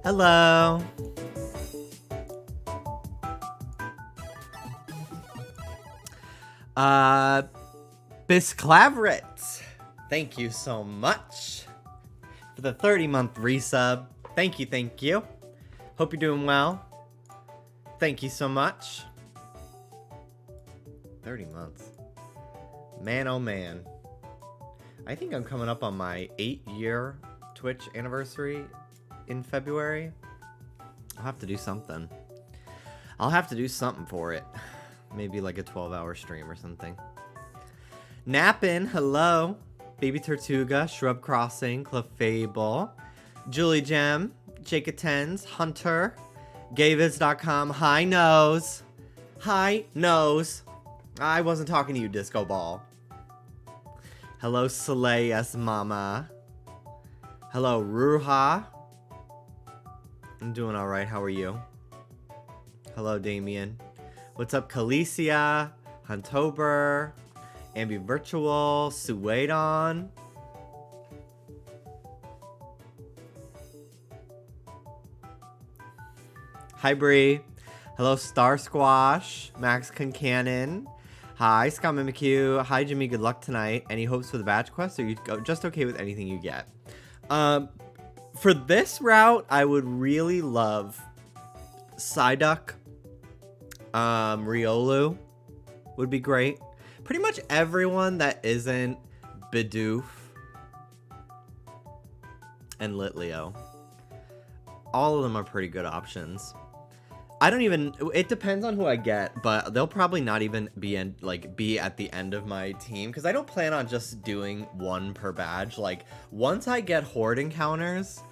Hello. Bisclaveret, thank you so much for the 30-month resub. Thank you, thank you. Hope you're doing well. Thank you so much. 30 months. Man, oh man. I think I'm coming up on my 8-year Twitch anniversary in February. I'll have to do something. I'll have to do something for it. Maybe like a 12-hour stream or something. Nappin, hello. Baby Tortuga, Shrub Crossing, Clefable, Julie Gem, Jake Attends, Hunter, Gaviz.com, High Nose. High Nose. I wasn't talking to you, Disco Ball. Hello, Soleil S. Mama. Hello, Ruha. I'm doing alright, how are you? Hello, Damien. What's up, Calicia, Huntober, Ambi Virtual, Suedon. Hi, Bree. Hello, Star Squash, Max Concanon. Hi, Scott McHugh. Hi, Jimmy. Good luck tonight. Any hopes for the badge quest, or you just okay with anything you get? For this route, I would really love Psyduck. Riolu would be great. Pretty much everyone that isn't Bidoof and Litleo. All of them are pretty good options. I don't even, it depends on who I get, but they'll probably not even be at the end of my team, because I don't plan on just doing one per badge. Like, once I get horde encounters,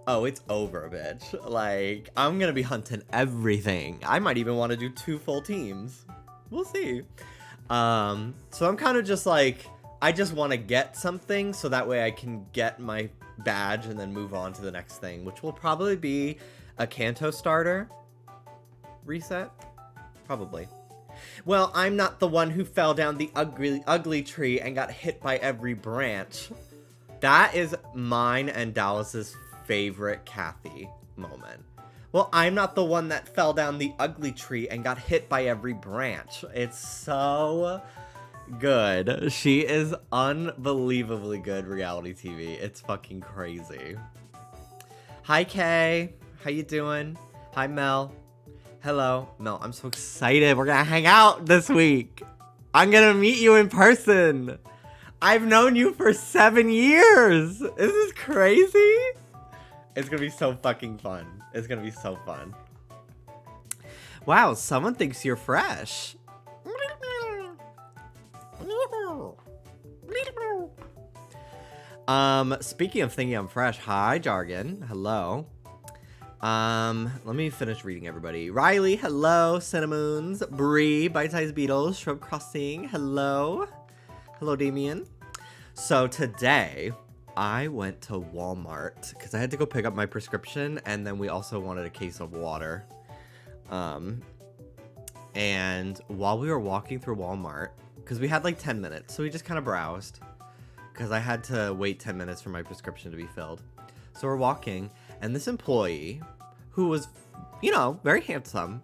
oh, it's over, bitch. Like, I'm gonna be hunting everything. I might even want to do 2 full teams. We'll see. So I'm kind of just like, I just want to get something so that way I can get my badge and then move on to the next thing, which will probably be a Kanto starter reset. Probably. Well, I'm not the one who fell down the ugly tree and got hit by every branch. That is mine and Dallas's favorite Kathy moment. Well, I'm not the one that fell down the ugly tree and got hit by every branch. It's so good. She is unbelievably good reality TV. It's fucking crazy. Hi, Kay. How you doing? Hi, Mel. Hello. Mel, I'm so excited. We're gonna hang out this week. I'm gonna meet you in person. I've known you for 7 years. Is this crazy? It's gonna be so fucking fun. It's gonna be so fun. Wow, someone thinks you're fresh. Speaking of thinking I'm fresh, hi, Jargon. Hello. Let me finish reading everybody. Riley, hello. Cinnamoons, Bree, Bite-Sized Beetles, Shrub Crossing, hello. Hello, Damien. So today, I went to Walmart because I had to go pick up my prescription, and then we also wanted a case of water. And while we were walking through Walmart, because we had like 10 minutes, so we just kind of browsed because I had to wait 10 minutes for my prescription to be filled. So we're walking, and this employee, who was, you know, very handsome,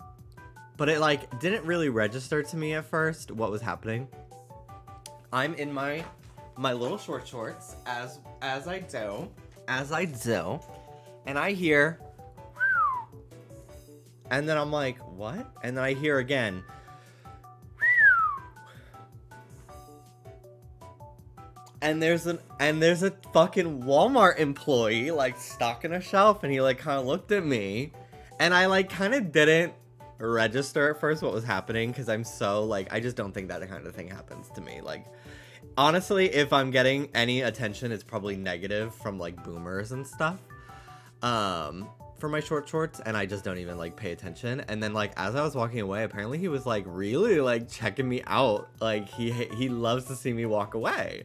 but it like didn't really register to me at first what was happening. I'm in my little short shorts as I do, and I hear, and then I'm like, what? And then I hear again. And there's a fucking Walmart employee like stocking a shelf, and he like kind of looked at me, and I like kind of didn't register at first what was happening because I'm so like, I just don't think that kind of thing happens to me. Like, honestly, if I'm getting any attention, it's probably negative from like boomers and stuff for my short shorts, and I just don't even like pay attention. And then like as I was walking away, apparently he was like really like checking me out. Like he loves to see me walk away.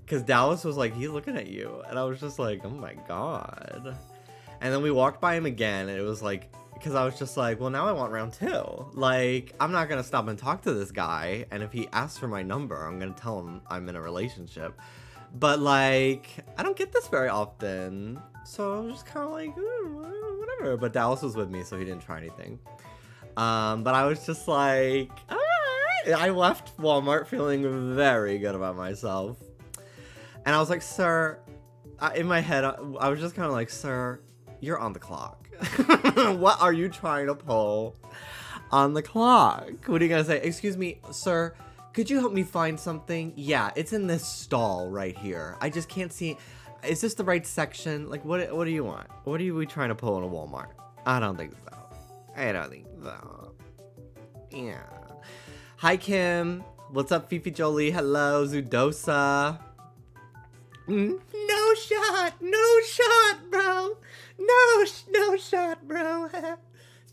Because Dallas was like, he's looking at you. And I was just like, oh my god. And then we walked by him again. And it was like, because I was just like, well, now I want round 2. Like, I'm not going to stop and talk to this guy. And if he asks for my number, I'm going to tell him I'm in a relationship. But like, I don't get this very often. So I was just kind of like, whatever. But Dallas was with me, so he didn't try anything. But I was just like, all right. I left Walmart feeling very good about myself. And I was like, sir, in my head, I was just kind of like, sir, you're on the clock. What are you trying to pull on the clock? What are you going to say? Excuse me, sir, could you help me find something? Yeah, it's in this stall right here. I just can't see. Is this the right section? Like, what do you want? What are we trying to pull in a Walmart? I don't think so. I don't think so. Yeah. Hi, Kim. What's up, Fifi Jolie? Hello, Zudosa. No shot, bro. No shot, bro.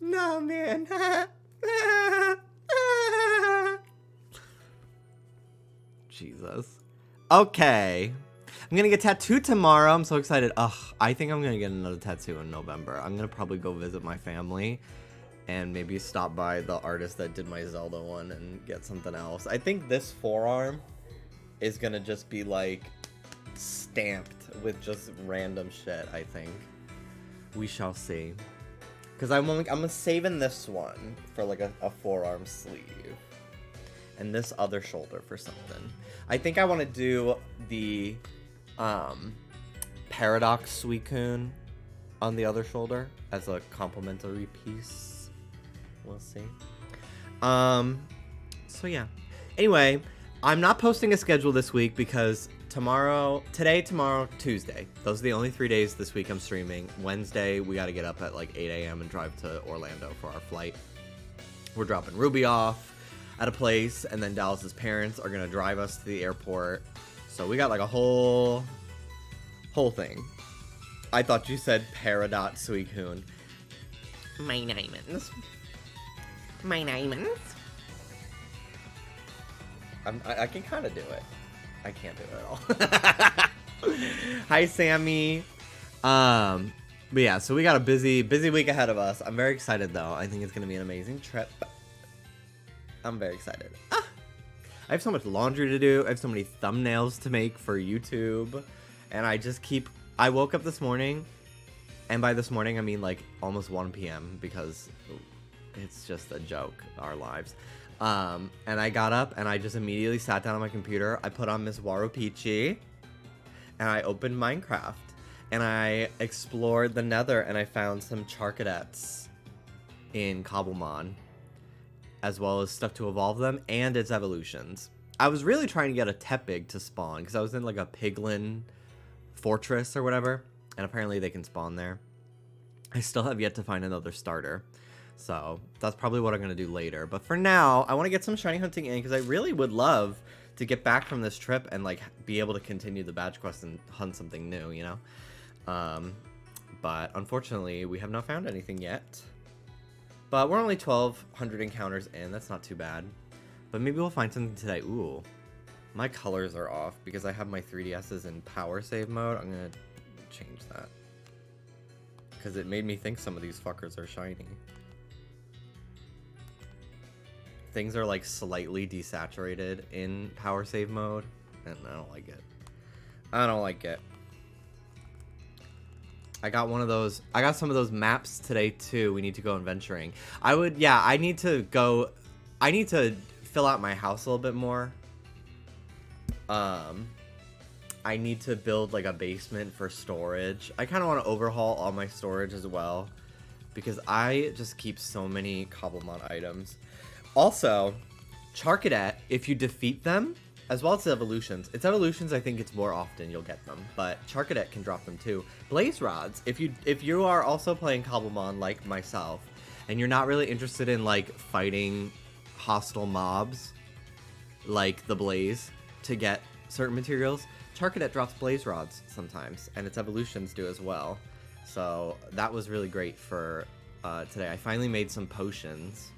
No, man. Jesus. Okay. I'm gonna get tattooed tomorrow. I'm so excited. Ugh, I think I'm gonna get another tattoo in November. I'm gonna probably go visit my family and maybe stop by the artist that did my Zelda one and get something else. I think this forearm is gonna just be like stamped with just random shit. I think we shall see, because I'm saving this one for like a forearm sleeve and this other shoulder for something. I think I want to do the Paradox Suicune on the other shoulder as a complimentary piece. We'll see. So yeah, anyway, I'm not posting a schedule this week because tomorrow, Tuesday. Those are the only 3 days this week I'm streaming. Wednesday, we got to get up at like 8 a.m. and drive to Orlando for our flight. We're dropping Ruby off at a place, and then Dallas's parents are going to drive us to the airport. So we got like a whole thing. I thought you said Peridot Suicune. My name is. I can kind of do it. I can't do it at all. Hi, Sammy. But yeah, so we got a busy week ahead of us. I'm very excited, though. I think it's going to be an amazing trip. I'm very excited. I have so much laundry to do. I have so many thumbnails to make for YouTube. And I woke up this morning, and by this morning, I mean like almost 1 p.m. because it's just a joke, our lives. And I got up and I just immediately sat down on my computer. I put on Miss Warupichi and I opened Minecraft and I explored the Nether and I found some Charcadettes in Cobblemon, as well as stuff to evolve them and its evolutions. I was really trying to get a Tepig to spawn because I was in like a Piglin fortress or whatever, and apparently they can spawn there. I still have yet to find another starter. So that's probably what I'm going to do later. But for now, I want to get some shiny hunting in because I really would love to get back from this trip and like be able to continue the badge quest and hunt something new, you know? But unfortunately, we have not found anything yet. But we're only 1,200 encounters in. That's not too bad. But maybe we'll find something today. Ooh, my colors are off because I have my 3DSs in power save mode. I'm going to change that because it made me think some of these fuckers are shiny. Things are like slightly desaturated in power save mode, and I don't like it. I don't like it. I got one of those. I got some of those maps today too. We need to go adventuring. I need to go. I need to fill out my house a little bit more. I need to build like a basement for storage. I kind of want to overhaul all my storage as well, because I just keep so many Cobblemon items. Also, Charcadet, if you defeat them, as well as the evolutions. It's evolutions, I think it's more often you'll get them, but Charcadet can drop them too. Blaze Rods, if you are also playing Cobblemon like myself, and you're not really interested in like fighting hostile mobs, like the Blaze, to get certain materials, Charcadet drops Blaze Rods sometimes, and its evolutions do as well. So that was really great for today. I finally made some potions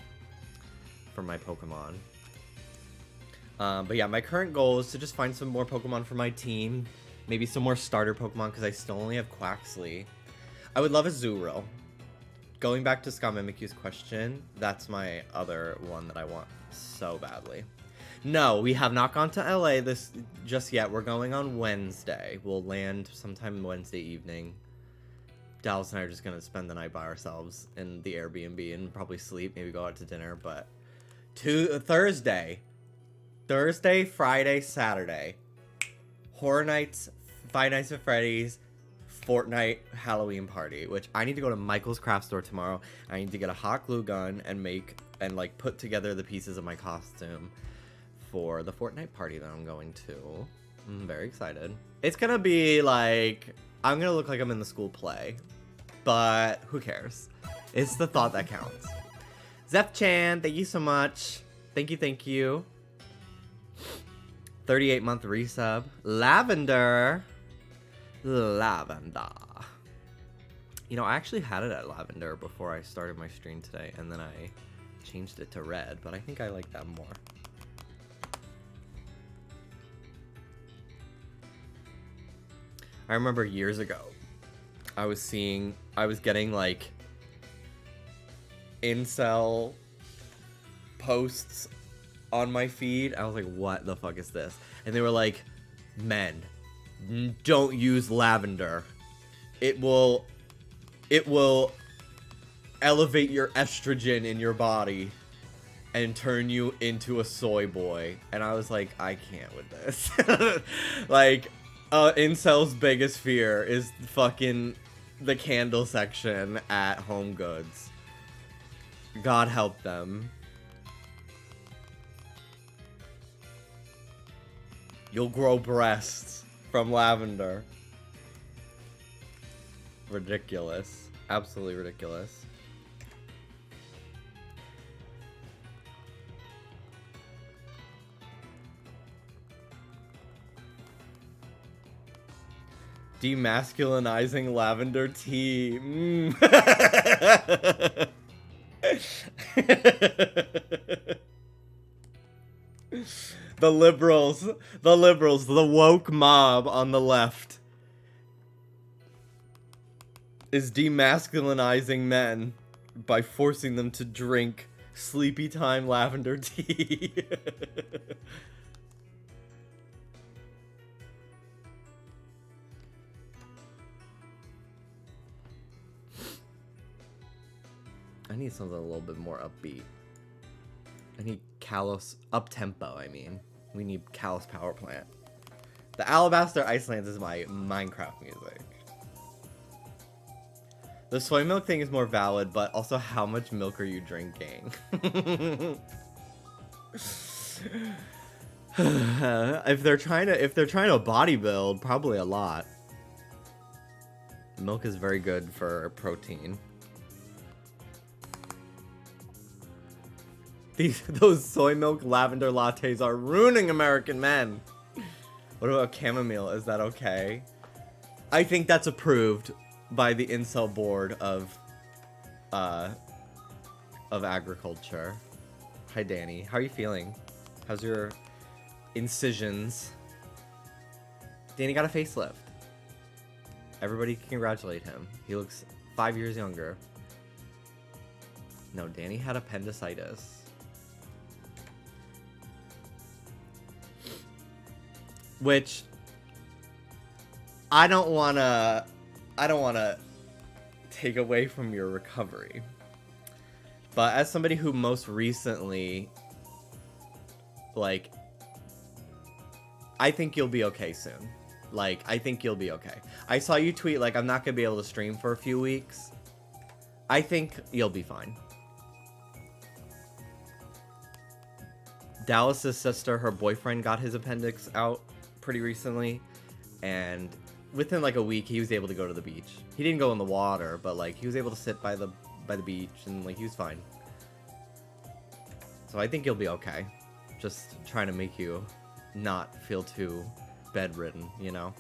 for my Pokemon. But yeah, my current goal is to just find some more Pokemon for my team. Maybe some more starter Pokemon, because I still only have Quaxly. I would love a Zuro. Going back to Scott Mimikyu's question, that's my other one that I want so badly. No, we have not gone to LA just yet. We're going on Wednesday. We'll land sometime Wednesday evening. Dallas and I are just going to spend the night by ourselves in the Airbnb and probably sleep, maybe go out to dinner. But Thursday, Friday, Saturday, Horror Nights, Five Nights at Freddy's, Fortnite, Halloween party, which I need to go to Michael's craft store tomorrow. I need to get a hot glue gun and like put together the pieces of my costume for the Fortnite party that I'm going to. I'm very excited. It's gonna be like, I'm gonna look like I'm in the school play, but who cares? It's the thought that counts. Zepchan, thank you so much. Thank you. 38-month resub. Lavender. You know, I actually had it at Lavender before I started my stream today, and then I changed it to red, but I think I like that more. I remember years ago, I was getting like incel posts on my feed. I was like, what the fuck is this? And they were like, men, don't use lavender. It will elevate your estrogen in your body and turn you into a soy boy. And I was like, I can't with this. Like, incel's biggest fear is fucking the candle section at Home Goods. God help them. You'll grow breasts from lavender. Ridiculous. Absolutely ridiculous. Demasculinizing lavender tea. The liberals, the woke mob on the left is demasculinizing men by forcing them to drink sleepy time lavender tea. I need something a little bit more upbeat. I need Kalos up-tempo, I mean. We need Kalos Power Plant. The Alabaster Icelands is my Minecraft music. The soy milk thing is more valid, but also how much milk are you drinking? If they're trying to bodybuild, probably a lot. Milk is very good for protein. Those soy milk lavender lattes are ruining American men. What about chamomile? Is that okay? I think that's approved by the incel board of agriculture. Hi, Danny. How are you feeling? How's your incisions? Danny got a facelift. Everybody congratulate him. He looks 5 years younger. No, Danny had appendicitis. Which I don't wanna take away from your recovery. But as somebody who most recently, like, I think you'll be okay soon. Like, I think you'll be okay. I saw you tweet, like, I'm not going to be able to stream for a few weeks. I think you'll be fine. Dallas's sister, her boyfriend got his appendix out pretty recently. And within, like, a week, he was able to go to the beach. He didn't go in the water, but, like, he was able to sit by the beach and, like, he was fine. So I think you'll be okay. Just trying to make you not feel too bedridden, you know?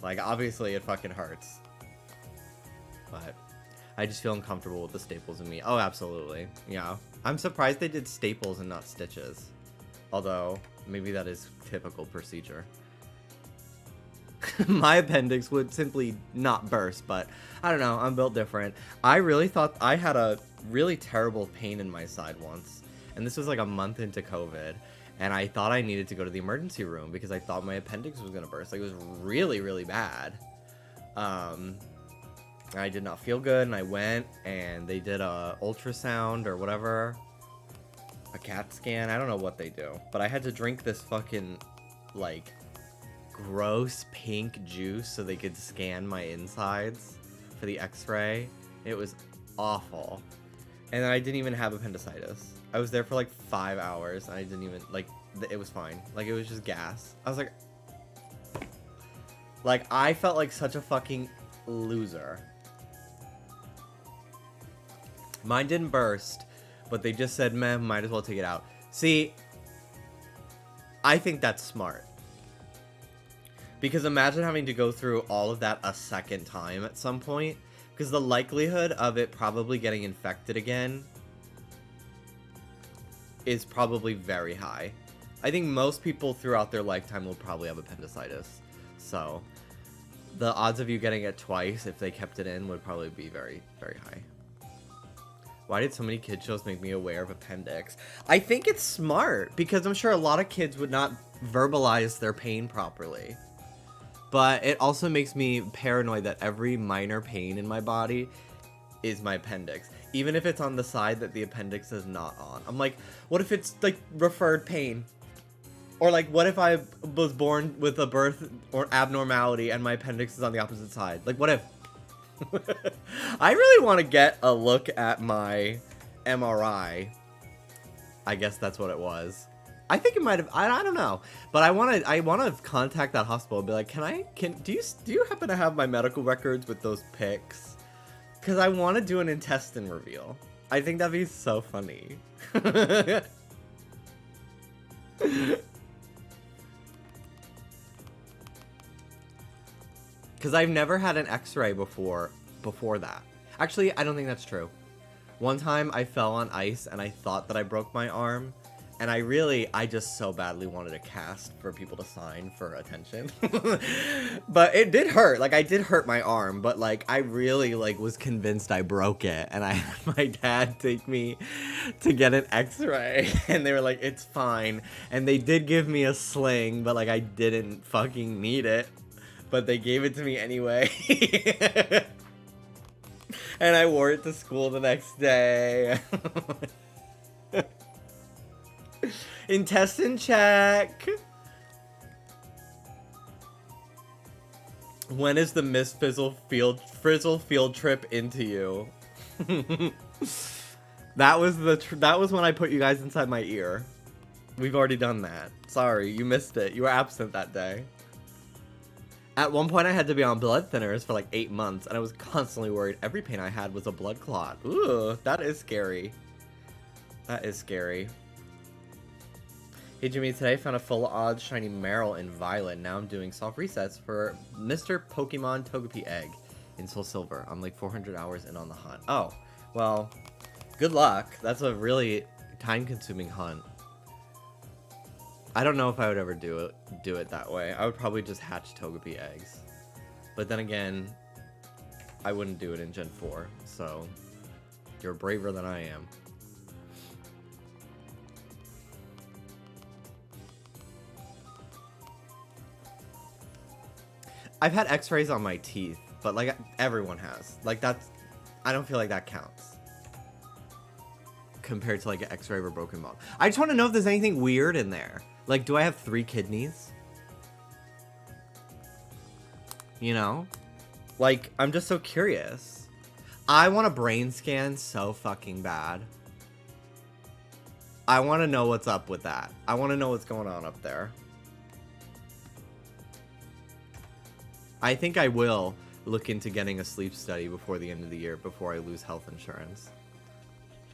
Like, obviously it fucking hurts. But I just feel uncomfortable with the staples in me. Oh, absolutely. Yeah. I'm surprised they did staples and not stitches. Although, maybe that is typical procedure. My appendix would simply not burst, but I don't know, I'm built different. I really thought I had a really terrible pain in my side once, and this was like a month into COVID, and I thought I needed to go to the emergency room because I thought my appendix was gonna burst. Like, it was really, really bad. I did not feel good, and I went, and they did a ultrasound or whatever, a CAT scan, I don't know what they do, but I had to drink this fucking, like, gross pink juice so they could scan my insides for the x-ray. It was awful. And then I didn't even have appendicitis. I was there for like 5 hours and I didn't even, like, it was fine. Like, it was just gas. I was like, I felt like such a fucking loser. Mine didn't burst, but they just said, meh, might as well take it out. See, I think that's smart. Because imagine having to go through all of that a second time at some point. Because the likelihood of it probably getting infected again is probably very high. I think most people throughout their lifetime will probably have appendicitis. So the odds of you getting it twice if they kept it in would probably be very, very high. Why did so many kid shows make me aware of appendix? I think it's smart because I'm sure a lot of kids would not verbalize their pain properly. But it also makes me paranoid that every minor pain in my body is my appendix. Even if it's on the side that the appendix is not on. I'm like, what if it's, like, referred pain? Or, like, what if I was born with a birth or abnormality and my appendix is on the opposite side? Like, what if? I really want to get a look at my MRI. I guess that's what it was. I think it might have. I don't know, but I want to contact that hospital and be like, do you happen to have my medical records with those pics? Because I want to do an intestine reveal. I think that'd be so funny. Because I've never had an X-ray before that. Actually, I don't think that's true. One time I fell on ice and I thought that I broke my arm. And I just so badly wanted a cast for people to sign for attention. But it did hurt. Like, I did hurt my arm, but, like, I really, like, was convinced I broke it. And I had my dad take me to get an x-ray. And they were like, it's fine. And they did give me a sling, but, like, I didn't fucking need it. But they gave it to me anyway. And I wore it to school the next day. Intestine check. When is the Miss Frizzle field trip into you? That was when I put you guys inside my ear. We've already done that. Sorry, you missed it. You were absent that day. At one point, I had to be on blood thinners for like 8 months, and I was constantly worried every pain I had was a blood clot. Ooh, that is scary. That is scary. Hey Jimmy, today I found a full odds shiny Meryl in Violet. Now I'm doing soft resets for Mr. Pokemon Togepi Egg in Soul Silver. I'm like 400 hours in on the hunt. Oh, well, good luck. That's a really time-consuming hunt. I don't know if I would ever do it that way. I would probably just hatch Togepi eggs. But then again, I wouldn't do it in Gen 4, so you're braver than I am. I've had x-rays on my teeth, but like everyone has. Like that's, I don't feel like that counts compared to like an X-ray of a broken bone. I just want to know if there's anything weird in there. Like, do I have 3 kidneys? You know? Like, I'm just so curious. I want a brain scan so fucking bad. I want to know what's up with that. I want to know what's going on up there. I think I will look into getting a sleep study before the end of the year, before I lose health insurance.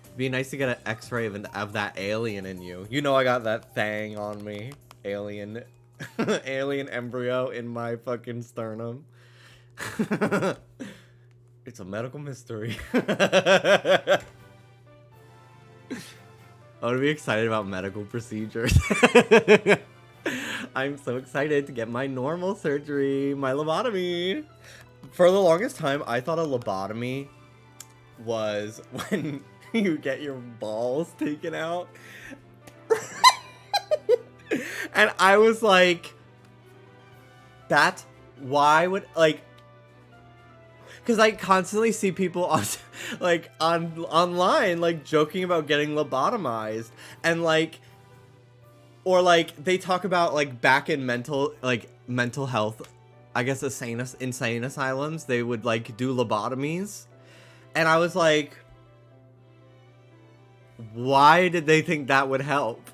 It'd be nice to get an x-ray of that alien in you. You know I got that thing on me. Alien. Alien embryo in my fucking sternum. It's a medical mystery. I want to be excited about medical procedures. I'm so excited to get my normal surgery, my lobotomy. For the longest time, I thought a lobotomy was when you get your balls taken out. And I was like, that, why would, like, because I constantly see people on, like, online, like, joking about getting lobotomized, and, like, or, like, they talk about, like, back in mental health, I guess, insane asylums, they would, like, do lobotomies, and I was like, why did they think that would help?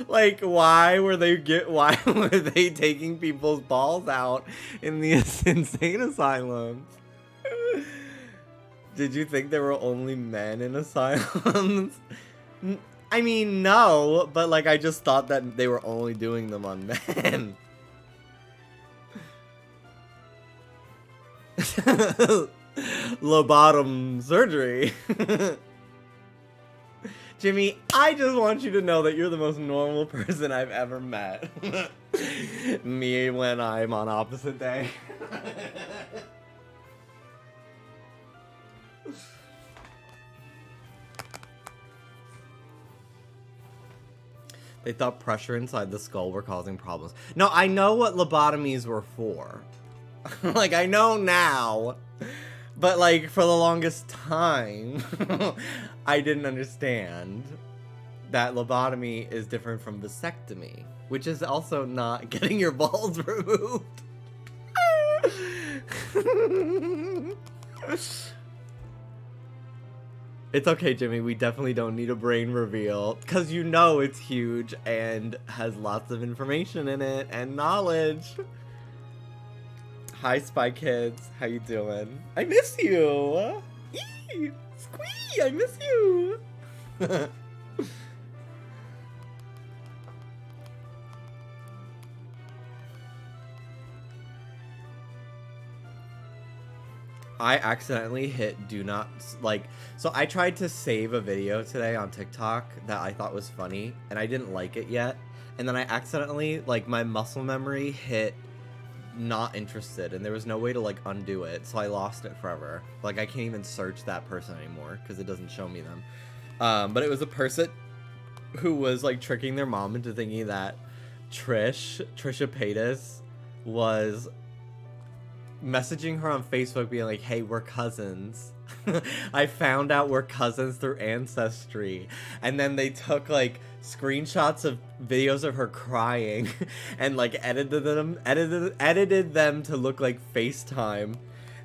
Like, why were they taking people's balls out in the insane asylums? Did you think there were only men in asylums? I mean, no, but like I just thought that they were only doing them on men. Lobotom surgery. Jimmy, I just want you to know that you're the most normal person I've ever met. Me when I'm on opposite day. They thought pressure inside the skull were causing problems. No, I know what lobotomies were for. Like, I know now. But, like, for the longest time, I didn't understand that lobotomy is different from vasectomy, which is also not getting your balls removed. It's okay, Jimmy. We definitely don't need a brain reveal, because you know it's huge and has lots of information in it and knowledge. Hi, Spy Kids. How you doing? I miss you. Eee, squee, I miss you. I accidentally hit do not, like, so I tried to save a video today on TikTok that I thought was funny, and I didn't like it yet, and then I accidentally, like, my muscle memory hit not interested, and there was no way to, like, undo it, so I lost it forever. Like, I can't even search that person anymore, because it doesn't show me them. But it was a person who was, like, tricking their mom into thinking that Trisha Paytas was messaging her on Facebook being like, hey, we're cousins. I found out we're cousins through Ancestry. And then they took, like, screenshots of videos of her crying and, like, edited them to look like FaceTime.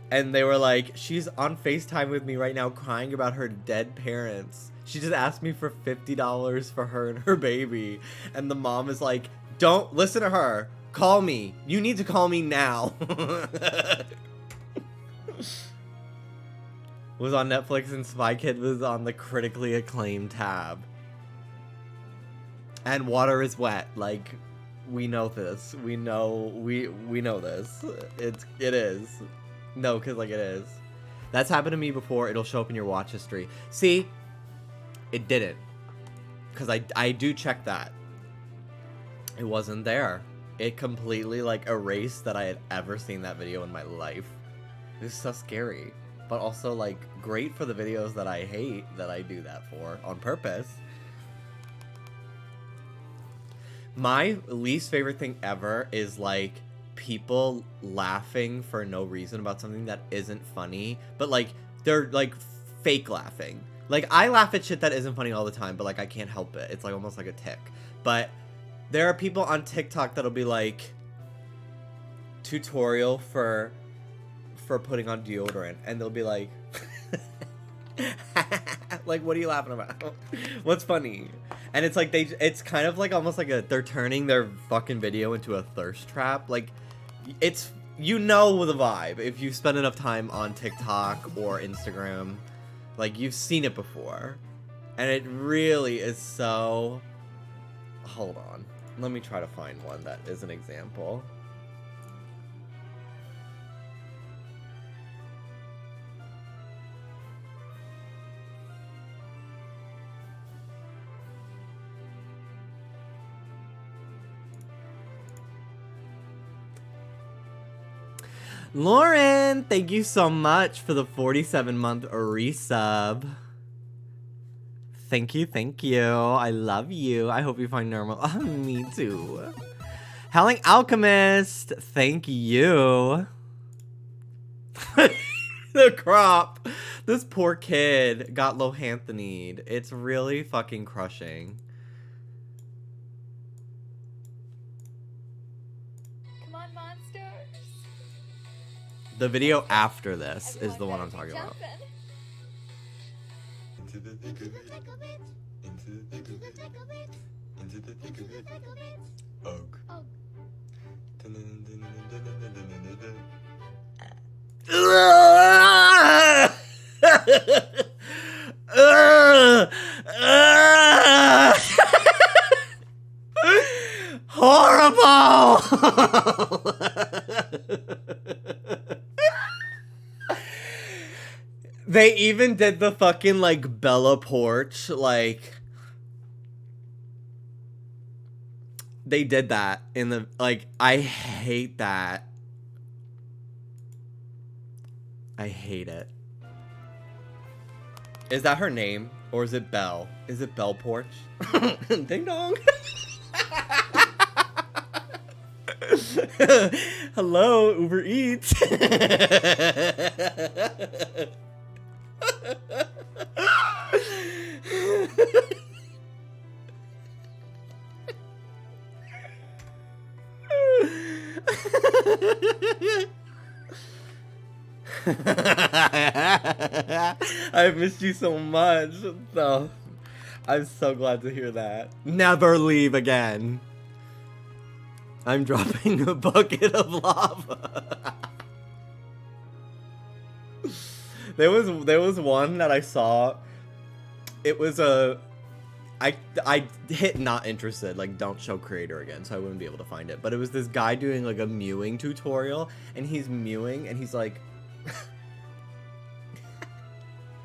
And they were like, she's on FaceTime with me right now crying about her dead parents. She just asked me for $50 for her and her baby. And the mom is like, don't listen to her. Call me. You need to call me now. Was on Netflix, and Spy Kid was on the critically acclaimed tab. And Water is Wet. Like, we know this. We know this. It is. No, because, like, it is. That's happened to me before. It'll show up in your watch history. See? It didn't. Because I do check that. It wasn't there. it completely like erased that I had ever seen that video in my life. It was so scary, but also like great for the videos that I hate that I do that for on purpose. My least favorite thing ever is like people laughing for no reason about something that isn't funny, but like they're like fake laughing. Like I laugh at shit that isn't funny all the time, but like I can't help it. It's like almost like a tick. But there are people on TikTok that'll be like tutorial for putting on deodorant, and they'll be like like, what are you laughing about? What's funny? And it's like it's kind of like almost like they're turning their fucking video into a thirst trap. Like it's, you know, the vibe if you spend enough time on TikTok or Instagram. Like you've seen it before, and it really is so. Hold on, let me try to find one that is an example. Lauren, thank you so much for the 47-month resub. Thank you, thank you. I love you. I hope you find normal. Oh, me too. Howling Alchemist, thank you. The crop. This poor kid got Lohanthanied. It's really fucking crushing. The video after this is the one I'm talking about. Into the thick of it. Into the thick of it. Into the thick of it. Ugh. Horrible! They even did the fucking, like, Bella Porch, like... They did that in the, like, I hate that. I hate it. Is that her name? Or is it Belle? Is it Belle Porch? Ding dong! Hello, Uber Eats! I've missed you so much. So I'm so glad to hear that. Never leave again. I'm dropping a bucket of lava. There was one that I saw. It was I hit not interested, like don't show creator again, so I wouldn't be able to find it. But it was this guy doing like a mewing tutorial, and he's mewing, and he's like,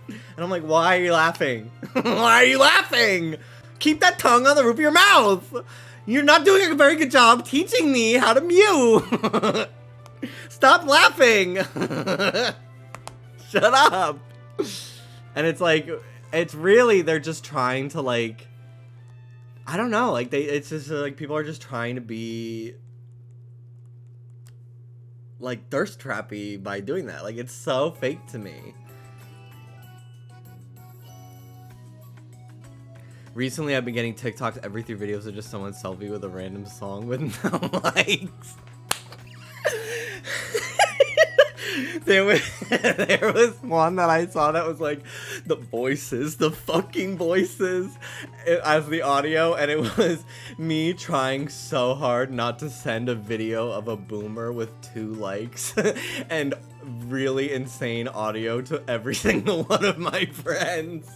and I'm like, why are you laughing? Why are you laughing? Keep that tongue on the roof of your mouth. You're not doing a very good job teaching me how to mew. Stop laughing. Shut up. And it's like, it's really, they're just trying to like, I don't know, like it's just like people are just trying to be like thirst trappy by doing that. Like it's so fake to me. Recently I've been getting TikToks every 3 videos of just someone selfie with a random song with no likes. There was one that I saw that was like the voices, the fucking voices as the audio, and it was me trying so hard not to send a video of a boomer with 2 likes and really insane audio to every single one of my friends.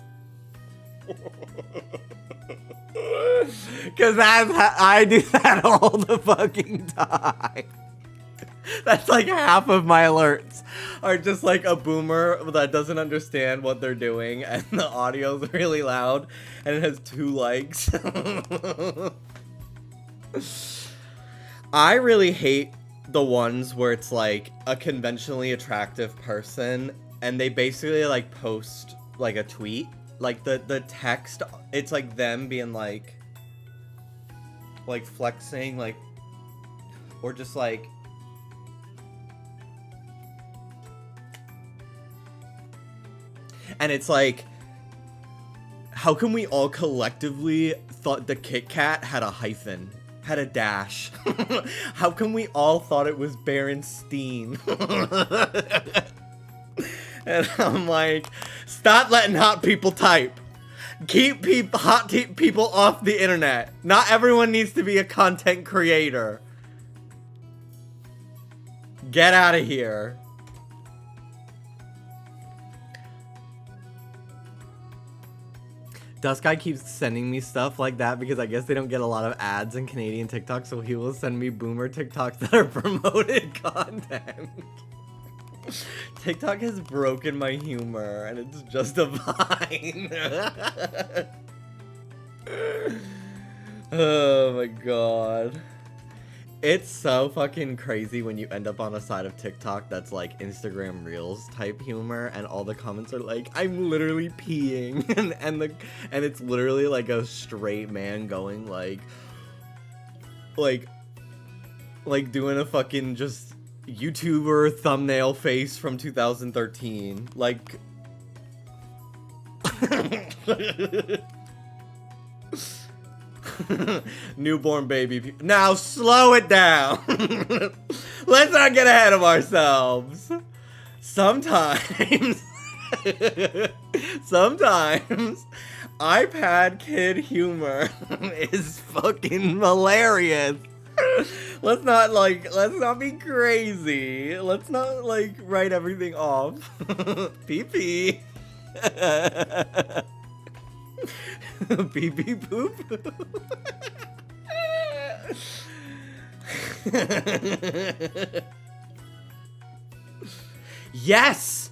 Because I do that all the fucking time. That's like half of my alerts are just like a boomer that doesn't understand what they're doing, and the audio's really loud and it has 2 likes. I really hate the ones where it's like a conventionally attractive person and they basically like post like a tweet, like the text, it's like them being like flexing, like, or just like, and it's like, how come we all collectively thought the Kit Kat had a hyphen, had a dash? How come we all thought it was Berenstein? And I'm like, stop letting hot people type. Keep people off the internet. Not everyone needs to be a content creator. Get out of here. Dust Guy keeps sending me stuff like that because I guess they don't get a lot of ads in Canadian TikTok, so he will send me boomer TikToks that are promoted content. TikTok has broken my humor, and it's just a vine. Oh my god. It's so fucking crazy when you end up on a side of TikTok that's like Instagram Reels type humor, and all the comments are like, I'm literally peeing, and it's literally like a straight man going like doing a fucking just YouTuber thumbnail face from 2013, like. Newborn baby. Now slow it down. Let's not get ahead of ourselves. Sometimes iPad kid humor is fucking hilarious. Let's not be crazy. Let's not like write everything off. Pee. Pee pee poop. Yes!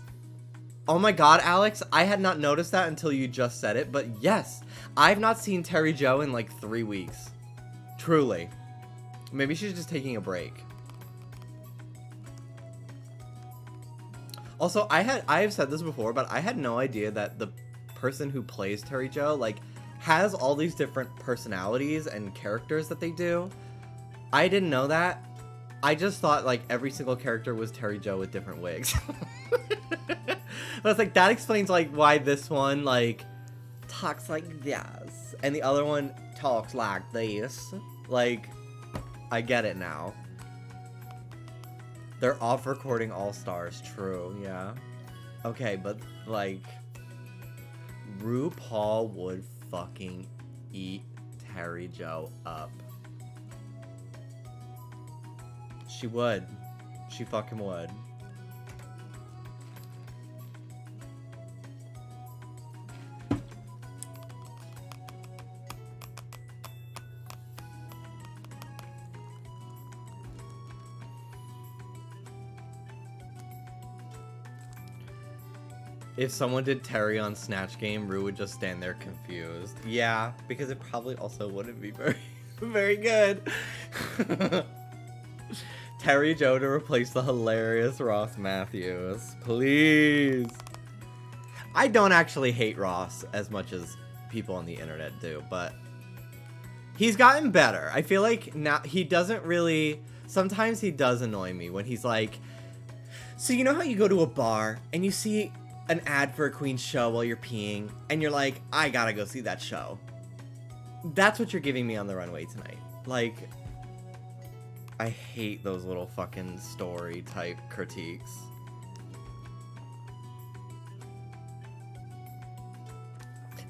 Oh my god, Alex, I had not noticed that until you just said it, but yes, I've not seen Terry Jo in like 3 weeks. Truly. Maybe she's just taking a break. Also, I have said this before, but I had no idea that the person who plays Terry Jo like has all these different personalities and characters that they do. I didn't know that. I just thought like every single character was Terry Jo with different wigs. But it's like that explains like why this one like talks like this and the other one talks like this. Like, I get it now. They're off recording All Stars, true, yeah. Okay, but like RuPaul would fucking eat Terry Jo up. She would. She fucking would. If someone did Terry on Snatch Game, Rue would just stand there confused. Yeah, because it probably also wouldn't be very, very good. Terry Jo to replace the hilarious Ross Matthews. Please. I don't actually hate Ross as much as people on the internet do, but he's gotten better. I feel like now he doesn't really... Sometimes he does annoy me when he's like, so you know how you go to a bar and you see an ad for a Queen's show while you're peeing, and you're like, I gotta go see that show. That's what you're giving me on the runway tonight. Like, I hate those little fucking story type critiques.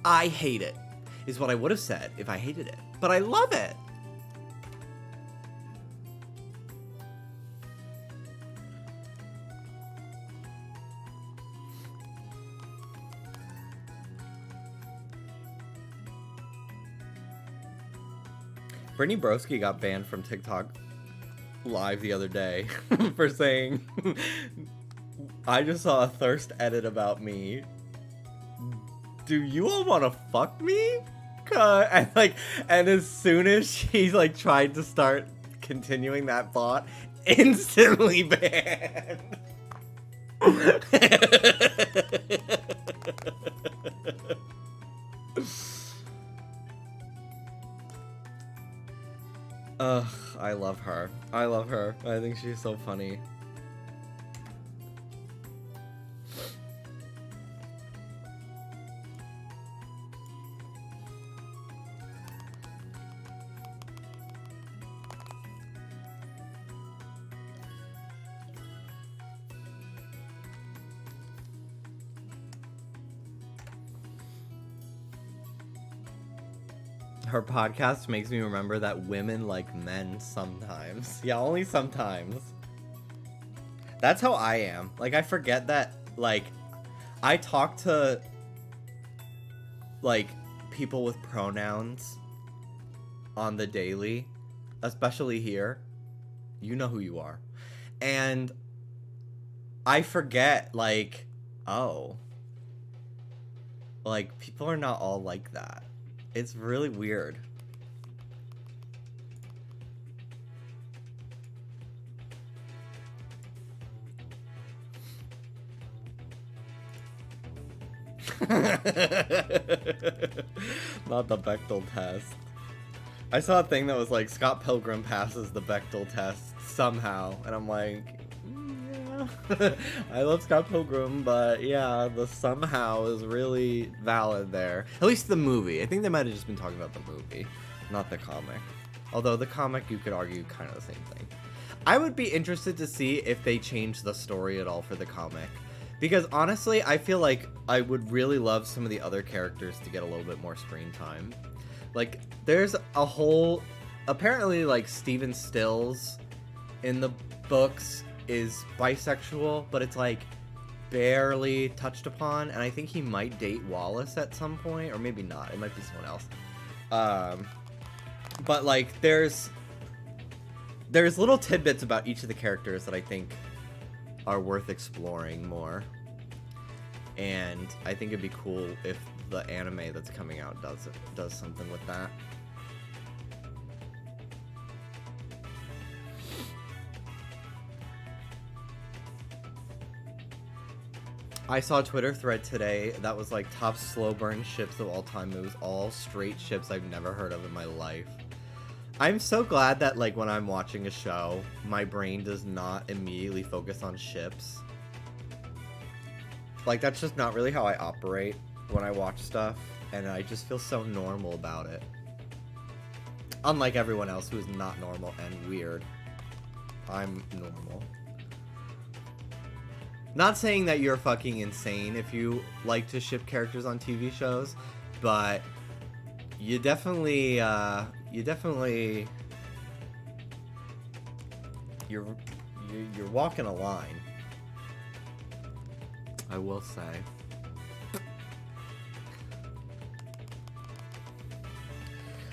I hate it, is what I would have said if I hated it. But I love it. Brittany Broski got banned from TikTok live the other day for saying, I just saw a thirst edit about me. Do you all want to fuck me? And as soon as she like tried to start continuing that thought, instantly banned. Ugh, I love her. I love her. I think she's so funny. Her podcast makes me remember that women like men sometimes. Yeah, only sometimes. That's how I am. Like, I forget that, like, I talk to, like, people with pronouns on the daily, especially here. You know who you are. And I forget, like, oh. Like, people are not all like that. It's really weird. Not the Bechdel test. I saw a thing that was like, Scott Pilgrim passes the Bechdel test somehow, and I'm like, yeah. I love Scott Pilgrim, but yeah, the somehow is really valid there. At least the movie. I think they might have just been talking about the movie, not the comic. Although the comic, you could argue, kind of the same thing. I would be interested to see if they change the story at all for the comic. Because honestly, I feel like I would really love some of the other characters to get a little bit more screen time. Like, there's a whole... Apparently, like, Stephen Stills in the books is bisexual, but it's, like, barely touched upon. And I think he might date Wallace at some point. Or maybe not. It might be someone else. But, like, there's little tidbits about each of the characters that I think are worth exploring more. And I think it'd be cool if the anime that's coming out does something with that. I saw a Twitter thread today that was like top slow burn ships of all time. It was all straight ships I've never heard of in my life. I'm so glad that, like, when I'm watching a show, my brain does not immediately focus on ships. Like, that's just not really how I operate when I watch stuff, and I just feel so normal about it. Unlike everyone else who is not normal and weird. I'm normal. Not saying that you're fucking insane if you like to ship characters on TV shows, but you definitely, you're walking a line, I will say.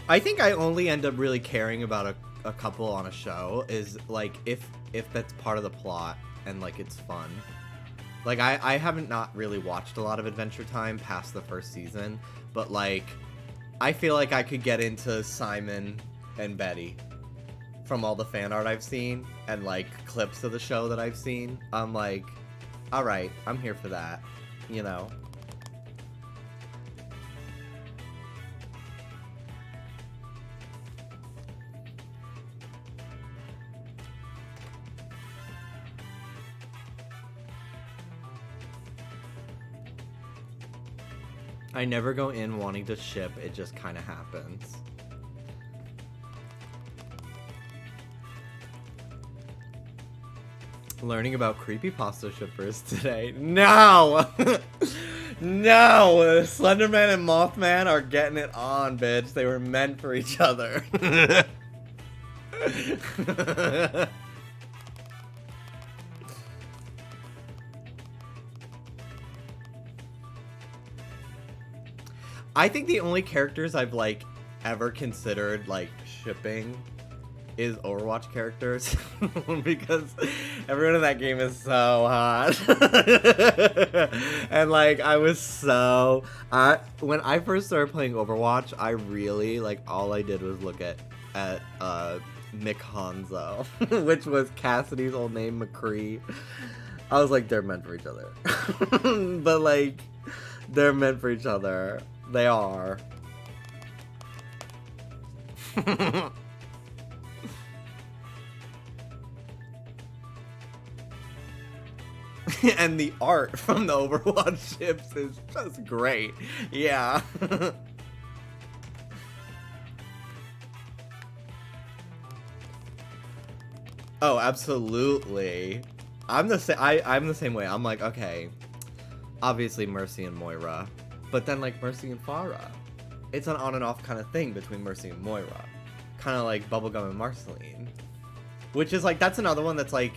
I think I only end up really caring about a couple on a show is, like, if that's part of the plot and, like, it's fun. Like, I haven't not really watched a lot of Adventure Time past the first season, but, like, I feel like I could get into Simon and Betty from all the fan art I've seen and, like, clips of the show that I've seen. I'm like, alright, I'm here for that, you know? I never go in wanting to ship, it just kind of happens. Learning about creepypasta shippers today. No! No! Slenderman and Mothman are getting it on, bitch. They were meant for each other. I think the only characters I've, like, ever considered, like, shipping is Overwatch characters. Because everyone in that game is so hot. And, like, I was so... when I first started playing Overwatch, I really, like, all I did was look at McHanzo, which was Cassidy's old name, McCree. I was like, they're meant for each other. But, like, they're meant for each other. They are. And the art from the Overwatch ships is just great. Yeah. Oh, absolutely. I'm the same way. I'm like, okay, obviously Mercy and Moira, but then like Mercy and Farah. It's an on and off kind of thing between Mercy and Moira. Kind of like Bubblegum and Marceline. Which is like, that's another one that's like,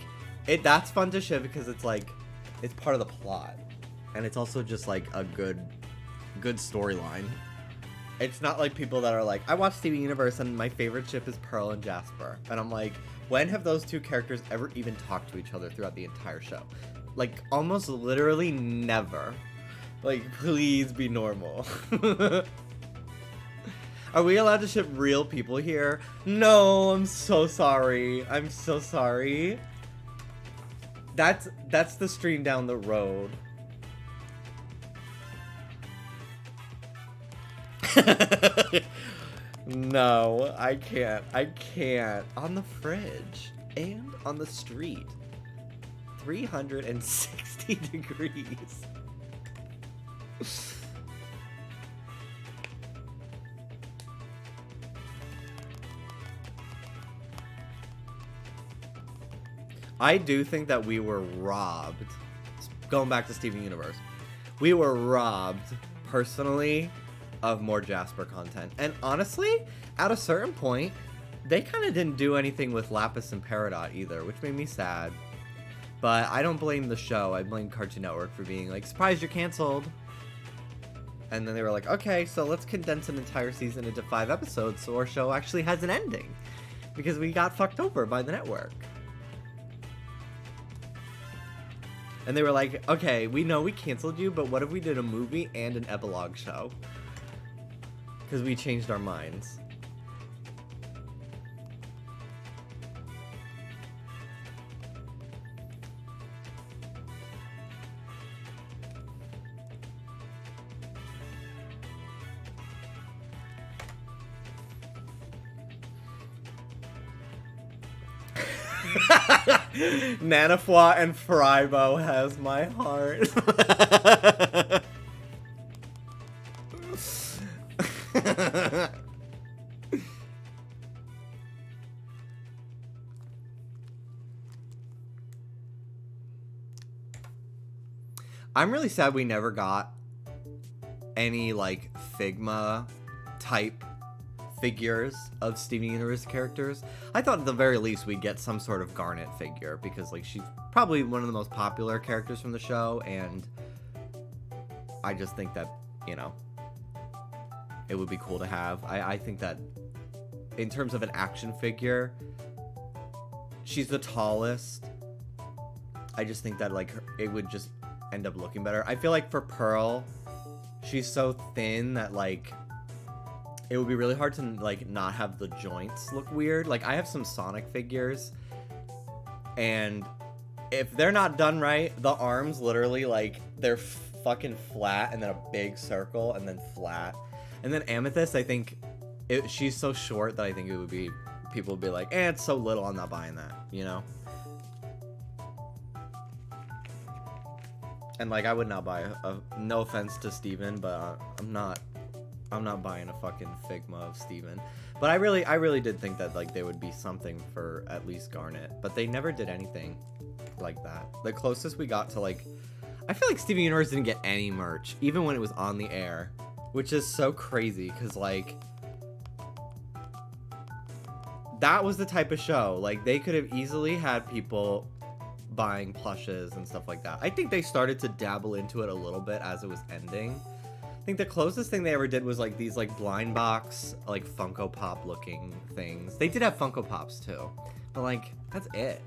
that's fun to ship because it's like, it's part of the plot. And it's also just like a good storyline. It's not like people that are like, I watch Steven Universe and my favorite ship is Pearl and Jasper. And I'm like, when have those two characters ever even talked to each other throughout the entire show? Like, almost literally never. Like, please be normal. Are we allowed to ship real people here? No, I'm so sorry. I'm so sorry. That's the stream down the road. No, I can't. I can't. On the fridge and on the street. 360 degrees. I do think that we were robbed. Going back to Steven Universe. We were robbed, personally, of more Jasper content. And honestly, at a certain point, they kind of didn't do anything with Lapis and Peridot either, which made me sad. But I don't blame the show. I blame Cartoon Network for being like, surprise, you're canceled. And then they were like, okay, so let's condense an entire season into 5 episodes so our show actually has an ending. Because we got fucked over by the network. And they were like, okay, we know we canceled you, but what if we did a movie and an epilogue show? Because we changed our minds. Nanafwa and Frybo has my heart. I'm really sad we never got any like Figma type figures of Steven Universe characters. I thought at the very least we'd get some sort of Garnet figure because like she's probably one of the most popular characters from the show, and I just think that, you know, it would be cool to have. I think that in terms of an action figure, she's the tallest. I just think that like it would just end up looking better. I feel like for Pearl, she's so thin that like it would be really hard to like not have the joints look weird. Like I have some Sonic figures, and if they're not done right, the arms literally like they're fucking flat and then a big circle and then flat. And then Amethyst, I think she's so short that I think it would be, people would be like, it's so little, I'm not buying that, you know? And like I would not buy no offense to Steven, but I'm not buying a fucking Figma of Steven. But I really did think that like there would be something for at least Garnet, but they never did anything like that. The closest we got to like, I feel like Steven Universe didn't get any merch, even when it was on the air, which is so crazy because like that was the type of show, like they could have easily had people buying plushes and stuff like that. I think they started to dabble into it a little bit as it was ending. I think the closest thing they ever did was like these like blind box like Funko Pop looking things. They did have Funko Pops too, but like that's it.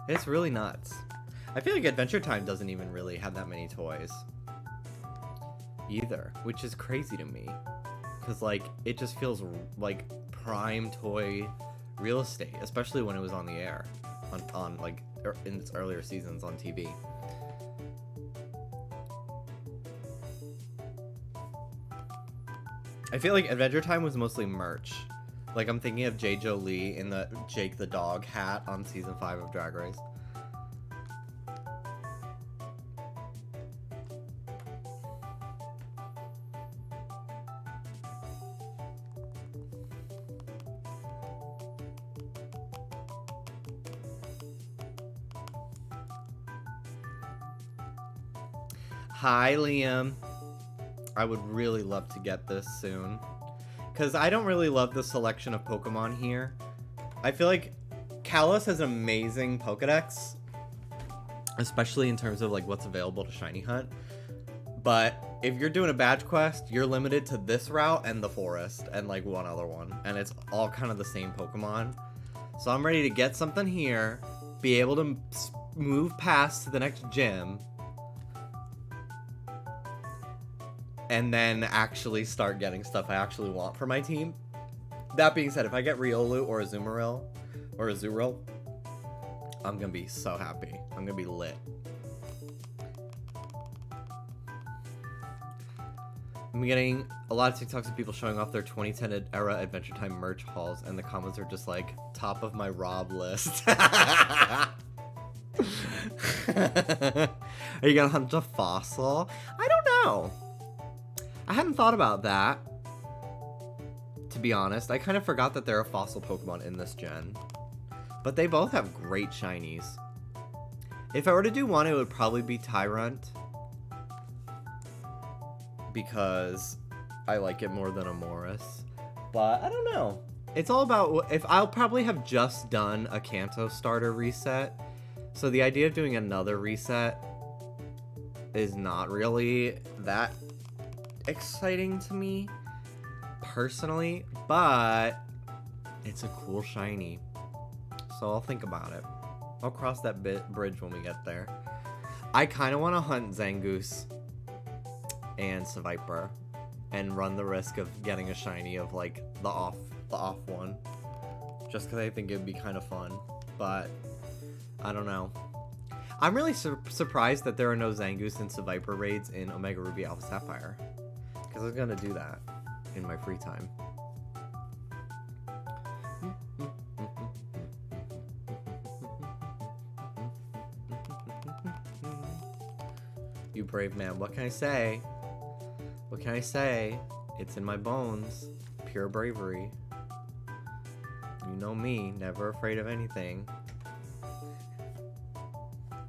It's really nuts. I feel like Adventure Time doesn't even really have that many toys either, which is crazy to me because like it just feels like prime toy real estate, especially when it was on the air, on like in its earlier seasons on TV. I feel like Adventure Time was mostly merch. Like, I'm thinking of J. Jolie in the Jake the Dog hat on season 5 of Drag Race. Hi, Liam. I would really love to get this soon. Because I don't really love the selection of Pokemon here. I feel like Kalos has an amazing Pokedex. Especially in terms of like what's available to shiny hunt. But if you're doing a badge quest, you're limited to this route and the forest. And like one other one. And it's all kind of the same Pokemon. So I'm ready to get something here. Be able to move past to the next gym. And then actually start getting stuff I actually want for my team. That being said, if I get Riolu or a Azurill, I'm gonna be so happy. I'm gonna be lit. I'm getting a lot of TikToks of people showing off their 2010 era Adventure Time merch hauls, and the comments are just like, top of my Rob list. Are you gonna hunt a fossil? I don't know. I hadn't thought about that, to be honest. I kind of forgot that there are fossil Pokemon in this gen. But they both have great shinies. If I were to do one, it would probably be Tyrunt. Because I like it more than Amoris. But I don't know. It's all about... I'll probably have just done a Kanto starter reset. So the idea of doing another reset is not really that exciting to me personally, but it's a cool shiny, so I'll think about it. I'll cross that bridge when we get there. I kind of want to hunt Zangoose and Seviper and run the risk of getting a shiny of like the off one, just because I think it'd be kind of fun. But I don't know. I'm really surprised that there are no Zangoose and Seviper raids in Omega Ruby Alpha Sapphire. Because I was gonna do that in my free time. You brave man, what can I say? What can I say? It's in my bones. Pure bravery. You know me, never afraid of anything.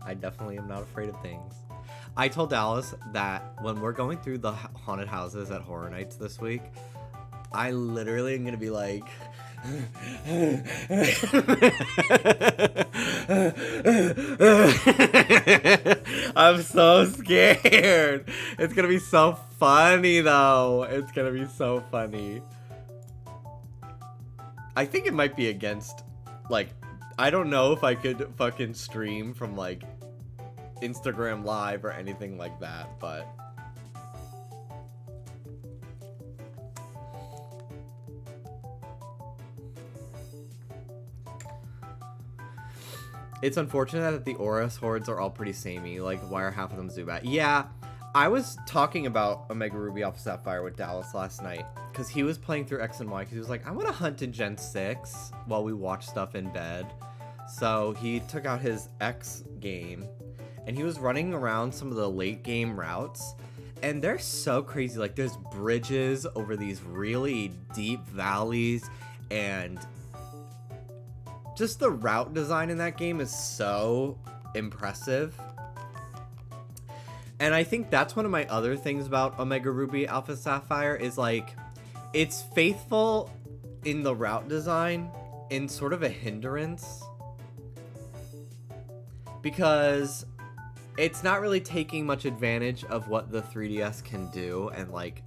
I definitely am not afraid of things. I told Dallas that when we're going through the haunted houses at Horror Nights this week, I literally am going to be like... I'm so scared. It's going to be so funny, though. It's going to be so funny. I think it might be against, like... I don't know if I could fucking stream from, like... Instagram Live or anything like that, but it's unfortunate that the Aurus hordes are all pretty samey. Like, why are half of them Zubat? Yeah, I was talking about Omega Ruby Alpha Sapphire with Dallas last night because he was playing through X and Y because he was like, I want to hunt in Gen 6 while we watch stuff in bed. So he took out his X game and he was running around some of the late game routes, and they're so crazy. Like, there's bridges over these really deep valleys, and just the route design in that game is so impressive. And I think that's one of my other things about Omega Ruby Alpha Sapphire is, like, it's faithful in the route design in sort of a hindrance, because it's not really taking much advantage of what the 3DS can do and, like,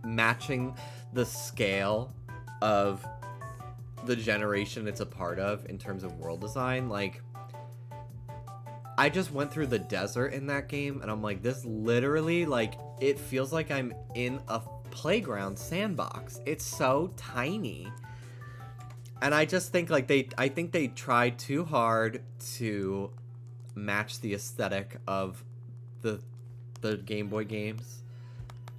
matching the scale of the generation it's a part of in terms of world design. Like, I just went through the desert in that game, and I'm like, this literally, like, it feels like I'm in a playground sandbox. It's so tiny. And I just think like I think they tried too hard to match the aesthetic of the Game Boy games.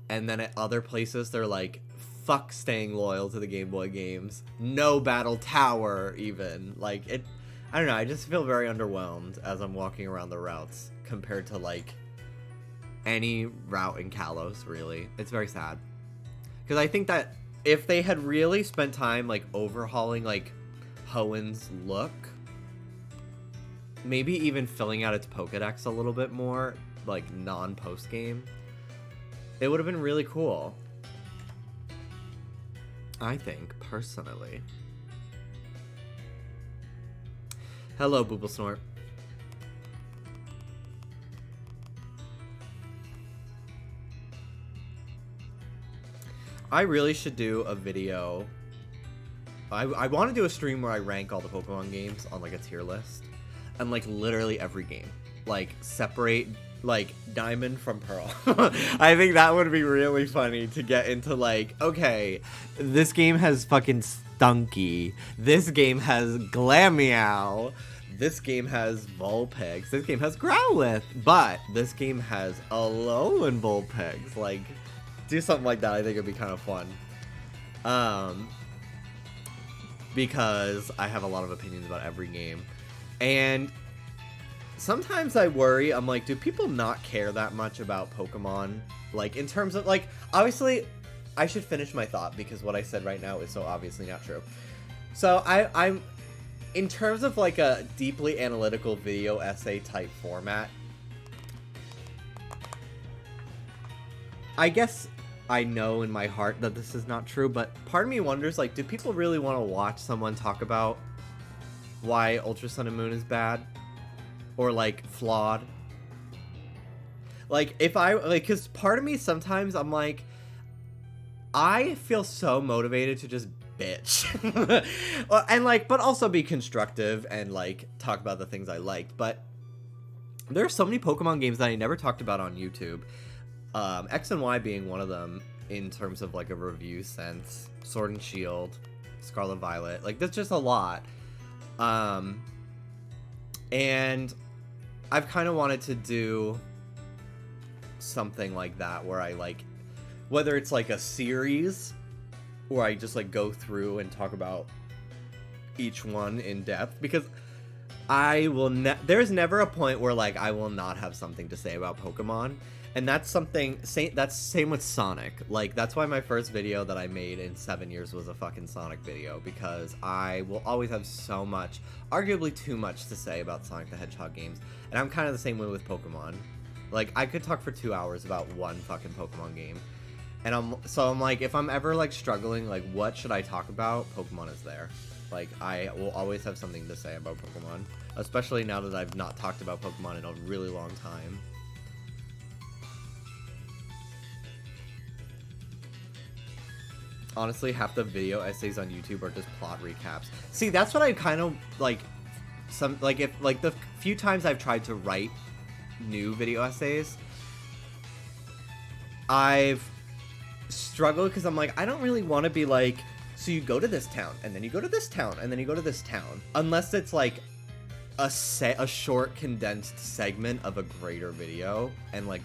And then at other places they're like, fuck staying loyal to the Game Boy games. No Battle Tower even. Like it, I don't know, I just feel very underwhelmed as I'm walking around the routes compared to like any route in Kalos, really. It's very sad. Because I think that if they had really spent time like overhauling like Hoenn's look, maybe even filling out its Pokedex a little bit more, like non-post game, it would have been really cool. I think, personally. Hello, Booblesnort. I really should do a video. I want to do a stream where I rank all the Pokemon games on like a tier list. And like literally every game. Like separate like Diamond from Pearl. I think that would be really funny to get into like, okay, this game has fucking Stunky. This game has Glameow. This game has Vulpix. This game has Growlithe. But this game has Alolan Vulpix. Like, do something like that. I think it'd be kind of fun. Because I have a lot of opinions about every game. And sometimes I worry, I'm like, do people not care that much about Pokemon? Like, in terms of, like, obviously, I should finish my thought because what I said right now is so obviously not true. So, I'm, in terms of, like, a deeply analytical video essay type format, I guess I know in my heart that this is not true, but part of me wonders, like, do people really want to watch someone talk about why Ultra Sun and Moon is bad? Or, like, flawed? Like, if I, like, because part of me sometimes I'm like, I feel so motivated to just bitch. And, like, but also be constructive and, like, talk about the things I liked. But there are so many Pokemon games that I never talked about on YouTube. X and Y being one of them in terms of, like, a review sense. Sword and Shield, Scarlet Violet. Like, that's just a lot. And I've kind of wanted to do something like that where I, like, whether it's like a series where I just like go through and talk about each one in depth, because I will there's never a point where like I will not have something to say about Pokemon. And that's something, that's same with Sonic. Like, that's why my first video that I made in 7 years was a fucking Sonic video, because I will always have so much, arguably too much to say about Sonic the Hedgehog games. And I'm kind of the same way with Pokemon. Like, I could talk for 2 hours about one fucking Pokemon game. And I'm like, if I'm ever, like, struggling, like, what should I talk about? Pokemon is there. Like, I will always have something to say about Pokemon. Especially now that I've not talked about Pokemon in a really long time. Honestly, half the video essays on YouTube are just plot recaps. See, that's what I kind of, like, if, like, the few times I've tried to write new video essays, I've struggled because I'm like, I don't really want to be like, so you go to this town, and then you go to this town, and then you go to this town. Unless it's, like, a short, condensed segment of a greater video, and, like,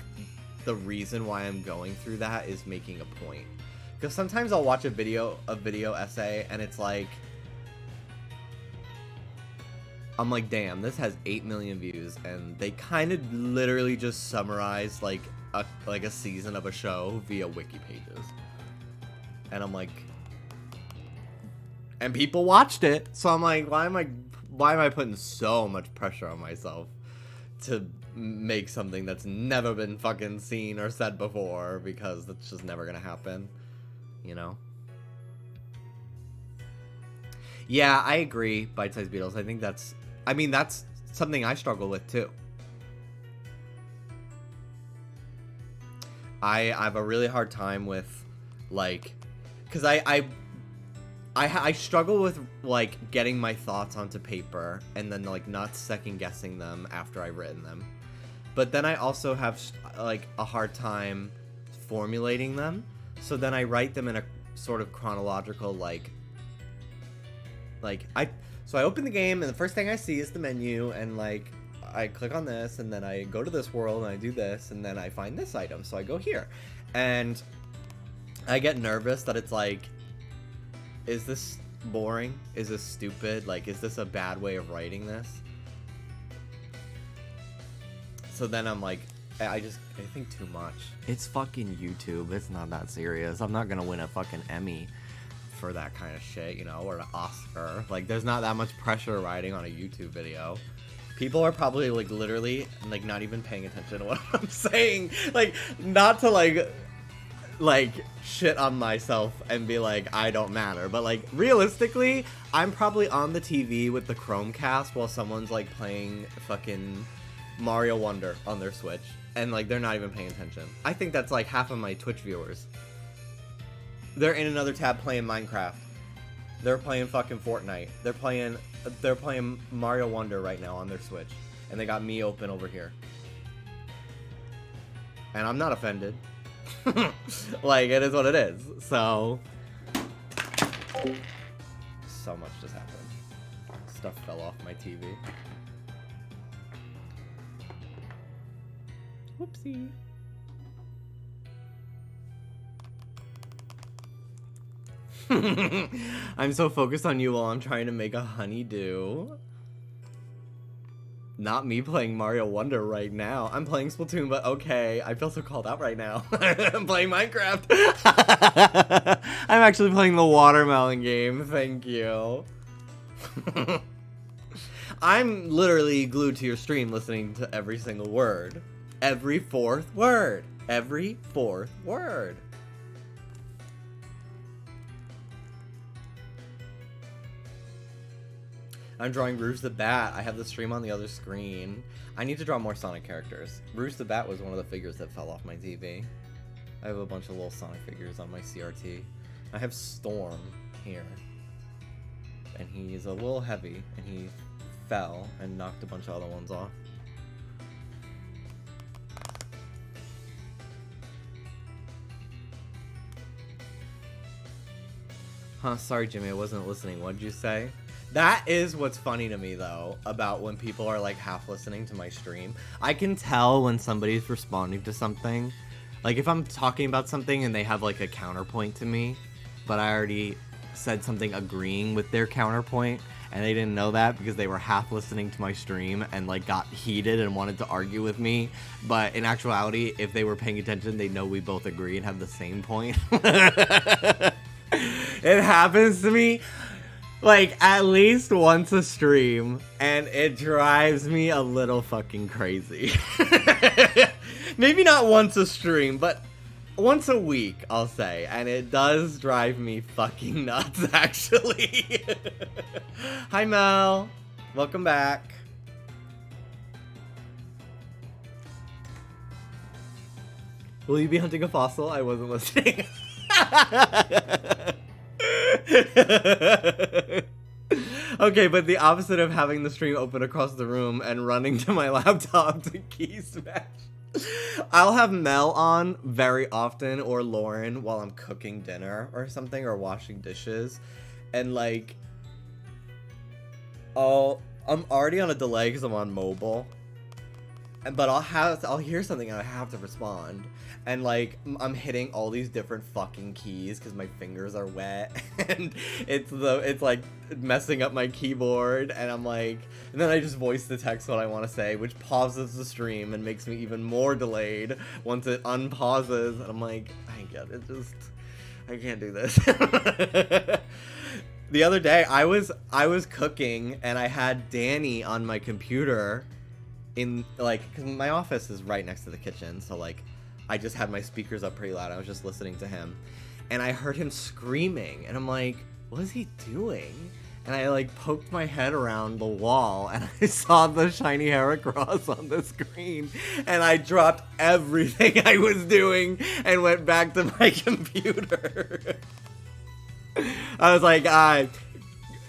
the reason why I'm going through that is making a point. Because sometimes I'll watch a video essay, and it's like, I'm like, damn, this has 8 million views, and they kind of literally just summarize like a season of a show via wiki pages. And I'm like, and people watched it, so I'm like, why am I putting so much pressure on myself to make something that's never been fucking seen or said before, because that's just never gonna happen. You know? Yeah, I agree, Bite-Sized Beetles. I think that's something I struggle with, too. I have a really hard time with, like, because I struggle with, like, getting my thoughts onto paper and then, like, not second-guessing them after I've written them. But then I also have, like, a hard time formulating them. So then I write them in a sort of chronological, like, Like, so I open the game, and the first thing I see is the menu, and, like, I click on this, and then I go to this world, and I do this, and then I find this item, so I go here. And I get nervous that it's like, is this boring? Is this stupid? Like, is this a bad way of writing this? So then I'm like, I think too much. It's fucking YouTube. It's not that serious. I'm not gonna win a fucking Emmy for that kind of shit, you know, or an Oscar. Like, there's not that much pressure riding on a YouTube video. People are probably, like, literally, like, not even paying attention to what I'm saying. Like, not to, like, shit on myself and be like, I don't matter. But, like, realistically, I'm probably on the TV with the Chromecast while someone's, like, playing fucking Mario Wonder on their Switch. And, like, they're not even paying attention. I think that's, like, half of my Twitch viewers. They're in another tab playing Minecraft. They're playing fucking Fortnite. They're playing Mario Wonder right now on their Switch. And they got me open over here. And I'm not offended. Like, it is what it is. So much just happened. Stuff fell off my TV. Whoopsie. I'm so focused on you while I'm trying to make a honeydew. Not me playing Mario Wonder right now. I'm playing Splatoon, but okay. I feel so called out right now. I'm playing Minecraft. I'm actually playing the watermelon game. Thank you. I'm literally glued to your stream listening to every single word. Every fourth word. Every fourth word. I'm drawing Rouge the Bat. I have the stream on the other screen. I need to draw more Sonic characters. Rouge the Bat was one of the figures that fell off my TV. I have a bunch of little Sonic figures on my CRT. I have Storm here. And he's a little heavy, and he fell and knocked a bunch of other ones off. Huh, sorry Jimmy, I wasn't listening. What did you say? That is what's funny to me, though, about when people are, like, half listening to my stream. I can tell when somebody's responding to something. Like, if I'm talking about something and they have, like, a counterpoint to me, but I already said something agreeing with their counterpoint, and they didn't know that because they were half listening to my stream and, like, got heated and wanted to argue with me. But in actuality, if they were paying attention, they know we both agree and have the same point. It happens to me like at least once a stream, and it drives me a little fucking crazy. Maybe not once a stream, but once a week, I'll say, and it does drive me fucking nuts, actually. Hi Mel, welcome back. Will you be hunting a fossil? I wasn't listening. Okay, but the opposite of having the stream open across the room and running to my laptop to key smash. I'll have Mel on very often, or Lauren, while I'm cooking dinner or something, or washing dishes, and like, I'm already on a delay because I'm on mobile, but I'll hear something and I have to respond. And, like, I'm hitting all these different fucking keys because my fingers are wet. And it's like, messing up my keyboard. And I'm like... And then I just voice the text what I want to say, which pauses the stream and makes me even more delayed once it unpauses. And I'm like, I get it. I can't do this. The other day, I was cooking, and I had Danny on my computer in, like... Because my office is right next to the kitchen, so, like... I just had my speakers up pretty loud. I was just listening to him. And I heard him screaming. And I'm like, what is he doing? And I, like, poked my head around the wall. And I saw the shiny Heracross on the screen. And I dropped everything I was doing and went back to my computer. I was like,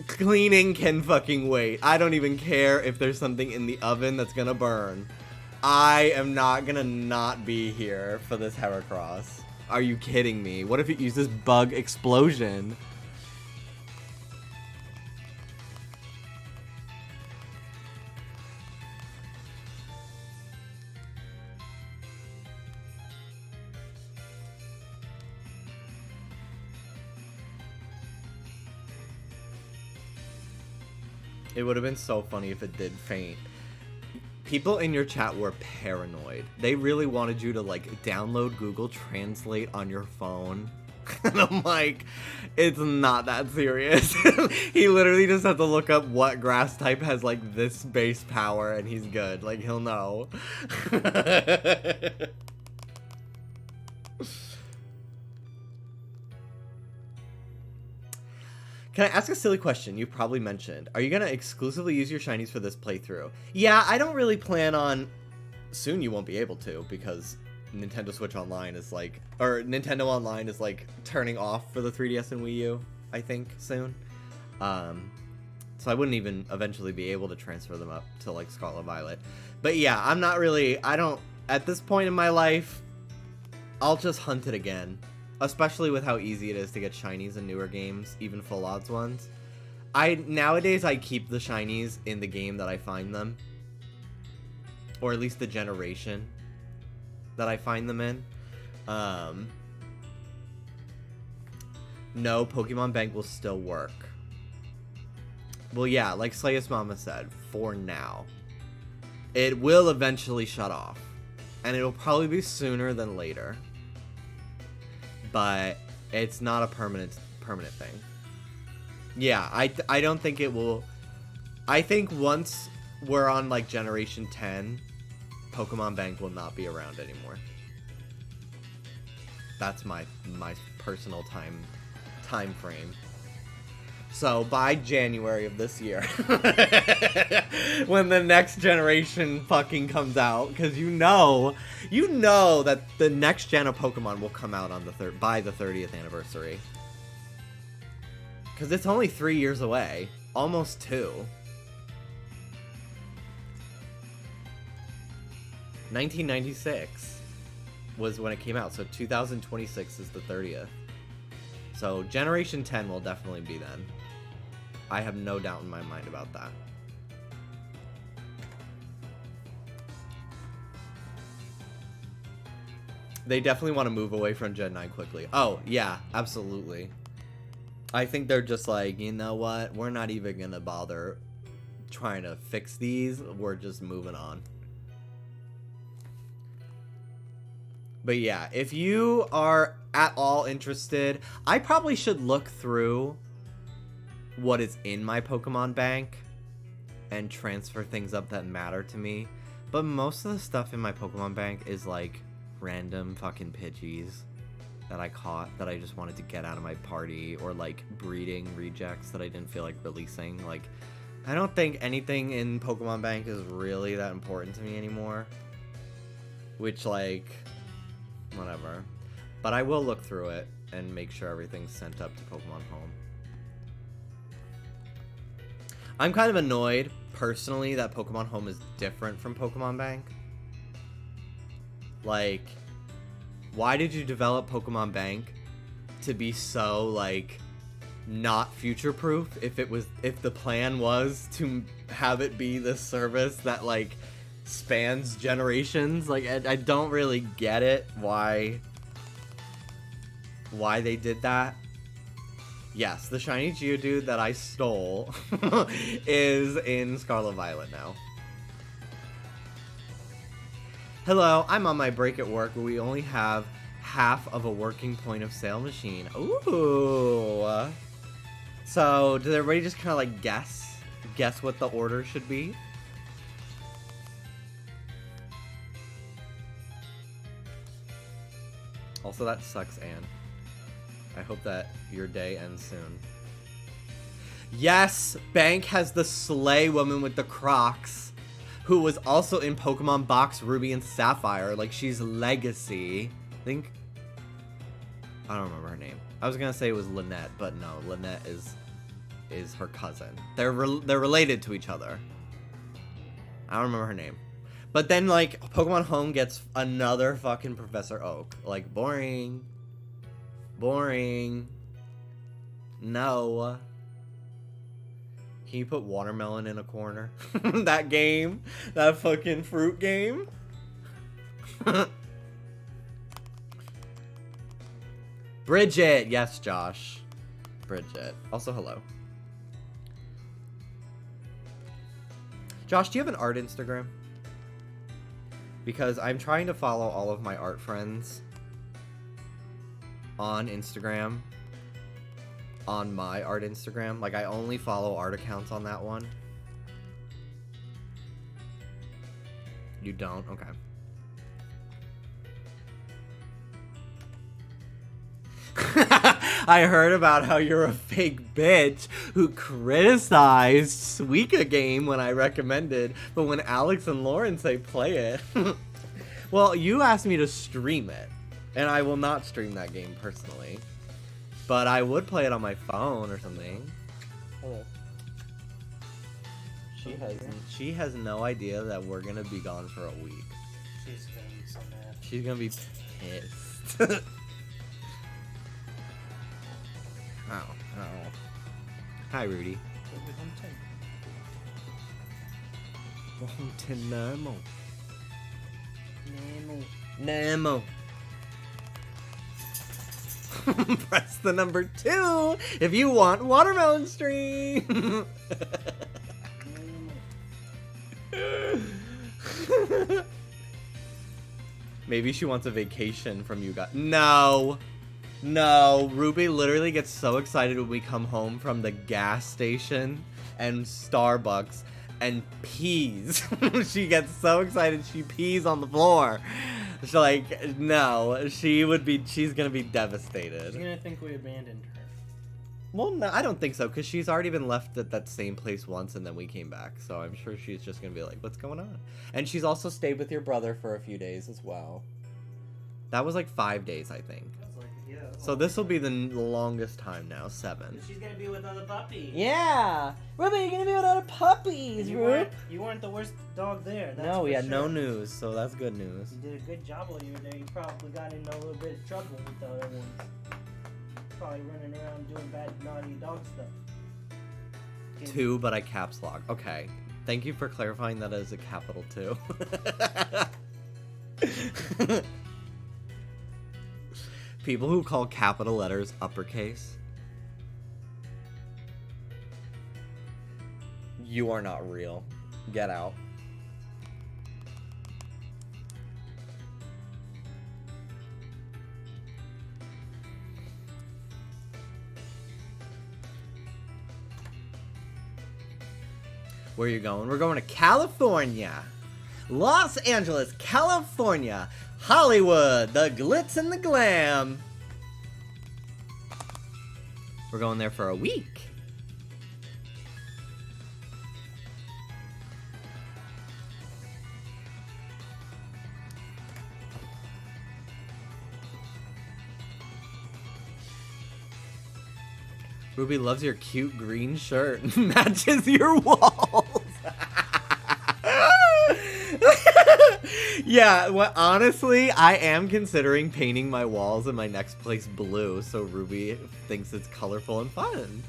cleaning can fucking wait. I don't even care if there's something in the oven that's gonna burn. I am not gonna not be here for this Heracross. Are you kidding me? What if it uses bug explosion? It would have been so funny if it did faint. People in your chat were paranoid. They really wanted you to, like, download Google Translate on your phone. And I'm like, it's not that serious. He literally just had to look up what grass type has, like, this base power, and he's good. Like, he'll know. Can I ask a silly question you probably mentioned? Are you going to exclusively use your shinies for this playthrough? Yeah, I don't really plan on... Soon you won't be able to, because Nintendo Switch Online is like... Or Nintendo Online is like turning off for the 3DS and Wii U, I think, soon. So I wouldn't even eventually be able to transfer them up to like Scarlet Violet. But yeah, I'm not really... I don't... At this point in my life, I'll just hunt it again. Especially with how easy it is to get shinies in newer games, even full odds ones. Nowadays I keep the shinies in the game that I find them. Or at least the generation that I find them in. No, Pokemon Bank will still work. Well, yeah, like Slayus Mama said, for now. It will eventually shut off. And it'll probably be sooner than later. But it's not a permanent thing. Yeah, I don't think it will... I think once we're on, like, Generation 10, Pokemon Bank will not be around anymore. That's my personal time frame. So, by January of this year, when the next generation fucking comes out, because you know that the next gen of Pokemon will come out on by the 30th anniversary. Because it's only 3 years away. Almost 2. 1996 was when it came out, so 2026 is the 30th. So, Generation 10 will definitely be then. I have no doubt in my mind about that. They definitely want to move away from Gen 9 quickly. Oh, yeah, absolutely. I think they're just like, you know what? We're not even going to bother trying to fix these. We're just moving on. But yeah, if you are at all interested, I probably should look through what is in my Pokemon Bank and transfer things up that matter to me. But most of the stuff in my Pokemon Bank is like random fucking Pidgeys that I caught that I just wanted to get out of my party, or like breeding rejects that I didn't feel like releasing. Like, I don't think anything in Pokemon Bank is really that important to me anymore. Which, like, whatever. But I will look through it and make sure everything's sent up to Pokemon Home. I'm kind of annoyed, personally, that Pokemon Home is different from Pokemon Bank. Like, why did you develop Pokemon Bank to be so, like, not future-proof if the plan was to have it be this service that, like, spans generations? Like, I don't really get it, why they did that. Yes, the shiny Geodude that I stole is in Scarlet Violet now. Hello, I'm on my break at work where we only have half of a working point of sale machine. Ooh. So, did everybody just kind of like guess what the order should be? Also, that sucks, Anne. I hope that your day ends soon. Yes, Bank has the Slay woman with the Crocs, who was also in Pokemon Box Ruby and Sapphire. Like, she's Legacy. I think... I don't remember her name. I was gonna say it was Lynette, but no, Lynette is her cousin. They're related to each other. I don't remember her name. But then, like, Pokemon Home gets another fucking Professor Oak. Like, boring. Boring. No. Can you put watermelon in a corner? That game? That fucking fruit game? Bridget! Yes, Josh. Bridget. Also, hello. Josh, do you have an art Instagram? Because I'm trying to follow all of my art friends on Instagram. On my art Instagram. Like, I only follow art accounts on that one. You don't? Okay. I heard about how you're a fake bitch who criticized Suika game when I recommended, but when Alex and Lauren say play it. Well, you asked me to stream it, and I will not stream that game personally. But I would play it on my phone or something. Hello. She has no idea that we're gonna be gone for a week. She's gonna be so mad. She's gonna be pissed. Ow. Hi, Rudy. Welcome to Nemo. Nemo. Press the number 2 if you want watermelon stream. Maybe she wants a vacation from you guys. No. Ruby literally gets so excited when we come home from the gas station and Starbucks and pees. She gets so excited she pees on the floor. She's like, no, she's gonna be devastated. She's gonna think we abandoned her. Well, no, I don't think so, because she's already been left at that same place once and then we came back. So I'm sure she's just gonna be like, what's going on? And she's also stayed with your brother for a few days as well. That was like 5 days, I think. So this will be the longest time now, 7. She's gonna be with other puppies. Yeah! Ruby, you're gonna be with other puppies, You weren't the worst dog there. That's no, we had sure. no news, so that's good news. You did a good job while you were there. You probably got into a little bit of trouble with the other ones. Probably running around doing bad, naughty dog stuff. 2, but I caps lock. Okay. Thank you for clarifying that as a capital 2. People who call capital letters uppercase. You are not real. Get out. Where are you going? We're going to California. Los Angeles, California. Hollywood, the glitz and the glam. We're going there for a week. Ruby loves your cute green shirt. Matches your walls. Yeah, well, honestly, I am considering painting my walls in my next place blue, so Ruby thinks it's colorful and fun.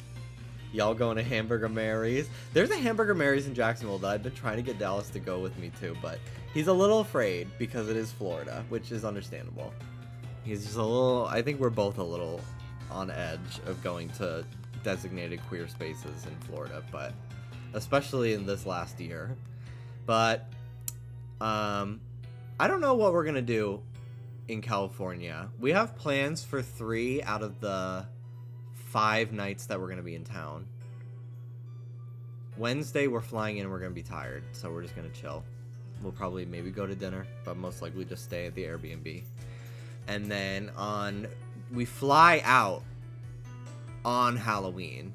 Y'all going to Hamburger Mary's? There's a Hamburger Mary's in Jacksonville that I've been trying to get Dallas to go with me to, but he's a little afraid because it is Florida, which is understandable. He's just a little, I think we're both a little on edge of going to designated queer spaces in Florida, but especially in this last year. But, I don't know what we're gonna do in California. We have plans for 3 out of the 5 nights that we're gonna be in town. Wednesday we're flying in and we're gonna be tired, so we're just gonna chill. We'll probably maybe go to dinner, but most likely just stay at the Airbnb. And then we fly out on Halloween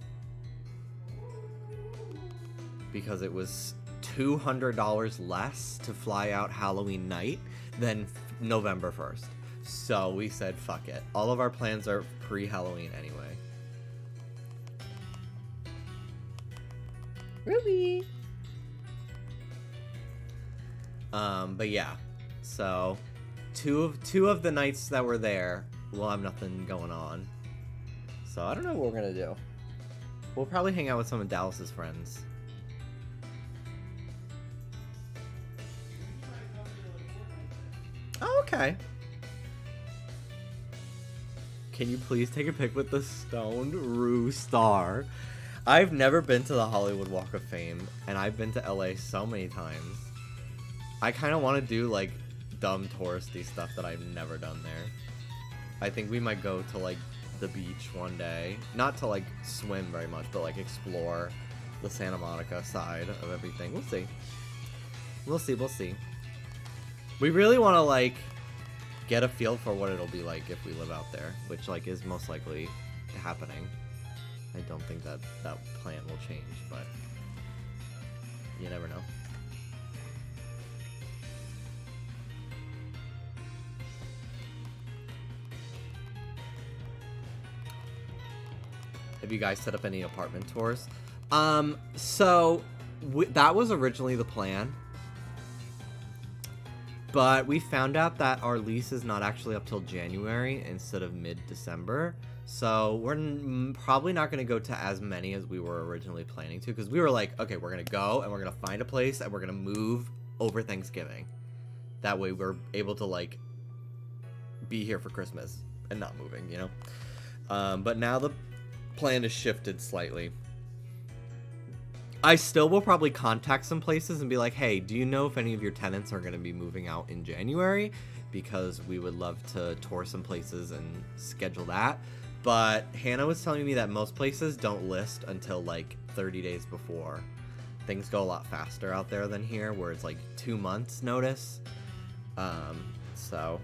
because it was $200 less to fly out Halloween night than November 1st. So we said, fuck it. All of our plans are pre-Halloween anyway. Ruby! But yeah. So, two of the nights that we're there, we'll have nothing going on. So I don't know what we're gonna do. We'll probably hang out with some of Dallas's friends. Oh, okay. Can you please take a pic with the stoned Rue star? I've never been to the Hollywood Walk of Fame, and I've been to LA so many times. I kind of want to do, like, dumb touristy stuff that I've never done there. I think we might go to, like, the beach one day. Not to, like, swim very much, but, like, explore the Santa Monica side of everything. We'll see. We'll see, we'll see. We really want to, like, get a feel for what it'll be like if we live out there, which, like, is most likely happening. I don't think that plan will change, but you never know. Have you guys set up any apartment tours? So that was originally the plan, but we found out that our lease is not actually up till January instead of mid-December. So we're probably not going to go to as many as we were originally planning to, because we were like, okay, we're going to go and we're going to find a place and we're going to move over Thanksgiving. That way we're able to, like, be here for Christmas and not moving, you know? But now the plan is shifted slightly. I still will probably contact some places and be like, hey, do you know if any of your tenants are going to be moving out in January? Because we would love to tour some places and schedule that. But Hannah was telling me that most places don't list until like 30 days before. Things go a lot faster out there than here, where it's like 2 months notice. So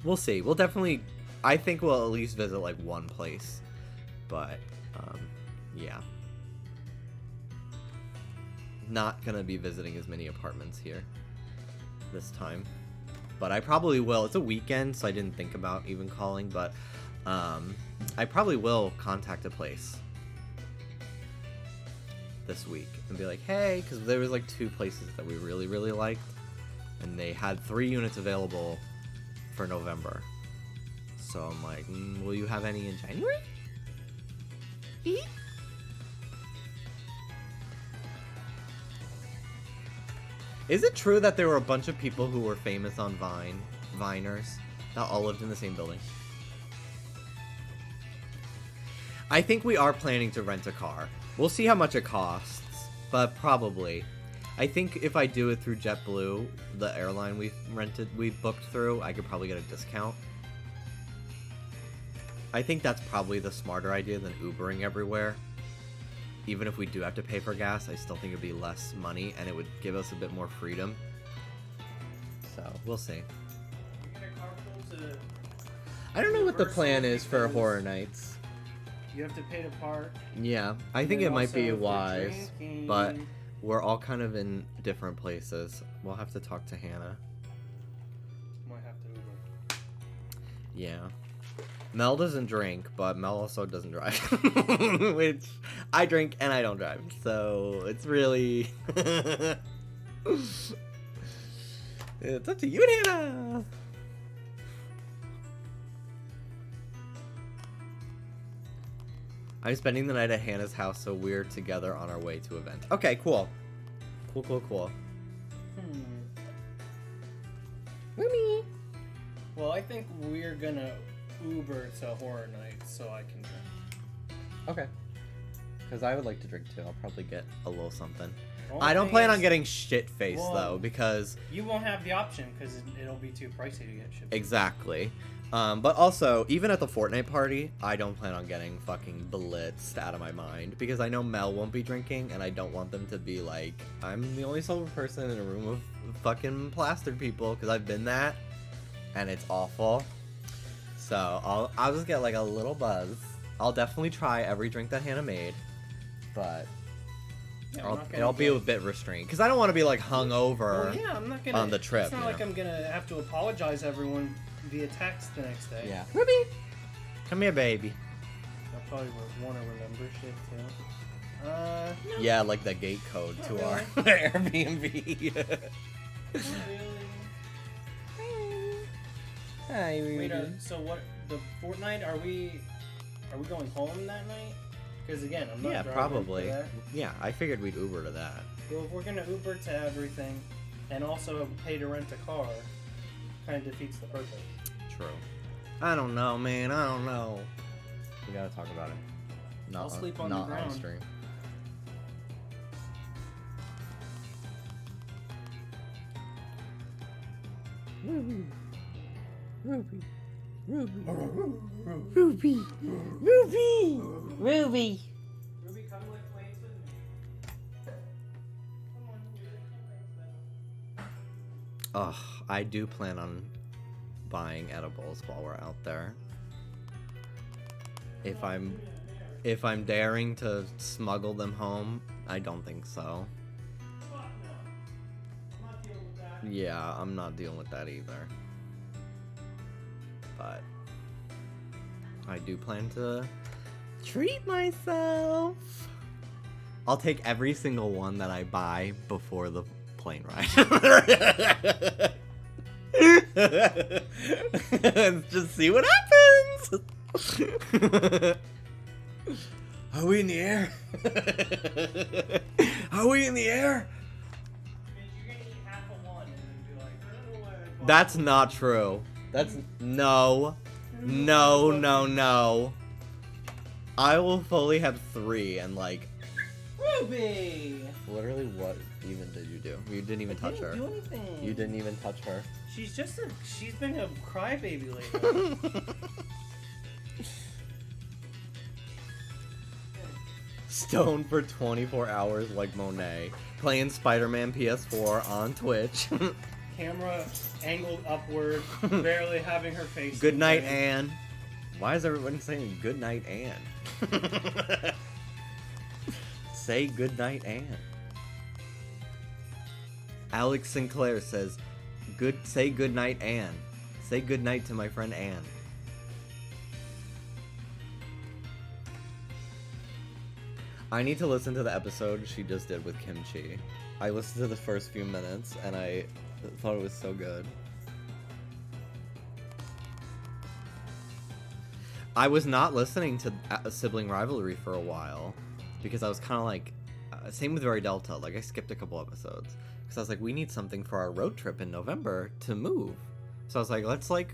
we'll see. We'll definitely, I think we'll at least visit like one place. But yeah. Not gonna be visiting as many apartments here this time. But I probably will. It's a weekend, so I didn't think about even calling, but I probably will contact a place this week and be like, hey, because there was like 2 places that we really, really liked, and they had 3 units available for November. So I'm like, will you have any in January? Is it true that there were a bunch of people who were famous on Viners, that all lived in the same building? I think we are planning to rent a car. We'll see how much it costs, but probably. I think if I do it through JetBlue, the airline we've booked through, I could probably get a discount. I think that's probably the smarter idea than Ubering everywhere. Even if we do have to pay for gas, I still think it'd be less money and it would give us a bit more freedom. So, we'll see. I don't know what the plan is for Horror Nights. You have to pay to park. Yeah, I think it might be wise, but we're all kind of in different places. We'll have to talk to Hannah. Might have to Uber. Yeah. Mel doesn't drink, but Mel also doesn't drive. Which, I drink and I don't drive, so it's really... It's up to you, Hannah! I'm spending the night at Hannah's house, so we're together on our way to event. Okay, cool. Cool. Woomy! Well, I think we're gonna Uber to Horror Nights so I can drink. Okay. Because I would like to drink too. I'll probably get a little something. Only I don't thing plan is- on getting shit-faced, though, because... You won't have the option because it'll be too pricey to get shipped. Exactly. But also, even at the Fortnite party, I don't plan on getting fucking blitzed out of my mind, because I know Mel won't be drinking, and I don't want them to be like, I'm the only sober person in a room of fucking plastered people, because I've been that, and it's awful. So, I'll just get, like, a little buzz. I'll definitely try every drink that Hannah made, but... Yeah, I'll be a bit restrained, because I don't want to be, like, hungover I'm not gonna, on the trip. It's not like I'm gonna have to apologize to everyone via text the next day. Yeah. Ruby! Come here, baby. I probably want to remember shit, too. No. Yeah, like the gate code Not to really. our Airbnb. Not really. Hi, Ruby. Wait, so what, the Fortnite, are we going home that night? Because again, I'm not Yeah, driving probably. for that. Yeah, I figured we'd Uber to that. Well, if we're gonna Uber to everything, and also pay to rent a car, kind of defeats the purpose. True. I don't know, man. I don't know. We gotta talk about it. Not I'll sleep on the not ground. stream. Ruby. Ruby. Ruby. Ruby. Ruby. Ruby. Ruby, come lift weights with me. Come on, Ruby, come lift them. Ugh, I do plan on buying edibles while we're out there. If I'm daring to smuggle them home, I don't think so. Fuck no. I'm not dealing with that. Yeah, I'm not dealing with that either. But I do plan to treat myself. I'll take every single one that I buy before the plane ride. Let's just see what happens. Are we in the air? Are we in the air? Bitch, you're gonna eat half of one and then be like, I don't know why I bought That's it. not true. That's no. I will fully have 3 and like Ruby! literally what even did you do? You didn't even touch her. I didn't do anything. You didn't even touch her. She's been a crybaby lately. Stoned for 24 hours like Monet. Playing Spider-Man PS4 on Twitch. Camera angled upward, barely having her face. Good in night, frame. Anne. Why is everyone saying good night, Anne? Say good night, Anne. Alex Sinclair says, say good night, Anne. Say good night to my friend Anne. I need to listen to the episode she just did with Kimchi. I listened to the first few minutes and I thought it was so good. I was not listening to Sibling Rivalry for a while because I was kind of like, same with Very Delta, like I skipped a couple episodes because I was like, we need something for our road trip in November to move. So I was like, let's like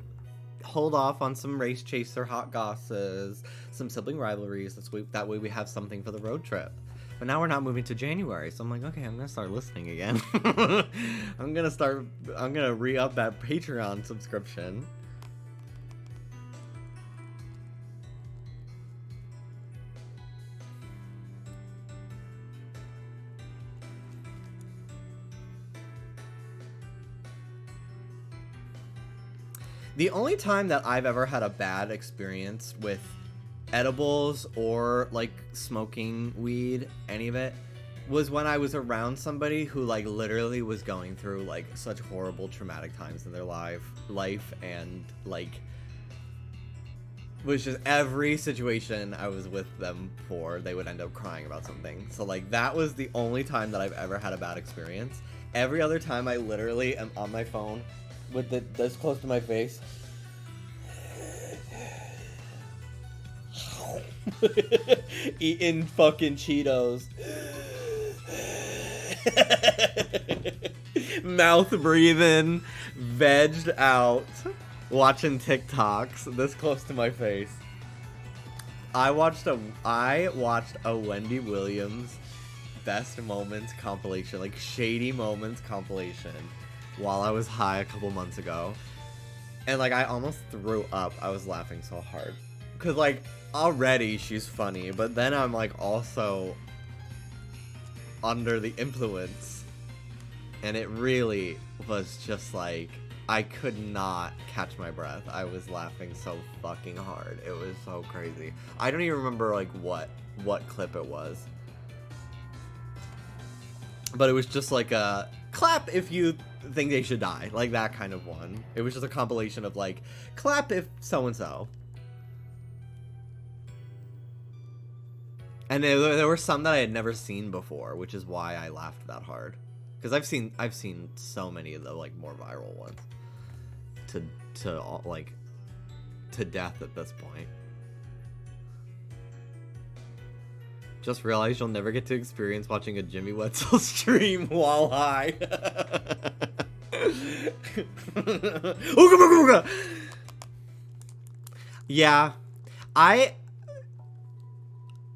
hold off on some Race Chaser hot gosses, some Sibling Rivalries, that way we have something for the road trip. But now we're not moving to January, so I'm like, okay, I'm gonna start listening again. I'm gonna re-up that Patreon subscription. The only time that I've ever had a bad experience with edibles or like smoking weed, any of it, was when I was around somebody who like literally was going through like such horrible traumatic times in their life and like was just every situation I was with them for, they would end up crying about something. So like that was the only time that I've ever had a bad experience. Every other time I literally am on my phone with this close to my face. Eating fucking Cheetos. Mouth breathing, vegged out, watching TikToks this close to my face. I watched a Wendy Williams best moments compilation, like shady moments compilation, while I was high a couple months ago, and like I almost threw up. I was laughing so hard because like already she's funny, but then I'm like also under the influence, and it really was just like I could not catch my breath. I was laughing so fucking hard. It was so crazy. I don't even remember like what clip it was, but it was just like a clap if you think they should die, like that kind of one. It was just a compilation of like clap if so and so, and there were some that I had never seen before, which is why I laughed that hard, because I've seen so many of the like more viral ones to death at this point. Just realized you'll never get to experience watching a Jimmy Wetzel stream while high. Yeah,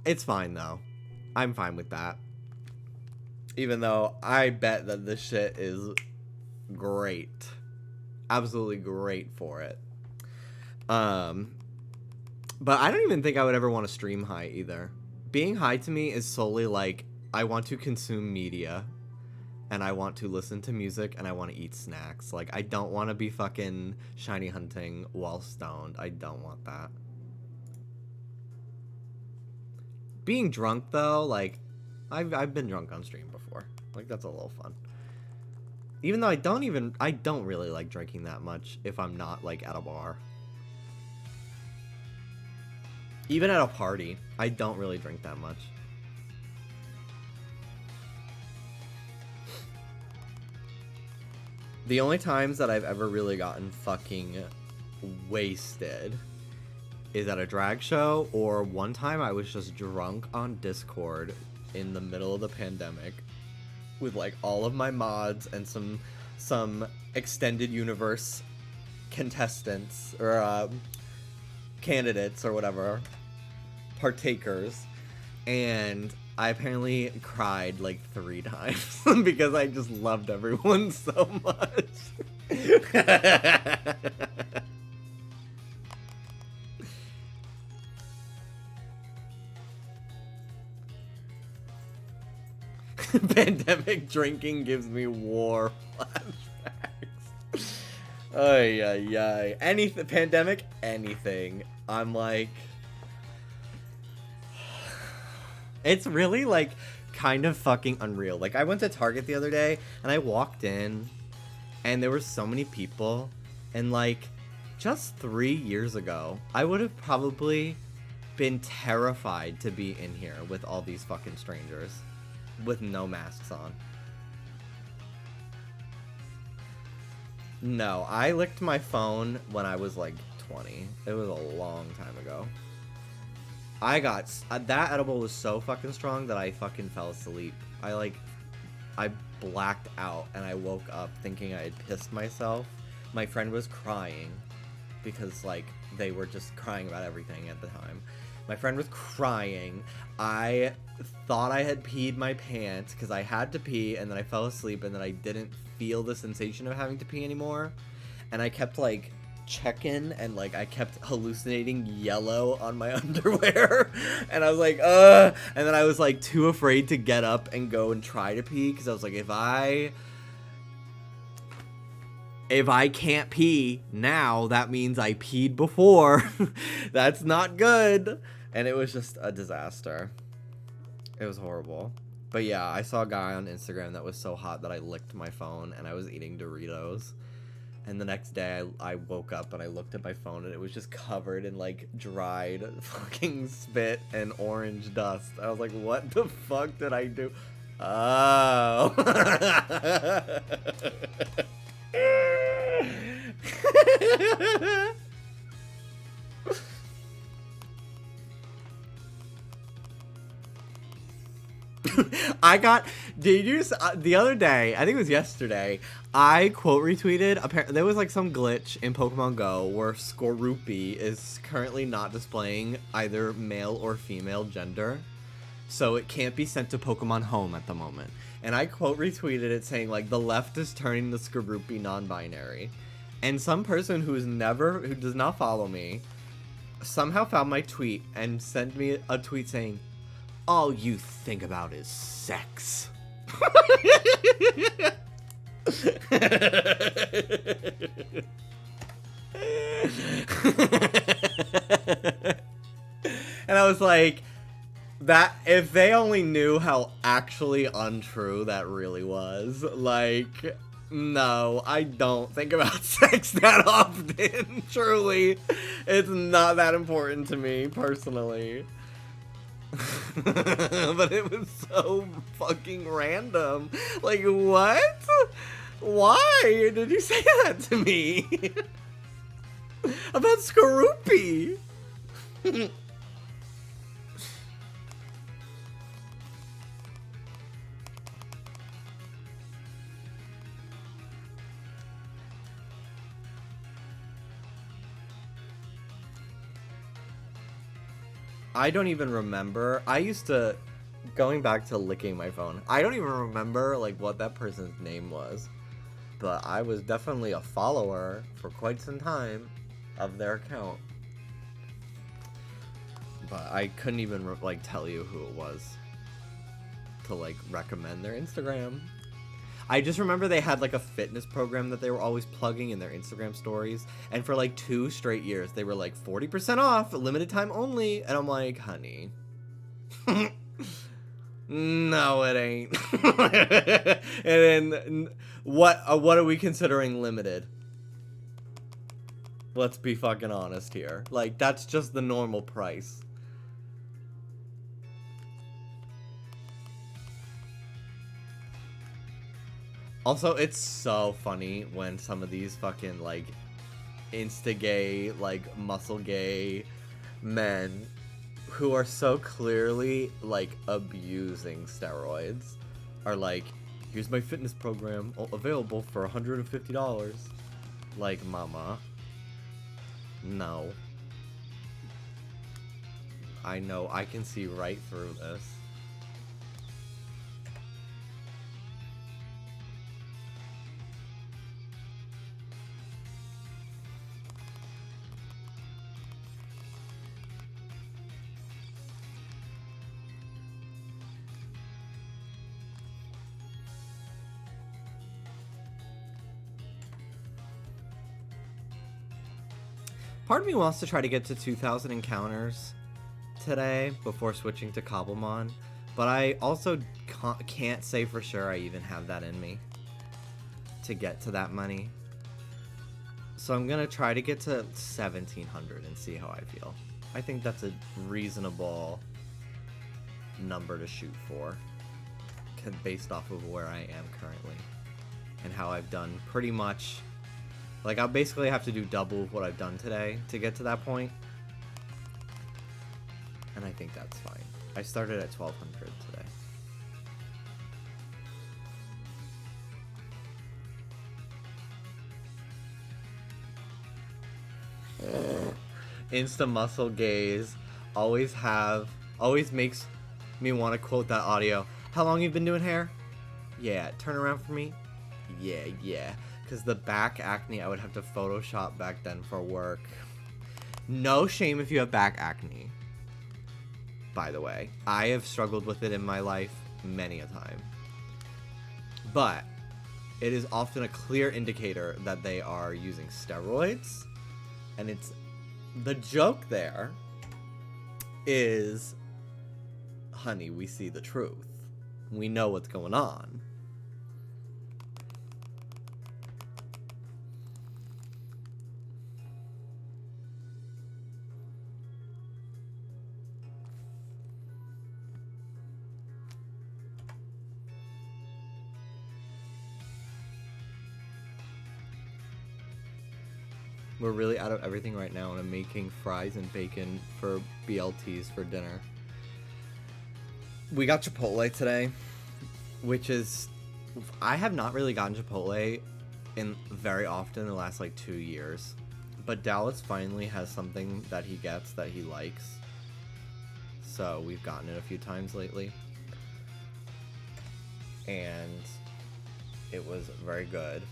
It's fine, though. I'm fine with that. Even though I bet that this shit is great. Absolutely great for it. But I don't even think I would ever want to stream high either. Being high to me is solely like, I want to consume media, and I want to listen to music, and I want to eat snacks. Like, I don't want to be fucking shiny hunting while stoned. I don't want that. Being drunk, though, like, I've been drunk on stream before. Like, that's a little fun. Even though I don't really like drinking that much if I'm not, like, at a bar. Even at a party, I don't really drink that much. The only times that I've ever really gotten fucking wasted is at a drag show, or one time I was just drunk on Discord in the middle of the pandemic with like all of my mods and some extended universe contestants or candidates or whatever, partakers, and I apparently cried like 3 times because I just loved everyone so much. Pandemic drinking gives me war flashbacks. Ay, ay, ay. Anything, pandemic, anything. I'm like... It's really, like, kind of fucking unreal. Like, I went to Target the other day, and I walked in, and there were so many people, and, like, just 3 years ago, I would have probably been terrified to be in here with all these fucking strangers, with no masks on. No, I licked my phone when I was, like, 20. It was a long time ago. I got... that edible was so fucking strong that I fucking fell asleep. I blacked out, and I woke up thinking I had pissed myself. My friend was crying because, like, they were just crying about everything at the time. My friend was crying. I thought I had peed my pants because I had to pee, and then I fell asleep, and then I didn't feel the sensation of having to pee anymore. And I kept, like, checking, and, like, I kept hallucinating yellow on my underwear. And I was like, ugh. And then I was, like, too afraid to get up and go and try to pee because I was like, if I can't pee now, that means I peed before. That's not good. And it was just a disaster. It was horrible. But yeah, I saw a guy on Instagram that was so hot that I licked my phone, and I was eating Doritos. And the next day I woke up and I looked at my phone, and it was just covered in, like, dried fucking spit and orange dust. I was like, what the fuck did I do? Oh. The other day, I think it was yesterday, I quote retweeted, there was like some glitch in Pokemon Go where Skorupi is currently not displaying either male or female gender, so it can't be sent to Pokemon Home at the moment. And I quote retweeted it saying, like, the left is turning the Skorupi non-binary. And some person who does not follow me somehow found my tweet and sent me a tweet saying, all you think about is sex. And I was like, that, if they only knew how actually untrue that really was. Like, no, I don't think about sex that often. Truly, it's not that important to me personally. But it was so fucking random. Like, what? Why did you say that to me? About Skorupi? I don't even remember. I used to, going back to licking my phone, I don't even remember like what that person's name was. But I was definitely a follower for quite some time of their account. But I couldn't even like tell you who it was to like recommend their Instagram. I just remember they had like a fitness program that they were always plugging in their Instagram stories. And for like 2 straight years, they were like 40% off, limited time only. And I'm like, honey. No, it ain't. And then what are we considering limited? Let's be fucking honest here. Like, that's just the normal price. Also, it's so funny when some of these fucking, like, insta-gay, like, muscle-gay men who are so clearly, like, abusing steroids are like, here's my fitness program, available for $150. Like, mama. No. I know, I can see right through this. Part of me wants to try to get to 2,000 encounters today before switching to Cobblemon, but I also can't say for sure I even have that in me to get to that money. So I'm going to try to get to 1,700 and see how I feel. I think that's a reasonable number to shoot for, based off of where I am currently and how I've done pretty much. Like, I'll basically have to do double what I've done today to get to that point. And I think that's fine. I started at 1,200 today. Insta muscle gaze always makes me want to quote that audio. How long you been doing hair? Yeah, turn around for me. Yeah. Because the back acne I would have to Photoshop back then for work. No shame if you have back acne. By the way, I have struggled with it in my life many a time. But it is often a clear indicator that they are using steroids. And it's the joke there is, honey, we see the truth. We know what's going on. We're really out of everything right now, and I'm making fries and bacon for BLTs for dinner. We got Chipotle today, which is... I have not really gotten Chipotle in very often in the last, like, 2 years. But Dallas finally has something that he gets that he likes. So we've gotten it a few times lately. And it was very good.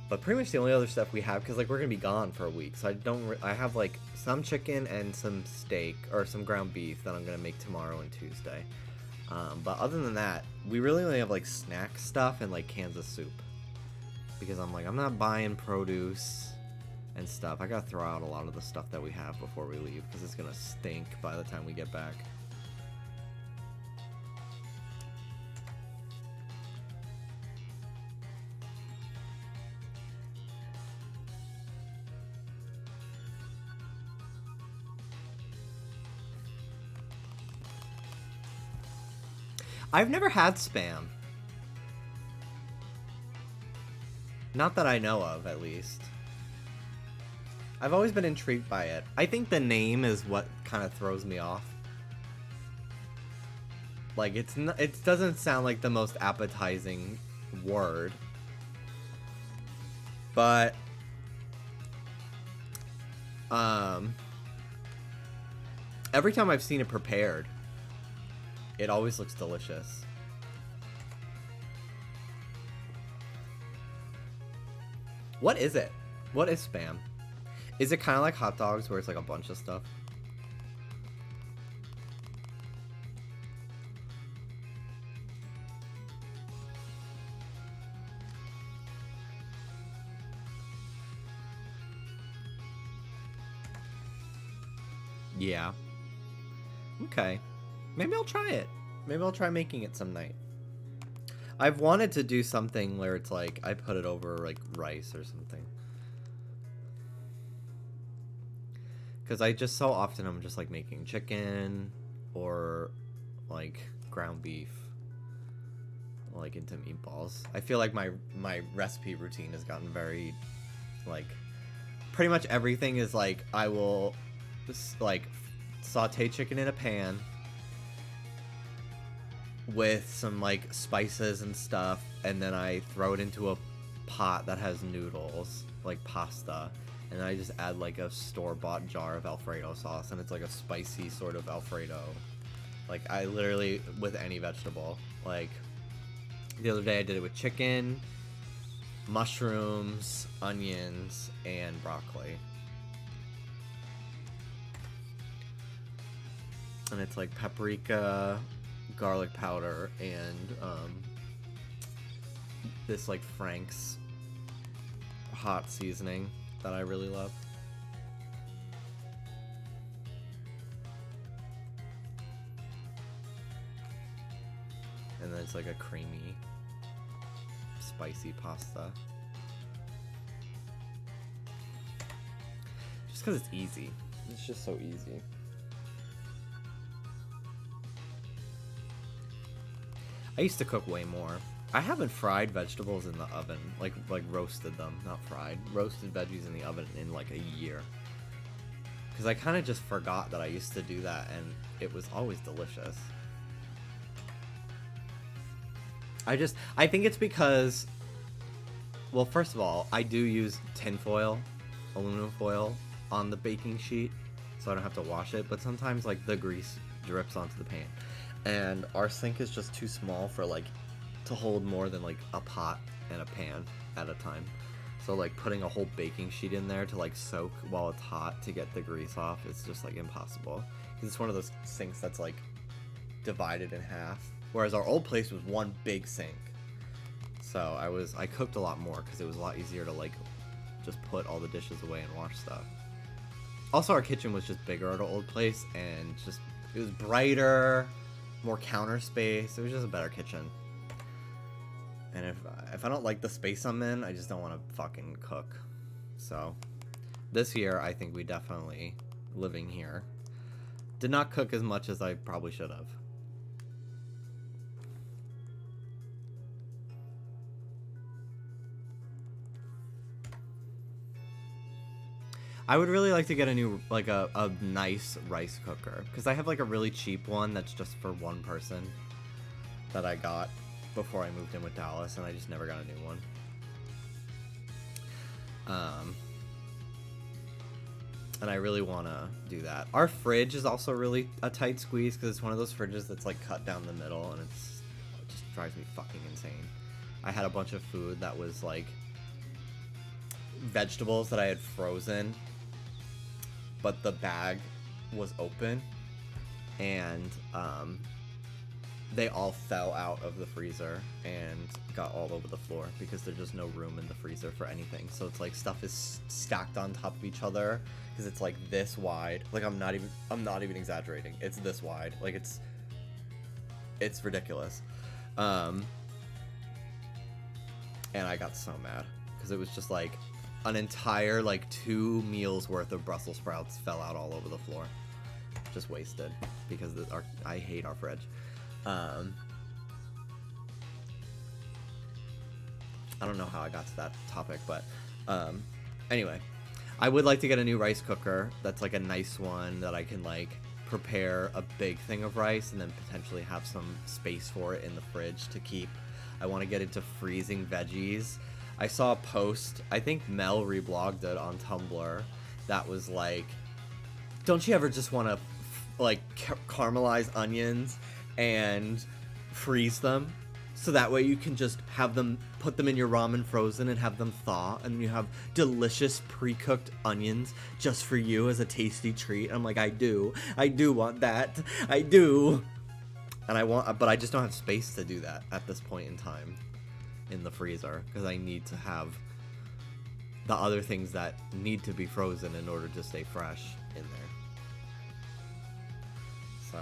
But pretty much the only other stuff we have, because like we're gonna be gone for a week, so I have like some chicken and some steak or some ground beef that I'm gonna make tomorrow and Tuesday. But other than that, we really only have like snack stuff and like cans of soup, because I'm not buying produce and stuff. I gotta throw out a lot of the stuff that we have before we leave, because it's gonna stink by the time we get back. I've never had Spam. Not that I know of, at least. I've always been intrigued by it. I think the name is what kind of throws me off. Like, it doesn't sound like the most appetizing word. But, Every time I've seen it prepared, it always looks delicious. What is it? What is Spam? Is it kind of like hot dogs where it's like a bunch of stuff? Yeah. Okay. Maybe I'll try it. Maybe I'll try making it some night. I've wanted to do something where it's like I put it over like rice or something. Because I just so often I'm just like making chicken or like ground beef like into meatballs. I feel like my recipe routine has gotten very like pretty much everything is like I will just like saute chicken in a pan with some like spices and stuff, and then I throw it into a pot that has noodles like pasta, and then I just add like a store-bought jar of Alfredo sauce, and it's like a spicy sort of Alfredo. Like I literally with any vegetable. Like the other day I did it with chicken, mushrooms, onions, and broccoli. And it's like paprika, garlic powder, and this like Frank's hot seasoning that I really love. And then it's like a creamy, spicy pasta. Just because it's easy. It's just so easy. I used to cook way more. I haven't fried vegetables in the oven, like roasted them, not fried. Roasted veggies in the oven in like a year. Because I kind of just forgot that I used to do that, and it was always delicious. I think it's because, well, first of all, I do use tin foil, aluminum foil, on the baking sheet, so I don't have to wash it, but sometimes like the grease drips onto the pan. And our sink is just too small for like to hold more than like a pot and a pan at a time. So like putting a whole baking sheet in there to like soak while it's hot to get the grease off, it's just like impossible. Because it's one of those sinks that's like divided in half. Whereas our old place was one big sink. So I cooked a lot more because it was a lot easier to like just put all the dishes away and wash stuff. Also, our kitchen was just bigger at our old place, and just it was brighter, more counter space. It was just a better kitchen. And if I don't like the space I'm in, I just don't want to fucking cook. So this year, I think we definitely, living here, did not cook as much as I probably should have. I would really like to get a new, like a nice rice cooker, because I have like a really cheap one that's just for one person that I got before I moved in with Dallas, and I just never got a new one. And I really want to do that. Our fridge is also really a tight squeeze, because it's one of those fridges that's like cut down the middle, and it just drives me fucking insane. I had a bunch of food that was like vegetables that I had frozen, but the bag was open, and they all fell out of the freezer and got all over the floor because there's just no room in the freezer for anything. So it's like stuff is stacked on top of each other because it's like this wide. Like I'm not even exaggerating. It's this wide. Like it's ridiculous. And I got so mad because it was just like an entire like 2 meals worth of Brussels sprouts fell out all over the floor, just wasted because I hate our fridge. I don't know how I got to that topic, but anyway, I would like to get a new rice cooker that's like a nice one that I can like prepare a big thing of rice and then potentially have some space for it in the fridge to keep. I want to get into freezing veggies. I saw a post, I think Mel reblogged it on Tumblr, that was like, don't you ever just want to like caramelize onions and freeze them, so that way you can just have them, put them in your ramen frozen and have them thaw, and you have delicious pre-cooked onions just for you as a tasty treat. I'm like, I do want that. I do. And but I just don't have space to do that at this point in time in the freezer, because I need to have the other things that need to be frozen in order to stay fresh in there. So.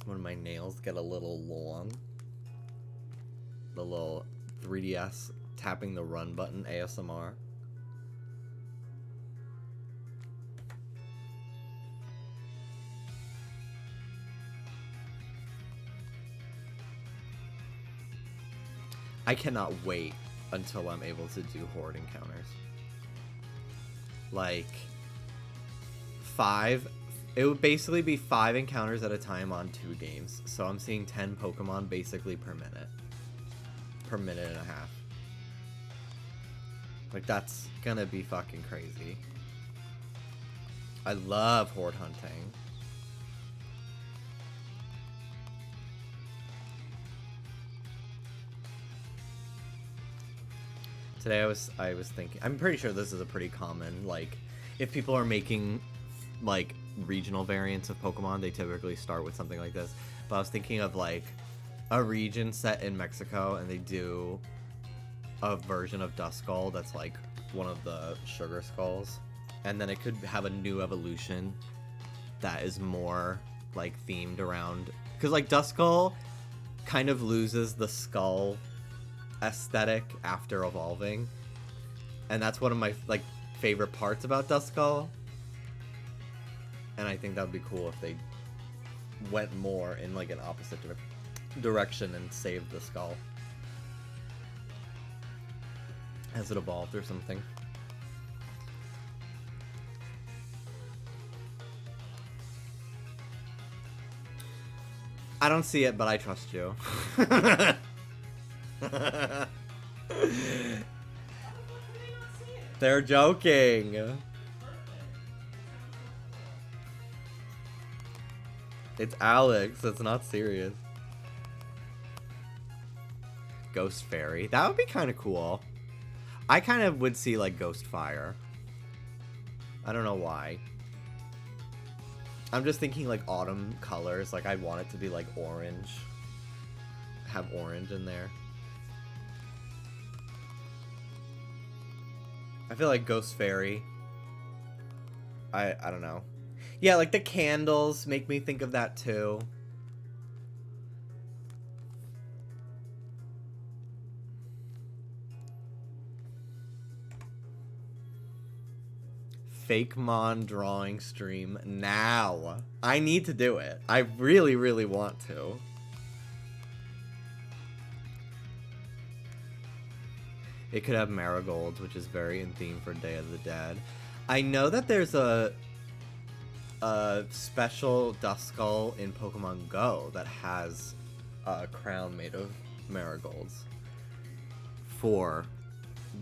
When my nails get a little long, the little 3DS tapping the run button ASMR. I cannot wait until I'm able to do horde encounters. Like 5, it would basically be 5 encounters at a time on 2 games. So I'm seeing 10 Pokemon basically per minute and a half. Like, that's gonna be fucking crazy. I love horde hunting. Today I was thinking, I'm pretty sure this is a pretty common, like, if people are making, like, regional variants of Pokemon, they typically start with something like this. But I was thinking of, like, a region set in Mexico, and they do a version of Duskull that's, like, one of the sugar skulls. And then it could have a new evolution that is more, like, themed around... Because, like, Duskull kind of loses the skull aesthetic after evolving, and that's one of my like favorite parts about Duskull, and I think that would be cool if they went more in like an opposite direction and saved the skull as it evolved or something. I don't see it, but I trust you. They're joking. It's Alex. It's not serious. Ghost Fairy. That would be kind of cool. I kind of would see like Ghost Fire. I don't know why. I'm just thinking like autumn colors. Like I'd want it to be like orange. Have orange in there. I feel like Ghost Fairy. I don't know. Yeah, like the candles make me think of that too. Fakemon drawing stream now. I need to do it. I really, really want to. It could have marigolds, which is very in theme for Day of the Dead. I know that there's a special Duskull in Pokemon Go that has a crown made of marigolds for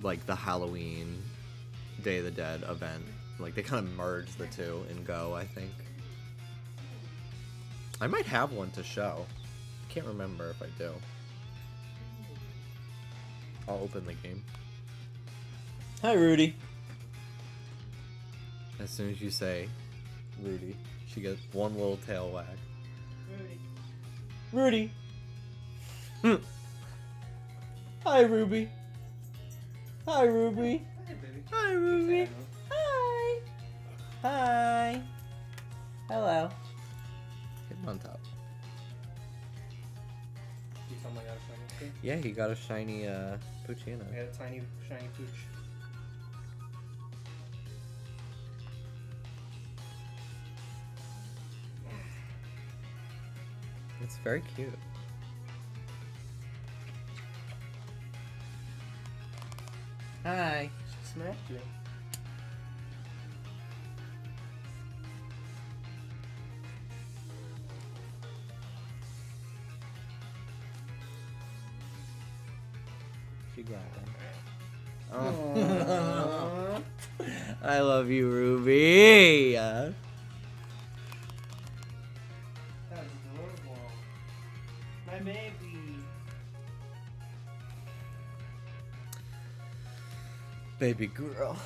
like the Halloween Day of the Dead event. Like they kind of merged the two in Go, I think. I might have one to show. Can't remember if I do. I'll open the game. Hi, Rudy. As soon as you say Rudy, she gets one little tail wag. Rudy. Rudy. Hi, Ruby. Hi, Ruby. Hey, baby. Hi, Ruby. Hi. Hi. Hello. Hit him on top. You tell me I got a shiny too? Yeah, he got a shiny Poochyena. I got a tiny shiny pooch. It's very cute. Hi. She smacked you. She grabbing. Oh. I love you, Ruby. That's adorable. My baby. Baby girl.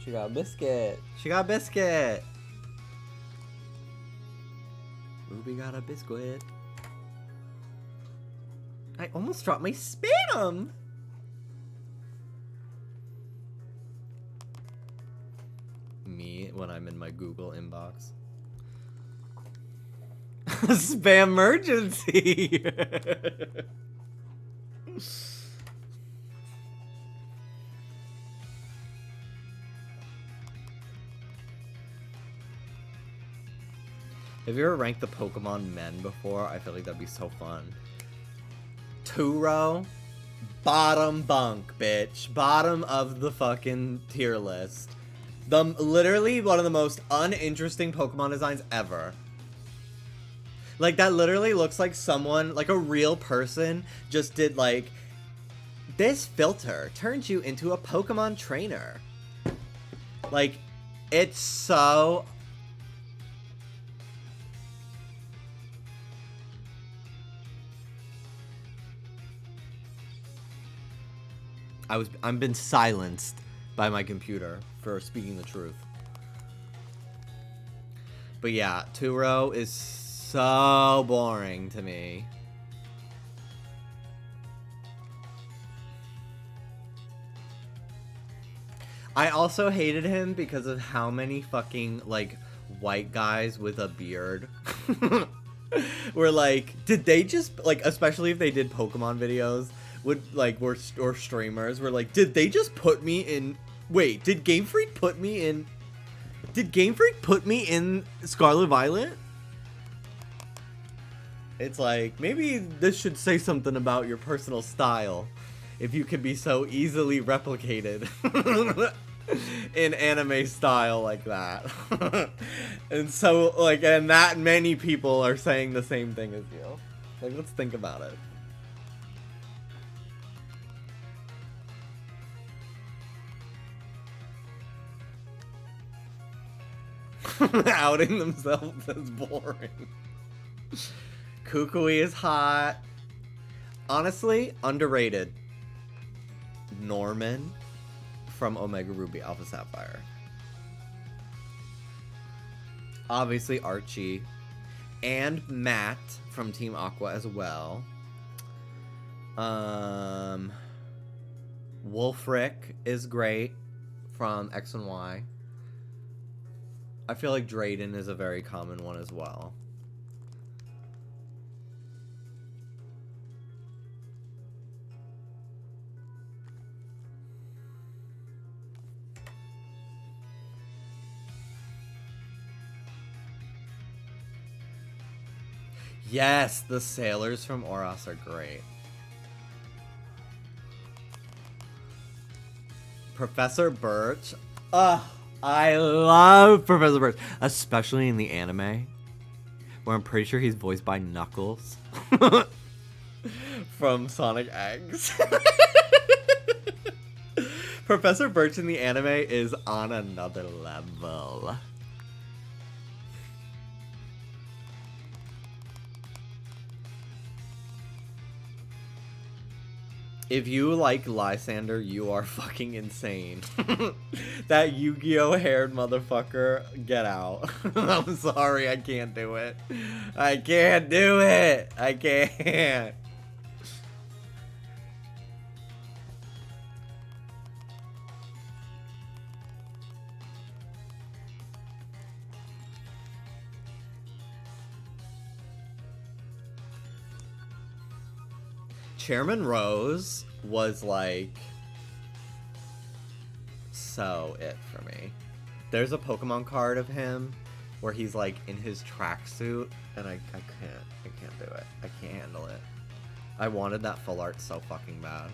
She got a biscuit. She got a biscuit. Ruby got a biscuit. I almost dropped my Spam. Me when I'm in my Google inbox. Spam emergency. Have you ever ranked the Pokemon men before? I feel like that'd be so fun. Turo, bottom bunk, bitch. Bottom of the fucking tier list. Literally one of the most uninteresting Pokemon designs ever. Like, that literally looks like someone, like a real person, just did like, this filter turns you into a Pokemon trainer. Like, it's so... I'm been silenced by my computer for speaking the truth. But yeah, Turo is so boring to me. I also hated him because of how many fucking, like, white guys with a beard were like, did they just, like, especially if they did Pokemon videos, would, like, or streamers, were like, did they just put me in, wait, did Game Freak put me in Scarlet Violet? It's like, maybe this should say something about your personal style, if you can be so easily replicated in anime style like that. And so, like, and that many people are saying the same thing as you. Like, let's think about it. Outing themselves as boring. Kukui is hot. Honestly, underrated. Norman from Omega Ruby Alpha Sapphire. Obviously Archie. And Matt from Team Aqua as well. Wolfric is great from X and Y. I feel like Drayden is a very common one as well. Yes, the sailors from Oros are great. Professor Birch. Ugh. I love Professor Birch, especially in the anime, where I'm pretty sure he's voiced by Knuckles from Sonic X. Professor Birch in the anime is on another level. If you like Lysander, you are fucking insane. That Yu-Gi-Oh haired motherfucker, get out. I'm sorry, I can't do it. I can't do it. I can't. Chairman Rose was like so it for me. There's a Pokemon card of him where he's like in his tracksuit, and I can't do it. I can't handle it. I wanted that full art so fucking bad.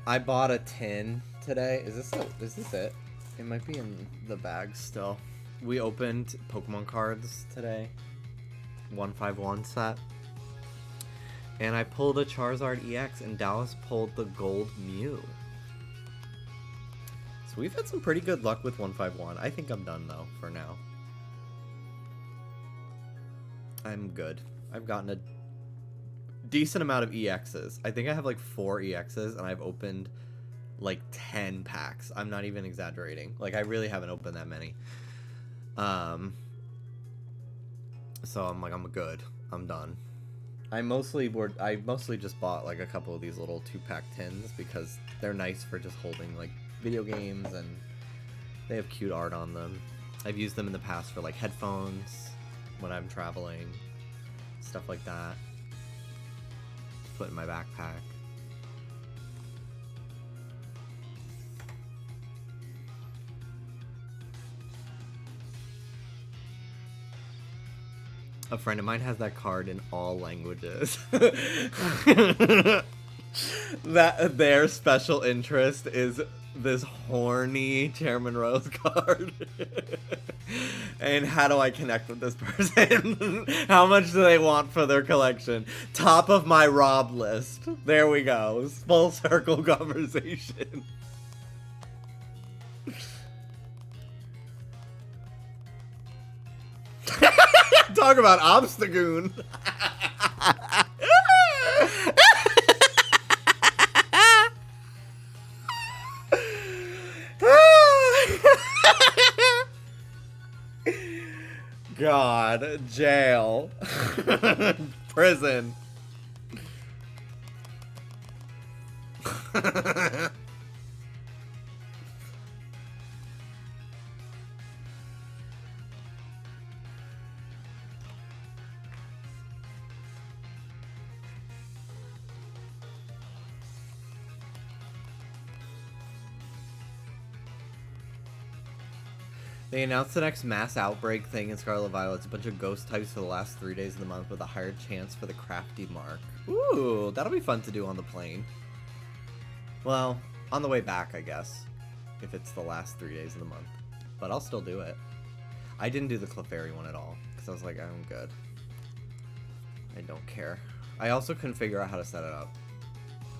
I bought a tin today. Is this it? It might be in the bag still. We opened Pokemon cards today. 151 set. And I pulled a Charizard EX and Dallas pulled the Gold Mew. So we've had some pretty good luck with 151. I think I'm done though for now. I'm good. I've gotten a decent amount of EXs. I think I have like 4 EXs and I've opened like 10 packs. I'm not even exaggerating. Like I really haven't opened that many. So I'm good. I'm done. I mostly just bought like a couple of these little 2-pack tins because they're nice for just holding like video games and they have cute art on them. I've used them in the past for like headphones when I'm traveling, stuff like that. Put in my backpack. A friend of mine has that card in all languages. That their special interest is this horny Chairman Rose card. And how do I connect with this person? How much do they want for their collection? Top of my Rob list. There we go. Full circle conversation. Talk about Obstagoon. God, jail, prison. They announced the next mass outbreak thing in Scarlet Violet. It's a bunch of ghost types for the last 3 days of the month with a higher chance for the crafty mark. Ooh, that'll be fun to do on the plane. Well, on the way back, I guess, if it's the last 3 days of the month. But I'll still do it. I didn't do the Clefairy one at all, because I was like, I'm good. I don't care. I also couldn't figure out how to set it up.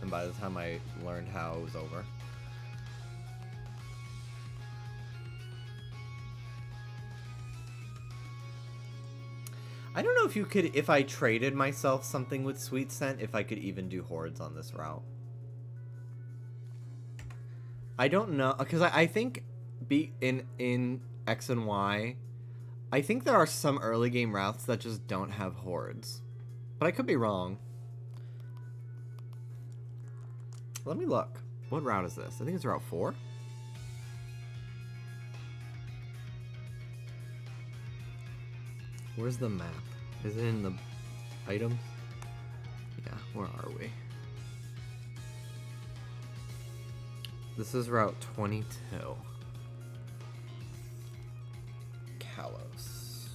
And by the time I learned how, it was over. I don't know if you could, if I traded myself something with Sweet Scent, if I could even do hordes on this route. I don't know, because I think in X and Y, I think there are some early game routes that just don't have hordes. But I could be wrong. Let me look. What route is this? I think it's Route 4. Where's the map? Is it in the items? Yeah, where are we? This is Route 22. Kalos.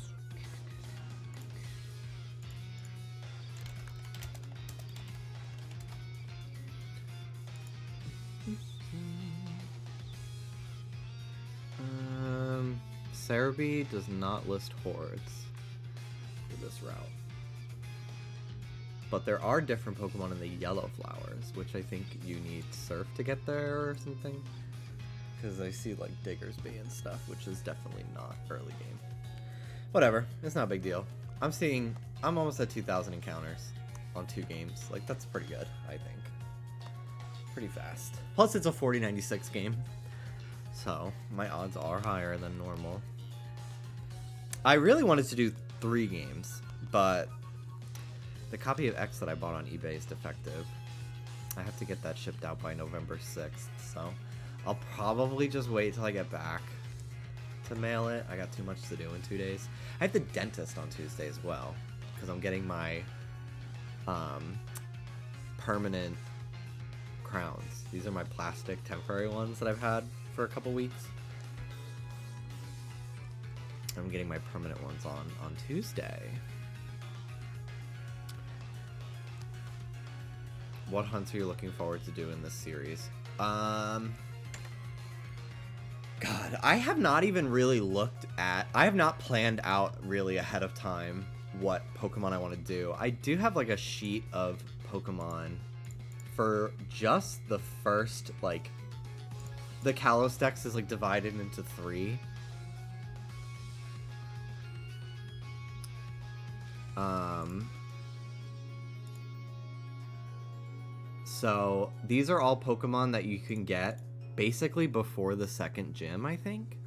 Cerebi does not list hordes for this route. But there are different Pokemon in the yellow flowers, which I think you need Surf to get there or something. Because I see like Diggersby and stuff, which is definitely not early game. Whatever, it's not a big deal. I'm almost at 2,000 encounters on 2 games. Like, that's pretty good, I think. Pretty fast. Plus, it's a 40-96 game. So, my odds are higher than normal. I really wanted to do 3 games, but the copy of X that I bought on eBay is defective. I have to get that shipped out by November 6th, so I'll probably just wait till I get back to mail it. I got too much to do in 2 days. I have the dentist on Tuesday as well, because I'm getting my permanent crowns. These are my plastic temporary ones that I've had for a couple weeks. I'm getting my permanent ones on Tuesday. What hunts are you looking forward to do in this series? God, I have not even really looked at... I have not planned out really ahead of time what Pokemon I want to do. I do have, like, a sheet of Pokemon for just the first, like... The Kalos Dex is, like, divided into 3. So, these are all Pokemon that you can get basically before the second gym, I think.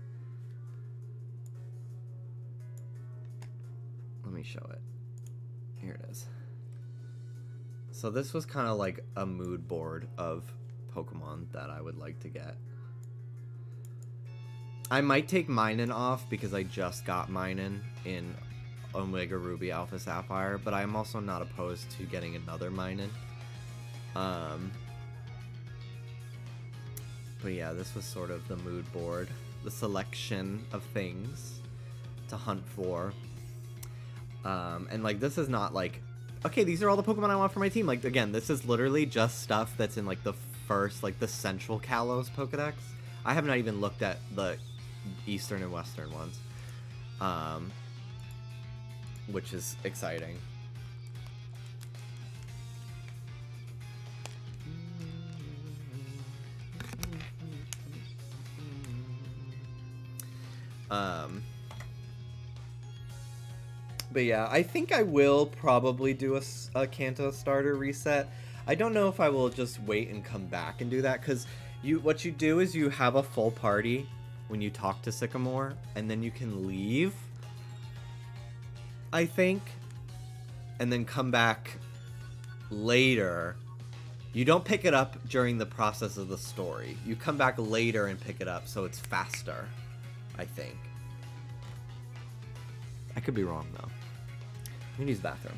Let me show it. Here it is. So this was kind of like a mood board of Pokemon that I would like to get. I might take Minun off because I just got Minun in Omega Ruby Alpha Sapphire, but I'm also not opposed to getting another Minun. But yeah, this was sort of the mood board, the selection of things to hunt for. And like, this is not like, okay, these are all the Pokemon I want for my team. Like, again, this is literally just stuff that's in like the first, like the Central Kalos Pokedex. I have not even looked at the Eastern and Western ones, which is exciting. But yeah, I think I will probably do a Kanto starter reset. I don't know if I will just wait and come back and do that, because what you do is you have a full party when you talk to Sycamore, and then you can leave, I think, and then come back later. You don't pick it up during the process of the story. You come back later and pick it up, so it's faster, I think. I could be wrong, though. I'm gonna use the bathroom.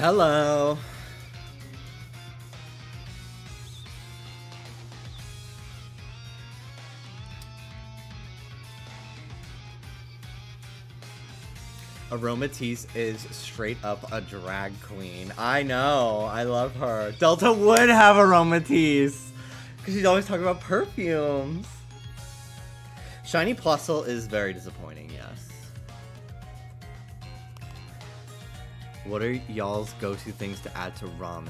Hello. Aromatisse is straight up a drag queen. I know. I love her. Delta would have Aromatisse. Because she's always talking about perfumes. Shiny Plusle is very disappointing, yes. What are y'all's go-to things to add to ramen?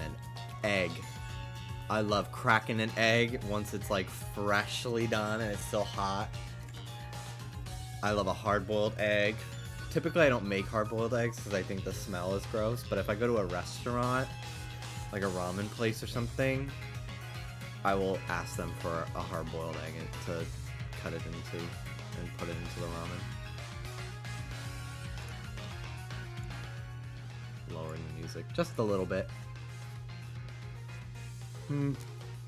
Egg. I love cracking an egg once it's like freshly done and it's still hot. I love a hard-boiled egg. Typically I don't make hard-boiled eggs because I think the smell is gross, but if I go to a restaurant, like a ramen place or something, I will ask them for a hard-boiled egg to cut it into and put it into the ramen. Lowering the music just a little bit.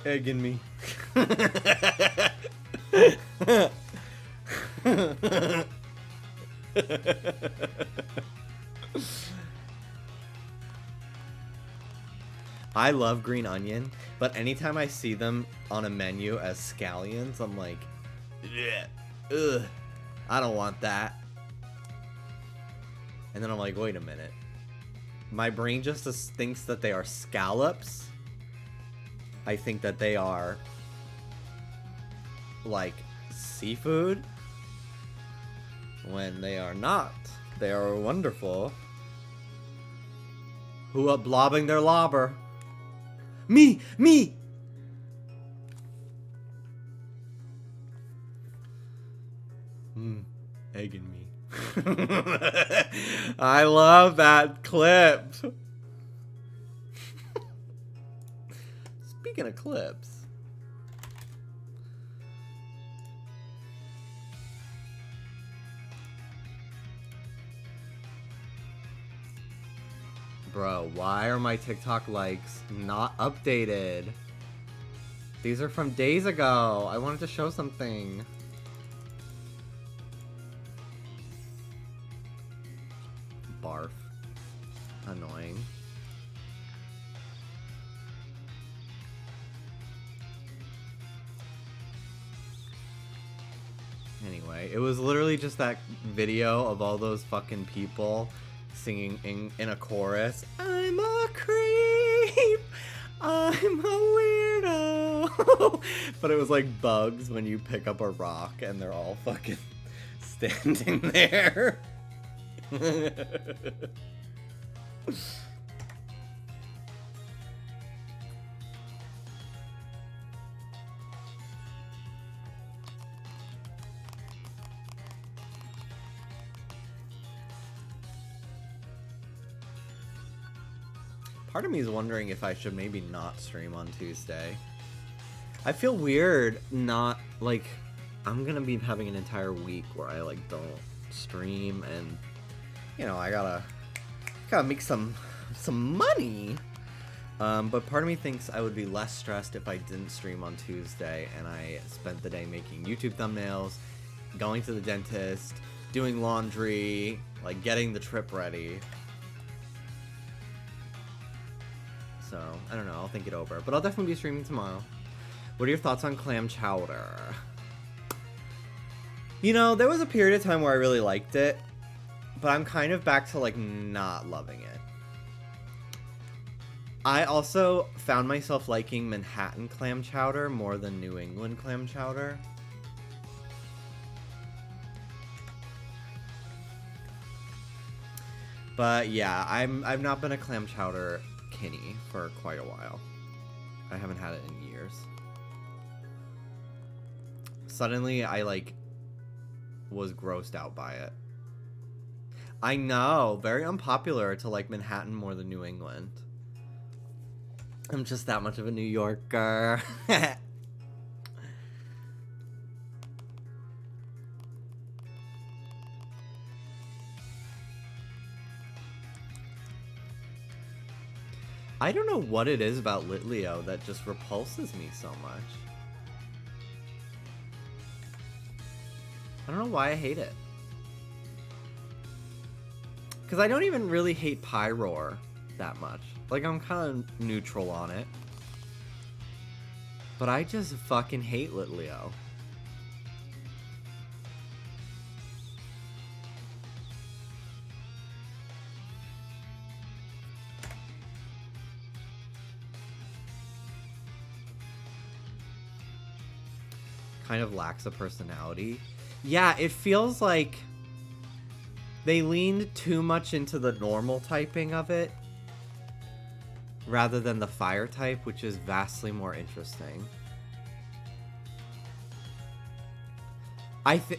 Egg in me. I love green onion, but anytime I see them on a menu as scallions, I'm like, ugh, I don't want that. And then I'm like, wait a minute. My brain just thinks that they are scallops. I think that they are like seafood when they are not. They are wonderful. Who are blobbing their lobber? Me! Egg in me. I love that clip. Speaking of clips. Bro, why are my TikTok likes not updated? These are from days ago. I wanted to show something. Barf. Annoying. Anyway, it was literally just that video of all those fucking people singing in a chorus. I'm a creep. I'm a weirdo. But it was like bugs when you pick up a rock and they're all fucking standing there. Part of me is wondering if I should maybe not stream on Tuesday. I feel weird not, like, I'm gonna be having an entire week where I, like, don't stream, and, you know, I gotta make some money. But part of me thinks I would be less stressed if I didn't stream on Tuesday, and I spent the day making YouTube thumbnails, going to the dentist, doing laundry, like, getting the trip ready. So, I don't know, I'll think it over. But I'll definitely be streaming tomorrow. What are your thoughts on clam chowder? You know, there was a period of time where I really liked it, but I'm kind of back to, like, not loving it. I also found myself liking Manhattan clam chowder more than New England clam chowder. But yeah, I've not been a clam chowder kinney for quite a while. I haven't had it in years. Suddenly, I, like, was grossed out by it. I know, very unpopular to like Manhattan more than New England. I'm just that much of a New Yorker. I don't know what it is about Litleo that just repulses me so much. I don't know why I hate it. Because I don't even really hate Pyroar. that much. Like, I'm kind of neutral on it. But I just fucking hate Litleo. Kind of lacks a personality. Yeah, it feels like they leaned too much into the normal typing of it rather than the fire type, which is vastly more interesting.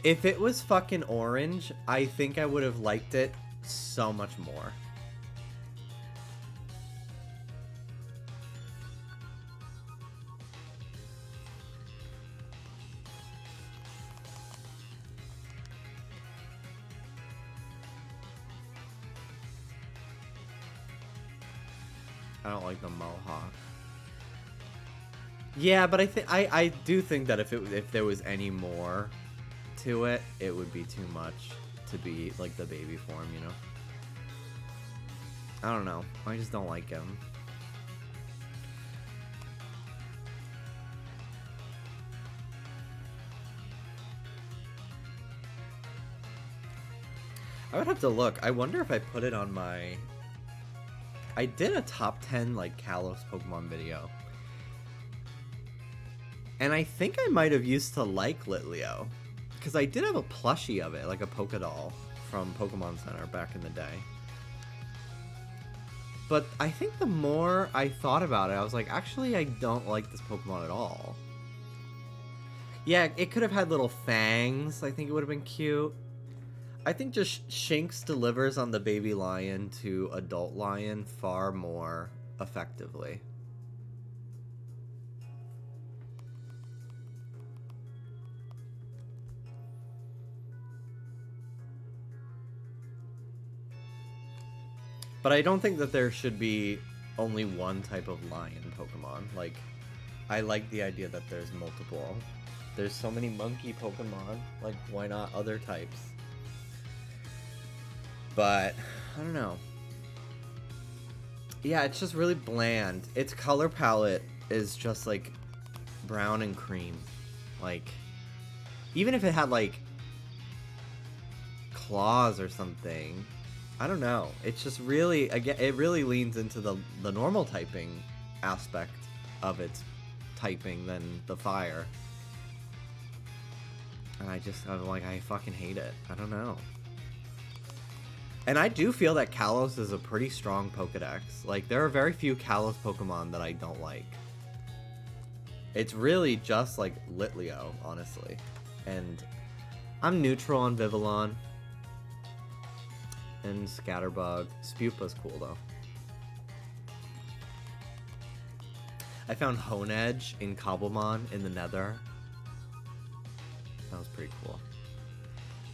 If it was fucking orange, I think I would have liked it so much more. I don't like the mohawk. Yeah, but I do think that if there was any more to it, it would be too much to be like the baby form, you know? I don't know. I just don't like him. I would have to look. I wonder if I put it on my... I did a top 10 like Kalos Pokemon video. And I think I might have used to like Litleo. Because I did have a plushie of it, like a Pokédoll from Pokemon Center back in the day. But I think the more I thought about it, I was like, actually, I don't like this Pokemon at all. Yeah, it could have had little fangs. I think it would have been cute. I think just Shinx delivers on the baby lion to adult lion far more effectively. But I don't think that there should be only one type of lion Pokemon. Like, I like the idea that there's multiple. There's so many monkey Pokemon. Like, why not other types? But, I don't know. Yeah, it's just really bland. Its color palette is just, like, brown and cream. Like, even if it had, like, claws or something, I don't know. It's just really, again, it really leans into the normal typing aspect of its typing than the fire. And I'm like, I fucking hate it. I don't know. And I do feel that Kalos is a pretty strong Pokedex. Like, there are very few Kalos Pokemon that I don't like. It's really just, like, Litleo, honestly. And I'm neutral on Vivillon. And Scatterbug. Spupa's cool, though. I found Honedge in Cobblemon in the Nether. That was pretty cool.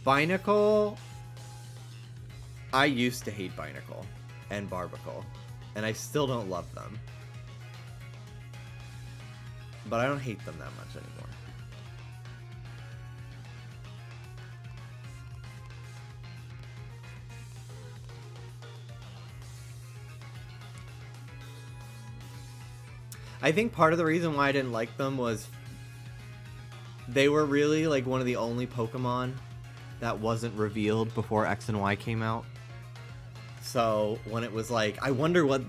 Binacle... I used to hate Binacle and Barbacle, and I still don't love them. But I don't hate them that much anymore. I think part of the reason why I didn't like them was they were really like one of the only Pokemon that wasn't revealed before X and Y came out. So when it was like, I wonder what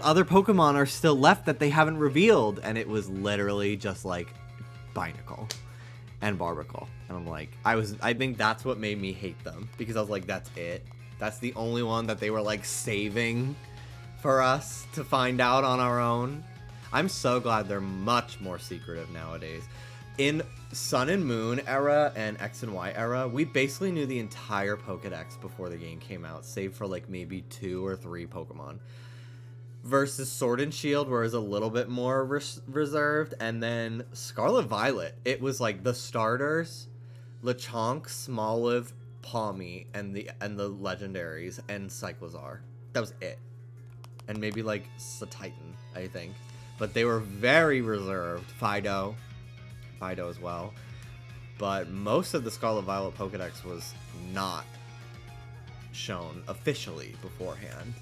other Pokemon are still left that they haven't revealed, and it was literally just like Binacle and Barbacle, and I'm like, I think that's what made me hate them, because I was like, that's it. That's the only one that they were like saving for us to find out on our own. I'm so glad they're much more secretive nowadays. In Sun and Moon era and X and Y era, we basically knew the entire Pokedex before the game came out, save for like maybe 2 or 3 Pokemon. Versus Sword and Shield, where it was a little bit more reserved, and then Scarlet Violet, it was like the starters, Lechonk, Smoliv, Pawmi, and the legendaries, and Cyclizar. That was it. And maybe like Titan, I think. But they were very reserved. Fido as well. But most of the Scarlet Violet Pokedex was not shown officially beforehand.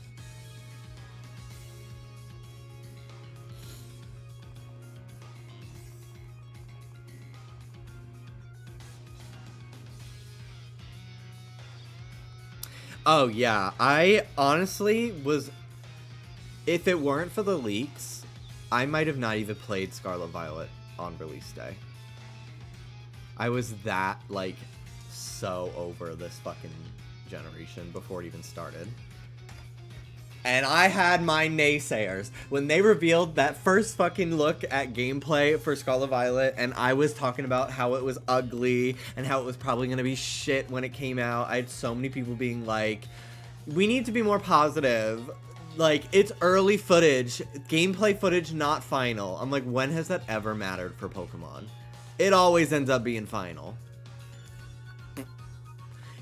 Oh, yeah. I honestly was... If it weren't for the leaks, I might have not even played Scarlet Violet on release day. I was that, like, so over this fucking generation before it even started. And I had my naysayers. When they revealed that first fucking look at gameplay for Scarlet Violet, and I was talking about how it was ugly, and how it was probably gonna be shit when it came out, I had so many people being like, we need to be more positive. Like, it's early footage, gameplay footage, not final. I'm like, when has that ever mattered for Pokemon? It always ends up being final.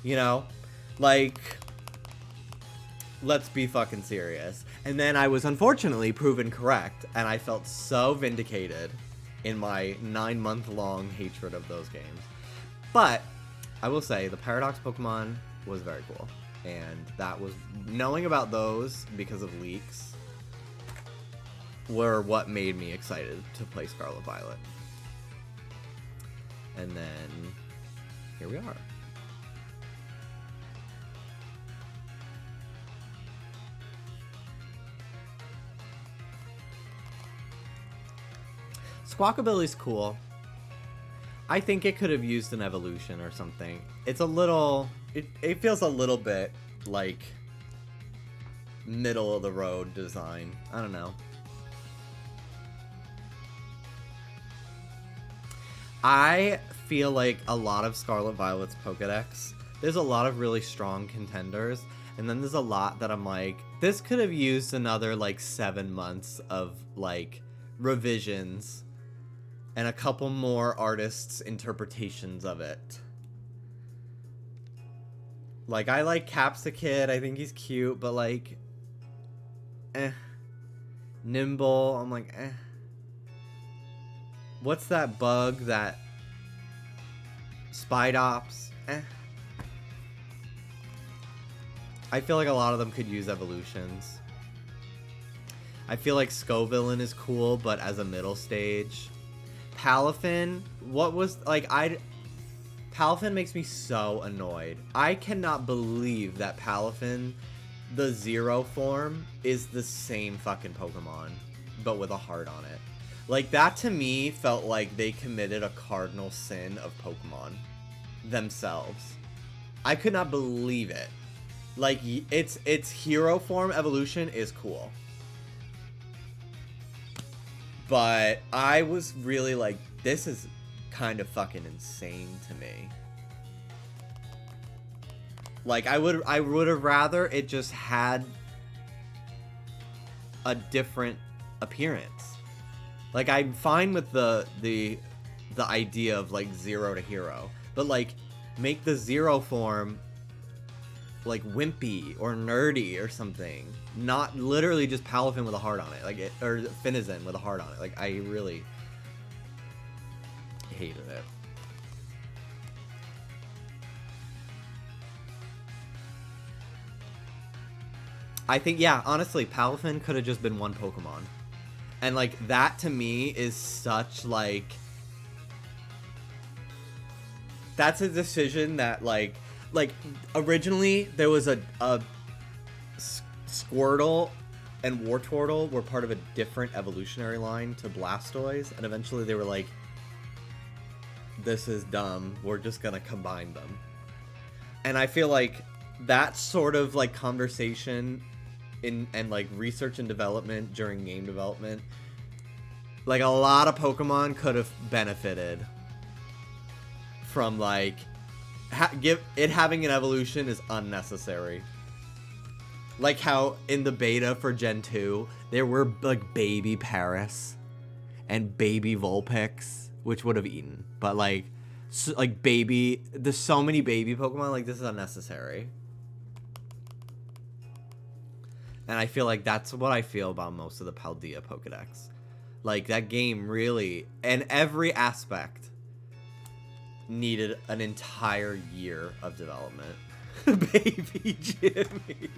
You know? Like, let's be fucking serious. And then I was unfortunately proven correct, and I felt so vindicated in my 9-month-long hatred of those games. But, I will say, the Paradox Pokemon was very cool. And that was, knowing about those because of leaks were what made me excited to play Scarlet Violet. And then here we are. Squawkabilly's cool. I think it could have used an evolution or something. It's a little... It feels a little bit like middle of the road design. I don't know. I feel like a lot of Scarlet Violet's Pokedex, there's a lot of really strong contenders, and then there's a lot that I'm like, this could have used another like 7 months of like revisions and a couple more artists' interpretations of it. Like, I like Capsakid, I think he's cute, but like, Nimble, I'm like, What's that bug, that Spidops? I feel like a lot of them could use evolutions. I feel like Scovillain is cool, but as a middle stage. Palafin, what was, like, Palafin makes me so annoyed. I cannot believe that Palafin, the Zero form, is the same fucking Pokemon, but with a heart on it. Like, that to me felt like they committed a cardinal sin of Pokemon themselves. I could not believe it. Like, its hero form evolution is cool. But I was really like, this is kind of fucking insane to me. Like, I would have rather it just had a different appearance. Like, I'm fine with the idea of like Zero to Hero, but like, make the Zero form like wimpy or nerdy or something, not literally just Palafin with a heart on it, like or Finizen with a heart on it. Like, I really hated it. I think, yeah, honestly, Palafin could have just been one Pokemon. And, like, that to me is such, like... That's a decision that, like, originally there was a Squirtle and Wartortle were part of a different evolutionary line to Blastoise, and eventually they were like, this is dumb, we're just gonna combine them. And I feel like that sort of like conversation and like research and development during game development, like a lot of Pokemon could have benefited from like having an evolution is unnecessary. Like how in the beta for Gen 2 there were like baby Paris and baby Vulpix, which would have eaten, but like baby, there's so many baby Pokemon, like this is unnecessary. And I feel like that's what I feel about most of the Paldea Pokedex. Like, that game really, in every aspect, needed an entire year of development. Baby Jimmy.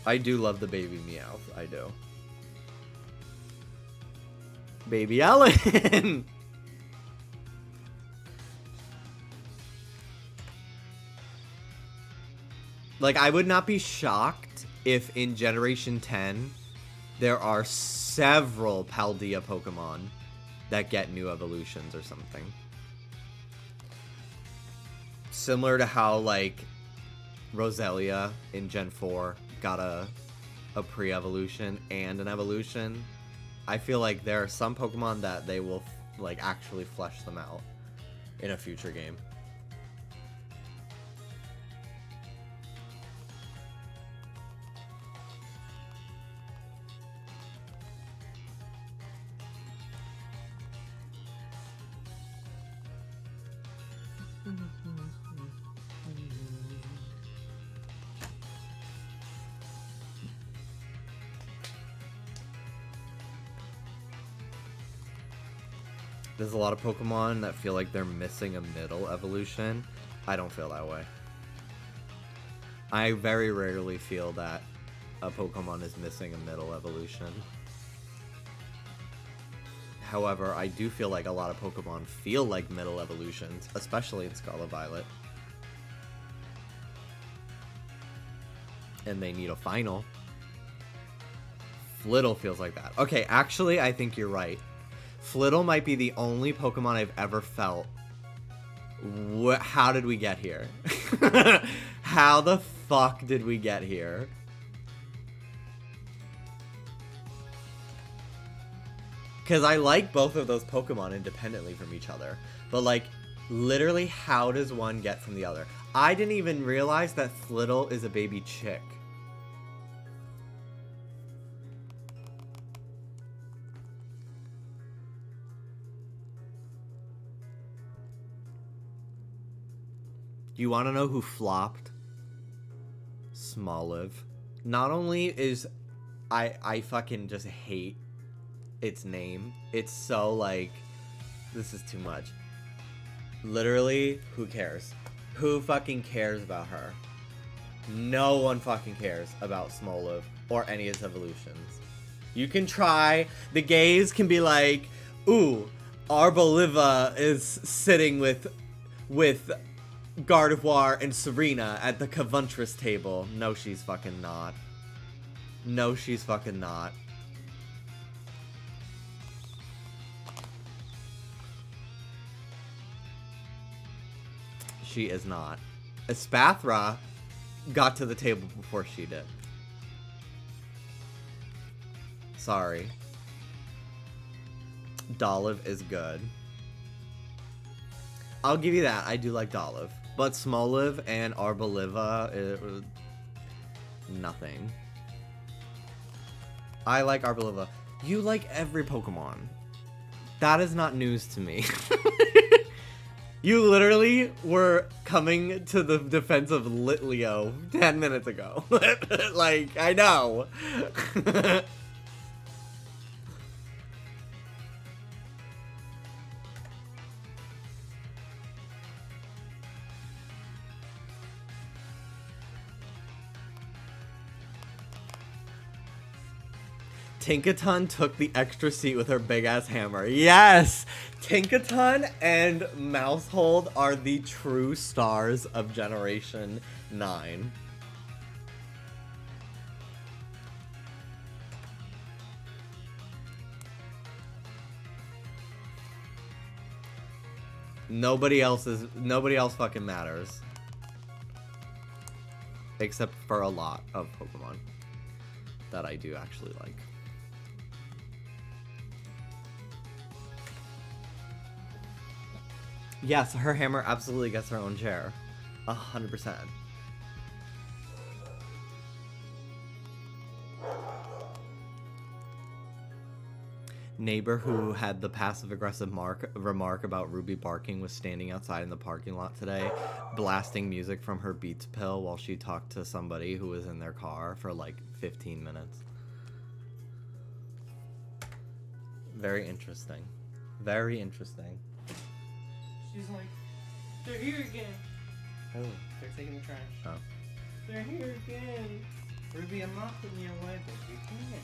I do love the baby Meowth. I do. Baby Ellen! Like, I would not be shocked if in Generation 10 there are several Paldea Pokemon that get new evolutions or something. Similar to how, like, Roselia in Gen 4 got a pre-evolution and an evolution. I feel like there are some Pokemon that they will, like, actually flesh them out in a future game. There's a lot of Pokemon that feel like they're missing a middle evolution. I don't feel that way. I very rarely feel that a Pokemon is missing a middle evolution. However, I do feel like a lot of Pokemon feel like middle evolutions, especially in Scarlet Violet. And they need a final. Flittle feels like that. Okay, actually, I think you're right. Flittle might be the only Pokemon I've ever felt. How did we get here? How the fuck did we get here? Because I like both of those Pokemon independently from each other. But, like, literally, how does one get from the other? I didn't even realize that Flittle is a baby chick. You want to know who flopped? Smoliv. Not only is I fucking just hate its name. It's so, like, this is too much. Literally, who cares? Who fucking cares about her? No one fucking cares about Smoliv or any of its evolutions. You can try. The gays can be like, ooh, Arboliva is sitting with Gardevoir and Serena at the Cavuntress table. No, she's fucking not. No, she's fucking not. She is not. Espathra got to the table before she did. Sorry. Dolliv is good. I'll give you that. I do like Dolliv. But Smoliv and Arboliva, nothing. I like Arboliva. You like every Pokemon. That is not news to me. You literally were coming to the defense of Litleo 10 minutes ago. Like, I know. Tinkaton took the extra seat with her big-ass hammer. Yes! Tinkaton and Mousehold are the true stars of Generation 9. Nobody else fucking matters. Except for a lot of Pokemon that I do actually like. Yes, her hammer absolutely gets her own chair. 100%. Neighbor who had the passive-aggressive remark about Ruby barking was standing outside in the parking lot today, blasting music from her Beats pill while she talked to somebody who was in their car for like 15 minutes. Very interesting. Very interesting. She's like, they're here again. Oh, they're taking the trash. Oh. They're here again. Ruby, I'm not putting you away, baby. Come here.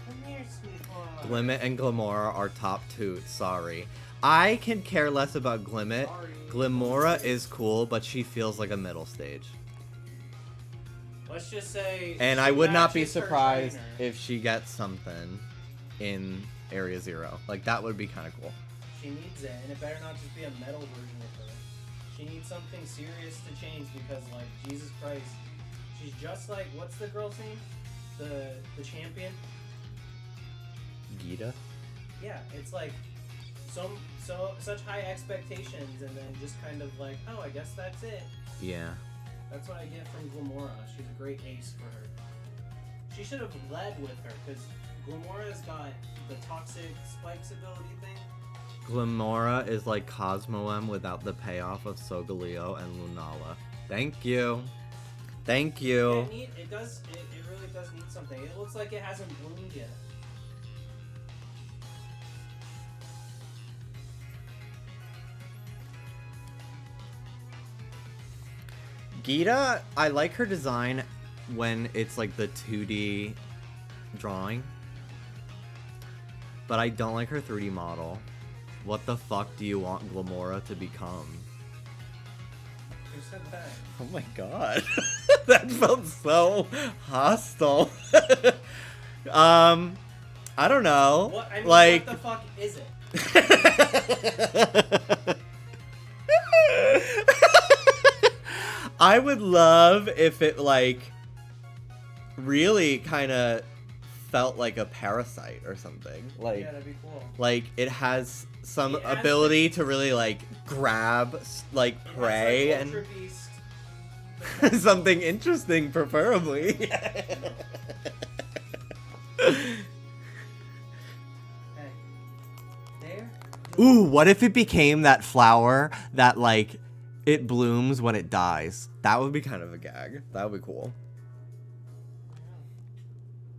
Come here, sweetheart. Glimmet and Glimora are top two. Sorry. I can care less about Glimmet. Sorry. Glimora is cool, but she feels like a middle stage. Let's just say. And she I would not be matches her surprised trainer. if she gets something in Area Zero. Like, that would be kind of cool. She needs it, and it better not just be a metal version of her. She needs something serious to change because, like, Jesus Christ, she's just like, what's the girl's name? The champion? Gita? Yeah, it's like such high expectations, and then just kind of like, oh, I guess that's it. Yeah. That's what I get from Glamora. She's a great ace for her. She should have led with her, because Glamora's got the toxic spikes ability thing. Glamora is like Cosmo M without the payoff of Sogaleo and Lunala. Thank you. Thank you. It really does need something. It looks like it hasn't bloomed yet. Gita, I like her design when it's like the 2D drawing. But I don't like her 3D model. What the fuck do you want Glamora to become? Who said that? Oh my god. That felt so hostile. I don't know. What? I mean, like, what the fuck is it? I would love if it, like, really kind of felt like a parasite or something. Like, Yeah, that'd be cool. like it has some It has ability to really, like, grab, like, It has, prey like, and Ultra Beast. something interesting, preferably. Hey, there. Ooh, what if it became that flower that, like, it blooms when it dies? That would be kind of a gag. That would be cool.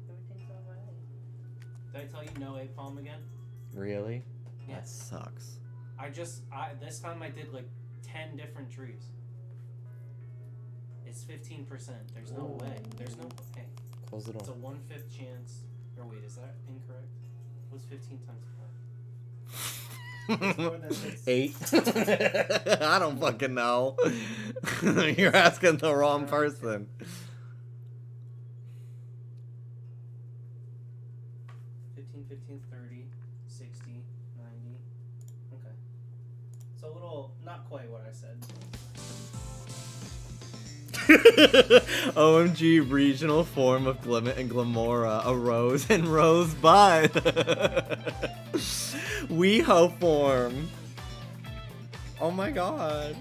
Everything's alright. Did I tell you no A-palm again? Really? Yeah. That sucks. This time I did like 10 different trees. It's 15%. There's no way. There's no way. Close the It's a door. 1/5 chance. Or wait, is that incorrect? What's 15 times 5? more than six. 8. I don't fucking know. You're asking the wrong person. 15, 30, 60, 90. Okay. So a little, not quite what I said. OMG regional form of Glimmet and Glamora, a rose and rosebud. WeHo form. Oh my god.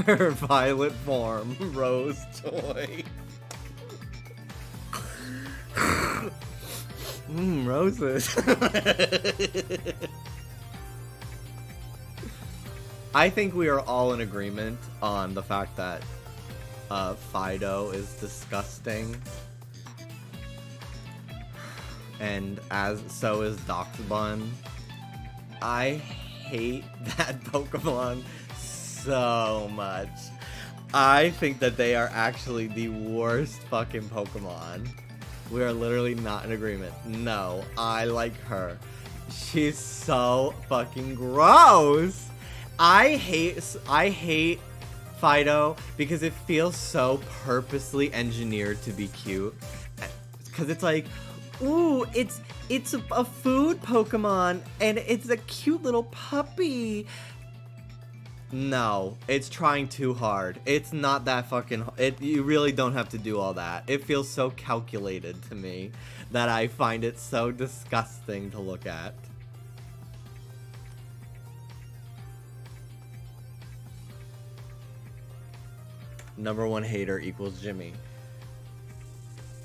Her violet form, rose toy. Roses. I think we are all in agreement on the fact that Fido is disgusting. And so is Doxbun. I hate that Pokemon so much. I think that they are actually the worst fucking Pokemon. We are literally not in agreement. No, I like her. She's so fucking gross. I hate Fido because it feels so purposely engineered to be cute. Because it's like, ooh, it's a food Pokemon, and it's a cute little puppy. No, it's trying too hard. It's not that fucking... You really don't have to do all that. It feels so calculated to me that I find it so disgusting to look at. #1 hater equals Jimmy.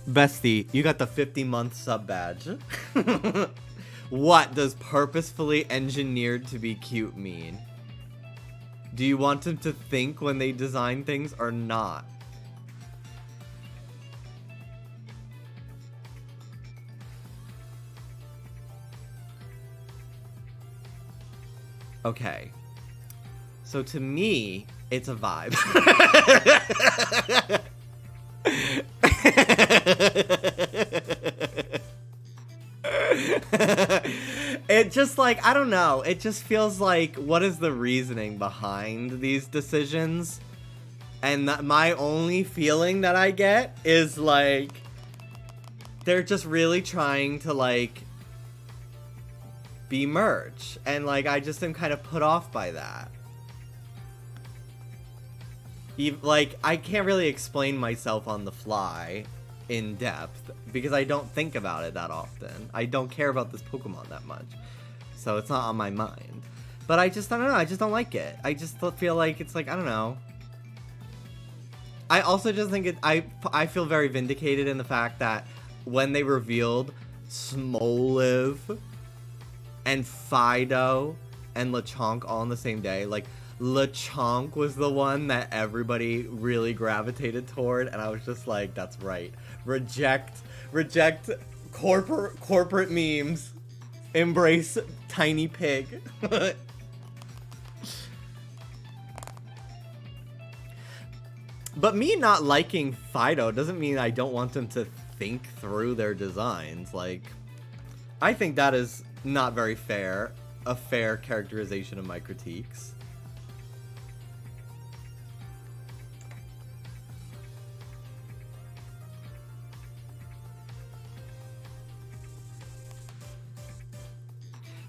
Bestie, you got the 50-month sub badge. What does purposefully engineered to be cute mean? Do you want them to think when they design things or not? Okay. So to me, it's a vibe. It just like, I don't know. It just feels like, what is the reasoning behind these decisions? And my only feeling that I get is like, they're just really trying to like be merch. And like, I just am kind of put off by that. Like, I can't really explain myself on the fly in depth because I don't think about it that often. I don't care about this Pokemon that much. So it's not on my mind. But I don't know. I just don't like it. I just feel like it's like, I don't know. I also just think I feel very vindicated in the fact that when they revealed Smoliv and Fido and Lechonk all on the same day, like, Lechonk was the one that everybody really gravitated toward, and I was just like, that's right. Reject corporate memes. Embrace tiny pig. But me not liking Fido doesn't mean I don't want them to think through their designs. Like, I think that is not very fair. A fair characterization of my critiques.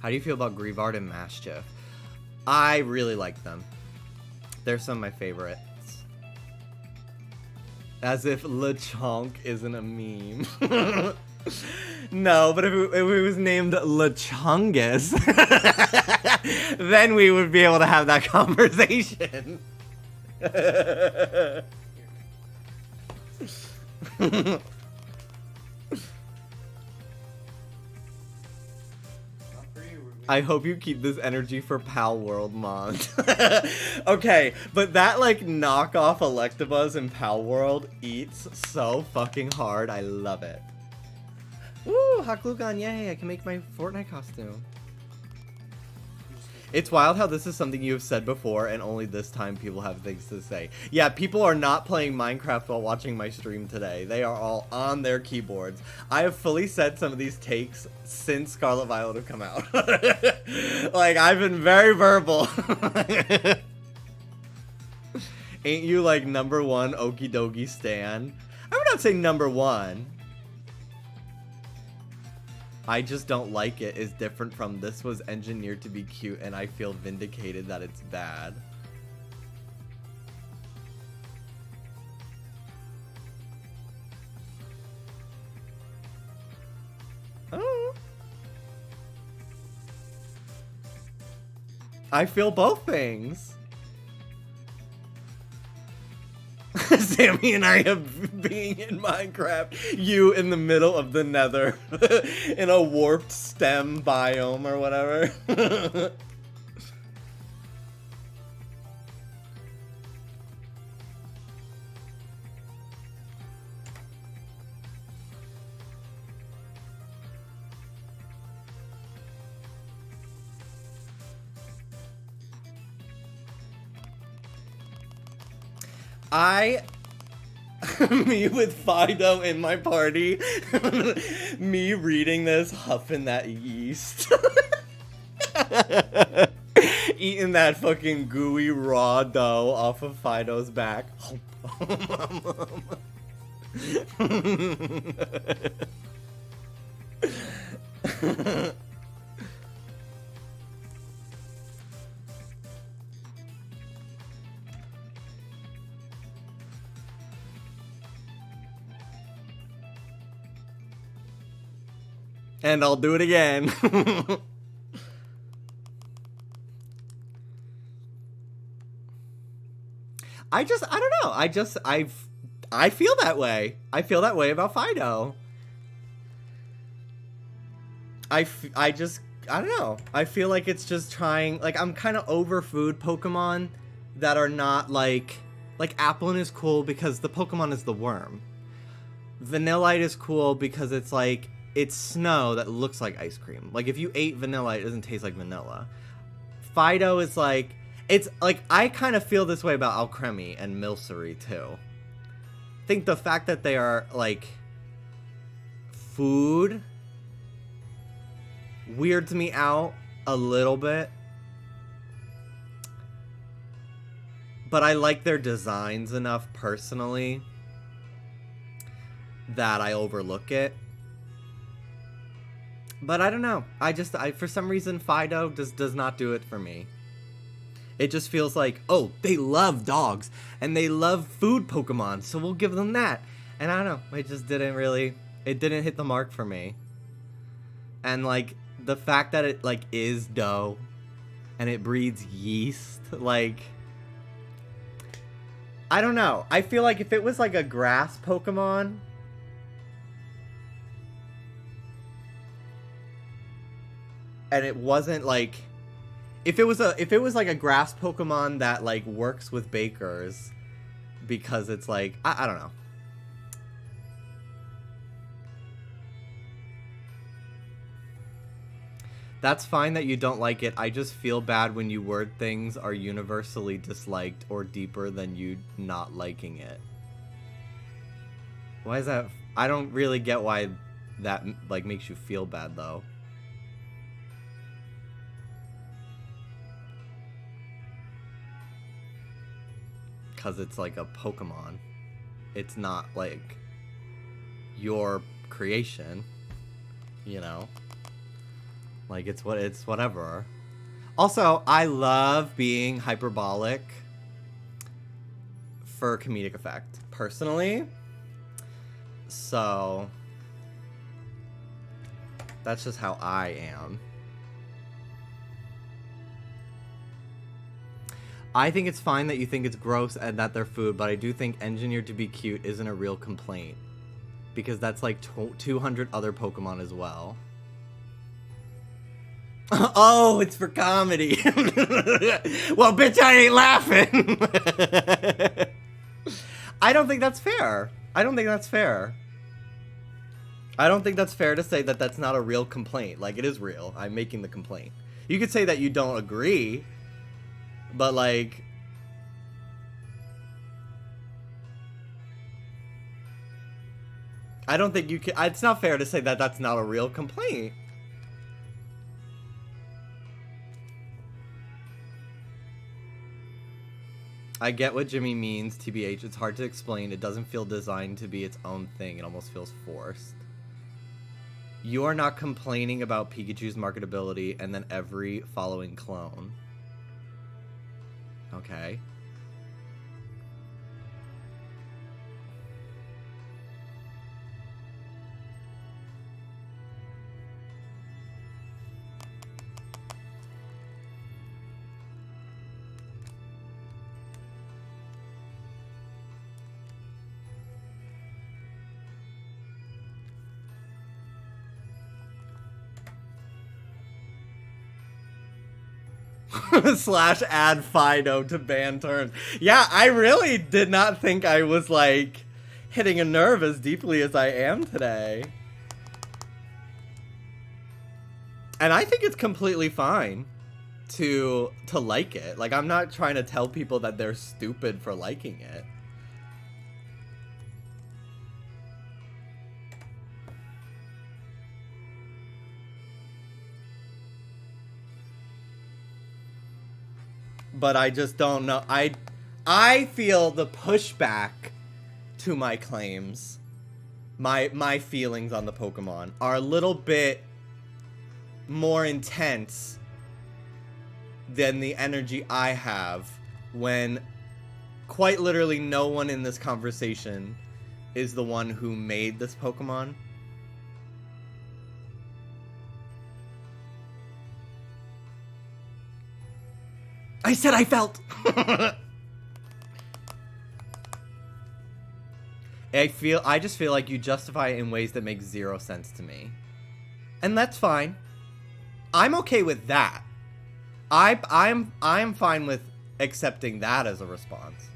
How do you feel about Grievard and Maschiff? I really like them. They're some of my favorites. As if Lechonk isn't a meme. No, but if it was named Lechongus, then we would be able to have that conversation. I hope you keep this energy for Pal World Mon. Okay, but that like knockoff Electabuzz in Pal World eats so fucking hard. I love it. Woo, Hot Glue Gun, yay, I can make my Fortnite costume. It's wild how this is something you have said before and only this time people have things to say. Yeah, people are not playing Minecraft while watching my stream today. They are all on their keyboards. I have fully said some of these takes since Scarlet Violet have come out. Like, I've been very verbal. Ain't you like #1 Okie Dokie Stan? I would not say #1. I just don't like it is different from this was engineered to be cute and I feel vindicated that it's bad. Oh. I feel both things. Sammy and I have being in Minecraft, you in the middle of the nether, in a warped stem biome or whatever. Me with Fido in my party, me reading this, huffing that yeast, eating that fucking gooey raw dough off of Fido's back. And I'll do it again. I don't know. I feel that way. I feel that way about Fido. I don't know. I feel like it's just trying, like, I'm kind of over food Pokemon that are not like Applin is cool because the Pokemon is the worm. Vanillite is cool because it's like, it's snow that looks like ice cream. Like, if you ate vanilla, it doesn't taste like vanilla. Fido is like, it's like, I kind of feel this way about Alcremie and Milcery too. I think the fact that they are like food weirds me out a little bit. But I like their designs enough personally that I overlook it. But I don't know. I for some reason Fido does not do it for me. It just feels like, oh, they love dogs and they love food Pokemon, so we'll give them that. And I don't know, it just didn't hit the mark for me. And like the fact that it like is dough and it breeds yeast, like, I don't know. I feel like if it was like a grass Pokemon, and it wasn't like, if it was like a grass Pokemon that like works with bakers, because it's like, I don't know. That's fine that you don't like it. I just feel bad when you word things are universally disliked or deeper than you not liking it. Why is that? I don't really get why that like makes you feel bad though. Cause it's like a Pokemon. It's not like your creation, you know? Like, it's whatever. Also, I love being hyperbolic for comedic effect, personally. So, that's just how I am. I think it's fine that you think it's gross and that they're food, but I do think engineered to be cute isn't a real complaint. Because that's like 200 other Pokemon as well. Oh, it's for comedy. Well, bitch, I ain't laughing. I don't think that's fair. I don't think that's fair to say that that's not a real complaint. Like, it is real. I'm making the complaint. You could say that you don't agree, but like, I don't think you can. It's not fair to say that that's not a real complaint. I get what Jimmy means, TBH. It's hard to explain. It doesn't feel designed to be its own thing. It almost feels forced. You are not complaining about Pikachu's marketability and then every following clone. Okay. Slash add Fido to ban turns. Yeah, I really did not think I was like hitting a nerve as deeply as I am today. And I think it's completely fine to like it. Like, I'm not trying to tell people that they're stupid for liking it. But I just don't know. I feel the pushback to my claims, my feelings on the Pokemon are a little bit more intense than the energy I have when quite literally no one in this conversation is the one who made this Pokemon. I said I felt. I just feel like you justify it in ways that make zero sense to me. And that's fine. I'm okay with that. I'm fine with accepting that as a response.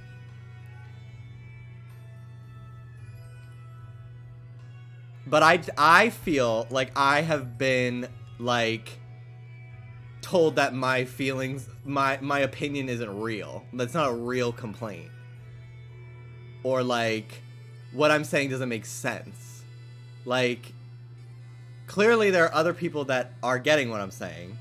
But I feel like I have been like told that my feelings, my opinion isn't real. That's not a real complaint. Or like, what I'm saying doesn't make sense. Like, clearly there are other people that are getting what I'm saying.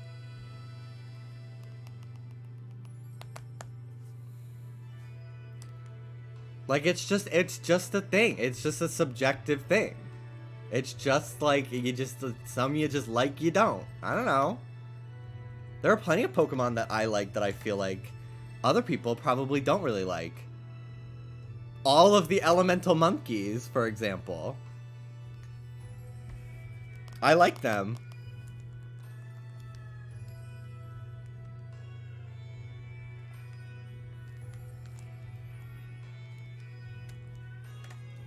Like, it's just a thing. It's just a subjective thing. It's just like, some you just like, you don't. I don't know. There are plenty of Pokemon that I like that I feel like other people probably don't really like. All of the elemental monkeys, for example. I like them.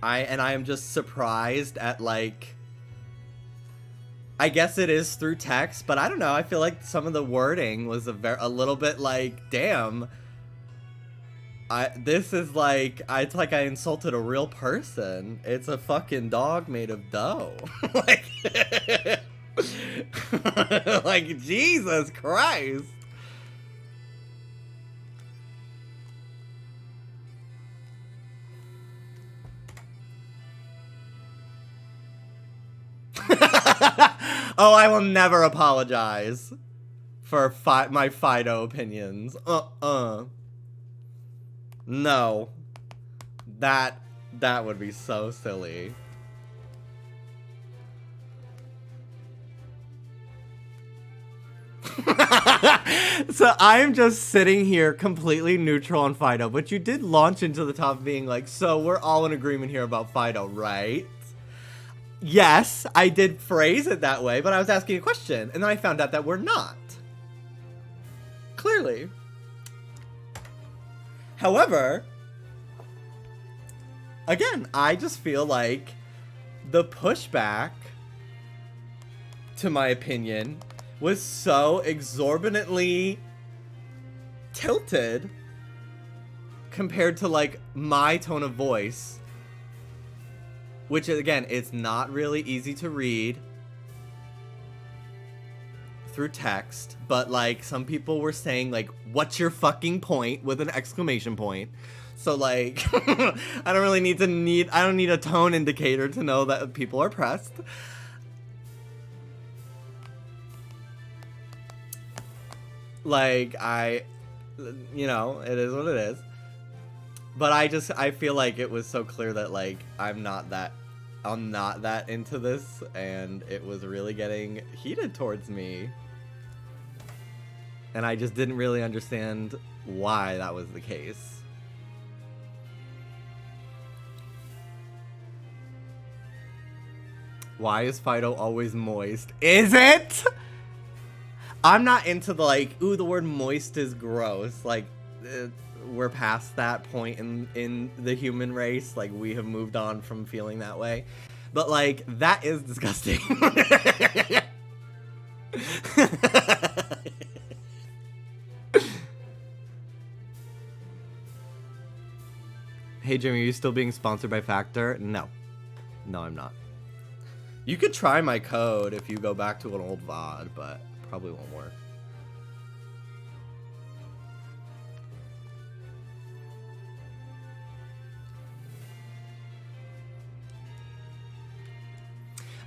I am just surprised at, like, I guess it is through text, but I don't know. I feel like some of the wording was a little bit like, damn. This is like, it's like I insulted a real person. It's a fucking dog made of dough. Like, like, Jesus Christ. Oh, I will never apologize for my Fido opinions. No. That would be so silly. So I'm just sitting here completely neutral on Fido, but you did launch into the top being like, so we're all in agreement here about Fido, right? Yes, I did phrase it that way, but I was asking a question, and then I found out that we're not. Clearly. However, again, I just feel like the pushback, to my opinion, was so exorbitantly tilted compared to, like, my tone of voice. Which, again, it's not really easy to read through text, but, like, some people were saying, like, what's your fucking point, with an exclamation point. So, like, I don't need a tone indicator to know that people are pressed. Like, you know, it is what it is. But I feel like it was so clear that, like, I'm not that into this, and it was really getting heated towards me. And I just didn't really understand why that was the case. Why is Fido always moist? Is it? I'm not into the, like, ooh, the word moist is gross. Like, we're past that point in the human race. Like, we have moved on from feeling that way. But, like, that is disgusting. Hey, Jimmy, are you still being sponsored by Factor? No. No, I'm not. You could try my code if you go back to an old VOD, but probably won't work.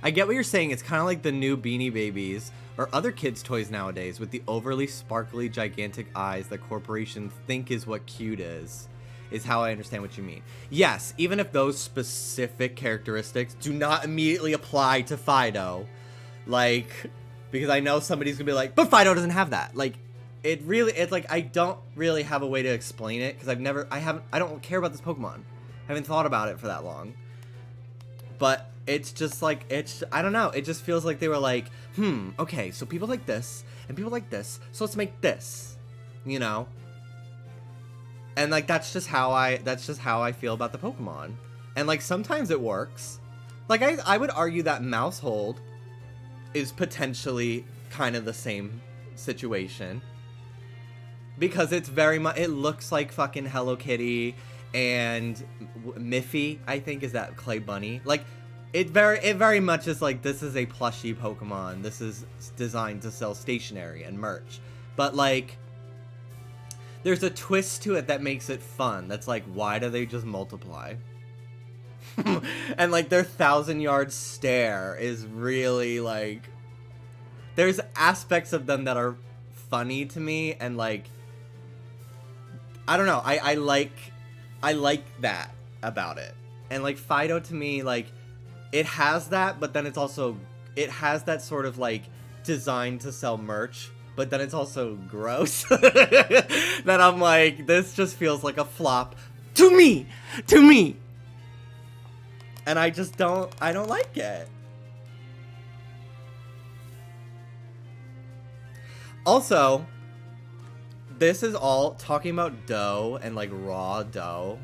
I get what you're saying. It's kind of like the new Beanie Babies or other kids' toys nowadays with the overly sparkly, gigantic eyes that corporations think is what cute is how I understand what you mean. Yes, even if those specific characteristics do not immediately apply to Fido, like, because I know somebody's gonna be like, but Fido doesn't have that. Like, it's like, I don't really have a way to explain it because I don't care about this Pokemon. I haven't thought about it for that long. But it's just like, I don't know. It just feels like they were like, okay, so people like this and people like this, so let's make this, you know? And, like, that's just how I feel about the Pokemon. And, like, sometimes it works. Like, I would argue that Mousehold is potentially kind of the same situation. Because it's very much, it looks like fucking Hello Kitty, and Miffy, I think, is that clay bunny. Like, It very much is like, this is a plushie Pokemon. This is designed to sell stationery and merch. But like, there's a twist to it that makes it fun. That's like, why do they just multiply? And like their 1,000-yard stare is really like, there's aspects of them that are funny to me, and like, I don't know, I like that about it. And like Fido to me, like, it has that, but then it has that sort of like designed to sell merch, but then it's also gross. That I'm like, this just feels like a flop to me. And I don't like it. Also, this is all talking about dough and like raw dough.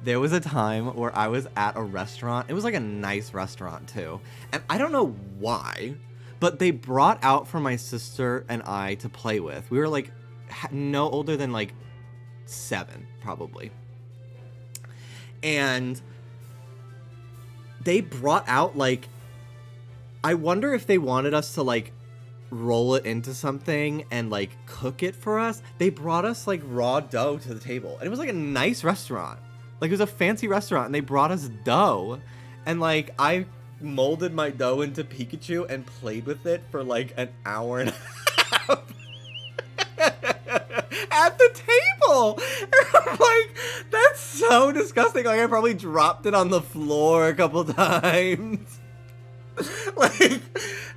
There was a time where I was at a restaurant. It was like a nice restaurant too. And I don't know why, but they brought out for my sister and I to play with. We were like no older than like 7 probably. And they brought out like, I wonder if they wanted us to like roll it into something and like cook it for us. They brought us like raw dough to the table, and it was like a nice restaurant. Like it was a fancy restaurant, and they brought us dough, and like I molded my dough into Pikachu and played with it for like an hour and a half at the table. And I'm like, that's so disgusting. Like I probably dropped it on the floor a couple times. Like,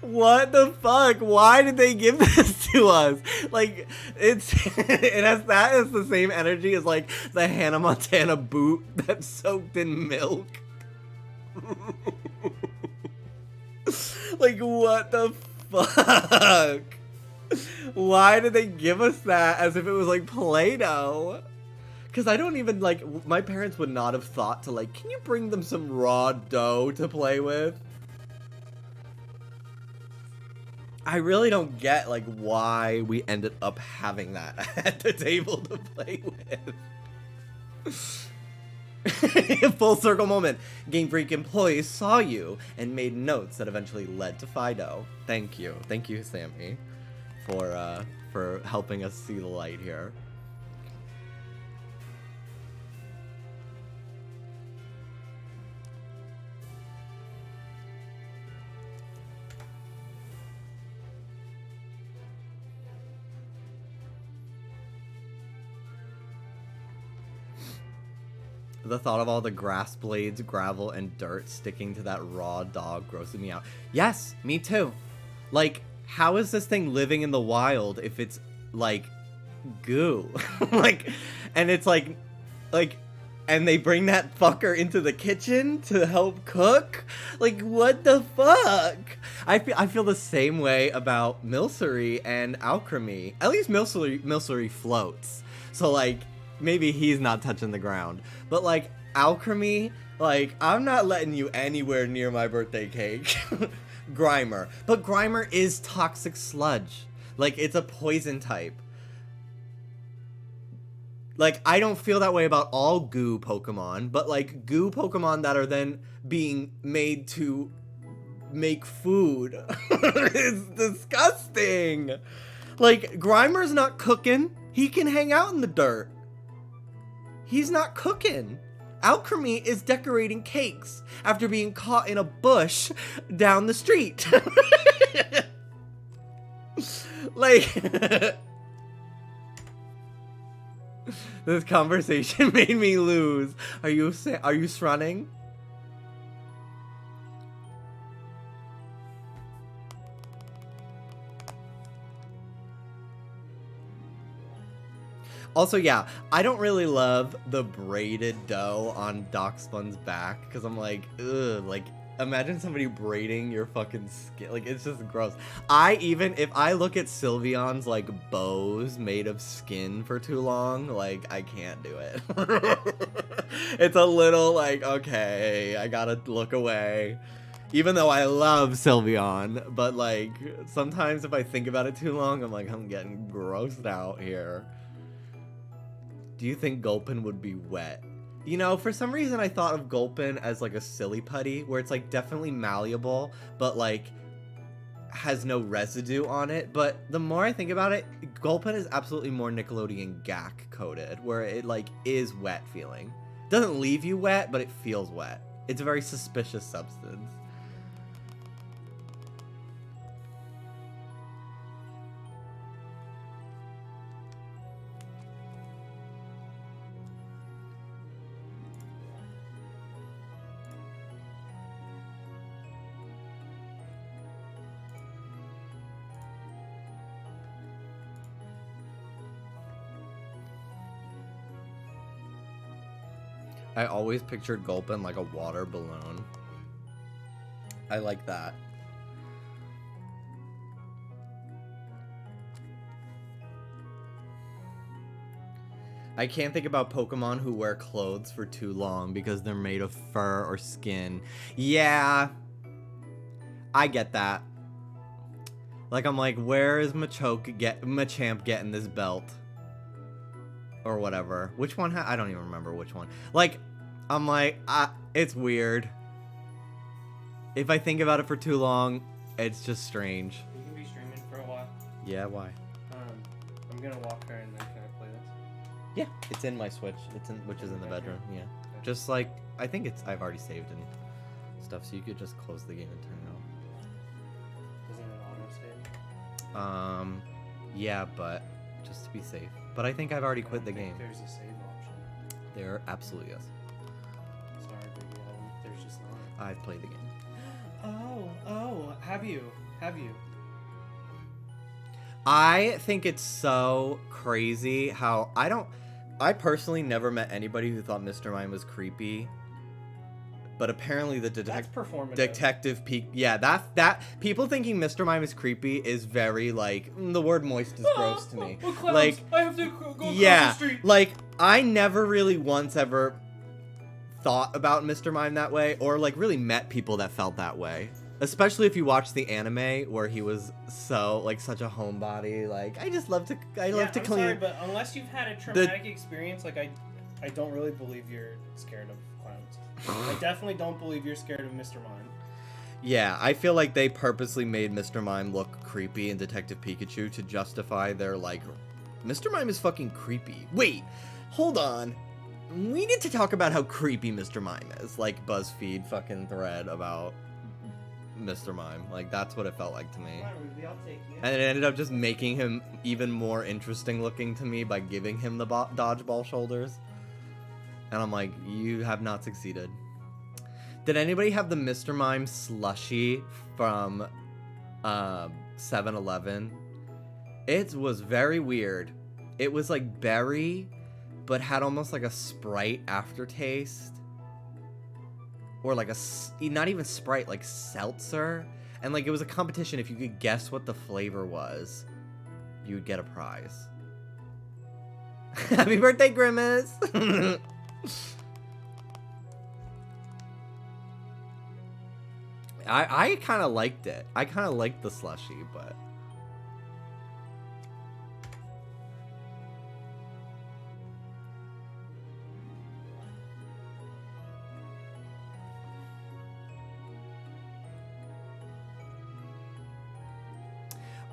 what the fuck? Why did they give this to us? Like, it has that as the same energy as like the Hannah Montana boot that's soaked in milk. Like, what the fuck? Why did they give us that as if it was like Play-Doh? Because I don't even like, my parents would not have thought to like, can you bring them some raw dough to play with? I really don't get like why we ended up having that at the table to play with. Full circle moment. Game Freak employees saw you and made notes that eventually led to Fido. Thank you, Sammy, for helping us see the light here. The thought of all the grass blades, gravel, and dirt sticking to that raw dog grossed me out. Yes, me too. Like, how is this thing living in the wild if it's, like, goo? Like, and it's like, and they bring that fucker into the kitchen to help cook? Like, what the fuck? I feel the same way about Milcery and Alchemy. At least Milcery floats. So, like, maybe he's not touching the ground. But, like, Alchemy, like, I'm not letting you anywhere near my birthday cake. Grimer. But Grimer is toxic sludge. Like, it's a poison type. Like, I don't feel that way about all goo Pokemon, but, like, goo Pokemon that are then being made to make food is disgusting. Like, Grimer's not cooking. He can hang out in the dirt. He's not cooking. Alchemy is decorating cakes after being caught in a bush down the street. Like, this conversation made me lose. Are you running? Also, yeah, I don't really love the braided dough on Darkspon's back, because I'm like, ugh, like, imagine somebody braiding your fucking skin. Like, it's just gross. If I look at Sylveon's, like, bows made of skin for too long, like, I can't do it. It's a little, like, okay, I gotta look away. Even though I love Sylveon, but, like, sometimes if I think about it too long, I'm like, I'm getting grossed out here. Do you think Gulpin would be wet? You know, for some reason I thought of Gulpin as like a silly putty, where it's like definitely malleable, but like has no residue on it. But the more I think about it, Gulpin is absolutely more Nickelodeon gack coated, where it like is wet feeling. Doesn't leave you wet, but it feels wet. It's a very suspicious substance. I always pictured Gulpin like a water balloon. I like that. I can't think about Pokemon who wear clothes for too long because they're made of fur or skin. Yeah, I get that. Like, I'm like, where is Machamp getting this belt? Or whatever. Which one? I don't even remember which one. Like, I'm like, it's weird. If I think about it for too long, it's just strange. You can be streaming for a while. Yeah, why? I'm gonna walk her and then can I play this? Yeah, it's in my Switch. Which is in the bedroom. Yeah. Just like, I think I've already saved and stuff, so you could just close the game and turn it off. Isn't it auto save? Yeah, but just to be safe. But I think I've already quit the game. There's a save option. There absolutely is. Sorry, baby. There's just not. I've played the game. Oh, have you? I think it's so crazy how I personally never met anybody who thought Mr. Mime was creepy. But apparently the That's performative. detective peak, yeah, that people thinking Mr. Mime is creepy is very like the word moist is gross to me. Like, I have to go yeah, across the street. like I never really once ever thought about Mr. Mime that way, or like really met people that felt that way. Especially if you watch the anime where he was so like such a homebody. Like I love to I'm clean. sorry, but unless you've had a traumatic experience, like I don't really believe you're scared of clowns. I definitely don't believe you're scared of Mr. Mime. Yeah, I feel like they purposely made Mr. Mime look creepy in Detective Pikachu to justify their, like, Mr. Mime is fucking creepy. Wait, hold on. We need to talk about how creepy Mr. Mime is. Like, BuzzFeed fucking thread about Mr. Mime. Like, that's what it felt like to me. Come on, Ruby, I'll take you. And it ended up just making him even more interesting looking to me by giving him the dodgeball shoulders. And I'm like, you have not succeeded. Did anybody have the Mr. Mime slushie from 7-Eleven? It was very weird. It was like berry, but had almost like a Sprite aftertaste. Or like not even Sprite, like seltzer. And like it was a competition. If you could guess what the flavor was, you would get a prize. Happy birthday, Grimace! I kind of liked it. I kind of liked the slushie, but...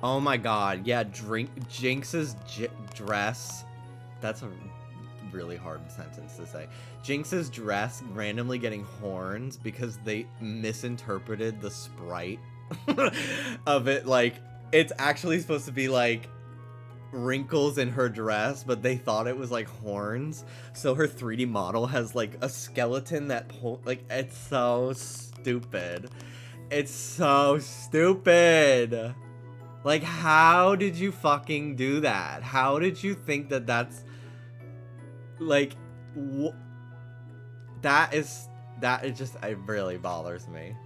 Oh my god, yeah, Jinx's dress. That's a really hard sentence to say. Jinx's dress randomly getting horns because they misinterpreted the sprite of it. Like, it's actually supposed to be like wrinkles in her dress, but they thought it was like horns. So her 3D model has like a skeleton that like, it's so stupid. It's so stupid. Like, how did you fucking do that? How did you think that that's like that is just, it really bothers me.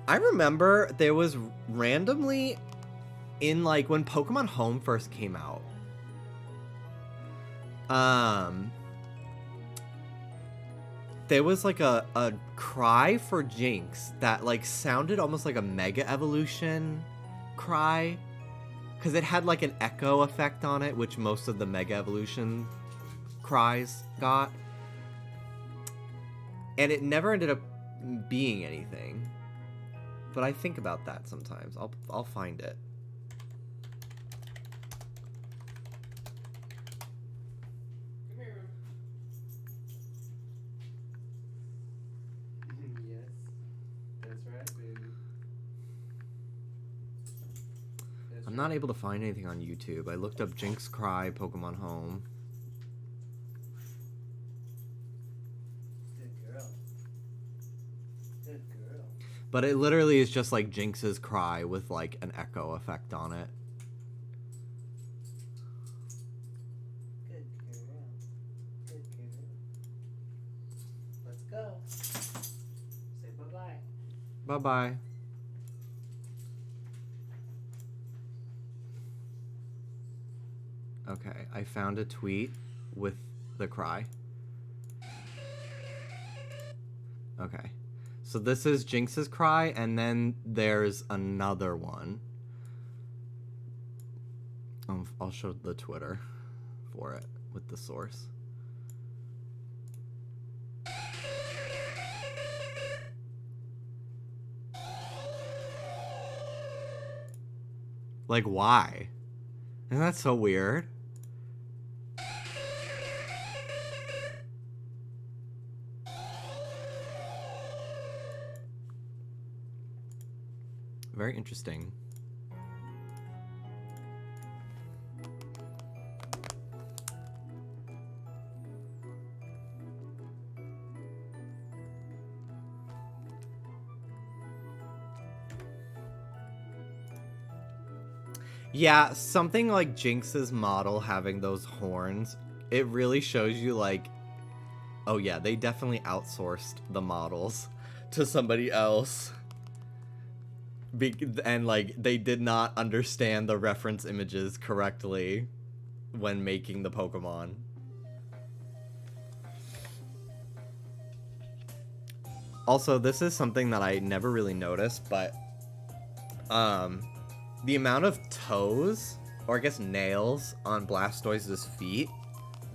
I remember there was randomly in like when Pokemon Home first came out, there was like a cry for Jinx that like sounded almost like a Mega Evolution cry. Because it had like an echo effect on it, which most of the Mega Evolution cries got. And it never ended up being anything. But I think about that sometimes. I'll find it. Come here. Yes. That's right, baby. That's I'm not able to find anything on YouTube. I looked up Jinx Cry Pokemon Home. Good girl. Good girl. But it literally is just like Jinx's cry with like an echo effect on it. Good girl. Good girl. Let's go. Say bye-bye. Bye-bye. Okay, I found a tweet with the cry. Okay. So this is Jinx's cry, and then there's another one. I'll show the Twitter for it with the source. Like, why? Isn't that so weird? Very interesting. Yeah, something like Jinx's model having those horns, it really shows you like, oh yeah, they definitely outsourced the models to somebody else. And like they did not understand the reference images correctly when making the Pokemon. Also, this is something that I never really noticed, but the amount of toes, or I guess nails, on Blastoise's feet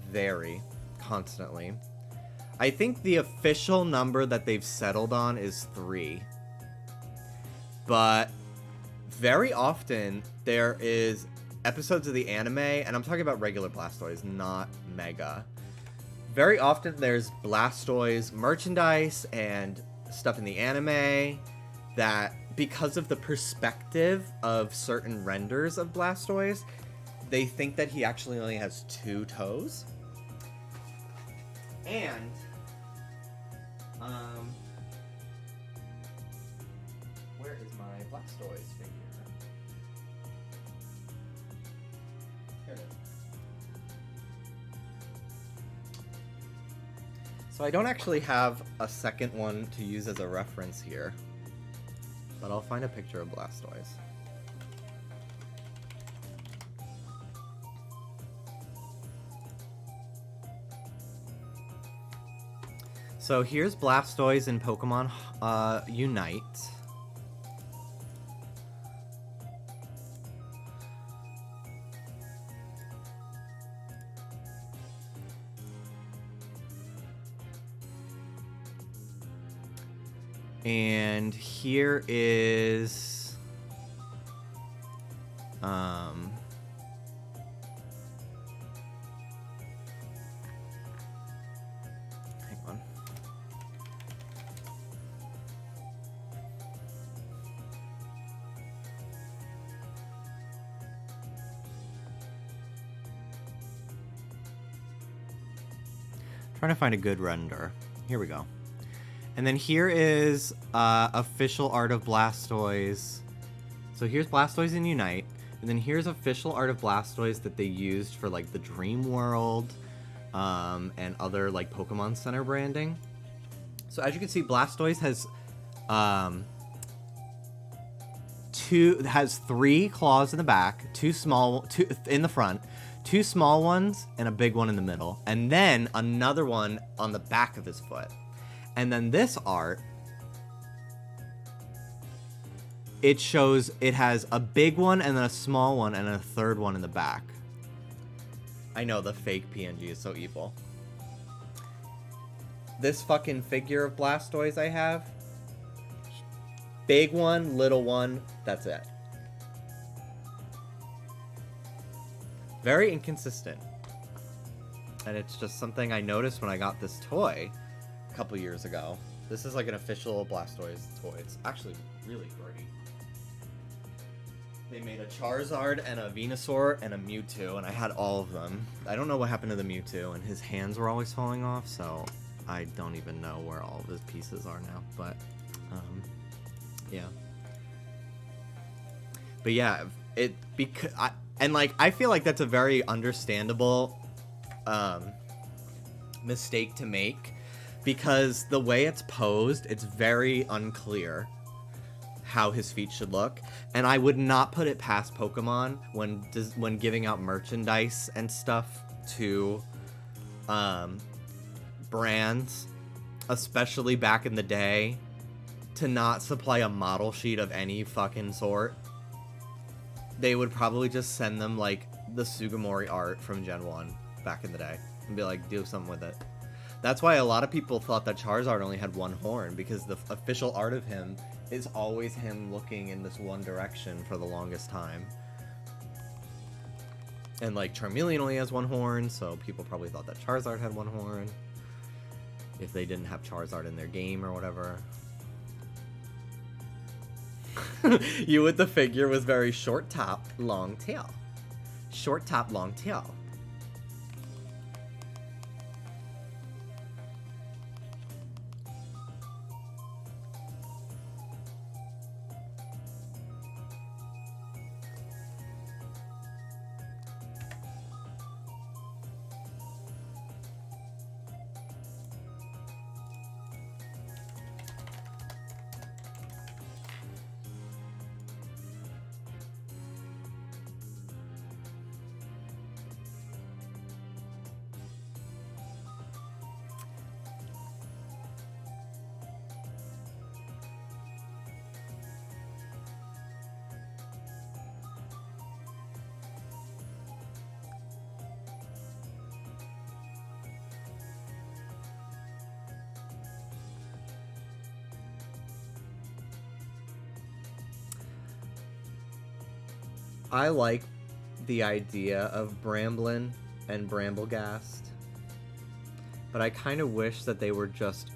vary constantly. I think the official number that they've settled on is 3. But very often there is episodes of the anime, and I'm talking about regular Blastoise, not Mega. Very often there's Blastoise merchandise and stuff in the anime that, because of the perspective of certain renders of Blastoise, they think that he actually only has 2 toes. And where is my Blastoise figure? Here it is. So I don't actually have a second one to use as a reference here, but I'll find a picture of Blastoise. So here's Blastoise in Pokemon Unite. And here is hang on. Trying to find a good render. Here we go. And then here is official art of Blastoise. So here's Blastoise in Unite. And then here's official art of Blastoise that they used for like the Dream World and other like Pokemon Center branding. So as you can see, Blastoise has 3 claws in the back, 2 in the front, 2 small ones, and a big one in the middle. And then another one on the back of his foot. And then this art, it shows it has a big one and then a small one and a third one in the back. I know, the fake PNG is so evil. This fucking figure of Blastoise I have, big one, little one, that's it. Very inconsistent. And it's just something I noticed when I got this toy a couple years ago. This is like an official Blastoise toy. It's actually really pretty. They made a Charizard and a Venusaur and a Mewtwo, and I had all of them. I don't know what happened to the Mewtwo, and his hands were always falling off, so I don't even know where all of his pieces are now, but, yeah. But yeah, I feel like that's a very understandable, mistake to make, because the way it's posed, it's very unclear how his feet should look, and I would not put it past Pokemon when giving out merchandise and stuff to brands, especially back in the day, to not supply a model sheet of any fucking sort. They would probably just send them like the Sugimori art from Gen 1 back in the day and be like, do something with it. That's why a lot of people thought that Charizard only had one horn, because the official art of him is always him looking in this one direction for the longest time. And like Charmeleon only has one horn, so people probably thought that Charizard had one horn if they didn't have Charizard in their game or whatever. You with the figure was very short top, long tail. Short top, long tail. I like the idea of Bramblin and Bramblegast, but I kind of wish that they were just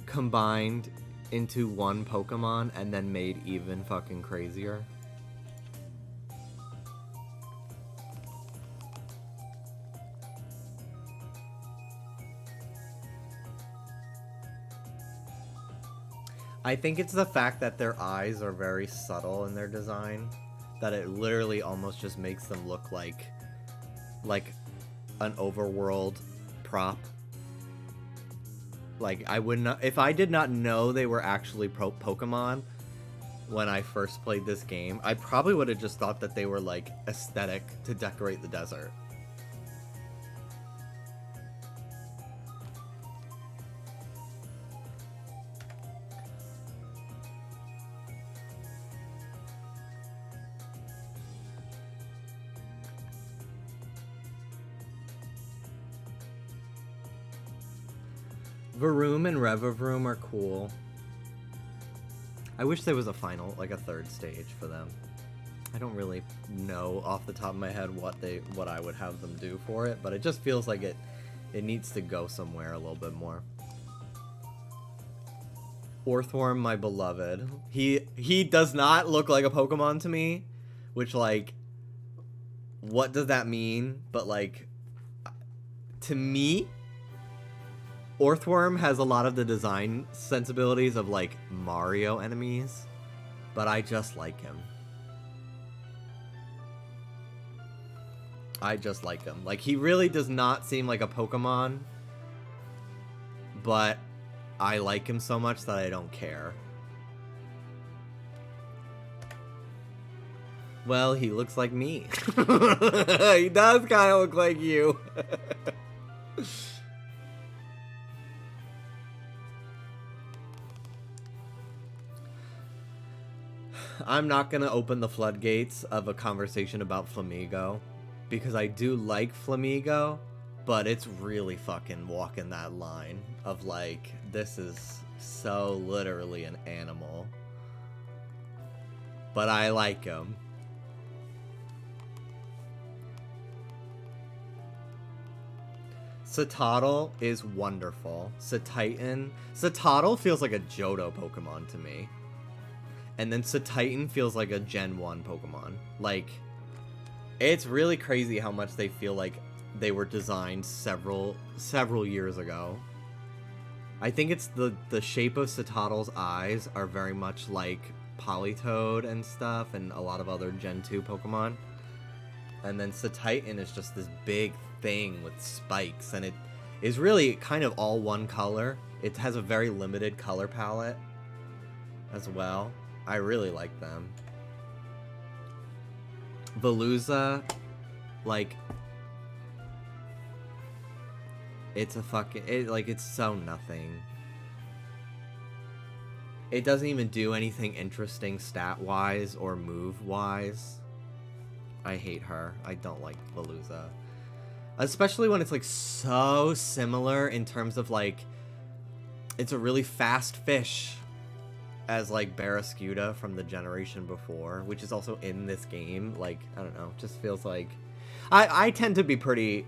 combined into one Pokemon and then made even fucking crazier. I think it's the fact that their eyes are very subtle in their design, that it literally almost just makes them look like an overworld prop. Like, I would not, if I did not know they were actually Pokemon when I first played this game, I probably would have just thought that they were like aesthetic to decorate the desert. Varoom and Revavroom are cool. I wish there was a final, like a third stage for them. I don't really know off the top of my head what I would have them do for it, but it just feels like it needs to go somewhere a little bit more. Orthworm, my beloved. He does not look like a Pokemon to me, which, like, what does that mean? But, like, to me, Orthworm has a lot of the design sensibilities of, like, Mario enemies, but I just like him. I just like him. Like, he really does not seem like a Pokemon, but I like him so much that I don't care. Well, he looks like me. He does kind of look like you. I'm not gonna open the floodgates of a conversation about Flamigo, because I do like Flamigo, but it's really fucking walking that line of like, this is so literally an animal. But I like him. Satotl is wonderful. Satotl feels like a Johto Pokemon to me. And then Satitan feels like a Gen 1 Pokemon. Like, it's really crazy how much they feel like they were designed several years ago. I think it's the shape of Satotl's eyes are very much like Politoed and stuff, and a lot of other Gen 2 Pokemon. And then Satitan is just this big thing with spikes, and it is really kind of all one color. It has a very limited color palette as well. I really like them. Veluza, like, it's a fucking, it's so nothing. It doesn't even do anything interesting stat-wise or move-wise. I hate her. I don't like Veluza. Especially when it's, like, so similar in terms of, like, it's a really fast fish as, like, Barraskewda from the generation before, which is also in this game. Like, I don't know, just feels like... I tend to be pretty,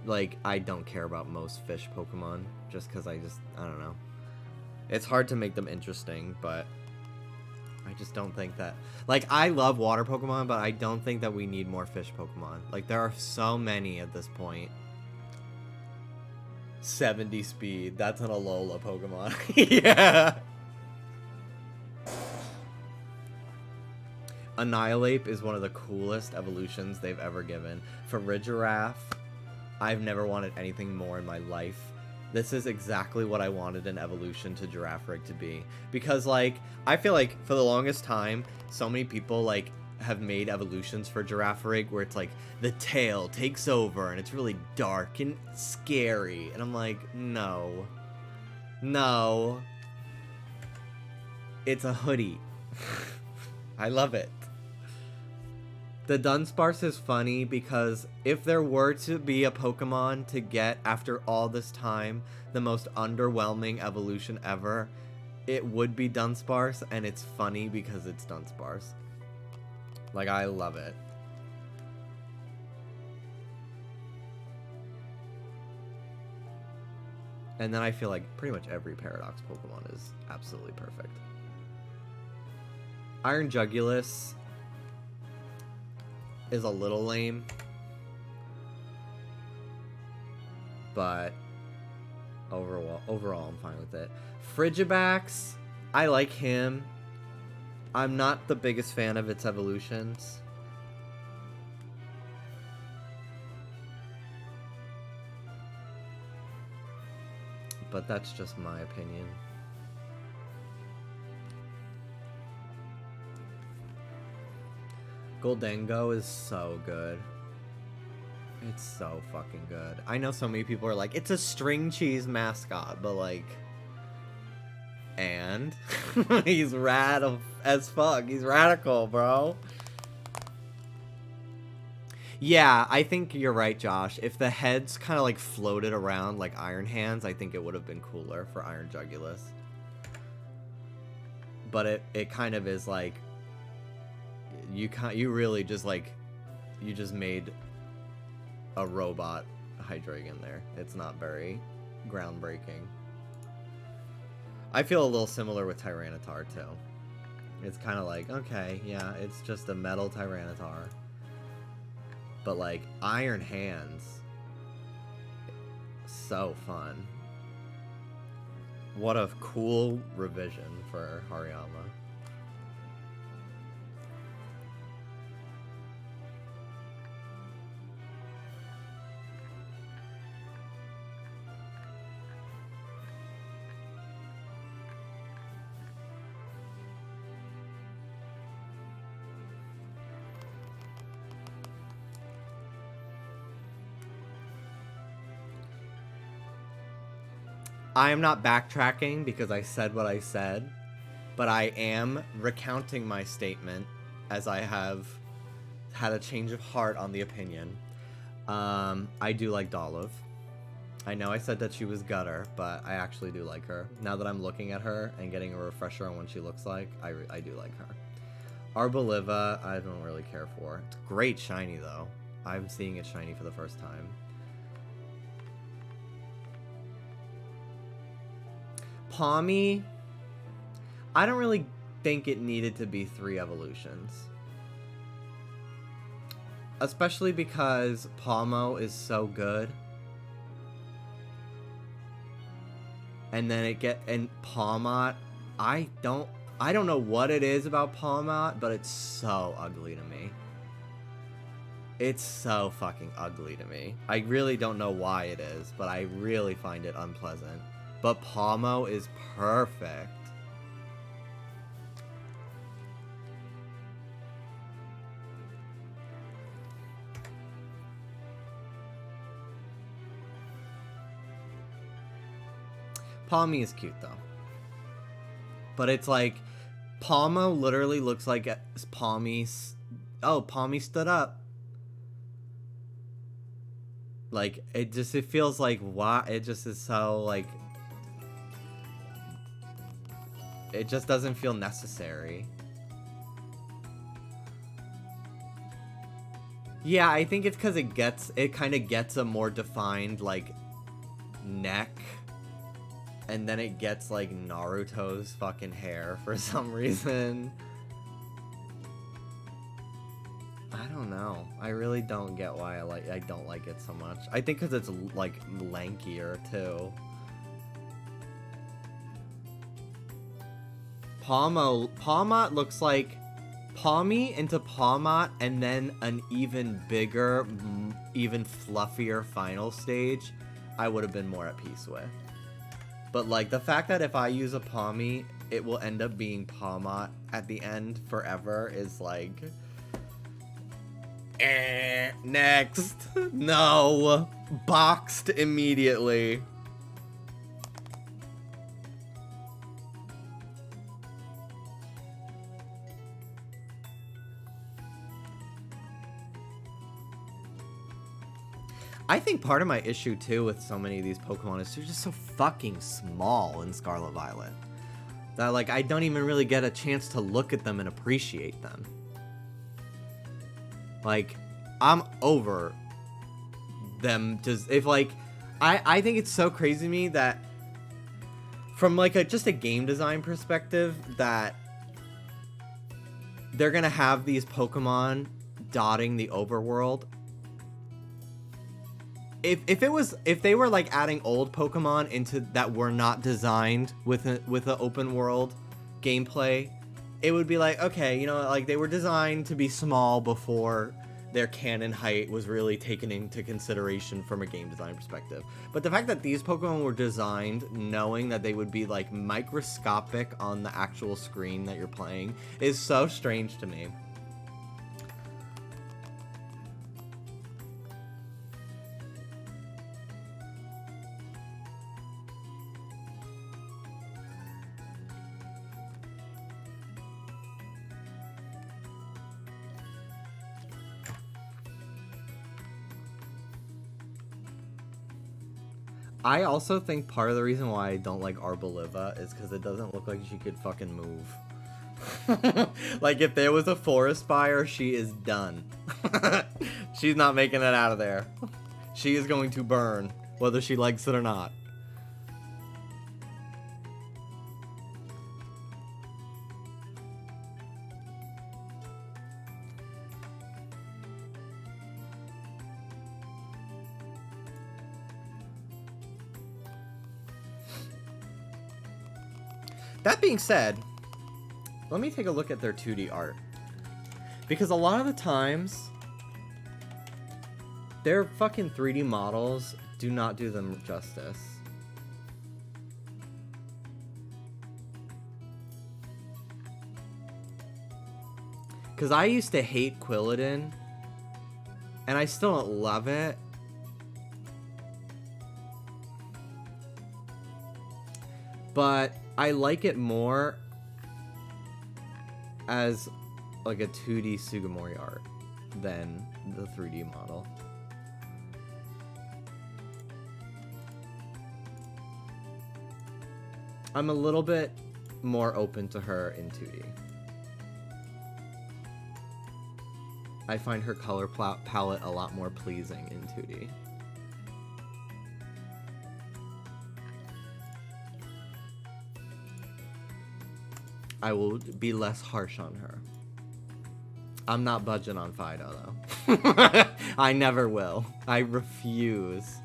like, I don't care about most fish Pokemon, just because I don't know. It's hard to make them interesting, but I just don't think that... Like, I love water Pokemon, but I don't think that we need more fish Pokemon. Like, there are so many at this point. 70 speed. That's an Alola Pokemon. Yeah. Annihilate is one of the coolest evolutions they've ever given. For Farigiraf, I've never wanted anything more in my life. This is exactly what I wanted an evolution to Girafarig to be. Because, like, I feel like for the longest time, so many people, like, have made evolutions for Girafarig where it's like, the tail takes over and it's really dark and scary. And I'm like, no. No. It's a hoodie. I love it. The Dunsparce is funny because if there were to be a Pokemon to get, after all this time, the most underwhelming evolution ever, it would be Dunsparce, and it's funny because it's Dunsparce. Like, I love it. And then I feel like pretty much every Paradox Pokemon is absolutely perfect. Iron Jugulus is a little lame, but overall I'm fine with it. Frigibax, I like him. I'm not the biggest fan of its evolutions. But that's just my opinion. Goldengo is so good. It's so fucking good. I know so many people are like, it's a string cheese mascot, but like... And? He's rad as fuck. He's radical, bro. Yeah, I think you're right, Josh. If the heads kind of like floated around like Iron Hands, I think it would have been cooler for Iron Jugulus. But it kind of is like... You really just like, you just made a robot Hydreigon there. It's not very groundbreaking. I feel a little similar with Tyranitar too. It's kind of like, okay, yeah, it's just a metal Tyranitar. But like, Iron Hands, so fun. What a cool revision for Hariyama. I am not backtracking because I said what I said. but I am recounting my statement as I have had a change of heart on the opinion. I do like Dolive. I know I said that she was gutter, but I actually do like her. Now that I'm looking at her and getting a refresher on what she looks like, I do like her. Arboliva, I don't really care for. It's great shiny, though. I'm seeing it shiny for the first time. Pawmi, I don't really think it needed to be 3 evolutions. Especially because Pawmo is so good. And then and Pawmot, I don't know what it is about Pawmot, but it's so ugly to me. It's so fucking ugly to me. I really don't know why it is, but I really find it unpleasant. But Pawmo is perfect. Pawmi is cute though. But it's like, Pawmo literally looks like Pawmi. Oh, Pawmi stood up. Like, it feels like, why? It just is so, like, it just doesn't feel necessary. Yeah, I think it's because it kind of gets a more defined, like, neck. And then it gets, like, Naruto's fucking hair for some reason. I don't know. I really don't get why I don't like it so much. I think because it's, like, lankier, too. Pawmot looks like Pawmi into Pawmot and then an even bigger, even fluffier final stage I would have been more at peace with. But, like, the fact that if I use a Pawmi, it will end up being Pawmot at the end forever is, like... next. No. Boxed immediately. I think part of my issue, too, with so many of these Pokemon is they're just so fucking small in Scarlet Violet. That, like, I don't even really get a chance to look at them and appreciate them. Like, I'm over them just... If, like... I think it's so crazy to me that... From, like, just a game design perspective, that... They're gonna have these Pokemon dotting the overworld... If they were like adding old Pokemon into that were not designed with an open world gameplay, it would be like, okay, you know, like they were designed to be small before their cannon height was really taken into consideration from a game design perspective. But the fact that these Pokemon were designed knowing that they would be like microscopic on the actual screen that you're playing is so strange to me. I also think part of the reason why I don't like Arboliva is because it doesn't look like she could fucking move. Like, if there was a forest fire, she is done. She's not making it out of there. She is going to burn, whether she likes it or not. That being said, let me take a look at their 2D art. Because a lot of the times, their fucking 3D models do not do them justice. Because I used to hate Quilladin, and I still don't love it. But I like it more as like a 2D Sugimori art than the 3D model. I'm a little bit more open to her in 2D. I find her color palette a lot more pleasing in 2D. I will be less harsh on her. I'm not budging on Fido, though. I never will. I refuse.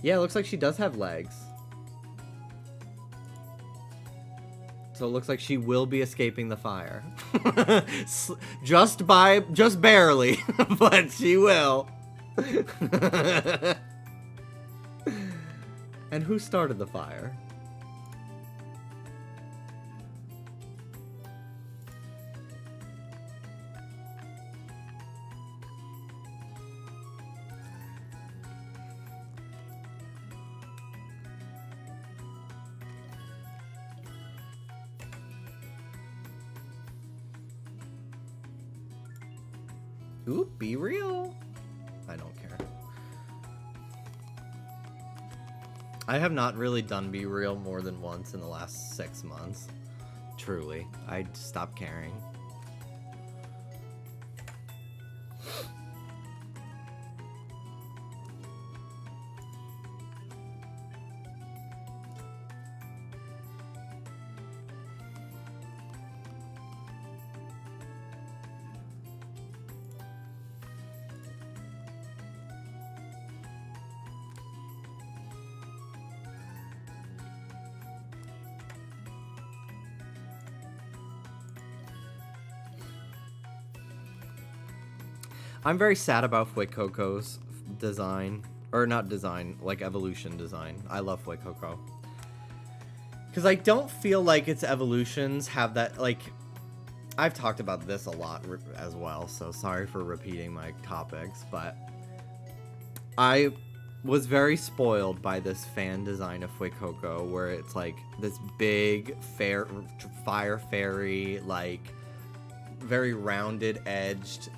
Yeah, it looks like she does have legs. So it looks like she will be escaping the fire. just barely, but she will. And who started the fire? Ooh, be real. I don't care. I have not really done Be Real more than once in the last 6 months. Truly. I stopped caring. I'm very sad about Fuecoco's design. Or not design, like evolution design. I love Fuecoco. Because I don't feel like its evolutions have that, like... I've talked about this a lot as well, so sorry for repeating my topics, but... I was very spoiled by this fan design of Fuecoco, where it's like this big fire fairy, like very rounded edged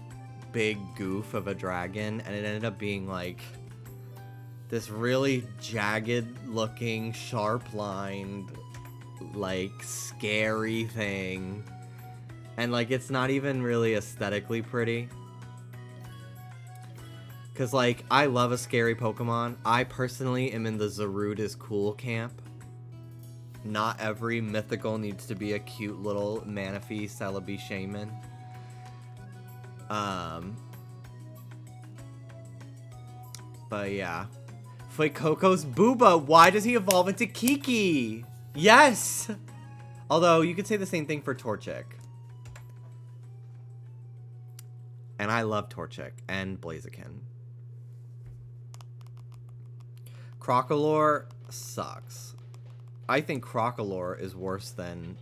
big goof of a dragon, and it ended up being like this really jagged looking, sharp lined, like scary thing, and like it's not even really aesthetically pretty. Cause like I love a scary Pokemon. I personally am in the Zarude is cool camp. Not every mythical needs to be a cute little Manaphy Celebi Shaman. But yeah. Fuecoco's Booba, why does he evolve into Kiki? Yes! Although, you could say the same thing for Torchic. And I love Torchic and Blaziken. Crocolore sucks. I think Crocolore is worse than...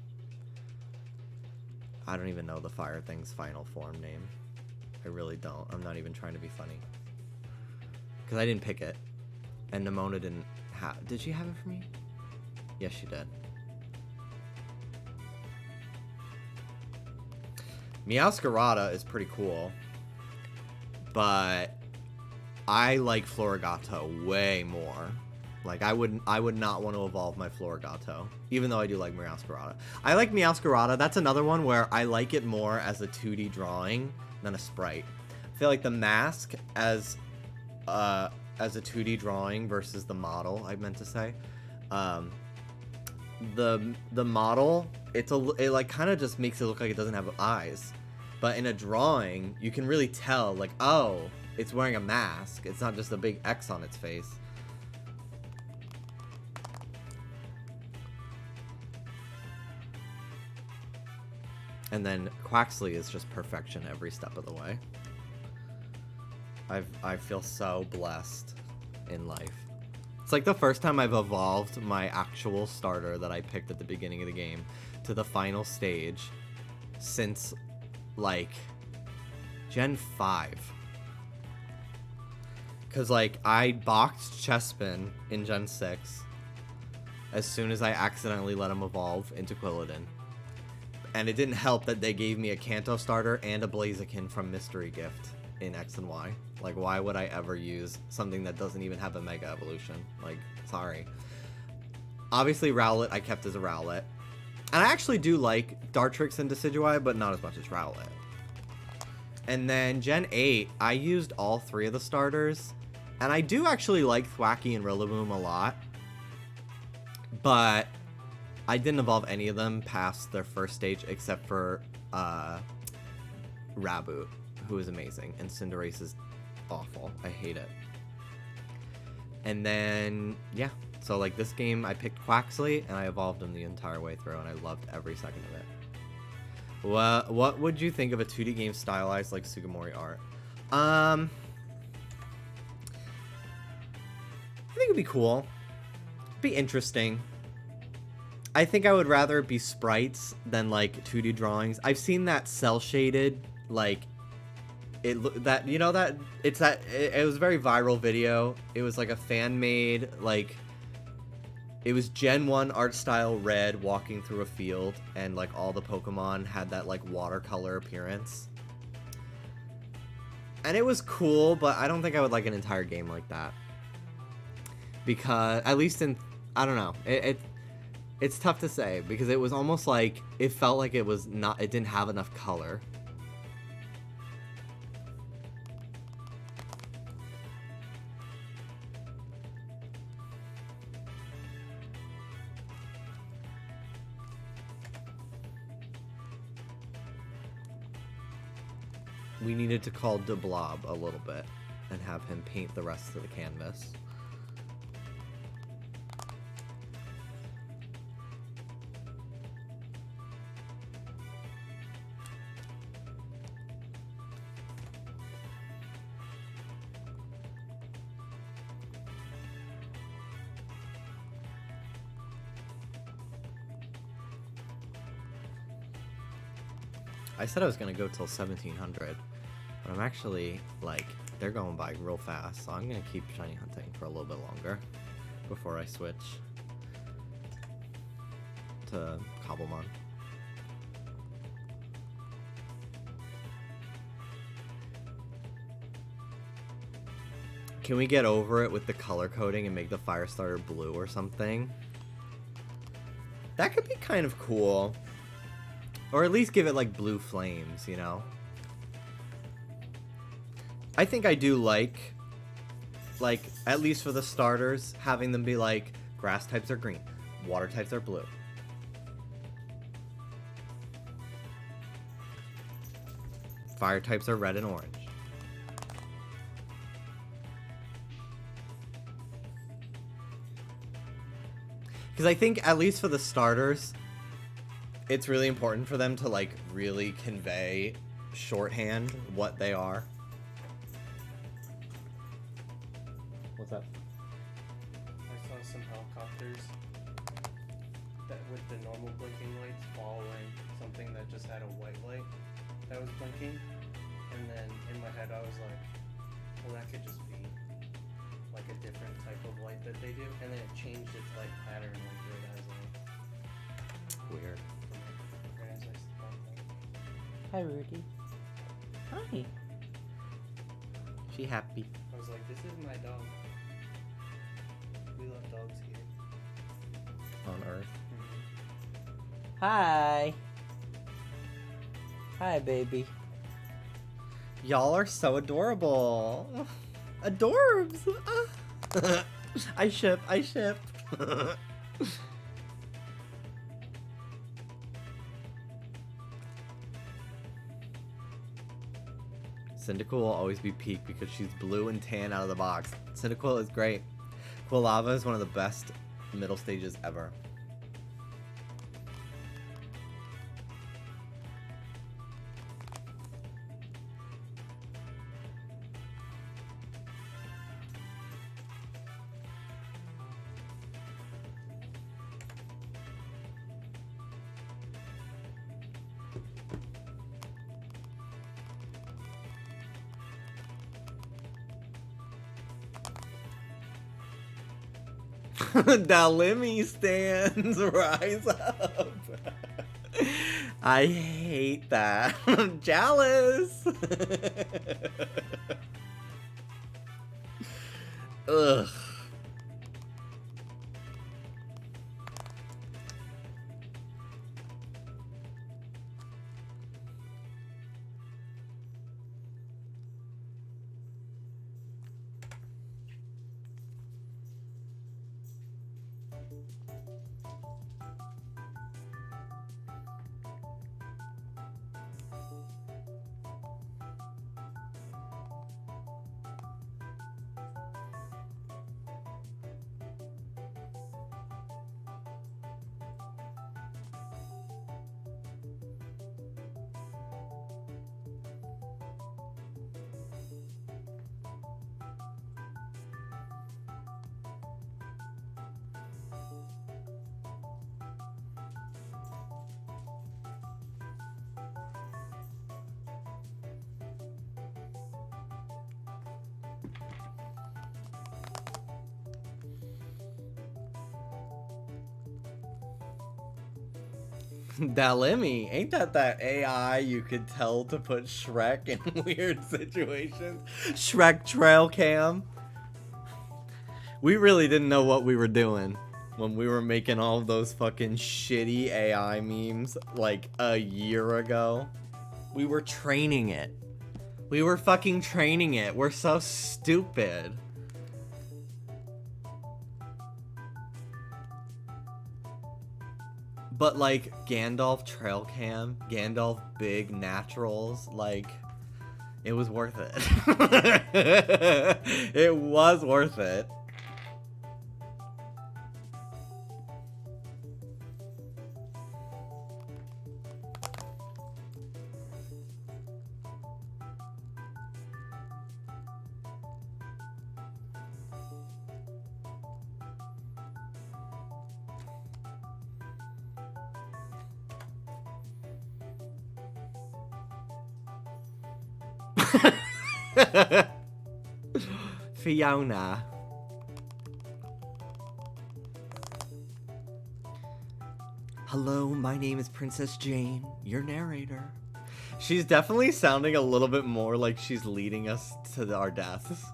I don't even know the fire thing's final form name. I really don't. I'm not even trying to be funny. Because I didn't pick it. And Nimona didn't have... Did she have it for me? Yes, she did. Meowscarada is pretty cool. But I like Florigato way more. Like, I would not want to evolve my Florigato. Even though I do like Meowscarada. I like Meowscarada. That's another one where I like it more as a 2D drawing than a sprite. I feel like the mask as a 2D drawing versus the model, I meant to say. The model, it like kind of just makes it look like it doesn't have eyes. But in a drawing, you can really tell, like, oh, it's wearing a mask. It's not just a big X on its face. And then Quaxley is just perfection every step of the way. I feel so blessed in life. It's like the first time I've evolved my actual starter that I picked at the beginning of the game to the final stage since, like, Gen 5. Because, like, I boxed Chespin in Gen 6. as soon as I accidentally let him evolve into Quilladin. And it didn't help that they gave me a Kanto starter and a Blaziken from Mystery Gift in X and Y. Like, why would I ever use something that doesn't even have a Mega Evolution? Like, sorry. Obviously, Rowlet I kept as a Rowlet. And I actually do like Dartrix and Decidueye, but not as much as Rowlet. And then Gen 8, I used all 3 of the starters. And I do actually like Thwackey and Rillaboom a lot. But I didn't evolve any of them past their first stage except for Raboot, who is amazing. And Cinderace is awful. I hate it. And then, yeah. So, like, this game, I picked Quaxley, and I evolved him the entire way through, and I loved every second of it. What would you think of a 2D game stylized like Sugimori art? I think it'd be cool. It'd be interesting. I think I would rather it be sprites than, like, 2D drawings. I've seen that cel-shaded, like, it was a very viral video. It was, like, a fan-made, like, it was Gen 1 art style red walking through a field, and, like, all the Pokemon had that, like, watercolor appearance. And it was cool, but I don't think I would like an entire game like that. Because, at least in, I don't know, it's tough to say, because it was almost like, it felt like it didn't have enough color. We needed to call De Blob a little bit and have him paint the rest of the canvas. I said I was going to go till 1700, but I'm actually, like, they're going by real fast, so I'm going to keep shiny hunting for a little bit longer before I switch to Cobblemon. Can we get over it with the color coding and make the fire starter blue or something? That could be kind of cool. Or at least give it, like, blue flames, you know? I think I do like, at least for the starters, having them be like, grass types are green, water types are blue. Fire types are red and orange. Because I think, at least for the starters, it's really important for them to, like, really convey shorthand what they are. What's up? I saw some helicopters that with the normal blinking lights following something that just had a white light that was blinking. And then in my head I was like, well, that could just be like a different type of light that they do. And then it changed its light pattern like right as Weird. Hi, Rudy. Hi. She happy. I was like, this is my dog. We love dogs here. On Earth. Hi. Hi, baby. Y'all are so adorable. Adorbs. I ship. Cyndaquil will always be peak because she's blue and tan out of the box. Cyndaquil is great. Quilava is one of the best middle stages ever. Dalimi stands, rise up. I hate that. I'm jealous. Ugh. Dalimi, ain't that AI you could tell to put Shrek in weird situations? Shrek trail cam. We really didn't know what we were doing when we were making all of those fucking shitty AI memes like a year ago. We were training it. We were fucking training it. We're so stupid. But like Gandalf trail cam, Gandalf big naturals, like it was worth it. It was worth it. Fiona. Hello, my name is Princess Jane, your narrator. She's definitely sounding a little bit more like she's leading us to our deaths.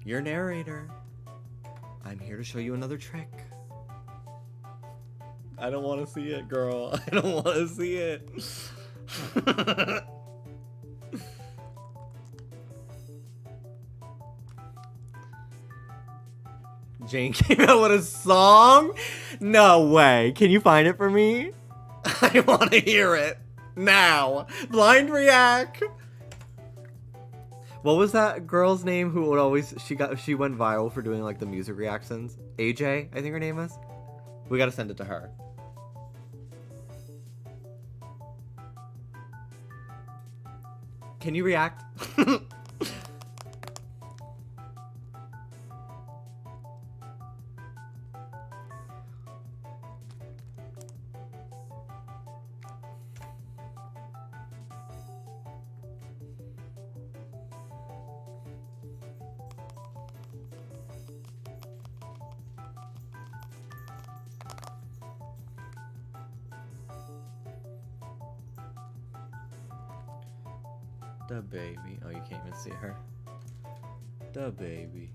Your narrator. I'm here to show you another trick. I don't want to see it, girl. I don't want to see it. Jane came out with a song? No way. Can you find it for me? I want to hear it. Now. Blind react. What was that girl's name who would always, she went viral for doing like the music reactions? AJ, I think her name is. We gotta send it to her. Can you react? The baby. Oh, you can't even see her. The baby.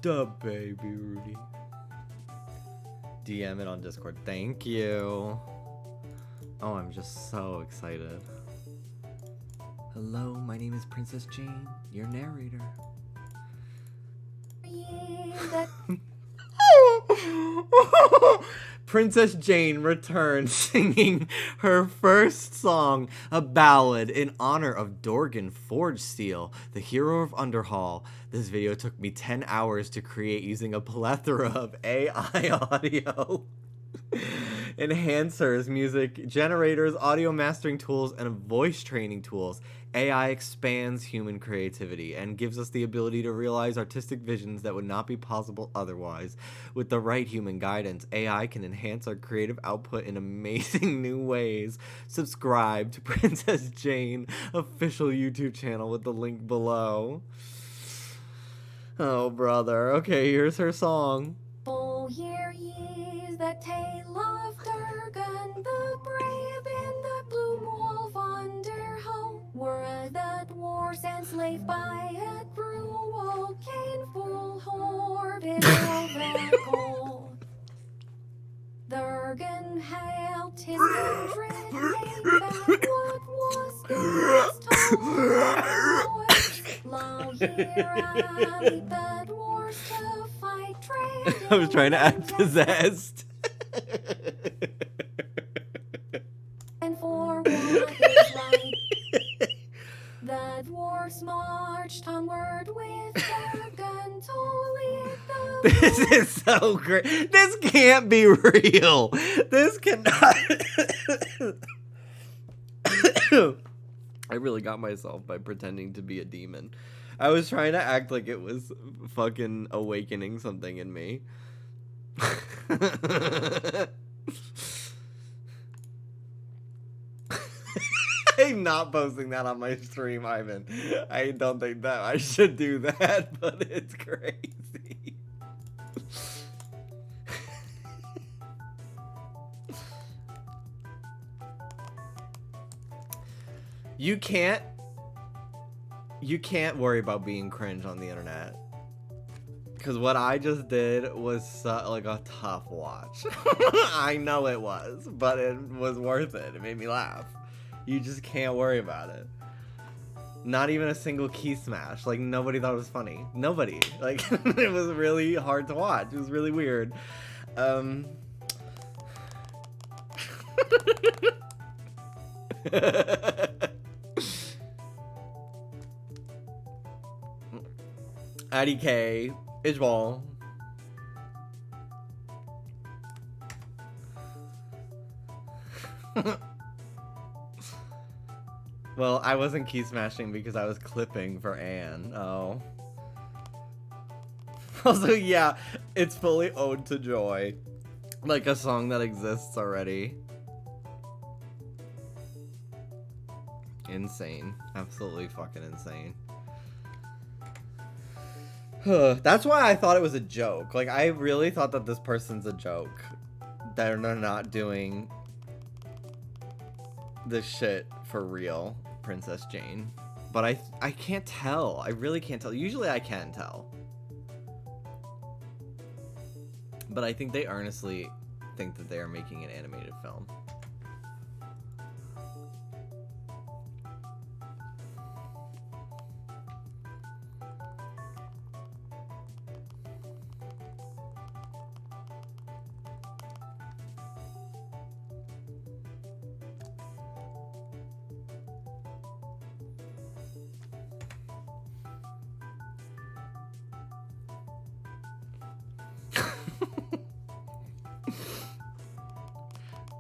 The baby, Rudy. DM it on Discord. Thank you. Oh, I'm just so excited. Hello, my name is Princess Jane, your narrator. Princess Jane returns singing her first song, a ballad in honor of Dorgan Forgesteel, the hero of Underhall. This video took me 10 hours to create using a plethora of AI audio, enhancers, music generators, audio mastering tools, and voice training tools. AI expands human creativity and gives us the ability to realize artistic visions that would not be possible otherwise. With the right human guidance, AI can enhance our creative output in amazing new ways. Subscribe to Princess Jane official YouTube channel with the link below. Oh, brother. Okay, here's her song. Lo, hear ye the tale of Durgan the brave in the blue wolf under hoe. Were the dwarfs enslaved by a brew, O Cain full hoarded all the gold. Durgan helped his kindred gain back what was his told. Lo, here meet the dwarfs to fight trade. I was trying to act possessed. And for what is right, the dwarfs marched onward with Durgan to lead the This is so great. This can't be real. This cannot. I really got myself by pretending to be a demon. I was trying to act like it was fucking awakening something in me. I'm not posting that on my stream, Ivan. I don't think that I should do that, but it's crazy. You can't worry about being cringe on the internet. Because what I just did was like a tough watch. I know it was, but it was worth it. It made me laugh. You just can't worry about it. Not even a single key smash. Like, nobody thought it was funny. Nobody. Like, it was really hard to watch. It was really weird. Addy K. Ijbal. Well, I wasn't key smashing because I was clipping for Anne. Oh. Also, yeah, it's fully Ode to Joy. Like a song that exists already. Insane. Absolutely fucking insane. That's why I thought it was a joke. Like, I really thought that this person's a joke. They're not doing this shit for real, Princess Jane. But I can't tell. I really can't tell. Usually I can tell. But I think they earnestly think that they are making an animated film.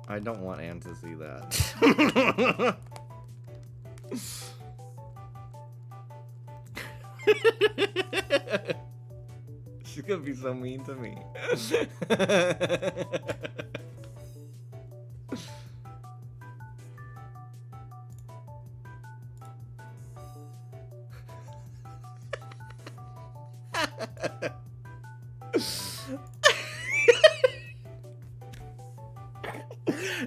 I don't want Anne to see that. She's gonna be so mean to me.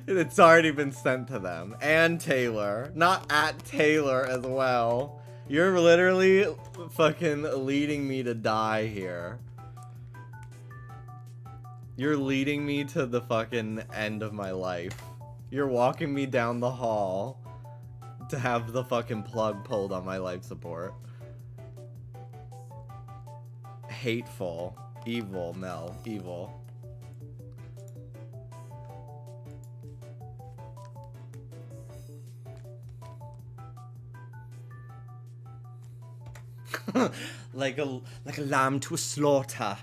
It's already been sent to them. And Taylor. Not at Taylor as well. You're literally fucking leading me to die here. You're leading me to the fucking end of my life. You're walking me down the hall to have the fucking plug pulled on my life support. Hateful. Evil, Mel. Evil. like a lamb to a slaughter.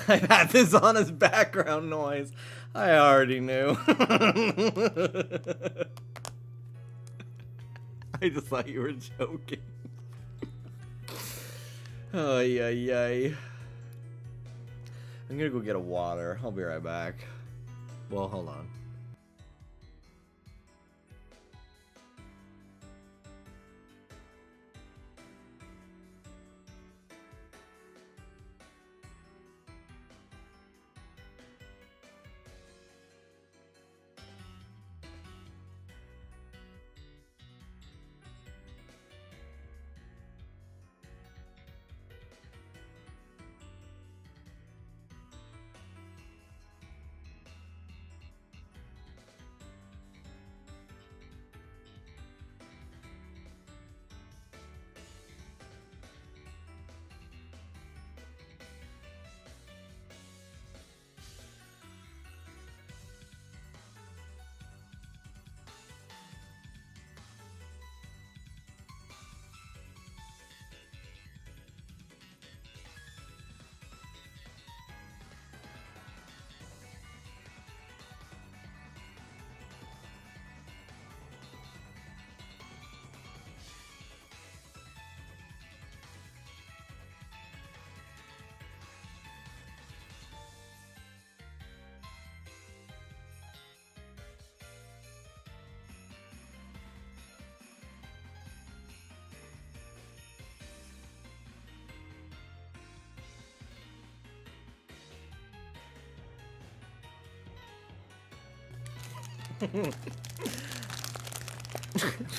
I had this on as background noise. I already knew. I just thought you were joking. Oh, yay. I'm gonna go get a water. I'll be right back. Well, hold on.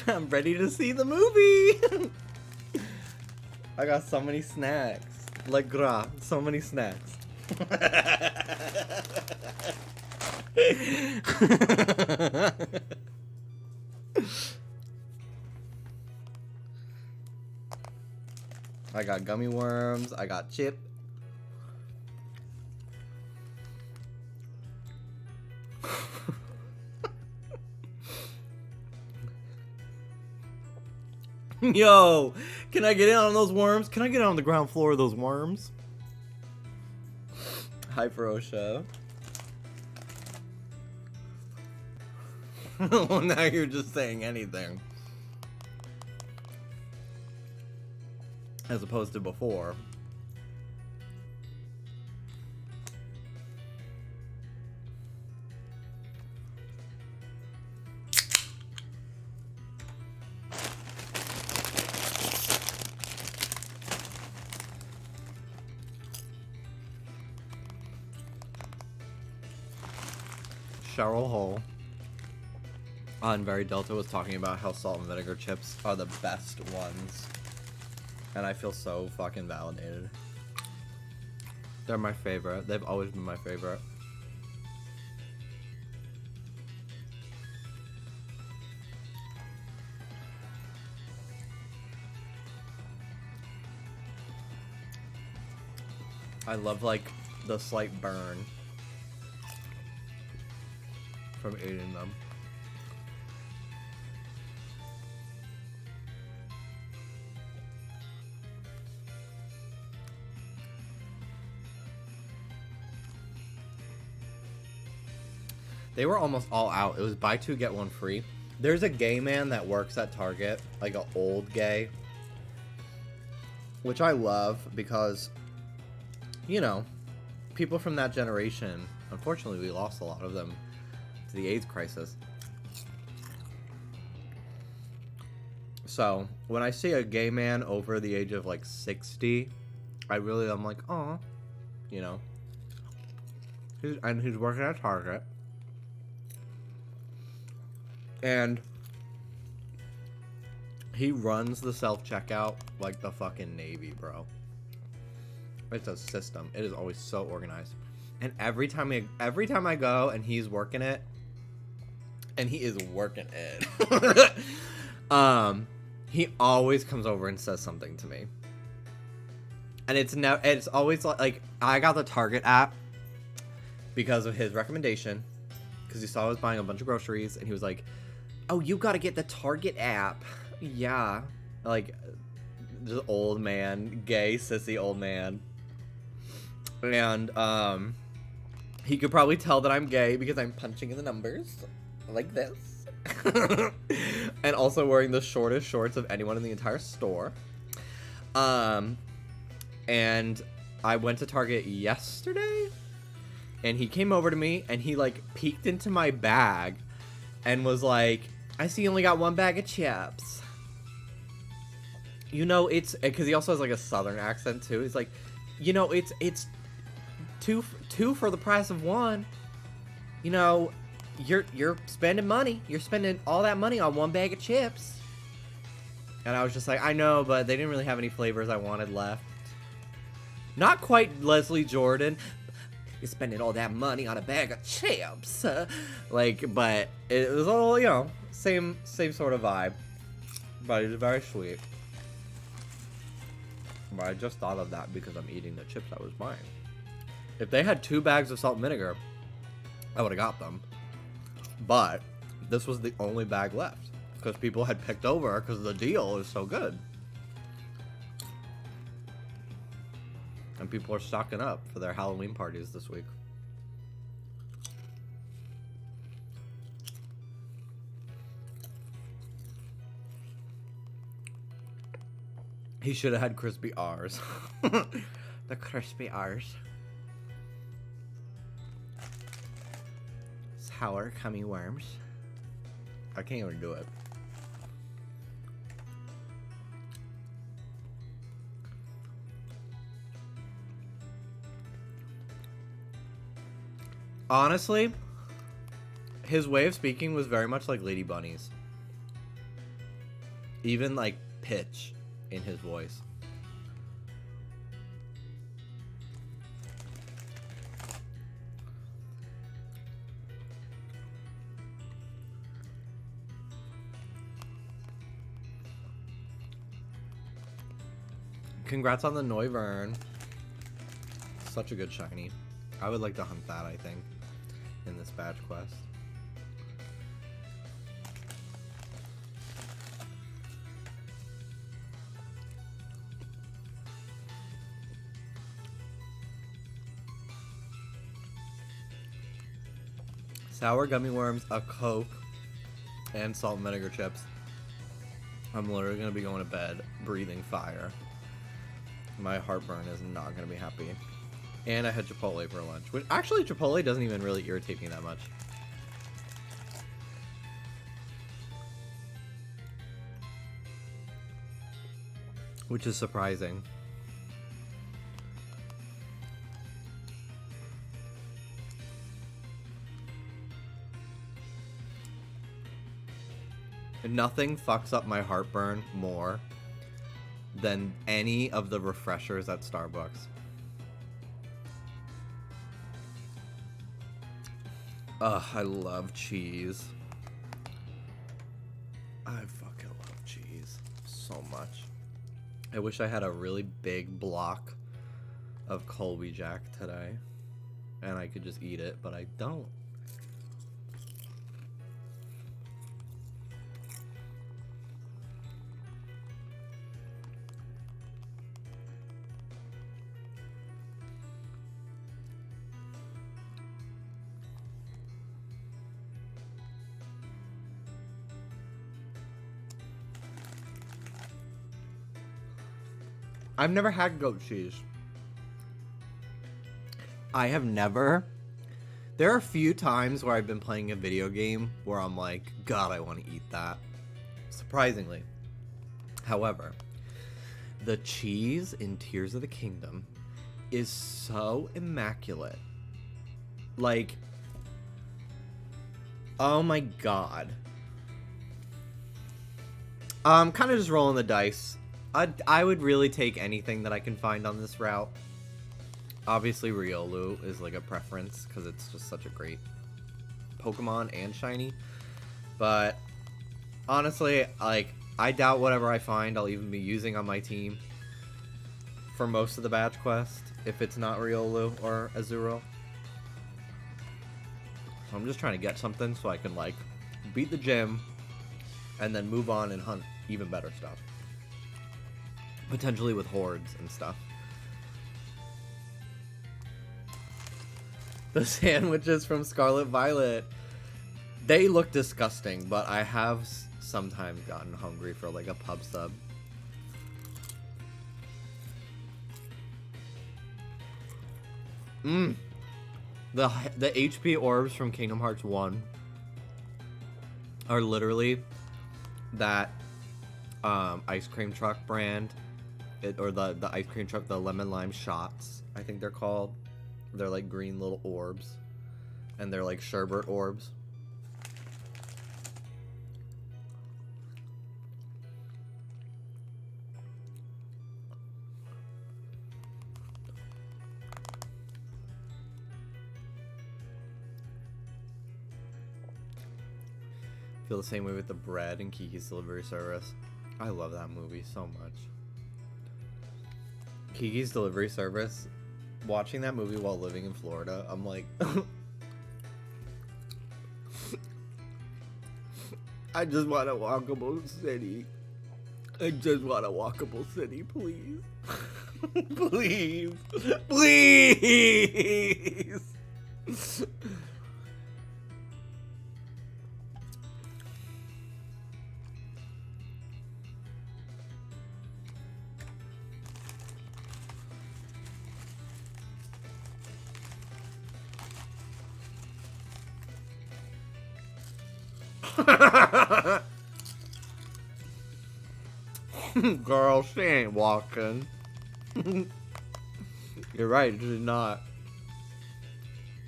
I'm ready to see the movie. I got so many snacks. Like, so many snacks. I got gummy worms. I got chip. Yo, can I get in on those worms? Can I get on the ground floor of those worms? Hi, Ferosha. Well, now you're just saying anything. As opposed to before. Cheryl Hole on Very Delta was talking about how salt and vinegar chips are the best ones. And I feel so fucking validated. They're my favorite. They've always been my favorite. I love, like, the slight burn from eating them. They were almost all out. It was buy two, get one free. There's a gay man that works at Target, like an old gay, which I love because, you know, people from that generation, unfortunately, we lost a lot of them to the AIDS crisis. So, when I see a gay man over the age of, like, 60, I'm like, aw, you know. He's working at Target. And he runs the self-checkout like the fucking Navy, bro. It's a system. It is always so organized. And every time I go and he's working it, and he is working it, he always comes over and says something to me. And it's always like I got the Target app because of his recommendation, because he saw I was buying a bunch of groceries, and he was like, oh, you gotta get the Target app. Yeah. Like, just old man. Gay, sissy old man. And, he could probably tell that I'm gay because I'm punching in the numbers. Like this. And also wearing the shortest shorts of anyone in the entire store. And I went to Target yesterday, and he came over to me, and he, like, peeked into my bag and was like, I see you only got one bag of chips. You know, it's, because he also has, like, a southern accent, too. He's like, you know, it's two for the price of one. You know, you're spending money. You're spending all that money on one bag of chips. And I was just like, I know, but they didn't really have any flavors I wanted left. Not quite Leslie Jordan. You're spending all that money on a bag of chips. Like, but it was all, you know, same sort of vibe. But it was very sweet. But I just thought of that because I'm eating the chips I was buying. If they had 2 bags of salt and vinegar, I would have got them. But this was the only bag left because people had picked over because the deal is so good. And people are stocking up for their Halloween parties this week. He should have had crispy R's. The crispy R's. Sour gummy worms. I can't even do it. Honestly, His way of speaking was very much like Lady Bunny's. Even like pitch in his voice. Congrats on the Noivern. Such a good shiny. I would like to hunt that, I think, in this badge quest. Sour gummy worms, a Coke, and salt and vinegar chips. I'm literally going to be going to bed breathing fire. My heartburn is not going to be happy. And I had Chipotle for lunch. Which, actually, Chipotle doesn't even really irritate me that much. Which is surprising. Nothing fucks up my heartburn more than any of the refreshers at Starbucks. Ugh, I love cheese. I fucking love cheese so much. I wish I had a really big block of Colby Jack today and I could just eat it, but I don't. I've never had goat cheese. I have never. There are a few times where I've been playing a video game where I'm like, God, I want to eat that. Surprisingly. However, the cheese in Tears of the Kingdom is so immaculate. Like, oh my God. I'm kind of just rolling the dice. I would really take anything that I can find on this route. Obviously, Riolu is like a preference because it's just such a great Pokemon and shiny. But honestly, like, I doubt whatever I find I'll even be using on my team for most of the badge quest if it's not Riolu or Azuro. So I'm just trying to get something so I can, like, beat the gym and then move on and hunt even better stuff. Potentially with hordes and stuff. The sandwiches from Scarlet Violet, they look disgusting, but I have sometimes gotten hungry for like a pub sub. The HP orbs from Kingdom Hearts 1 are literally that ice cream truck brand. Or the ice cream truck, the lemon lime shots, I think they're called. They're like green little orbs. And they're like sherbet orbs. Feel the same way with the bread and Kiki's Delivery Service. I love that movie so much. Kiki's Delivery Service, watching that movie while living in Florida, I'm like, I just want a walkable city. I just want a walkable city, please. Please. Please. Girl, she ain't walking. You're right, she's not.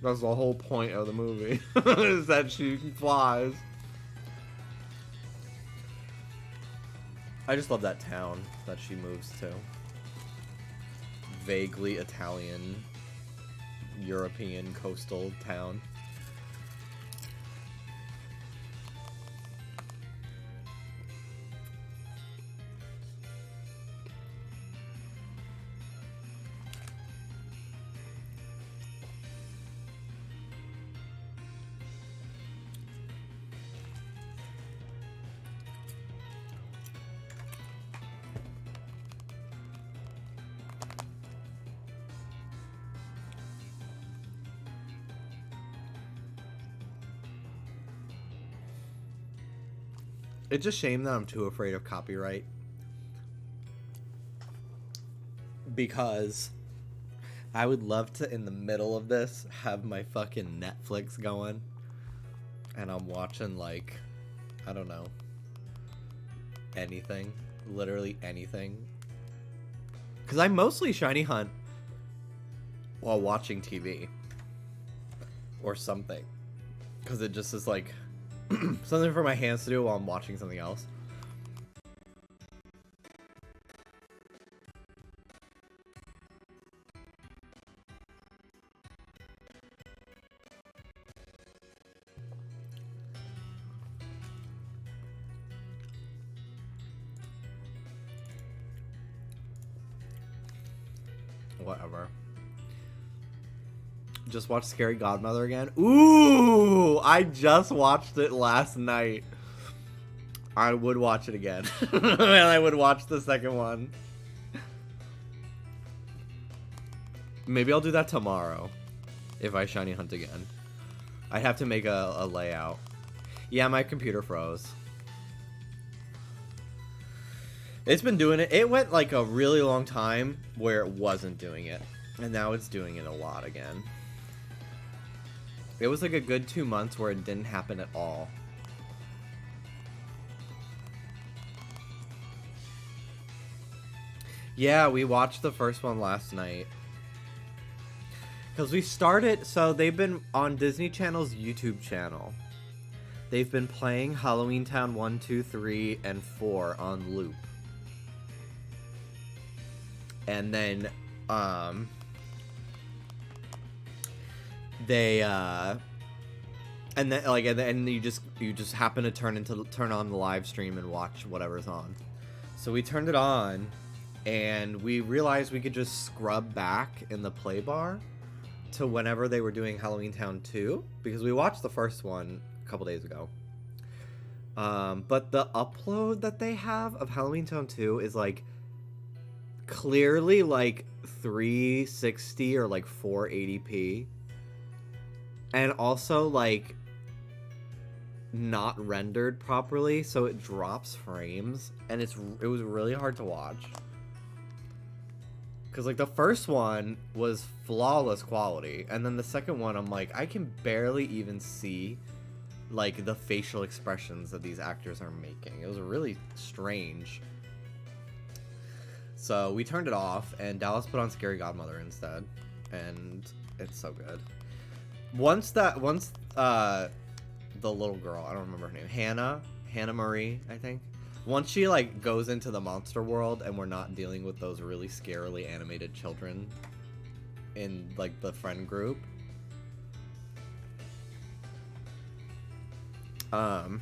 That's the whole point of the movie, is that she flies. I just love that town that she moves to. Vaguely Italian, European coastal town. It's a shame that I'm too afraid of copyright. Because I would love to, in the middle of this, have my fucking Netflix going. And I'm watching, like, I don't know, anything. Literally anything. Because I mostly shiny hunt while watching TV. Or something. Because it just is like... something for my hands to do while I'm watching something else. Whatever. Just watched Scary Godmother again. Ooh! I just watched it last night. I would watch it again. And I would watch the second one. Maybe I'll do that tomorrow. If I shiny hunt again. I'd have to make a layout. Yeah, my computer froze. It's been doing it. It went like a really long time where it wasn't doing it. And now it's doing it a lot again. It was like a good 2 months where it didn't happen at all. Yeah, we watched the first one last night. Because we started, so they've been on Disney Channel's YouTube channel. They've been playing Halloween Town 1, 2, 3, and 4 on loop. And then, they and then like and then you just happen to turn on the live stream and watch whatever's on. So we turned it on and we realized we could just scrub back in the play bar to whenever they were doing Halloween Town 2, because we watched the first one a couple days ago. But the upload that they have of Halloween Town 2 is like clearly like 360 or like 480p. And also, like, not rendered properly, so it drops frames, and it was really hard to watch. Because, like, the first one was flawless quality, and then the second one, I'm like, I can barely even see, like, the facial expressions that these actors are making. It was really strange. So, we turned it off, and Dallas put on Scary Godmother instead, and it's so good. Once the little girl, I don't remember her name, Hannah Marie, I think. Once she like goes into the monster world and we're not dealing with those really scarily animated children in like the friend group. Then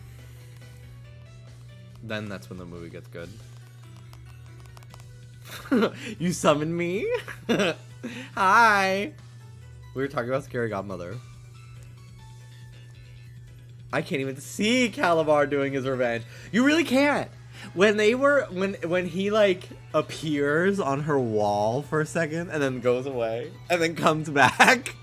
that's when the movie gets good. You summoned me? Hi. We were talking about Scary Godmother. I can't even see Calabar doing his revenge. You really can't. When he like appears on her wall for a second and then goes away and then comes back,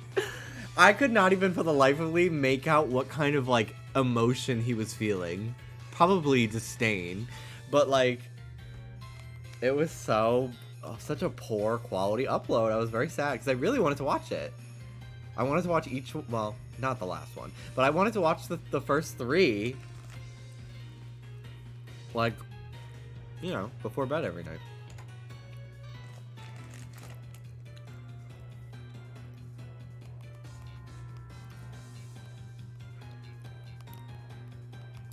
I could not even for the life of me make out what kind of like emotion he was feeling. Probably disdain, but like it was such a poor quality upload. I was very sad because I really wanted to watch it. I wanted to watch each, well, not the last one, but I wanted to watch the first 3, like, you know, before bed every night.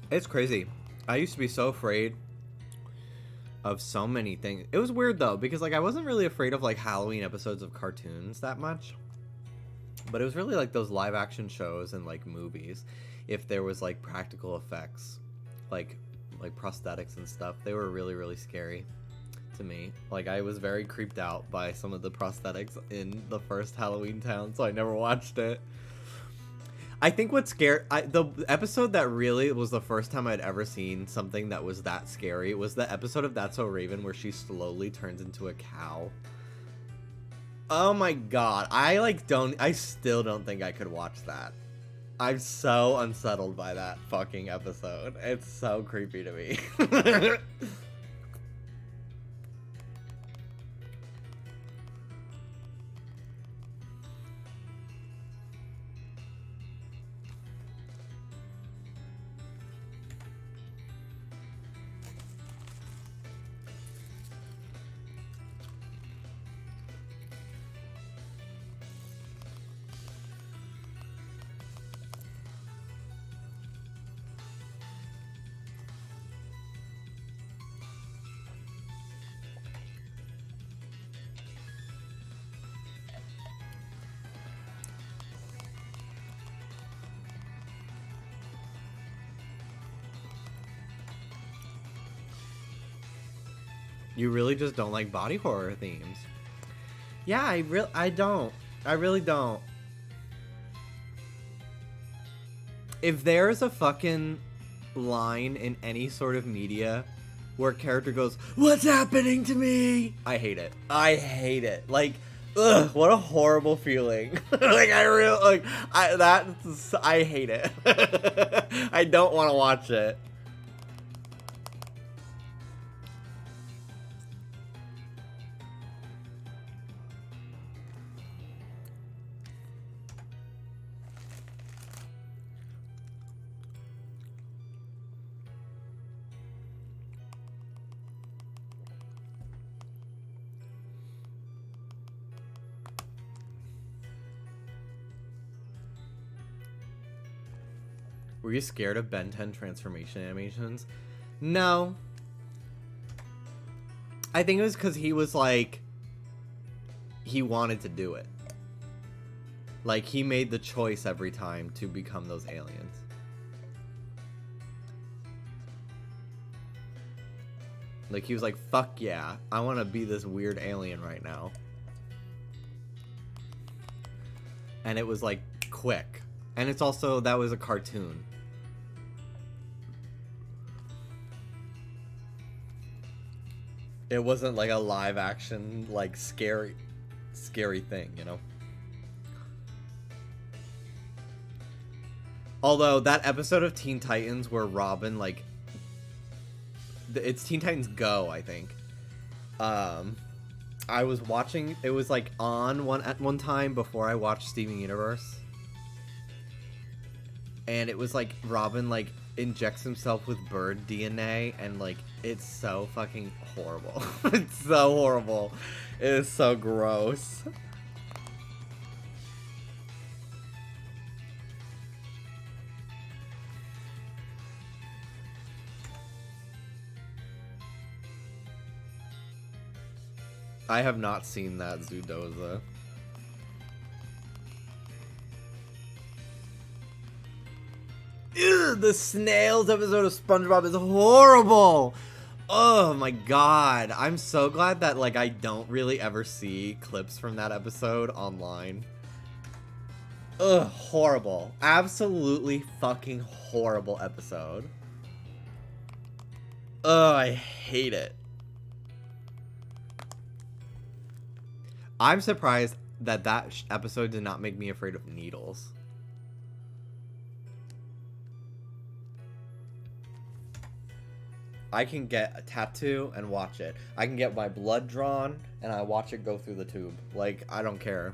It's crazy. I used to be so afraid of so many things. It was weird though, because like I wasn't really afraid of like Halloween episodes of cartoons that much. But it was really like those live action shows and like movies. If there was like practical effects, like prosthetics and stuff, they were really, really scary to me. Like I was very creeped out by some of the prosthetics in the first Halloween Town, so I never watched it. I think what scared the episode that really was the first time I'd ever seen something that was that scary was the episode of That's So Raven where she slowly turns into a cow. Oh my god, I still don't think I could watch that. I'm so unsettled by that fucking episode. It's so creepy to me. You really just don't like body horror themes. Yeah, I don't. I really don't. If there's a fucking line in any sort of media where a character goes, "What's happening to me?" I hate it. I hate it. Like, ugh, what a horrible feeling. Like, I hate it. I don't want to watch it. Were you scared of Ben 10 transformation animations? No. I think it was because he was like, he wanted to do it. Like, he made the choice every time to become those aliens. Like, he was like, fuck yeah, I want to be this weird alien right now. And it was like, quick. And it's also, that was a cartoon. It wasn't like a live action, like scary thing, you know? Although that episode of Teen Titans where Robin, like, it's Teen Titans Go, I think. I was watching, it was like on at one time before I watched Steven Universe. And it was like Robin like injects himself with bird DNA and like it's so fucking horrible. It's so horrible. It is so gross. I have not seen that Zoodoza. Ew, the snails episode of SpongeBob is horrible. Oh my god. I'm so glad that like I don't really ever see clips from that episode online. Ugh, horrible. Absolutely fucking horrible episode. Ugh, I hate it. I'm surprised that episode did not make me afraid of needles. I can get a tattoo and watch it. I can get my blood drawn and I watch it go through the tube. Like, I don't care.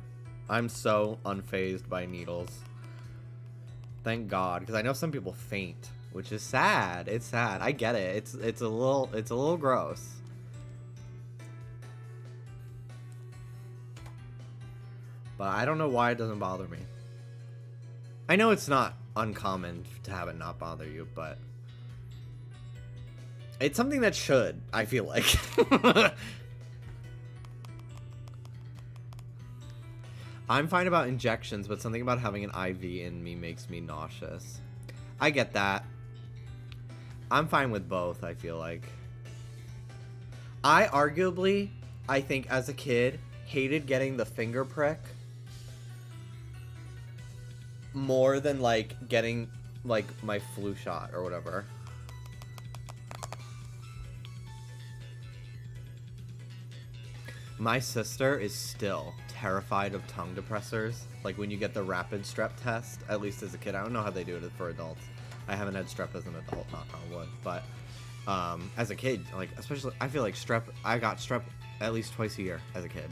I'm so unfazed by needles. Thank God, because I know some people faint, which is sad. It's sad. I get it. It's a little gross. But I don't know why it doesn't bother me. I know it's not uncommon to have it not bother you, but It's something that should, I feel like. I'm fine about injections, but something about having an IV in me makes me nauseous. I get that. I'm fine with both, I feel like. I think as a kid, hated getting the finger prick more than, like, getting, like, my flu shot or whatever. My sister is still terrified of tongue depressors. Like, when you get the rapid strep test, at least as a kid. I don't know how they do it for adults. I haven't had strep as an adult, knock on wood. But, as a kid, like, especially, I feel like I got strep at least twice a year as a kid.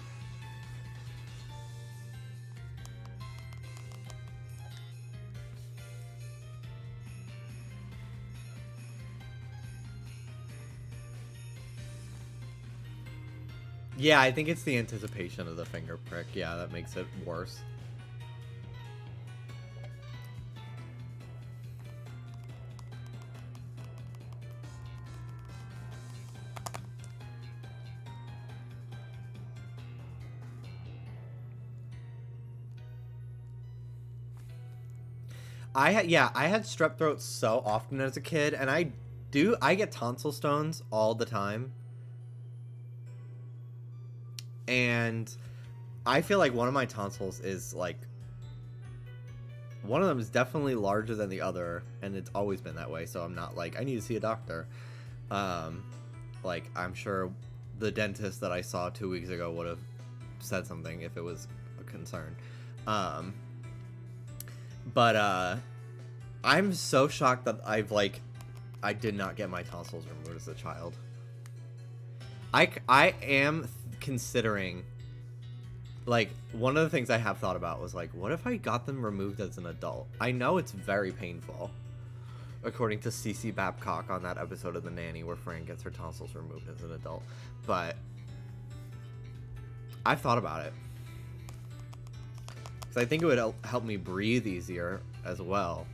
Yeah, I think it's the anticipation of the finger prick. Yeah, that makes it worse. I had strep throat so often as a kid, and I get tonsil stones all the time. And I feel like one of my tonsils is, like, one of them is definitely larger than the other, and it's always been that way, so I'm not like, I need to see a doctor. Like, I'm sure the dentist that I saw 2 weeks ago would have said something if it was a concern. But I'm so shocked that I did not get my tonsils removed as a child. I am considering, like, one of the things I have thought about was, like, what if I got them removed as an adult? I know it's very painful, according to Cece Babcock on that episode of The Nanny where Fran gets her tonsils removed as an adult, but I've thought about it. Because I think it would help me breathe easier as well.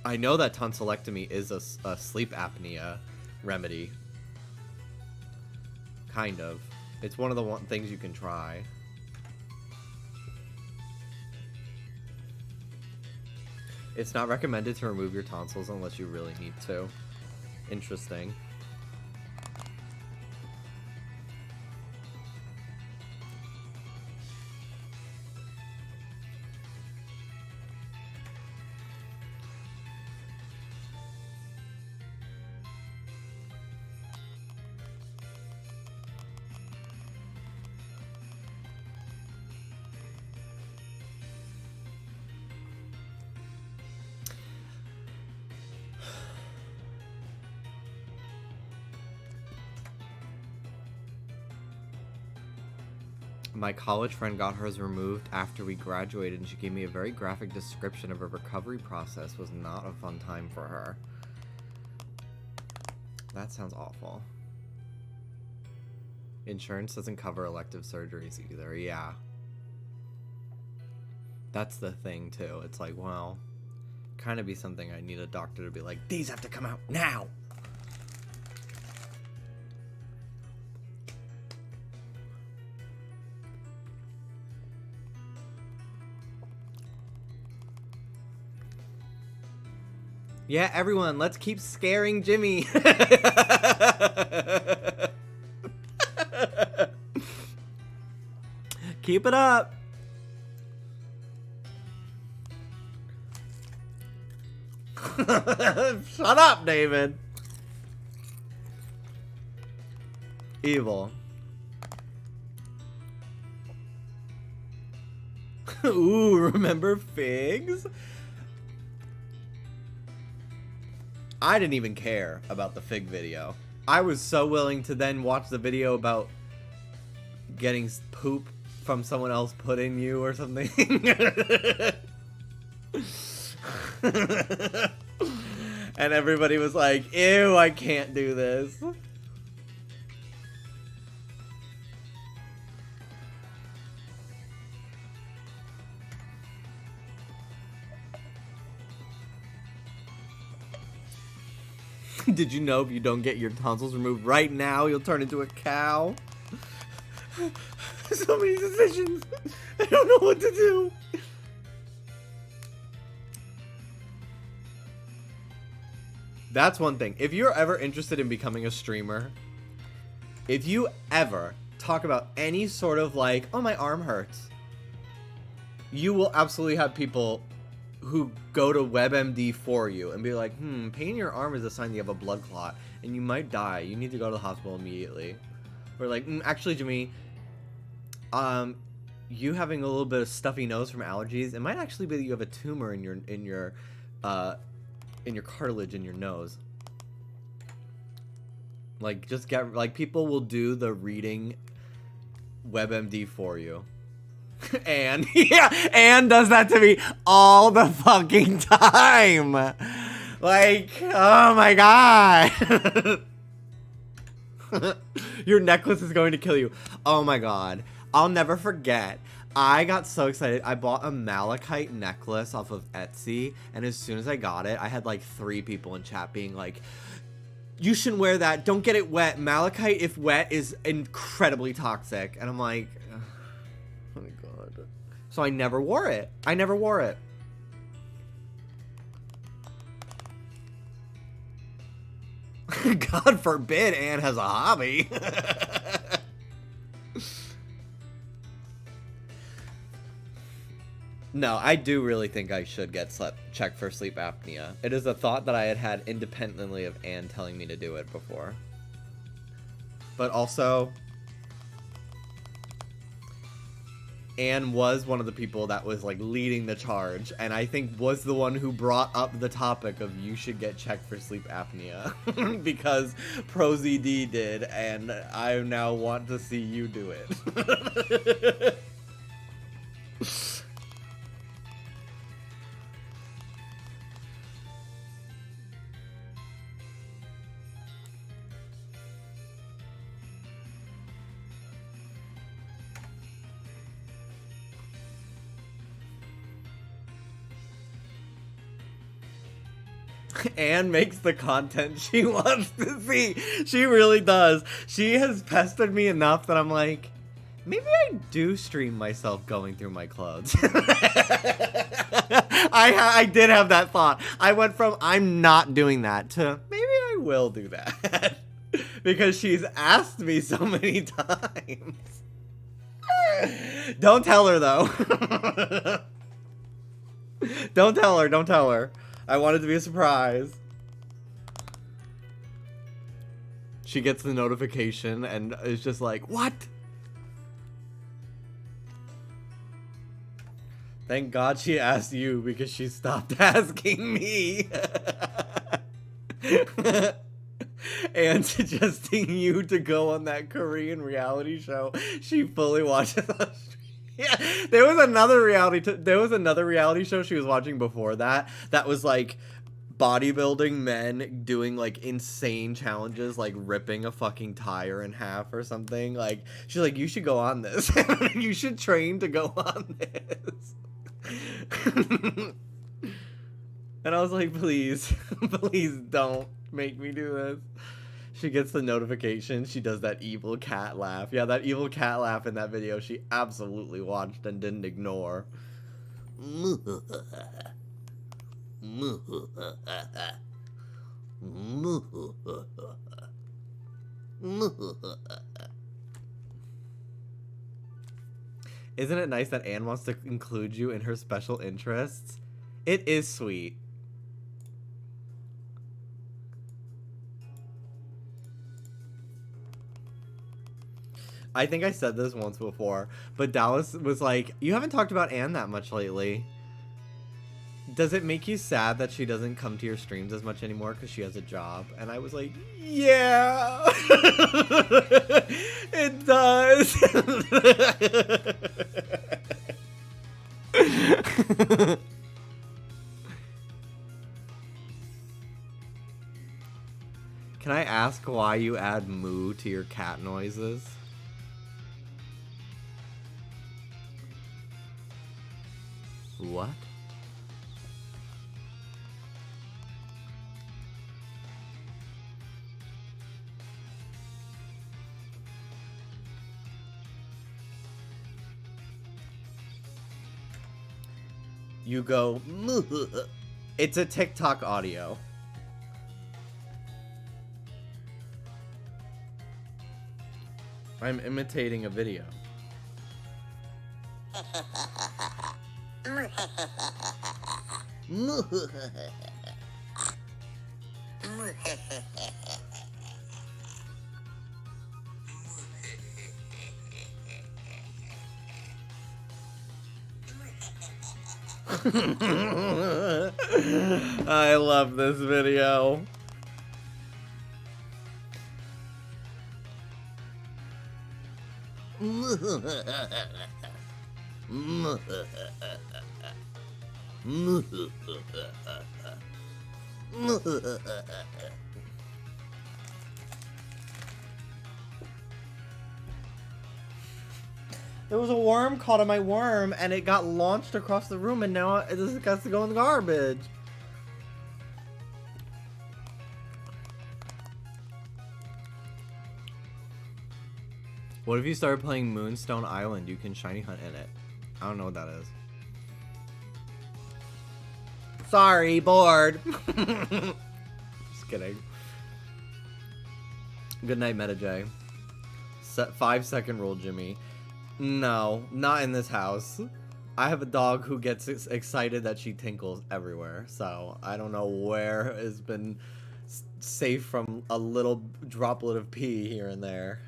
I know that tonsillectomy is a sleep apnea remedy. Kind of. It's one of the things you can try. It's not recommended to remove your tonsils unless you really need to. Interesting. My college friend got hers removed after we graduated, and she gave me a very graphic description of her recovery process. Was not a fun time for her. That sounds awful. Insurance doesn't cover elective surgeries either. Yeah. That's the thing, too. It's like, well, kind of be something I need a doctor to be like, these have to come out now! Yeah, everyone, let's keep scaring Jimmy. Keep it up. Shut up, David. Evil. Ooh, remember figs? I didn't even care about the fig video. I was so willing to then watch the video about getting poop from someone else put in you or something. And everybody was like, ew, I can't do this. Did you know if you don't get your tonsils removed right now, you'll turn into a cow? So many decisions. I don't know what to do. That's one thing. If you're ever interested in becoming a streamer, if you ever talk about any sort of like, oh, my arm hurts, you will absolutely have people who go to WebMD for you and be like, pain in your arm is a sign you have a blood clot and you might die. You need to go to the hospital immediately. Or like, actually, Jimmy, you having a little bit of stuffy nose from allergies, it might actually be that you have a tumor in your cartilage in your nose. Like, just get, like, people will do the reading WebMD for you. And, yeah, Anne does that to me all the fucking time. Like, oh my god. Your necklace is going to kill you. Oh my god. I'll never forget. I got so excited. I bought a malachite necklace off of Etsy, and as soon as I got it, I had like 3 people in chat being like, you shouldn't wear that. Don't get it wet. Malachite, if wet, is incredibly toxic. And I'm like, oh my god. So I never wore it. I never wore it. God forbid Anne has a hobby. No, I do really think I should get checked for sleep apnea. It is a thought that I had had independently of Anne telling me to do it before. But also, Anne was one of the people that was like leading the charge, and I think was the one who brought up the topic of you should get checked for sleep apnea because ProZD did, and I now want to see you do it. Anne makes the content she wants to see. She really does. She has pestered me enough that I'm like, maybe I do stream myself going through my clothes. I did have that thought. I went from I'm not doing that to maybe I will do that. Because she's asked me so many times. Don't tell her though. Don't tell her. Don't tell her. I want it to be a surprise. She gets the notification and is just like, what? Thank God she asked you because she stopped asking me. And suggesting you to go on that Korean reality show she fully watches on stream. Yeah, there was another reality show she was watching before that was like bodybuilding men doing like insane challenges, like ripping a fucking tire in half or something. Like she's like, you should go on this. You should train to go on this. And I was like, please, please don't make me do this. She gets the notification. She does that evil cat laugh. Yeah, that evil cat laugh in that video she absolutely watched and didn't ignore. Isn't it nice that Anne wants to include you in her special interests? It is sweet. I think I said this once before, but Dallas was like, you haven't talked about Anne that much lately. Does it make you sad that she doesn't come to your streams as much anymore because she has a job? And I was like, yeah, it does. Can I ask why you add moo to your cat noises? What? you go, it's a TikTok audio. I'm imitating a video. I love this video. There was a worm caught on my worm, and it got launched across the room, and now it just got to go in the garbage. What if you started playing Moonstone Island? You can shiny hunt in it. I don't know what that is. Sorry, bored. Just kidding. Good night, Meta J. 5-second rule, Jimmy. No, not in this house. I have a dog who gets excited that she tinkles everywhere, so I don't know where has been safe from a little droplet of pee here and there.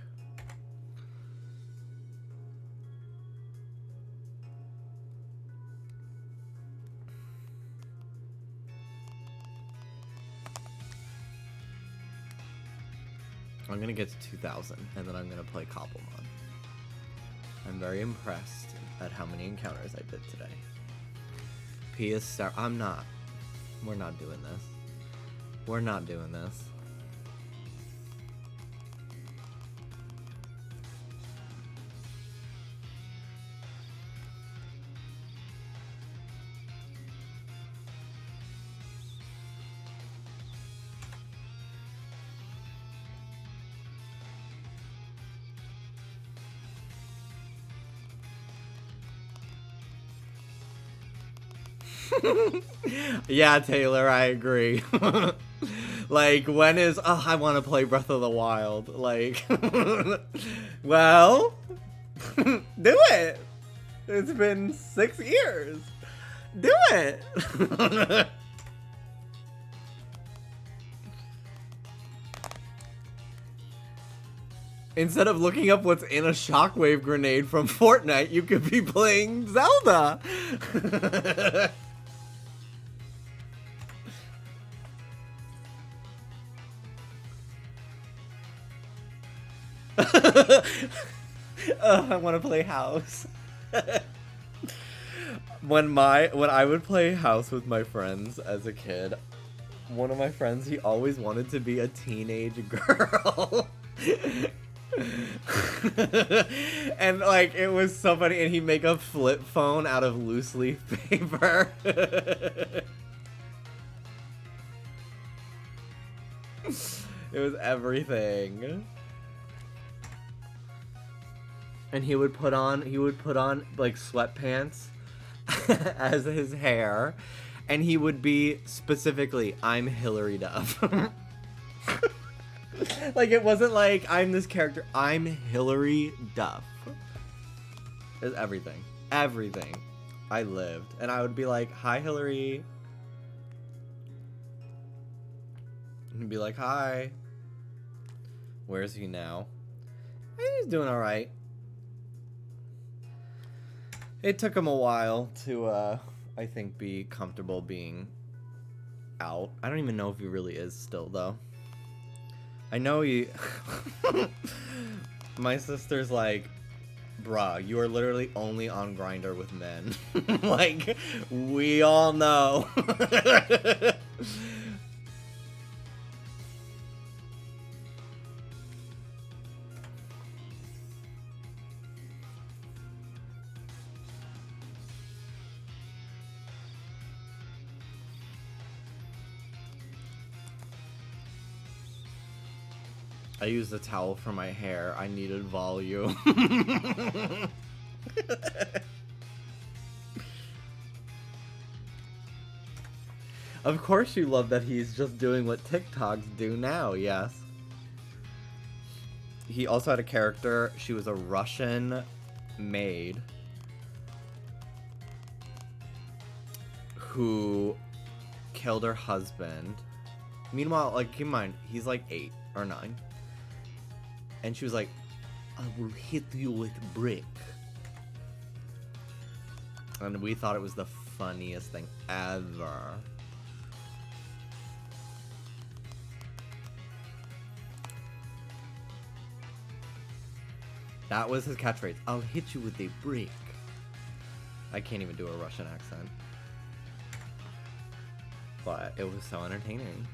I'm gonna get to 2,000, and then I'm gonna play Cobblemon. I'm very impressed at how many encounters I did today. P is star. I'm not. We're not doing this. We're not doing this. Yeah, Taylor, I agree. Like, when is... Oh, I want to play Breath of the Wild. Like... Well... Do it! It's been 6 years. Do it! Instead of looking up what's in a shockwave grenade from Fortnite, you could be playing Zelda! I want to play house. When I would play house with my friends as a kid, one of my friends, he always wanted to be a teenage girl. And like, it was so funny, and he'd make a flip phone out of loose leaf paper. It was everything. And he would put on like sweatpants as his hair, and he would be specifically, I'm Hillary Duff. Like, it wasn't like, I'm this character, I'm Hillary Duff. It was everything. Everything. I lived. And I would be like, hi, Hillary. And he'd be like, hi. Where is he now? He's doing alright. It took him a while to, I think, be comfortable being out. I don't even know if he really is still, though. I know he... My sister's like, bruh, you are literally only on Grindr with men. Like, we all know. I used a towel for my hair. I needed volume. Of course you love that he's just doing what TikToks do now, yes. He also had a character, she was a Russian maid who killed her husband. Meanwhile, like, keep in mind, he's like 8 or 9. And she was like, I will hit you with a brick. And we thought it was the funniest thing ever. That was his catchphrase. I'll hit you with a brick. I can't even do a Russian accent. But it was so entertaining.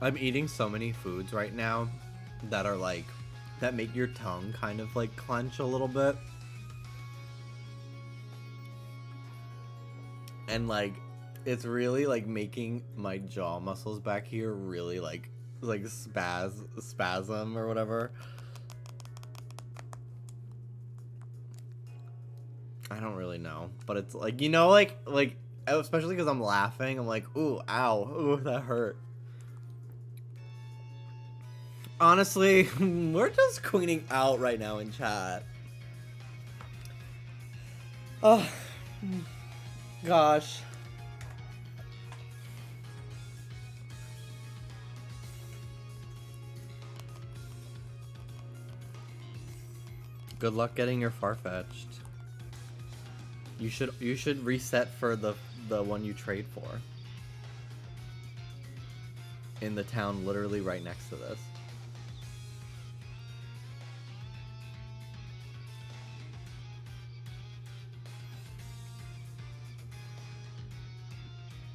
I'm eating so many foods right now that are like, that make your tongue kind of like clench a little bit. And like, it's really like making my jaw muscles back here really like spasm or whatever. I don't really know, but it's like, you know, like especially because I'm laughing, I'm like, ooh, ow, ooh, that hurt. Honestly, we're just queening out right now in chat. Oh, gosh. Good luck getting your Farfetched. You should reset for the one you trade for. In the town literally right next to this.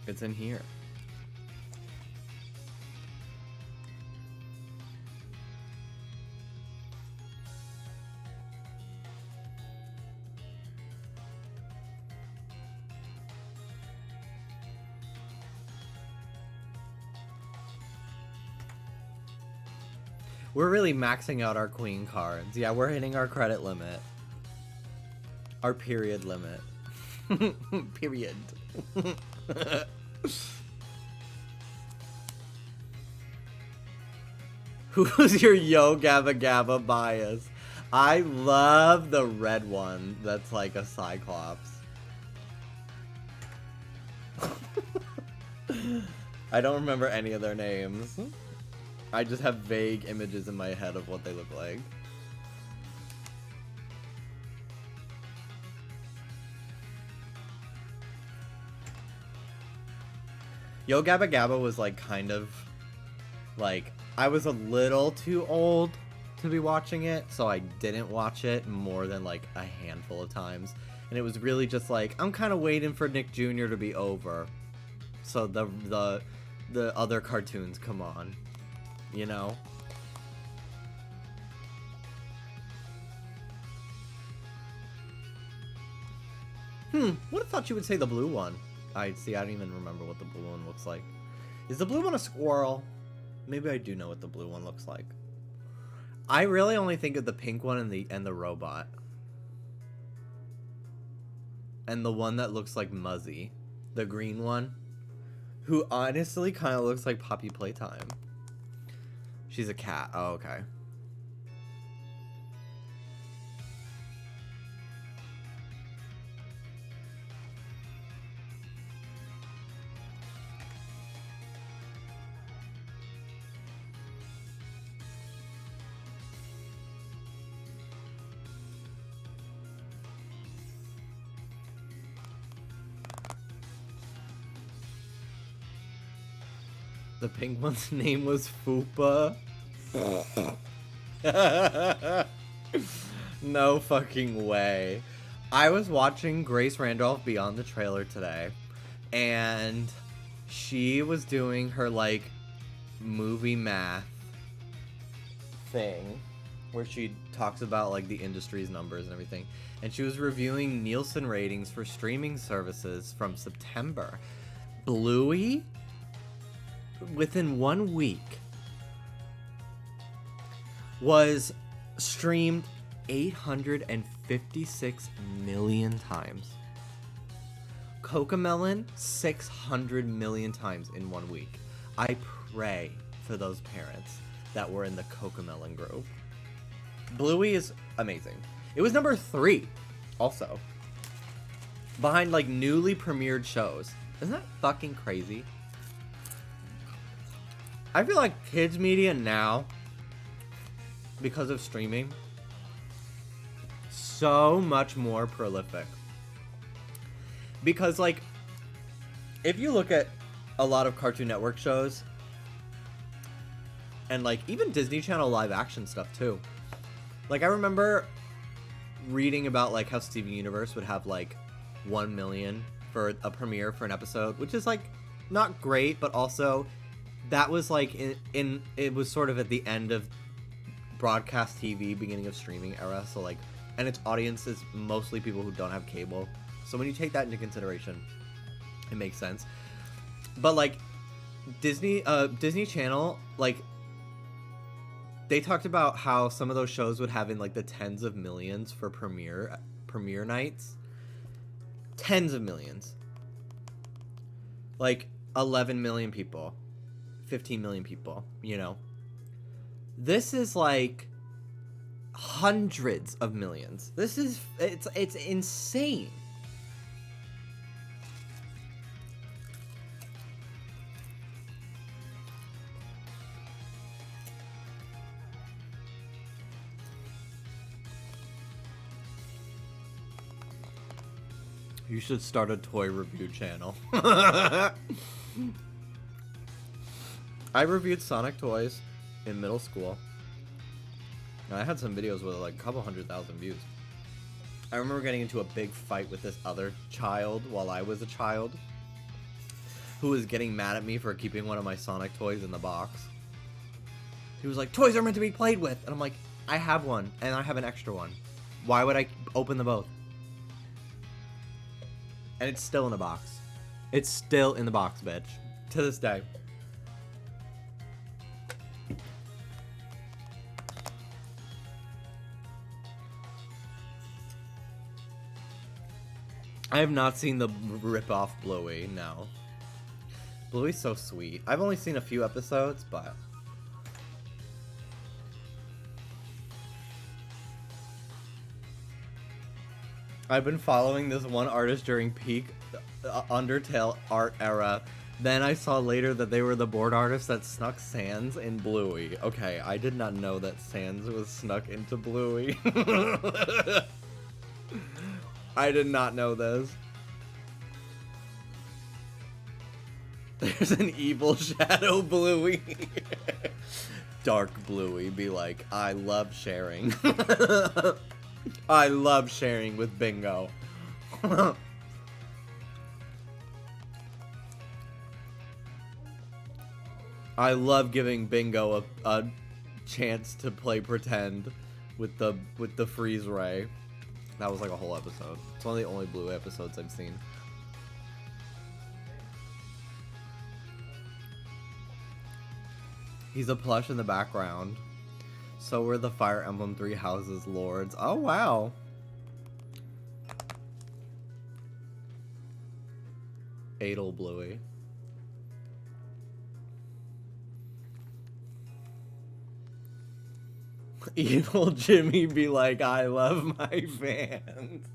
It's in here. We're really maxing out our queen cards. Yeah, we're hitting our credit limit. Our period limit. Period. Who's your Yo Gabba Gabba bias? I love the red one that's like a Cyclops. I don't remember any of their names. I just have vague images in my head of what they look like. Yo Gabba Gabba was like kind of like, I was a little too old to be watching it, so I didn't watch it more than like a handful of times. And it was really just like, I'm kind of waiting for Nick Jr. to be over, so the other cartoons come on, you know? Would have thought you would say the blue one. I don't even remember what the blue one looks like. Is the blue one a squirrel? Maybe I do know what the blue one looks like. I really only think of the pink one and the robot. And the one that looks like Muzzy. The green one. Who honestly kind of looks like Poppy Playtime. She's a cat. Oh, okay. The pink one's name was Fupa. No fucking way. I was watching Grace Randolph be on the trailer today, and she was doing her, like, movie math thing, where she talks about, like, the industry's numbers and everything, and she was reviewing Nielsen ratings for streaming services from September. Bluey, within 1 week, was streamed 856 million times. Cocomelon, 600 million times in 1 week. I pray for those parents that were in the Cocomelon group. Bluey is amazing. It was number 3, also. Behind, like, newly premiered shows. Isn't that fucking crazy? I feel like kids media now, because of streaming, so much more prolific. Because, like, if you look at a lot of Cartoon Network shows, and, like, even Disney Channel live action stuff too. Like, I remember reading about, like, how Steven Universe would have, like, 1 million for a premiere for an episode, which is, like, not great, but also that was, like, it was sort of at the end of broadcast TV, beginning of streaming era, so, like, and its audience is mostly people who don't have cable. So when you take that into consideration, it makes sense. But, like, Disney Channel, like, they talked about how some of those shows would have in, like, the tens of millions for premiere nights. Tens of millions. Like, 11 million people. 15 million people, you know. This is, like, hundreds of millions. This is, it's insane. You should start a toy review channel. I reviewed Sonic toys in middle school. And I had some videos with like a couple 100,000 views. I remember getting into a big fight with this other child while I was a child, who was getting mad at me for keeping one of my Sonic toys in the box. He was like, toys are meant to be played with. And I'm like, I have one, and I have an extra one. Why would I open them both? And it's still in the box. It's still in the box, bitch. To this day. I have not seen the rip-off Bluey, no. Bluey's so sweet. I've only seen a few episodes, but... I've been following this one artist during peak Undertale art era. Then I saw later that they were the board artists that snuck Sans in Bluey. Okay, I did not know that Sans was snuck into Bluey. I did not know this. There's an evil shadow Bluey. Dark Bluey be like, I love sharing. I love sharing with Bingo. I love giving Bingo a chance to play pretend with the freeze ray. That was like a whole episode. It's one of the only Blue episodes I've seen. He's a plush in the background. So were the Fire Emblem 3 Houses lords. Oh, wow. Adel Bluey. Evil Jimmy be like, I love my fans.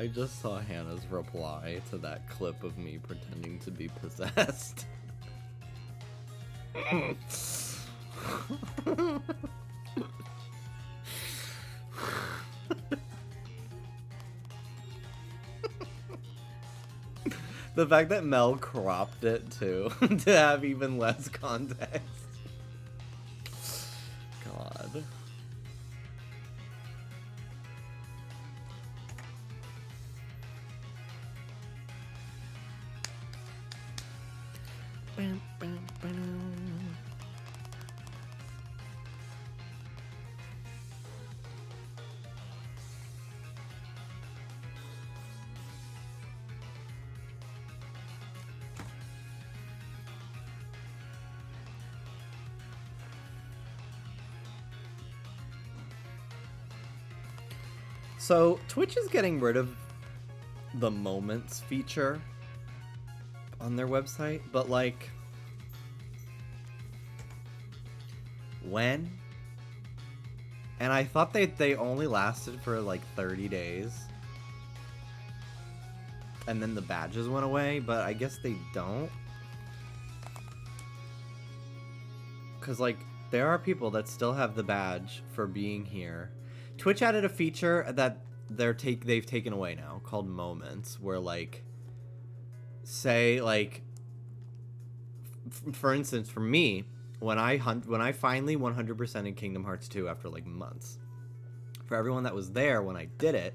I just saw Hannah's reply to that clip of me pretending to be possessed. The fact that Mel cropped it too to have even less context. God. So, Twitch is getting rid of the moments feature on their website, but like, when? And I thought they only lasted for like 30 days. And then the badges went away, but I guess they don't. Cause like, there are people that still have the badge for being here. Twitch added a feature that they've taken away now called Moments, where like, say like, for instance, for me, when I finally 100% in Kingdom Hearts 2 after like months, for everyone that was there when I did it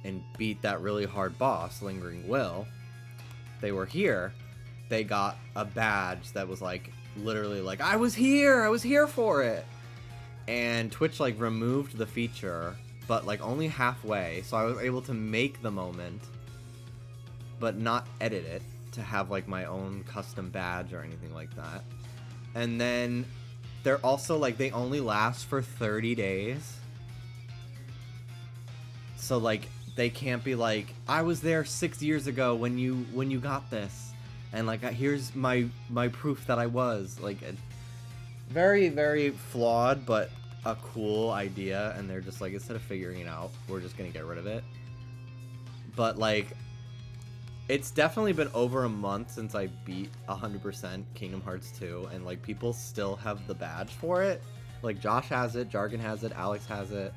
and beat that really hard boss, Lingering Will, they were here, they got a badge that was like literally like, I was here for it. And Twitch like removed the feature, but like only halfway, so I was able to make the moment but not edit it to have like my own custom badge or anything like that. And then they're also like, they only last for 30 days, so like they can't be like, I was there 6 years ago when you got this, and like here's my proof that I was like. Very, very flawed, but a cool idea, and they're just like, instead of figuring it out, we're just gonna get rid of it. But like, it's definitely been over a month since I beat 100% Kingdom Hearts 2, and like people still have the badge for it. Like Josh has it, Jargon has it, Alex has it,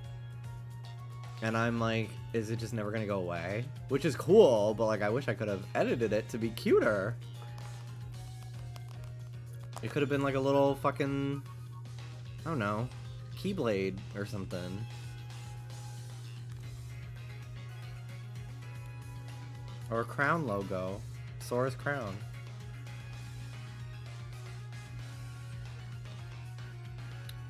and I'm like, is it just never gonna go away? Which is cool, but like I wish I could have edited it to be cuter. It could have been like a little fucking, I don't know, Keyblade or something. Or a crown logo. Sora's crown.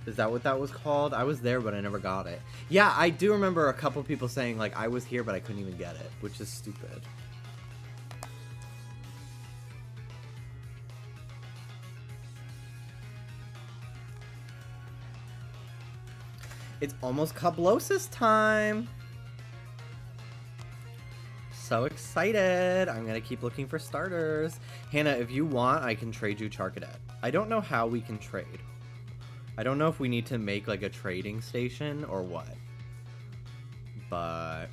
Is that what that was called? I was there, but I never got it. Yeah, I do remember a couple people saying, like, I was here, but I couldn't even get it, which is stupid. It's almost Cublosis time. So excited. I'm gonna keep looking for starters. Hannah, if you want, I can trade you Charcadet. I don't know how we can trade. I don't know if we need to make like a trading station or what. But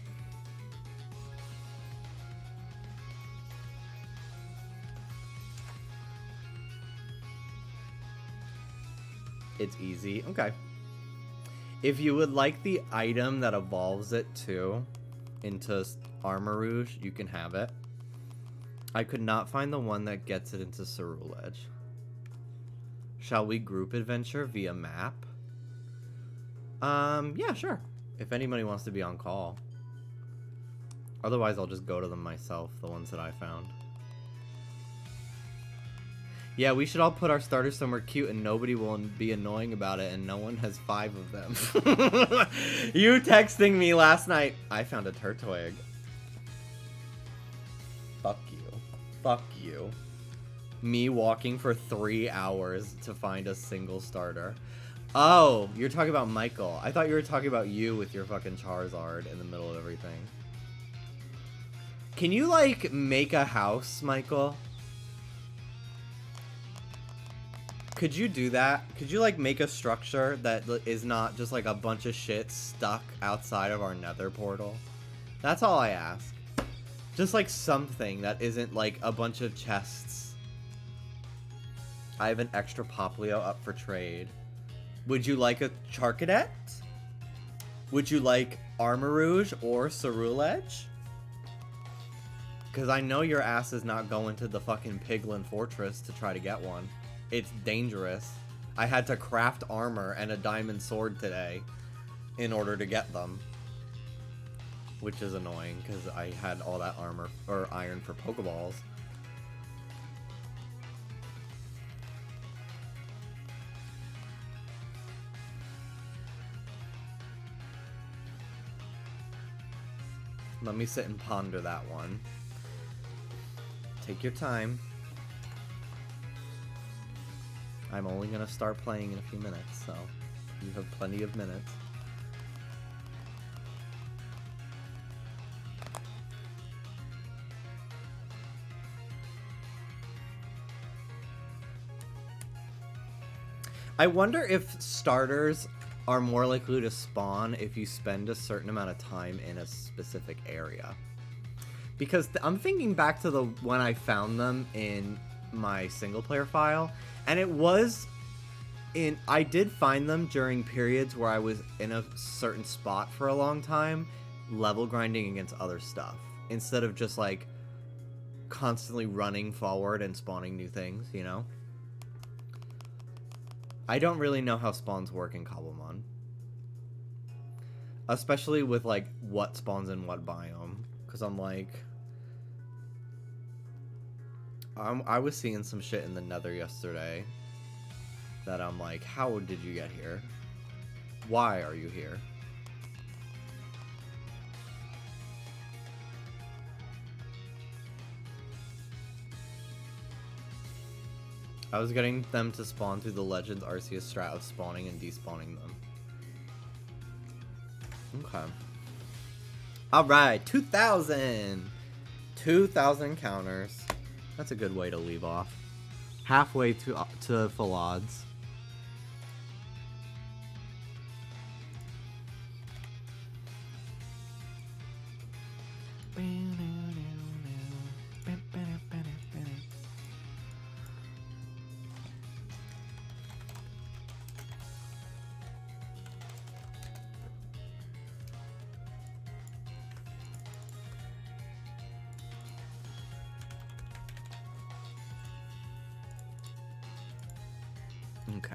it's easy. Okay. If you would like the item that evolves it too into Armor Rouge, you can have it. I could not find the one that gets it into Cerule Edge. Shall we group adventure via map? Yeah, sure. If anybody wants to be on call. Otherwise, I'll just go to them myself, the ones that I found. Yeah, we should all put our starters somewhere cute and nobody will be annoying about it, and no one has 5 of them. You texting me last night. I found a Turtwig. Fuck you. Fuck you. Me walking for 3 hours to find a single starter. Oh, you're talking about Michael. I thought you were talking about you with your fucking Charizard in the middle of everything. Can you, like, make a house, Michael? Could you do that? Could you, like, make a structure that is not just, like, a bunch of shit stuck outside of our nether portal? That's all I ask. Just like something that isn't like a bunch of chests. I have an extra Poplio up for trade. Would you like a Charcadet? Would you like Armarouge or Ceruledge? Because I know your ass is not going to the fucking Piglin Fortress to try to get one. It's dangerous. I had to craft armor and a diamond sword today in order to get them. Which is annoying, because I had all that armor, or iron for Pokeballs. Let me sit and ponder that one. Take your time. I'm only gonna start playing in a few minutes, so you have plenty of minutes. I wonder if starters are more likely to spawn if you spend a certain amount of time in a specific area. Because I'm thinking back to the when I found them in my single player file, and it was in I did find them during periods where I was in a certain spot for a long time, level grinding against other stuff, instead of just like constantly running forward and spawning new things, you know? I don't really know how spawns work in Cobblemon. Especially with, like, what spawns in what biome. Because I'm like... I was seeing some shit in the Nether yesterday. That I'm like, how did you get here? Why are you here? I was getting them to spawn through the Legends Arceus strat of spawning and despawning them. Okay. Alright, 2,000! 2,000 counters. That's a good way to leave off. Halfway to full odds. Okay.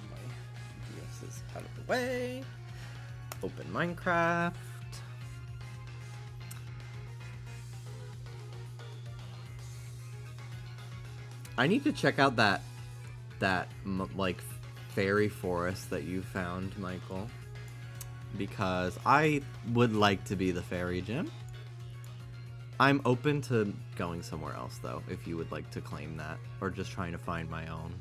My DS is out of the way. Open Minecraft. I need to check out that like fairy forest that you found, Michael, because I would like to be the fairy gym. I'm open to going somewhere else though, if you would like to claim that, or just trying to find my own.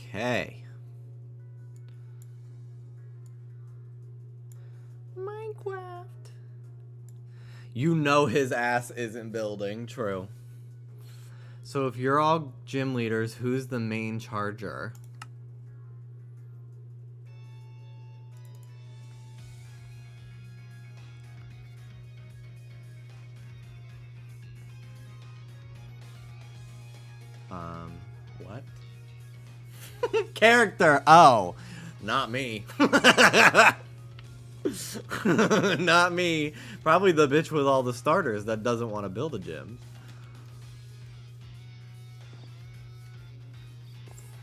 Okay. Minecraft. You know his ass isn't building. True. So if you're all gym leaders, who's the main charger? What? Character. Oh, not me. Not me. Probably the bitch with all the starters that doesn't want to build a gym.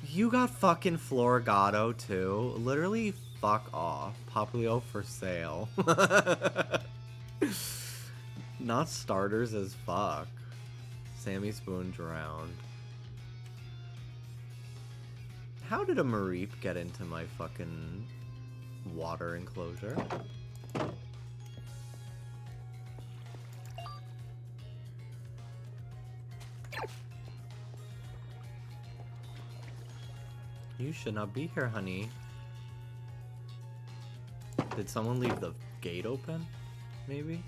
You got fucking Florigato too. Literally, fuck off. Poplio for sale. Not starters as fuck. Sammy Spoon drowned. How did a Mareep get into my fucking water enclosure? You should not be here, honey. Did someone leave the gate open? Maybe?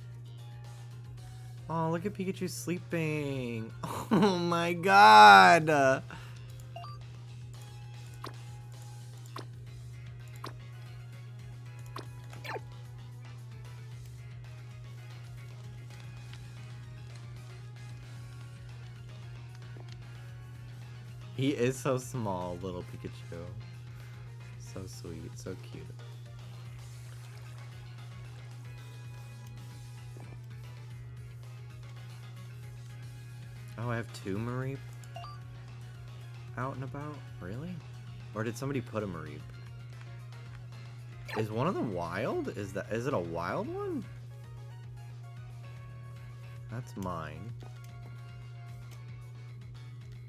Oh, look at Pikachu sleeping. Oh my god. He is so small, little Pikachu. So sweet, so cute. Oh, I have 2 Mareep out and about? Really? Or did somebody put a Mareep? Is one of them wild? Is it a wild one? That's mine.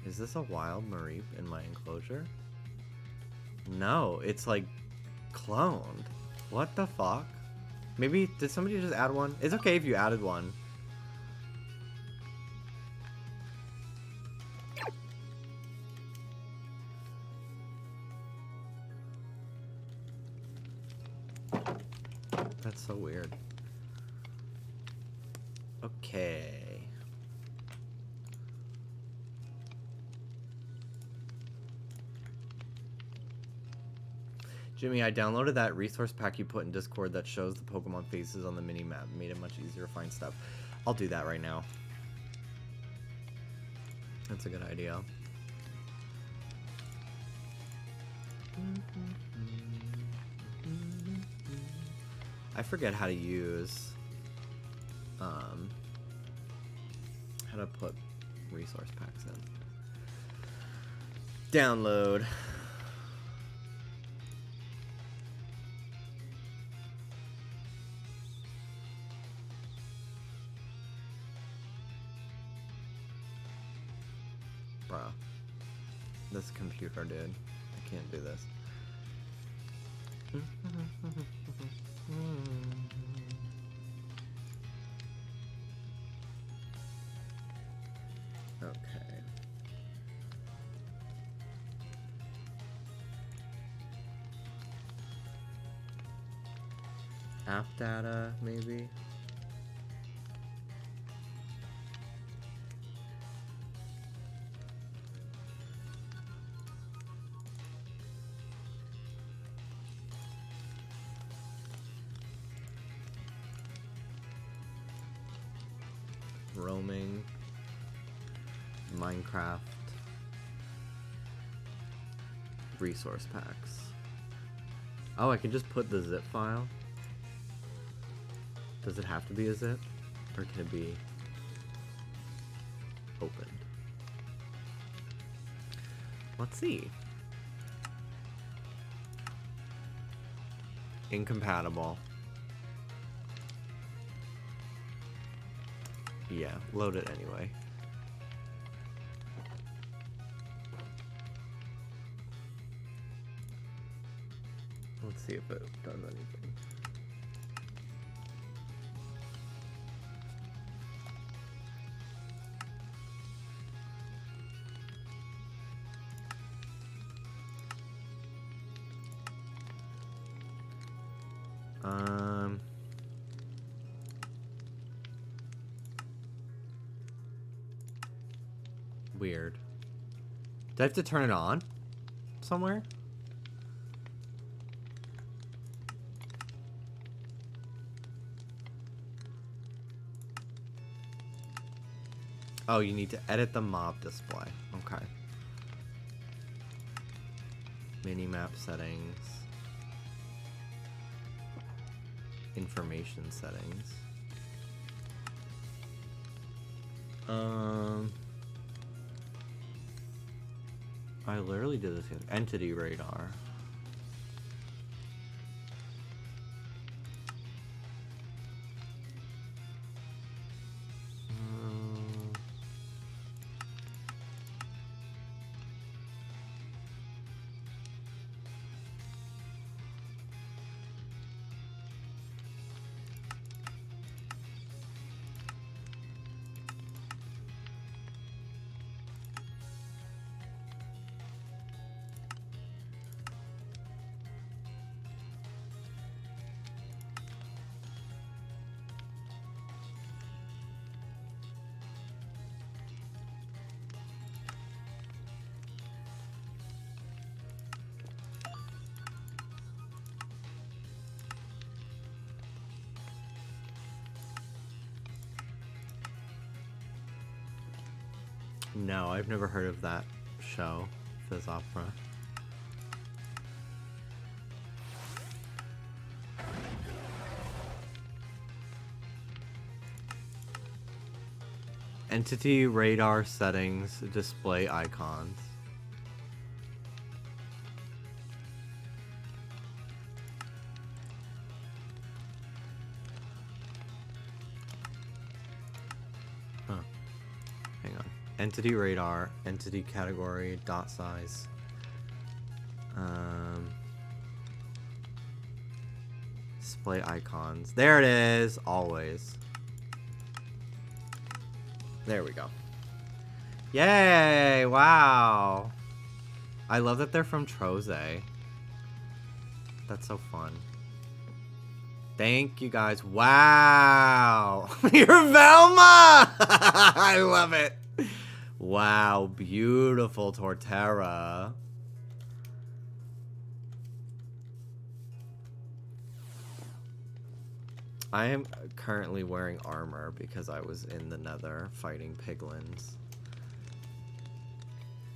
Is this a wild Mareep in my enclosure? No, it's like cloned. What the fuck? Maybe, did somebody just add one? It's okay if you added one. That's so weird. Okay. Jimmy, I downloaded that resource pack you put in Discord that shows the Pokemon faces on the mini-map. Made it much easier to find stuff. I'll do that right now. That's a good idea. I forget how to use how to put resource packs in. Download. Bruh. This computer, dude. I can't do this. Okay. App data, maybe? Roaming, Minecraft, resource packs. Oh, I can just put the zip file. Does it have to be a zip, or can it be opened? Let's see. Incompatible. Yeah, load it anyway. Let's see if it does anything. Weird. Do I have to turn it on somewhere? Oh, you need to edit the mob display. Okay. Minimap settings. Information settings. I literally did this here. Entity radar. No, I've never heard of that show, Fizz Opera. Entity radar settings, display icons. Huh. Hang on. Entity radar, entity category, dot size. Display icons. There it is, always. There we go. Yay! Wow! I love that they're from Troze. That's so fun. Thank you guys. Wow! You're Velma! I love it. Wow, beautiful Torterra. I am currently wearing armor because I was in the nether fighting piglins.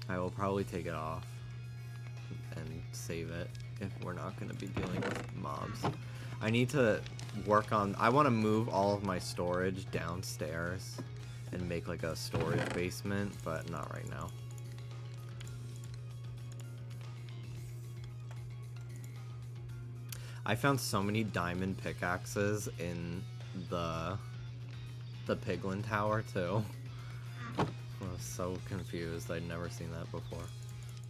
I will probably take it off and save it if we're not going to be dealing with mobs. I need to work on... I want to move all of my storage downstairs and make like a storage basement, but not right now. I found so many diamond pickaxes in the piglin tower too. I was so confused. I'd never seen that before.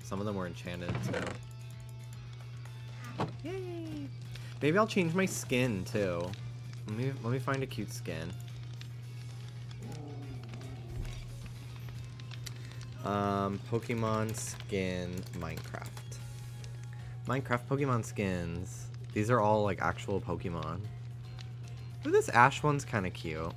Some of them were enchanted too. Yay! Maybe I'll change my skin too. Let me find a cute skin. Pokemon skin Minecraft. Minecraft Pokemon skins. These are all like actual Pokemon. Ooh, this Ash one's kind of cute.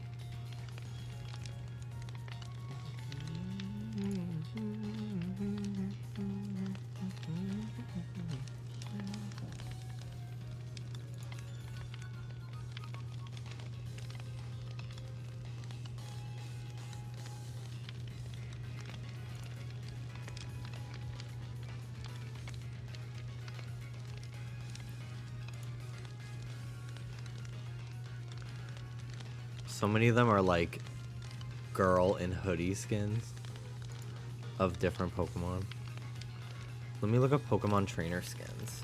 So many of them are like girl in hoodie skins of different Pokemon. Let me look up Pokemon trainer skins.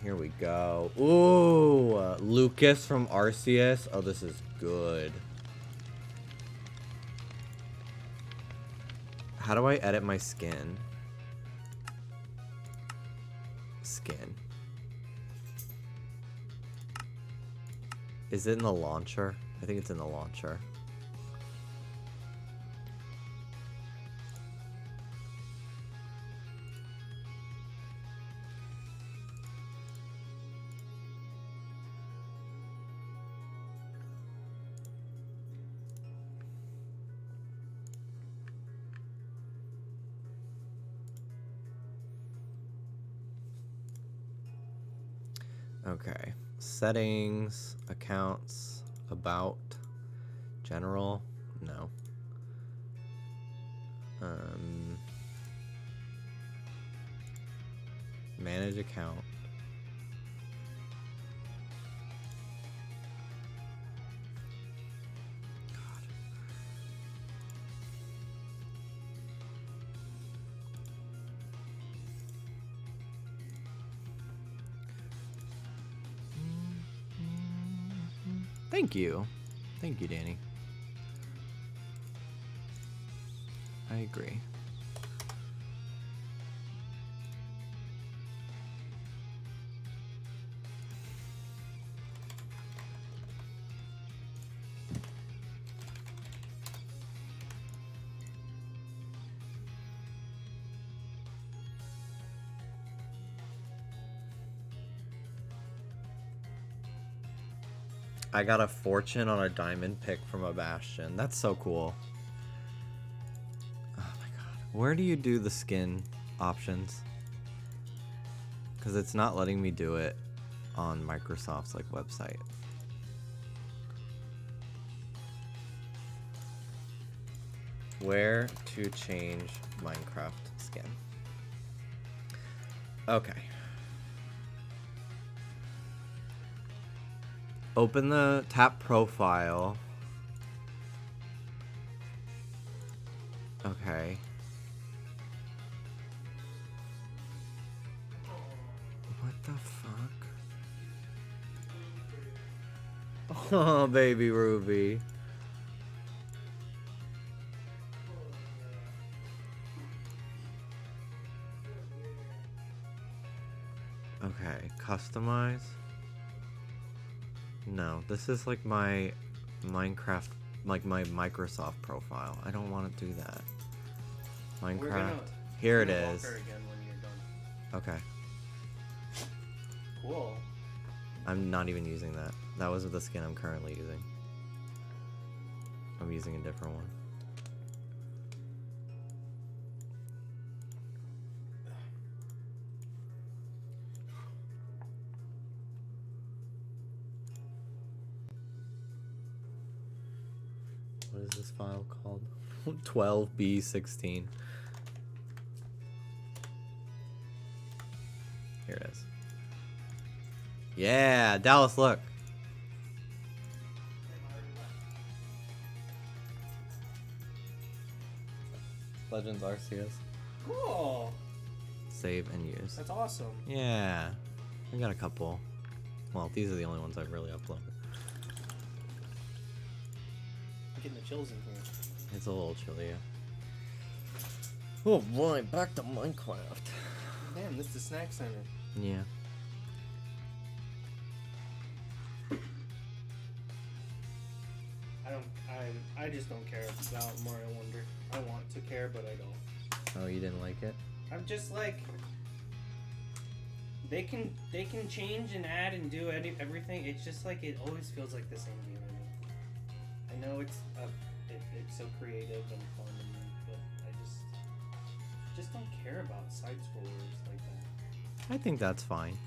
Here we go. Ooh, Lucas from Arceus. Oh, this is good. How do I edit my skin? Skin. Is it in the launcher? I think it's in the launcher. Okay. Settings, accounts, about, general, no. Manage account. Thank you. Thank you, Danny. I agree. I got a fortune on a diamond pick from a bastion. That's so cool. Oh my god. Where do you do the skin options? Because it's not letting me do it on Microsoft's like website. Where to change Minecraft skin. Okay. Open the tap profile. Okay. What the fuck? Oh, baby Ruby. Okay, customize. No, this is like my Minecraft, like my Microsoft profile. I don't want to do that. Minecraft. Here it is. Walk her again when you're done. Okay. Cool. I'm not even using that. That was the skin I'm currently using. I'm using a different one. What is this file called? 12B16. Here it is. Yeah, Dallas, look. Legends Arceus. Cool. Save and use. That's awesome. Yeah. I got a couple. Well, these are the only ones I've really uploaded. I'm getting the chills in here. It's a little chilly. Oh boy, back to Minecraft. Damn, this is the snack center. Yeah. I just don't care about Mario Wonder. I want to care, but I don't. Oh, you didn't like it? I'm just like, they can change and add and do everything. It's just like it always feels like the same game to me. I know it's so creative and fun, but I just don't care about side scrollers like that. I think that's fine.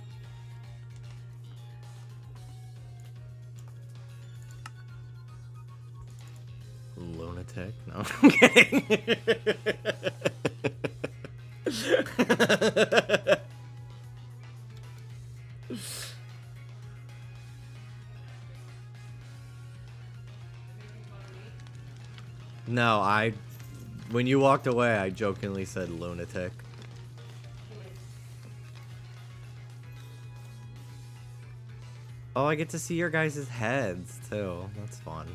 Lunatic? No, I'm kidding. No, when you walked away, I jokingly said lunatic. Oh, I get to see your guys' heads, too. That's fun.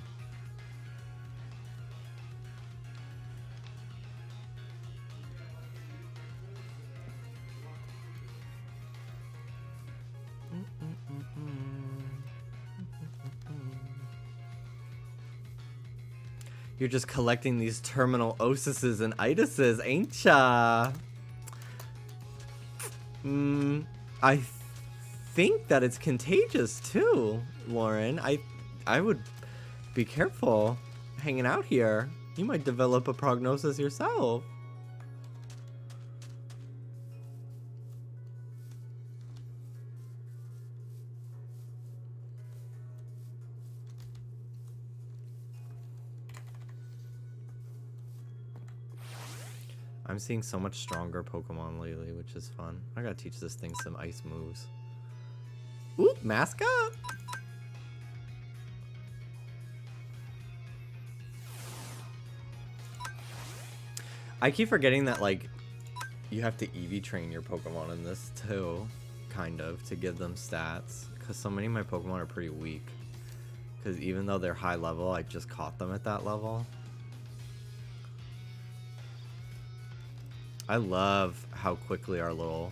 You're just collecting these terminal osises and itises, ain't ya? I think that it's contagious too, Lauren. I would be careful hanging out here. You might develop a prognosis yourself. I'm seeing so much stronger Pokemon lately, which is fun. I gotta teach this thing some ice moves. Ooh, mascot! I keep forgetting that, like, you have to EV train your Pokemon in this too, kind of, to give them stats. Because so many of my Pokemon are pretty weak. Because even though they're high level, I just caught them at that level. I love how quickly our little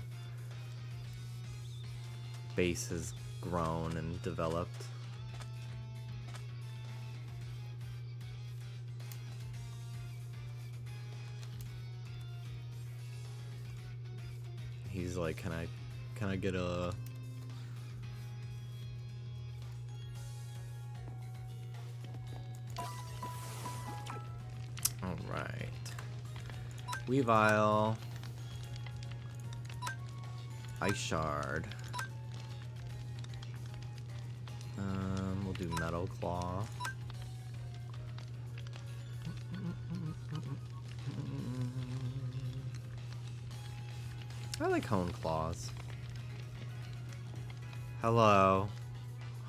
base has grown and developed. He's like, can I get a... Alright. Weavile. Ice Shard. We'll do Metal Claw. I like hone claws. Hello,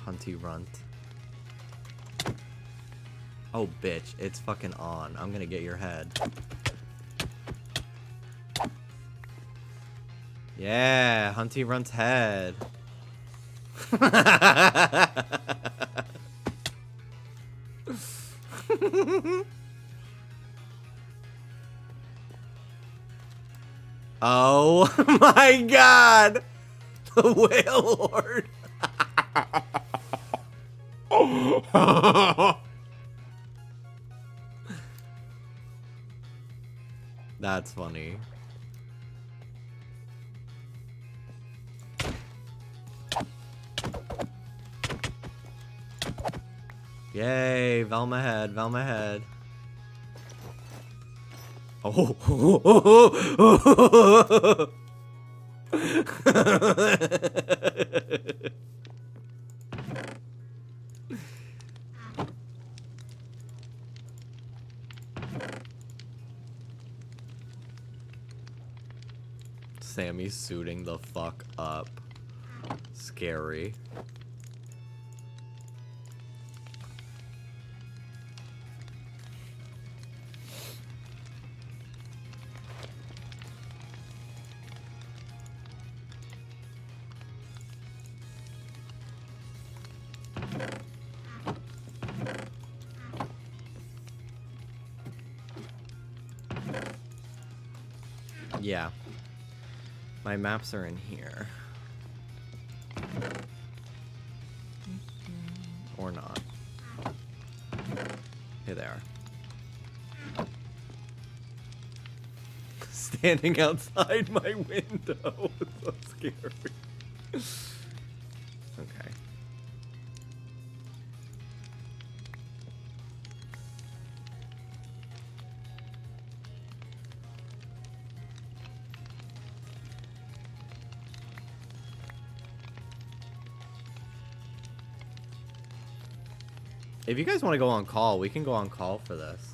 Hunty Runt. Oh, bitch, it's fucking on. I'm gonna get your head. Yeah, Hunty Runt's head. Oh my god! The Whale Lord! That's funny. Yay, Velma head, Velma head. Oh. Sammy's suiting the fuck up. Scary. Yeah. My maps are in here. Or not. Here they are. Standing outside my window. So scary. Okay. If you guys want to go on call, we can go on call for this.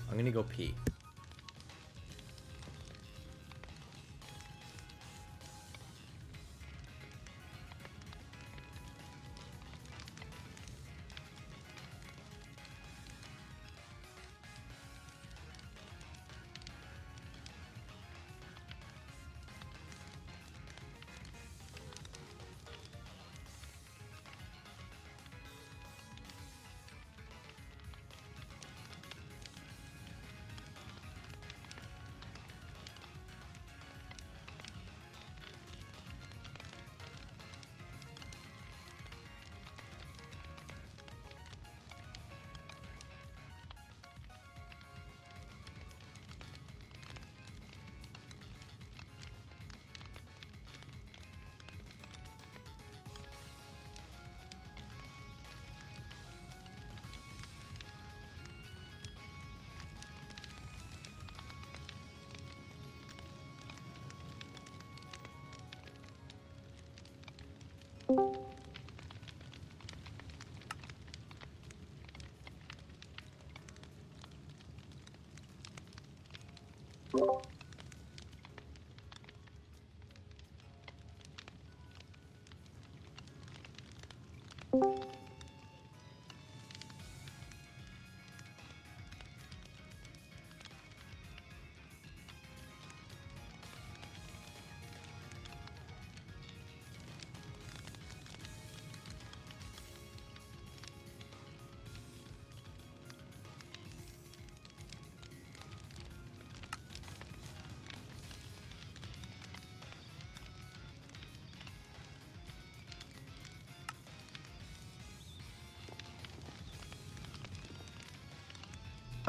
I'm gonna go pee.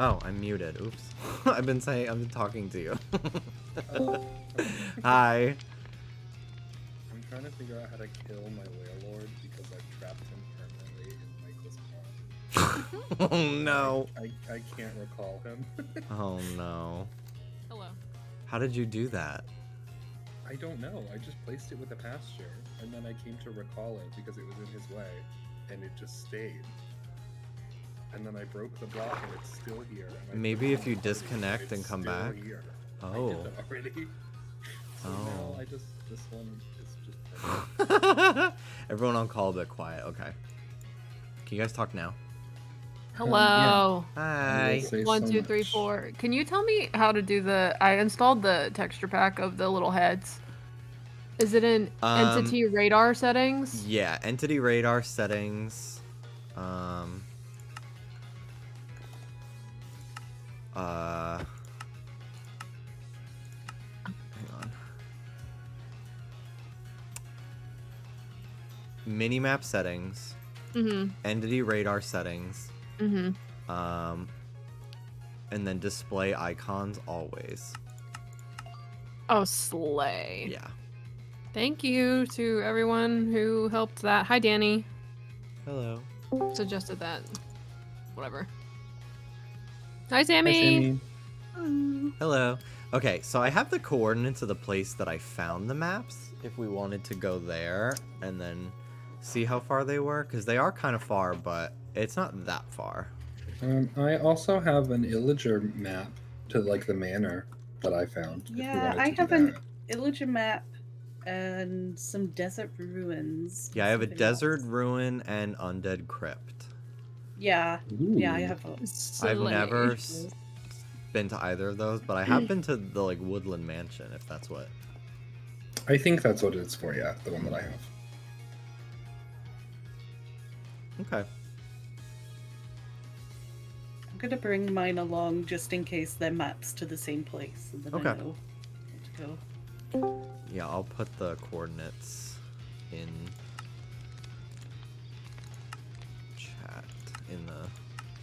Oh, I'm muted. Oops. I've been talking to you. Hi. I'm trying to figure out how to kill my whale lord because I've trapped him permanently in Michael's paw. Oh no. I can't recall him. Oh no. Hello. How did you do that? I don't know. I just placed it with a pasture, and then I came to recall it because it was in his way, and it just stayed. And then I broke the block, and it's still here. And Maybe if you disconnect and come back. Here. I Oh. did it already. So Oh. now this one is just perfect. Everyone on call a bit quiet. Okay. Can you guys talk now? Hello. Hi. will say One, so two, three, much. 4. Can you tell me how to do the? I installed the texture pack of the little heads. Is it in entity radar settings? Yeah, entity radar settings. Hang on. Minimap settings. Mm-hmm. Entity radar settings. Mm-hmm. And then display icons always. Oh, slay. Yeah. Thank you to everyone who helped that. Hi, Danny. Hello. Suggested that. Whatever. Hi, Sammy. Hello. Okay, so I have the coordinates of the place that I found the maps. If we wanted to go there and then see how far they were, because they are kind of far, but it's not that far. I also have an Illager map to like the manor that I found. if we Yeah, wanted I to do have an that. Illager map and some desert ruins. Yeah, I have a Something desert else. ruin and undead crypt. Yeah, yeah, I Ooh. have those. Slay. I've never been to either of those, but I have been to the like woodland mansion, if that's what. I think that's what it's for. Yeah, the one that I have. Okay. I'm gonna bring mine along just in case they're maps to the same place, and then Okay. I know where to go. Yeah, I'll put the coordinates in chat, in the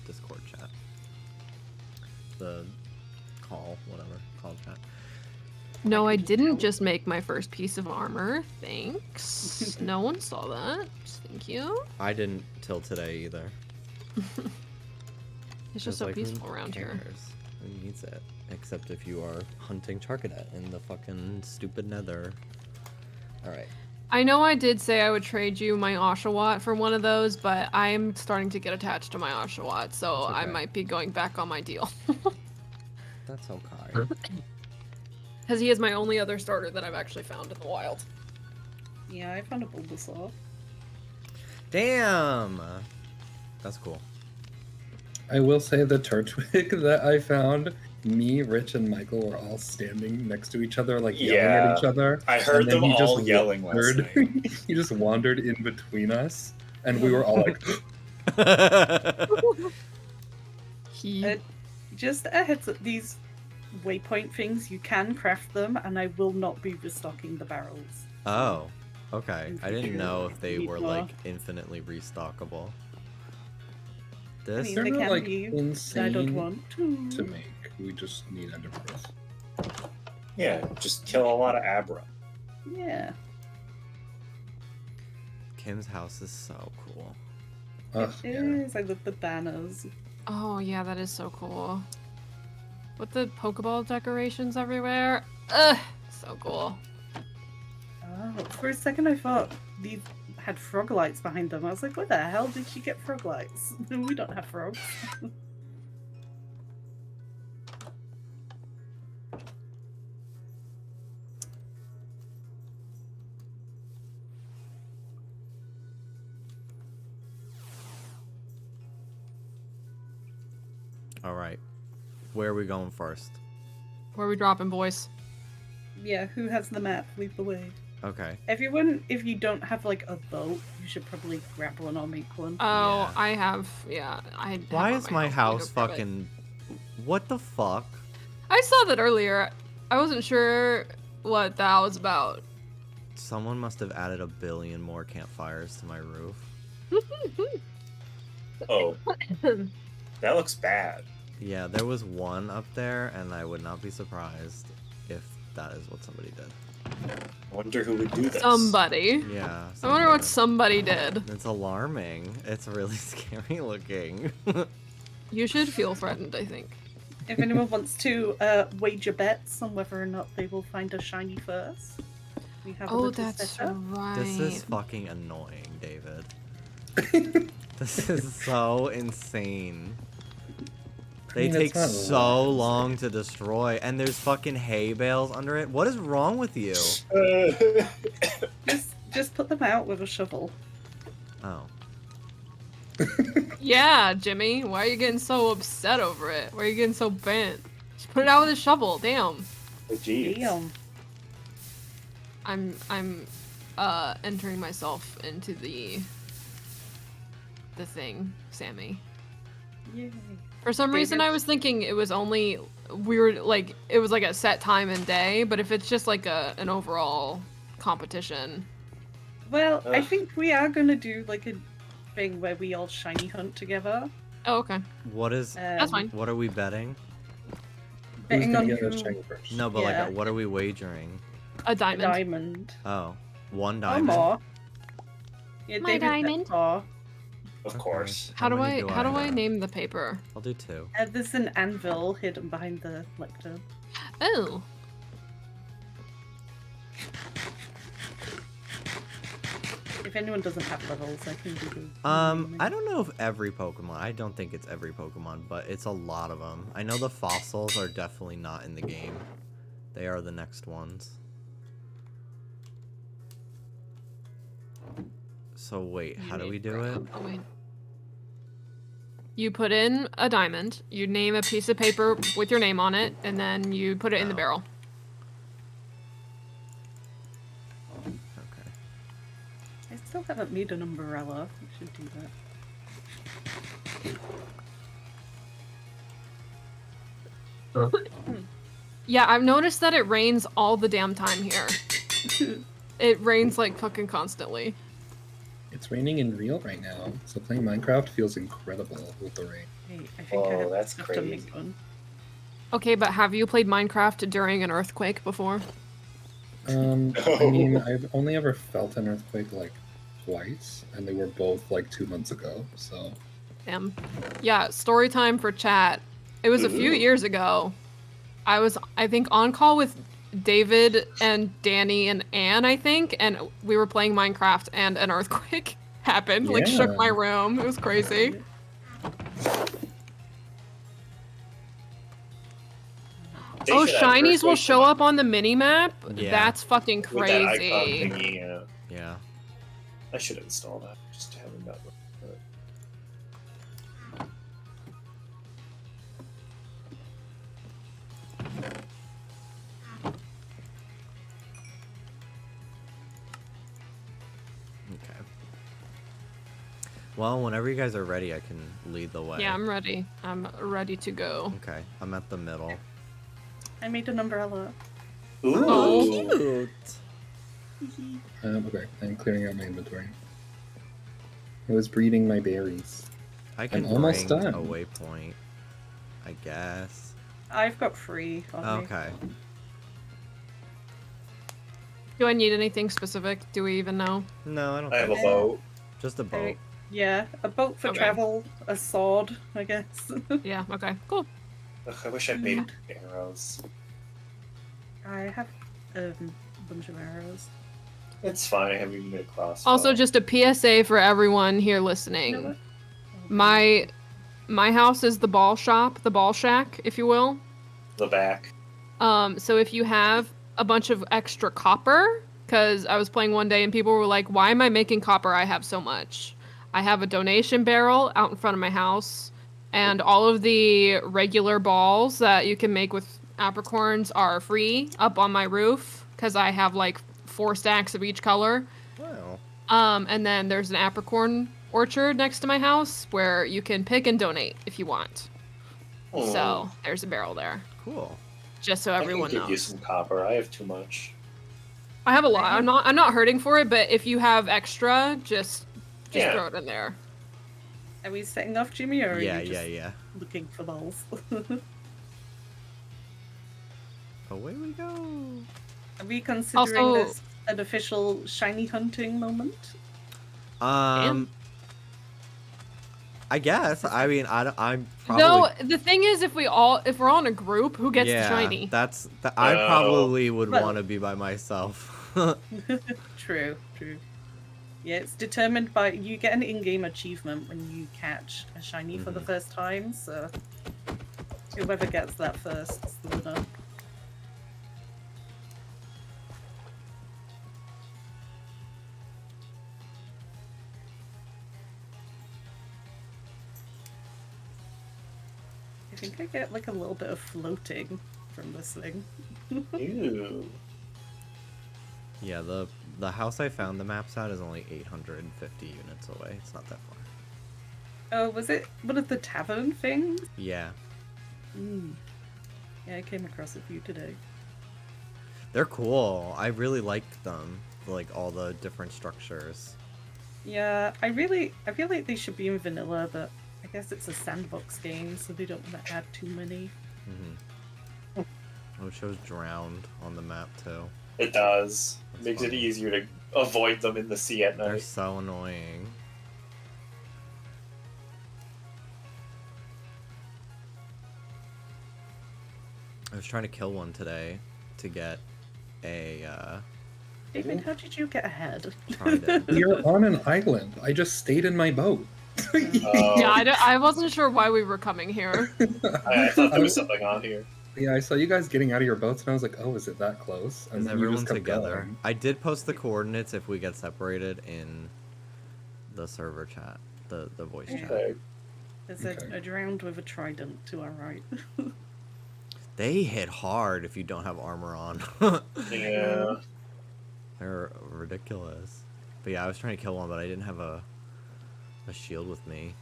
Discord chat. The call, whatever, call chat. No, I didn't just make my first piece of armor. Thanks. No one saw that. Thank you. I didn't till today either. It's just so like, who peaceful around here. cares? Who needs it? Except if you are hunting Charcadet in the fucking stupid nether. Alright. I know I did say I would trade you my Oshawott for one of those, but I'm starting to get attached to my Oshawott, so That's I okay. might be going back on my deal. That's okay. Because he is my only other starter that I've actually found in the wild. Yeah, I found a Bulbasaur. Damn! That's cool. I will say the Turtwig that I found, me, Rich, and Michael were all standing next to each other, like yelling at each other. I heard and then them he just all yelling last wandered- night. He just wandered in between us, and we were all like, He... Just a heads up, these waypoint things, you can craft them, and I will not be restocking the barrels. Oh, okay. I didn't know if they Need were more. like infinitely restockable. I This? mean, they're they not can like be, but I insane don't want to. to make. We just need ender pearls. Yeah, just kill a lot of Abra. Yeah. Kim's house is so cool. Ugh, It yeah. is. I love the banners. Oh, yeah, that is so cool. With the Pokeball decorations everywhere. Ugh, so cool. Oh, for a second I thought these had frog lights behind them. I was like, where the hell did she get frog lights? We don't have frogs. Alright. Where are we going first? Where are we dropping, boys? Yeah, who has the map? Lead the way. Okay. Everyone, if you don't have like a boat, you should probably grab one or make one. Oh, Yeah. I have, yeah. Why have is on my I'll house go grab it. fucking... What the fuck? I saw that earlier. I wasn't sure what that was about. Someone must have added 1 billion more campfires to my roof. Oh, that looks bad. Yeah, there was one up there, and I would not be surprised if that is what somebody did. I wonder who would do this. Somebody. Yeah. I wonder what somebody- somebody did. It's alarming. It's really scary looking. You should feel threatened, I think. If anyone wants to wager bets on whether or not they will find a shiny first, we have a Oh, little that's setup. right. This is fucking annoying, David. This is so insane. They mean, take it's not so rotten. long to destroy, and there's fucking hay bales under it. What is wrong with you? Just put them out with a shovel. Oh. Yeah, Jimmy. Why are you getting so upset over it? Why are you getting so bent? Just put it out with a shovel. Damn. Oh, jeez. Damn. I'm entering myself into the thing, Sammy. Yay. For some reason, I was thinking it was only it was like a set time and day, but if it's just like an overall competition. Well, I Ugh. think we are gonna do like a thing where we all shiny hunt together. Oh, okay. What is? That's fine. What are we betting? Who's Betting gonna on get a who- shiny first? No, but Yeah. like, what are we wagering? A a diamond. diamond. Oh, one Or diamond. more. Yeah, My David bet diamond. more. Of Okay. course. How do many I have? name the paper? I'll do 2. There's an anvil hidden behind the lectern. Oh. If anyone doesn't have levels, I can do the. I don't know if every Pokemon. I don't think it's every Pokemon, but it's a lot of them. I know the fossils are definitely not in the game. They are the next ones. So wait, how do we do it? Oh, wait. You put in a diamond, you name a piece of paper with your name on it, and then you put it in the Oh. barrel. Okay. I still haven't made an umbrella. I should do that. Yeah, I've noticed that it rains all the damn time here. It rains like fucking constantly. It's raining in real right now, so playing Minecraft feels incredible with the rain. Hey, I think I Whoa, have that's stuff to crazy. make one. Okay, but have you played Minecraft during an earthquake before? I mean, I've only ever felt an earthquake like twice, and they were both like 2 months ago. So Damn. Yeah, story time for chat. It was a few years ago. I was, I think, on call with David and Danny and Anne, I think, and we were playing Minecraft and an earthquake happened, like shook Yeah. my room. It was crazy. They Oh, should have shinies will earthquake show up on the mini-map? Yeah. That's fucking with that icon crazy. thingy, yeah. Yeah. I should install that. Just haven't got one. Okay. Well, whenever you guys are ready, I can lead the way. Yeah, I'm ready. I'm ready to go. Okay, I'm at the middle. I made an umbrella. Ooh. Oh. Cute. okay, I'm clearing out my inventory. I was breeding my berries. I can almost bring done. a waypoint, I guess. I've got 3 on me. Okay. Do I need anything specific? Do we even know? No, I don't I have a think so. boat. Just a boat. Okay. Yeah, a boat for Okay. travel, a sword, I guess. Yeah, okay, cool. Ugh, I wish I made arrows. I have a bunch of arrows. It's fine. I haven't even made a crossbow. Also, just a PSA for everyone here listening. You know what? My house is the ball shop, the ball shack, if you will. the back. So if you have a bunch of extra copper, because I was playing one day and people were like, why am I making copper? I have so much. I have a donation barrel out in front of my house, and all of the regular balls that you can make with apricorns are free up on my roof, because I have like 4 stacks of each color. Wow. And then there's an apricorn orchard next to my house where you can pick and donate if you want. Oh, So there's a barrel there, Cool. just so I everyone can give you knows. some copper. I have too much. I have a lot. I'm not hurting for it, but if you have extra, just Yeah. throw it in there. Are we setting off, Jimmy, or are Yeah, you just yeah. looking for balls? Away we go. Are we considering Also- this an official shiny hunting moment? I guess. I mean, I'm probably. No, the thing is, if we're all in a group, who gets yeah, the shiny? I Oh. probably would Well- want to be by myself. True. Yeah, it's determined by you get an in-game achievement when you catch a shiny for the first time. So Whoever gets that first is the winner. I think I get like a little bit of floating from this thing. Ew. Yeah, the house I found the maps at is only 850 units away. It's not that far. Oh, was it one of the tavern things? Yeah. Mm. Yeah, I came across a few today. They're cool. I really liked them. Like all the different structures. Yeah, I feel like they should be in vanilla, but I guess it's a sandbox game, so they don't want to add too many. Mm-hmm. Oh, it shows drowned on the map too. It does. That's Makes it funny. easier to avoid them in the sea at They're night. so annoying. I was trying to kill one today to get a David, how did you get ahead? trident. You're on an island. I just stayed in my boat. Oh, Yeah, I wasn't sure why we were coming here. I thought there was something on here. Yeah, I saw you guys getting out of your boats, and I was like, "Oh, is it that close?" And Is then you everyone just kept together? going. I did post the coordinates if we get separated in the server chat, the voice chat. Okay. There's Okay. a drowned with a trident to our right. They hit hard if you don't have armor on. Yeah. They're ridiculous. But yeah, I was trying to kill one, but I didn't have a shield with me.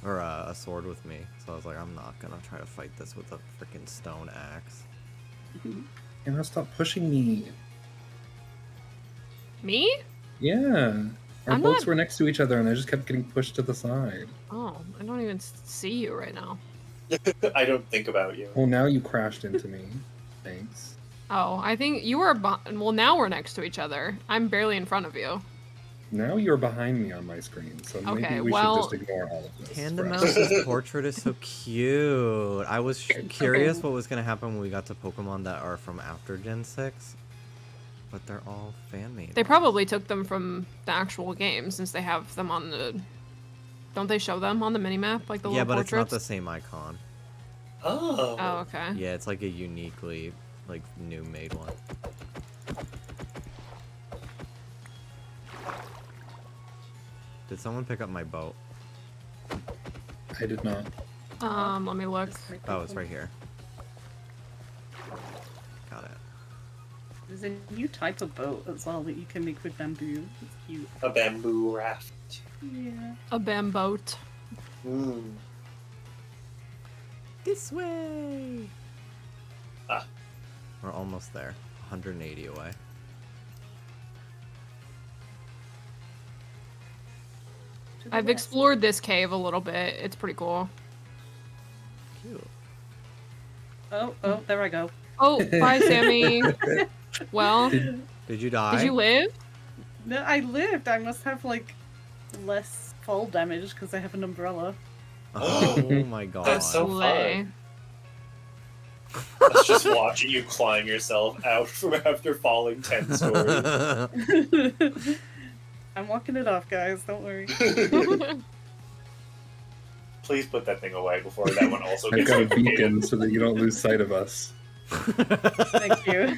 Or a sword with me. So I was like, I'm not gonna try to fight this with a freaking stone axe. And now stop pushing me. Me? Yeah. Our I'm boats not- were next to each other, and I just kept getting pushed to the side. Oh, I don't even see you right now. I don't think about you. Well, now you crashed into me. Thanks. Oh, I think you were. Well, now we're next to each other. I'm barely in front of you. Now you're behind me on my screen, so maybe Okay, we well- should just ignore all of this. Tandem for Mouse's portrait is so cute. I was curious what was gonna happen when we got to Pokemon that are from after Gen 6. But they're all fan-made. They probably took them from the actual game since they have them on the. Don't they show them on the minimap like the Yeah, little but it's not portraits? the same icon. Oh. Oh, okay. Yeah, it's like a uniquely, like, new made one. Did someone pick up my boat? I did not. Let me look. Oh, it's right here. Got it. There's a new type of boat as well that you can make with bamboo. It's cute. A bamboo raft. Yeah. A bamboat. Mm. This way! Ah. We're almost there. 180 away. To the I've west. explored this cave a little bit. It's pretty cool. Cute. Oh, there I go. Oh, bye, Sammy. Well, Did- Did you die? did you live? No, I lived. I must have like less fall damage because I have an umbrella. Oh my god. That's so Slay. fun. Let's just watching you climb yourself out from after falling 10 stories. I'm walking it off, guys. Don't worry. Please put that thing away before that one also I've gets got a duplicated. beacon so that you don't lose sight of us. Thank you.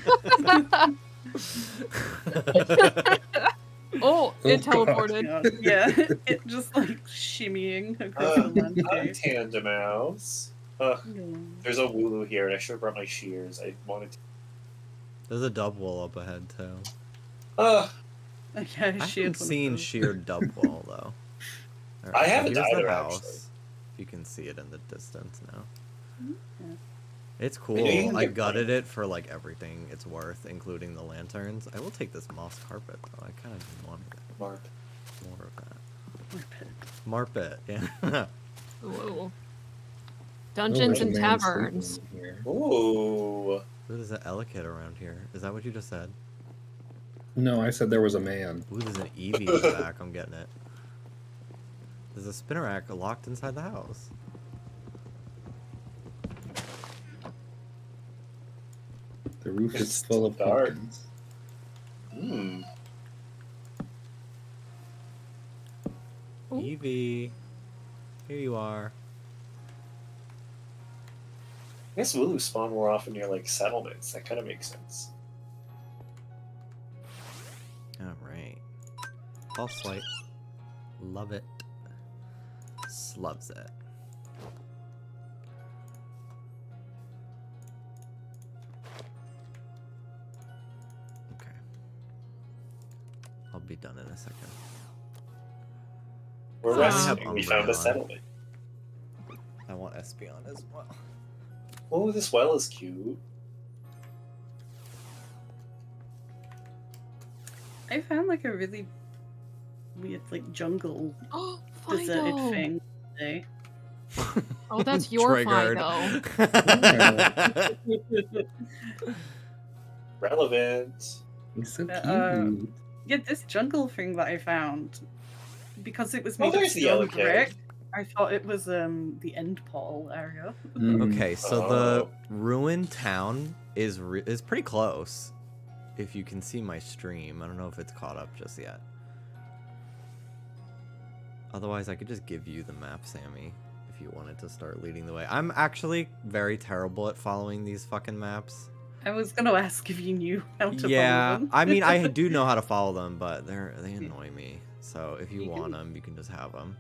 Oh, it Oh, God. teleported. God, yeah, it just like shimmying across the Hi, landscape. Tandem Mouse. There's a Wooloo here, and I should have brought my shears. I wanted to. There's a dub wall up ahead too. Uh, Yeah, I haven't seen sheared dub wall though. Alright, I so haven't here's the either, house. actually. You can see it in the distance now. Yeah. It's cool. Maybe you can I get gutted it for like everything it's worth, including the lanterns. I will take this moss carpet though. I kind of want Mark. more of that. Marpet, yeah. Ooh. Oh, Dungeons there's a and man taverns. sleeping here. Ooh. There's an Elekid around here. Is that what you just said? No, I said there was a man. Ooh, there's an Eevee in the back. I'm getting it. There's a Spinnerack locked inside the house. The roof is It's full of dark. pumpkins. Hmm. Ooh. Eevee, here you are. I guess Wooloo spawn more often near like settlements. That kind of makes sense. Alright. False swipe. Love it. Loves it. Okay. I'll be done in a second. We're Ah. resting. We found a Umbreon. settlement. I want Espeon as well. Oh, this well is cute. I found like a really weird like jungle Oh, deserted Fido. thing today. Oh, that's your Triggered. Relevant. He's so cute. Yeah, this jungle thing that I found, because it was Oh, made of there's the stone yellow brick, kid. I thought it was the end portal area. Mm. Okay, so Oh. the ruined town is pretty close. If you can see my stream, I don't know if it's caught up just yet. Otherwise, I could just give you the map, Sammy, if you wanted to start leading the way. I'm actually very terrible at following these fucking maps. I was gonna ask if you knew how to Yeah, follow them. I mean, I do know how to follow them, but they annoy me. So if you You want can- them, you can just have them.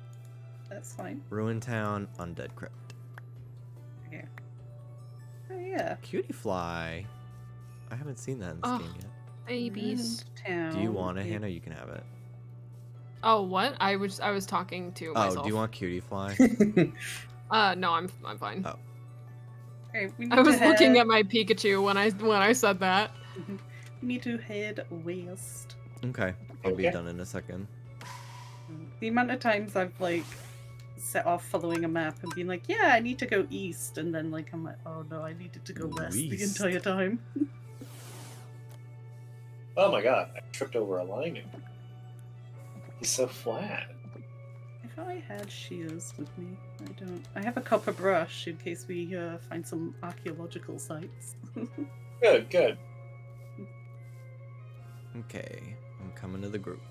That's fine. Ruined town, undead crypt. Okay. Oh yeah. Cutie fly. I haven't seen that in Oh. Steam yet. Babies. Town. Do you want it, Yeah. Hannah? You can have it. Oh, what? I was talking to myself. Oh, do you want cutie fly? No, I'm fine. Oh. Okay, we need I was to looking head- at my Pikachu when I said that. We need to head west. Okay, I'll be Okay. done in a second. The amount of times I've like set off following a map and been like, yeah, I need to go east, and then like I'm like, oh no, I needed to go west the East. entire time. Oh my god, I tripped over a lining. He's so flat. I thought I had shears with me. I don't. I have a copper brush in case we find some archaeological sites. Good, good. Okay, I'm coming to the group.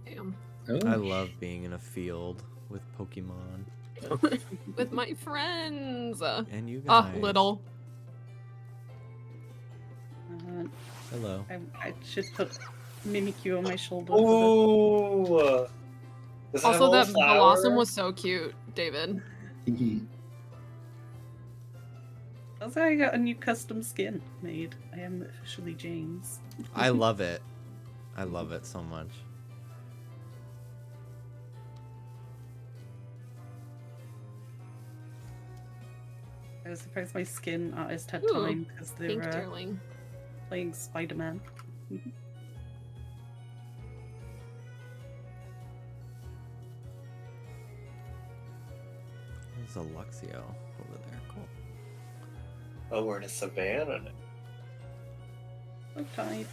Damn. Oh, I love being in a field with Pokemon With my friends. and you Oh, guys. little. Hello. I should put Mimikyu on my shoulder. Ooh. Does it have a Also, little that flower? Blossom was so cute, David. Also, I got a new custom skin made. I am officially James. I love it. I love it so much. I was surprised my skin artist had Ooh, time because they Pink were Deerling. playing Spider-Man. There's a Luxio over there. Cool. Oh, we're in a savannah now. So tight.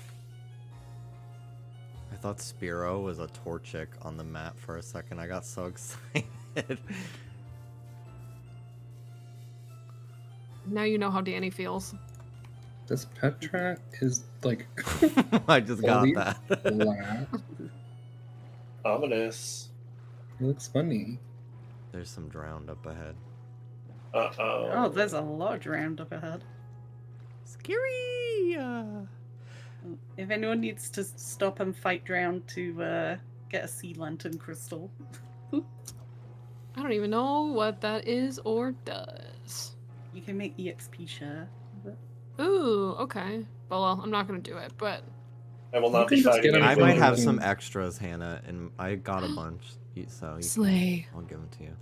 I thought Spearow was a Torchic on the map for a second. I got so excited. Now you know how Danny feels. this Petra is like I just got Holy that. flat. Ominous. It looks funny. There's some drowned up ahead. Uh-oh. Oh, there's a large round up ahead. Scary! If anyone needs to stop and fight drown to get a sea lantern crystal. I don't even know what that is or does. You can make EXP share. Ooh, okay. Well, I'm not gonna do it, but I will not You be can just fighting get him I anyone. might have looking- some extras, Hannah, and I got a bunch, so you slay. I'll give them to you.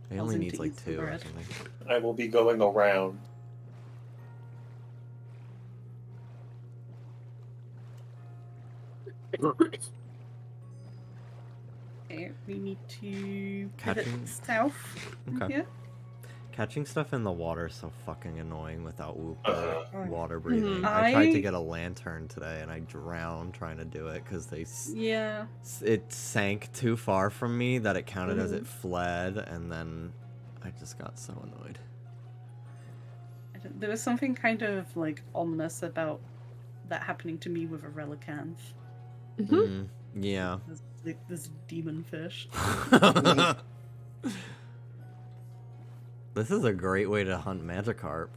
It Falls only into needs like easy 2 or bread. something. I will be going around. Okay, we need to pivot Catching- south. Okay. Yeah. Catching stuff in the water is so fucking annoying without whoop Uh-huh. water breathing. Mhm. I tried to I- get a lantern today and I drowned trying to do it because Yeah. it sank too far from me that it counted as Mhm. it fled, and then I just got so annoyed. There was something kind of like ominous about that happening to me with a relicanth. Yeah. There's like this demon fish. This is a great way to hunt Magikarp.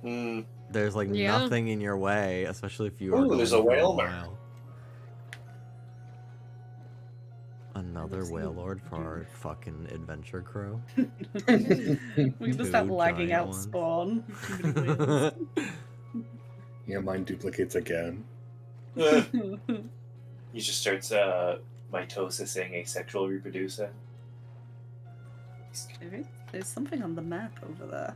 Hmm. There's like Yeah. nothing in your way, especially if you are Ooh, going there's a for whale while. Another I've seen whale lord for dude. our fucking adventure crew. We can just start Two lagging giant out ones. spawn. Too many whales. Yeah, mine duplicates again. He just starts mitosising, asexual reproducing. There's something on the map over there.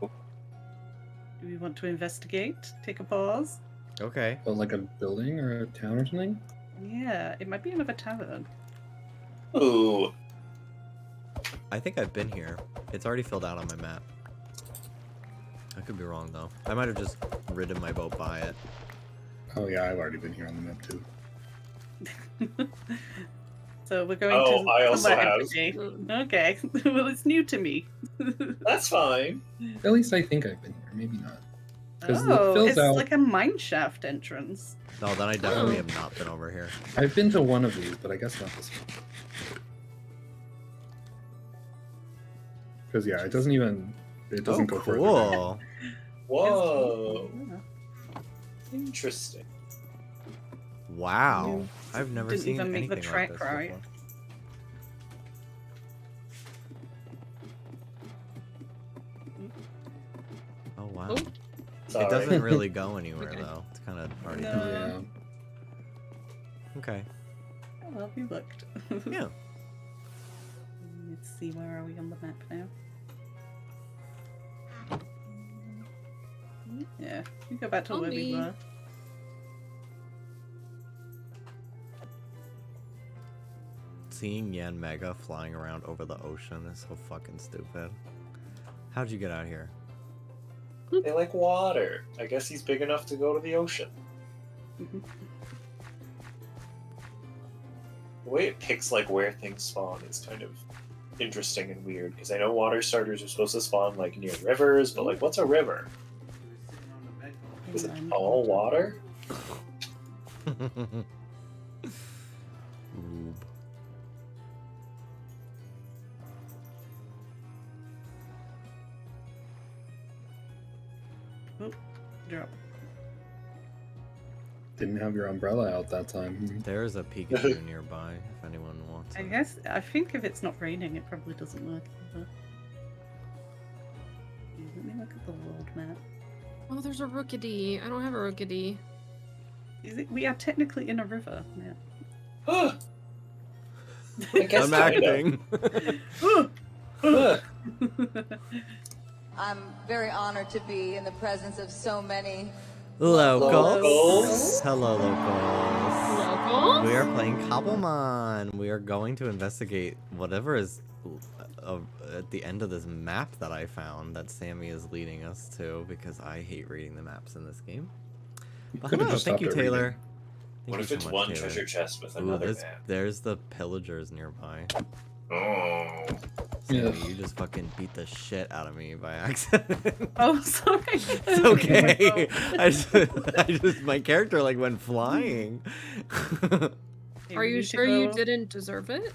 Do we want to investigate? Take a pause? Okay. But like a building or a town or something? Yeah, it might be another tavern. Ooh. I think I've been here. It's already filled out on my map. I could be wrong though. I might have just ridden my boat by it. Oh yeah, I've already been here on the map too. So we're going Oh, to I also somewhere have. every day. Okay. Well, it's new to me. That's fine. At least I think I've been here. Maybe not. 'Cause it Oh, fills it's out- like a mine shaft entrance. No, then I definitely have not been over here. I've been to one of these, but I guess not this one. Because yeah, it doesn't even. It doesn't go further. cool. Whoa. Yeah. Interesting. Wow. You I've never didn't seen even make the anything track like this right. before. Oh wow. Oh. Sorry. It doesn't really go anywhere though. It's kind of already No. done. Yeah. Okay. Oh, well, we looked. Yeah. Let's see, where are we on the map now? Yeah, we go back to where we Zombie. were. Seeing Yan Mega flying around over the ocean is so fucking stupid. How'd you get out here? They like water. I guess he's big enough to go to the ocean. Mhm. The way it picks like where things spawn is kind of interesting and weird because I know water starters are supposed to spawn like near rivers, but like what's a river? Is it all water? Rube. Drop. Didn't have your umbrella out that time. There's a Pikachu nearby if anyone wants I it. guess, I think if it's not raining, it probably doesn't work either. Let me look at the world map. Oh, there's a Rookidee. I don't have a Rookidee. Is it? We are technically in a river now. I guess I'm kind of. acting. I'm very honored to be in the presence of so many. Locals. Locals. Hello, locals. Locals? We are playing Cobblemon. We are going to investigate whatever is at the end of this map that I found that Sammy is leading us to because I hate reading the maps in this game. But Could've hello, just thank you, stopped at Taylor. reading. Thank What you if so it's much, one Taylor. treasure chest with Ooh, another map? there's the pillagers nearby. Oh. Sammy, Ugh. you just fucking beat the shit out of me by accident. Oh, sorry. It's okay. I just my character like went flying. Are you sure you didn't deserve it?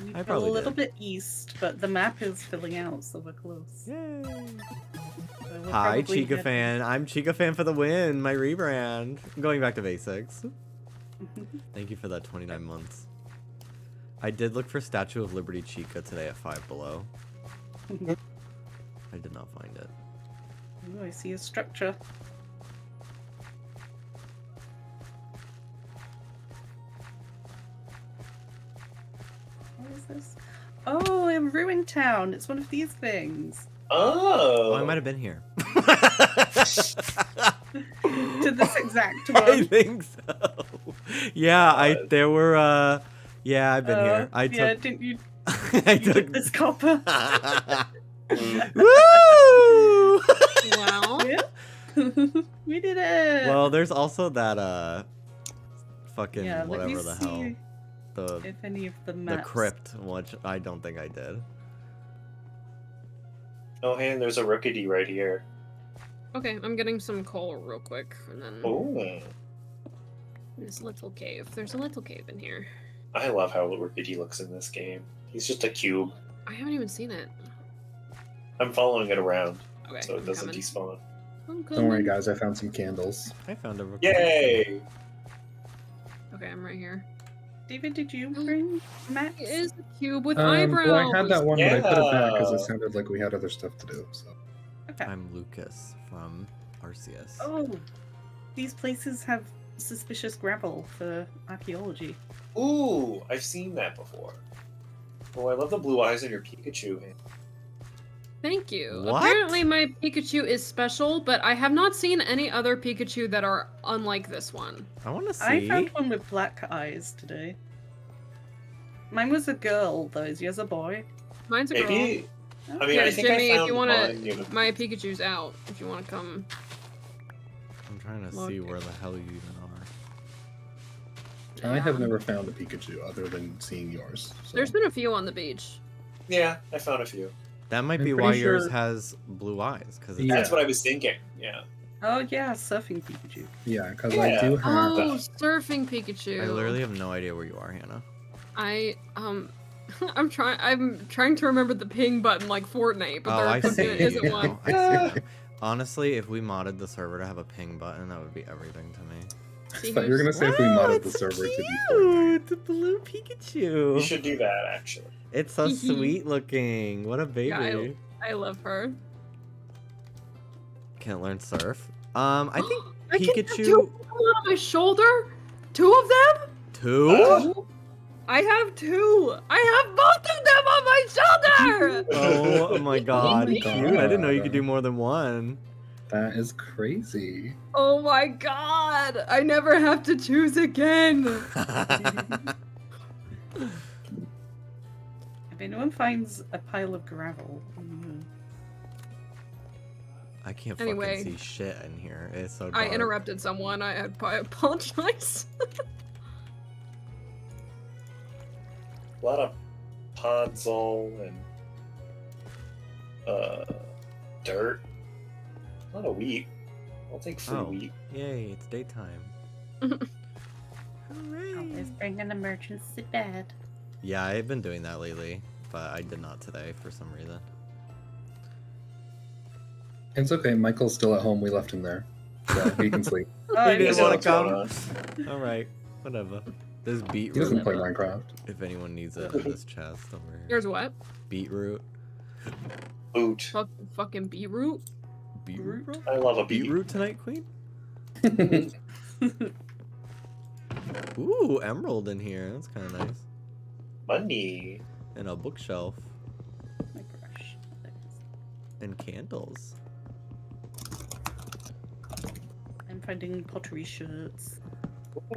We I go probably a little did. bit east, but the map is filling out, so we're close. Yay. So we're Hi, probably Chica fan. I'm Chica fan for the win. My rebrand. I'm going back to basics. Thank you for that 29 months. I did look for Statue of Liberty Chica today at 5 Below. I did not find it. Ooh, I see a structure. What is this? Oh, in Ruined Town. It's one of these things. Oh. Oh, I might have been here. To this exact I one. think so. Yeah, there were yeah, I've been here. I Yeah, took didn't you? I You took took this copper. Woo! Wow. Yeah. We did it. Well, there's also that fucking yeah, let me whatever the see hell. The if any of the the maps. crypt, which I don't think I did. Oh, hey, and there's a Rookidee right here. Okay, I'm getting some coal real quick, and then Oh. this little cave. There's a little cave in here. I love how Rookidee looks in this game. He's just a cube. I haven't even seen it. I'm following it around Okay, so it I'm doesn't coming. despawn. I'm Don't worry, coming. guys. I found some candles. I found a Yay! Okay, I'm right here. David, did you bring Max? It is a cube with Well, eyebrows. I had that one, but I put it back because it Yeah. sounded like we had other stuff to do. So Okay. I'm Lucas from RCS. Oh, these places have suspicious gravel for archaeology. Ooh, I've seen that before. Oh, I love the blue eyes on your Pikachu. Thank you. What? Apparently my Pikachu is special, but I have not seen any other Pikachu that are unlike this one. I want to see. I found one with black eyes today. Mine was a girl, though. Is yours a boy? Mine's a girl. Maybe. I mean, Here, I think Jimmy, I if found you wanna, mine near the- my Pikachu's out. If you want to come. I'm trying to Look. see where the hell you even are. I have never found a Pikachu other than seeing yours. So. There's been a few on the beach. Yeah, I found a few. That might I'm be pretty why yours sure- has blue eyes, because Yeah. That's what I was thinking. Yeah. Oh yeah, surfing Pikachu. Yeah, because Yeah. I do have. Oh, surfing Pikachu. I literally have no idea where you are, Hannah. I'm trying to remember the ping button like Fortnite, but Oh, there I see. isn't you. one. I see now. Honestly, if we modded the server to have a ping button, that would be everything to me. See, I thought you were gonna say if we Wow, modded the it's server to be Fortnite. cute! The blue Pikachu. You should do that, actually. It's so sweet looking. What a baby. Yeah, I love her. Can't learn surf. I think I can have Pikachu. two on my shoulder. Two of them. Two? I have two. I have both of them on my shoulder. Oh my god, my cute. I didn't know you could God. do more than one. That is crazy. Oh my god! I never have to choose again. If anyone finds a pile of gravel, I can't Anyway. fucking see shit in here. It's so dark. I interrupted someone. I apologize. A lot of podzol and dirt. A lot of wheat. I'll take free Oh. wheat. Yay, it's daytime. always bring an emergency bed. Yeah, I've been doing that lately, but I did not today for some reason. It's okay. Michael's still at home. We left him there, so he can sleep. Oh, He didn't Is that want what's to going come. on? Alright, whatever. There's He doesn't beetroot. play Minecraft. If anyone needs it in this chest over here. Here's what? Beetroot. Boot. Fucking beetroot. Beetroot? bro? I love a beet. Beetroot tonight, Queen? Ooh, emerald in here. That's kind of nice. Money. And a bookshelf. My brush. And candles. I'm finding pottery shirts.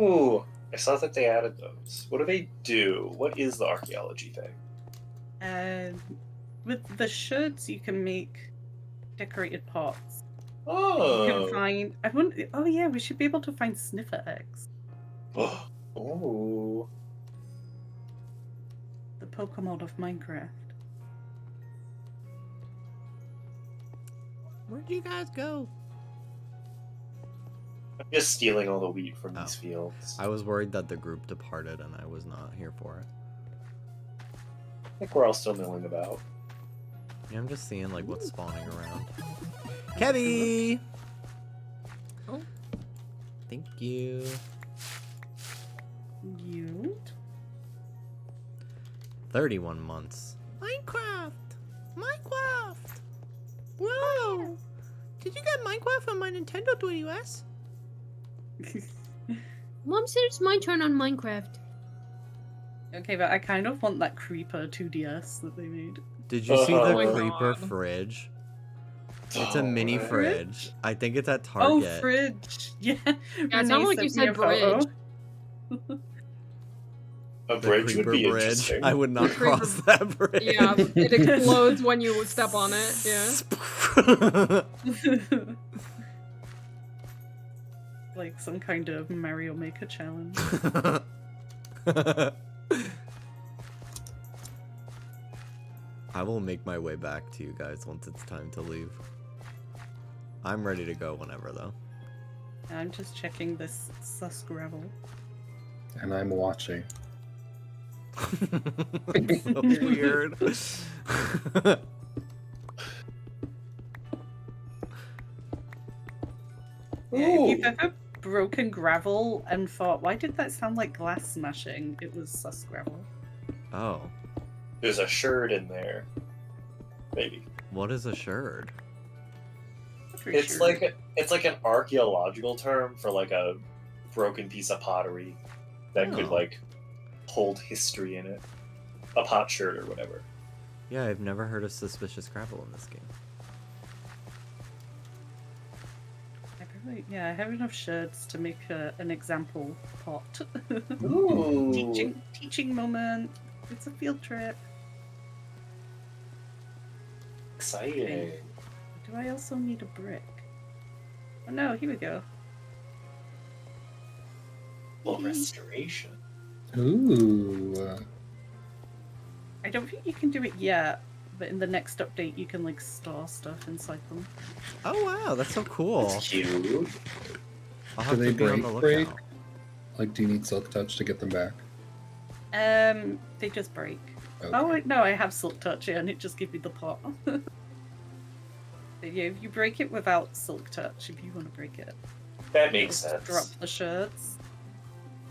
Ooh, I saw that they added those. What do they do? What is the archaeology thing? And with the shirts, you can make decorated pots. You Oh. can find. I wouldn't. Oh yeah, we should be able to find sniffer eggs. Ooh. The Pokémon of Minecraft. Where'd you guys go? I'm just stealing all the wheat from Oh. these fields. I was worried that the group departed and I was not here for it. I think we're all still milling about. Yeah, I'm just seeing like what's spawning around. Kevy! Oh. Thank you. You? 31 months. Minecraft! Minecraft! Whoa! Did you get Minecraft on my Nintendo 3DS? Mom said it's my turn on Minecraft. Okay, but I kind of want that creeper 2DS that they made. Did you see the Oh my creeper God. fridge? It's a Oh, mini right. fridge. I think it's at Oh, Target. fridge! Yeah. Yeah, it sounded like you said bridge. A The bridge would creeper be bridge. interesting. I would not The creeper- cross that bridge. Yeah, it explodes when you step on it. Yeah. Like some kind of Mario Maker challenge. I will make my way back to you guys once it's time to leave. I'm ready to go whenever, though. I'm just checking this sus gravel. And I'm watching. It's so weird. Yeah, if you've Ooh. ever broken gravel and thought, why did that sound like glass smashing? It was sus gravel. Oh, There's a sherd in there. Maybe. what is a sherd? Pretty It's sure. like an archaeological term for like a broken piece of pottery that could Oh. like hold history in it. A pot sherd or whatever. Yeah, I've never heard of suspicious gravel in this game. I have enough sherds to make an example pot. Ooh. Teaching moment. It's a field trip. Exciting. Do I also need a brick? Oh no, here we go. Well, restoration. Ooh. I don't think you can do it yet, but in the next update you can like store stuff inside them. Oh wow, that's so cool. That's cute. I'll Do have they to be on the break? lookout. Like, do you need Silk Touch to get them back? They just break. Okay. Oh wait, no, I have Silk Touch here, and it just gives me the pot. But yeah, if you break it without Silk Touch, if you want to break it, That makes it'll sense. drop the sherds.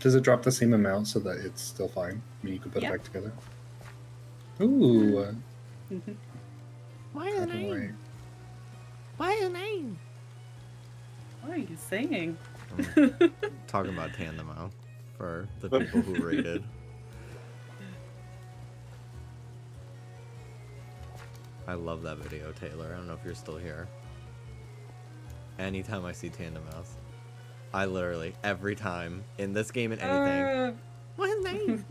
Does it drop the same amount so that it's still fine? I mean, you can put Yeah. it back together. Ooh. Why is Out of the way. Why is name? What are you saying? Talking about Tandemo for the people who rated. I love that video, Taylor. I don't know if you're still here. Anytime I see Tandemouse, I literally, every time, in this game and anything, what's his name?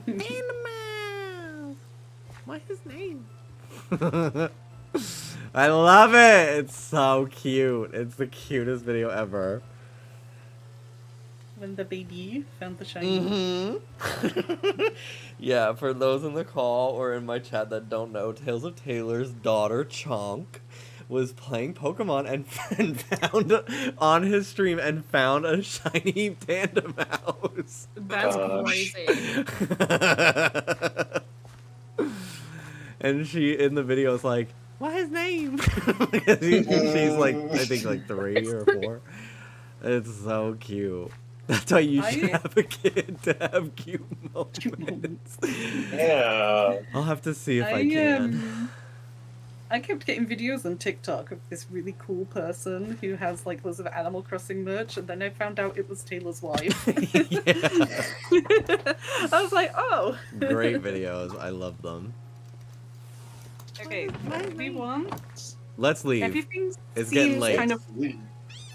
Tandemouse! What's his name? I love it! It's so cute. It's the cutest video ever. When the baby found the shiny. Mm-hmm. Yeah, for those in the call or in my chat that don't know, Tales of Taylor's daughter, Chonk, was playing Pokemon and found on his stream and found a shiny Tandemouse. That's Gosh. crazy. And she, in the video, is like, what's his name? Because she's like, I think like 3 or 4. It's so cute. That's why you should have a kid to have cute moments. Yeah. I'll have to see if I can. I kept getting videos on TikTok of this really cool person who has like loads of Animal Crossing merch, and then I found out it was Taylor's wife. I was like, oh. Great videos. I love them. Okay, we want. Let's leave. Everything It's getting seems late. kind of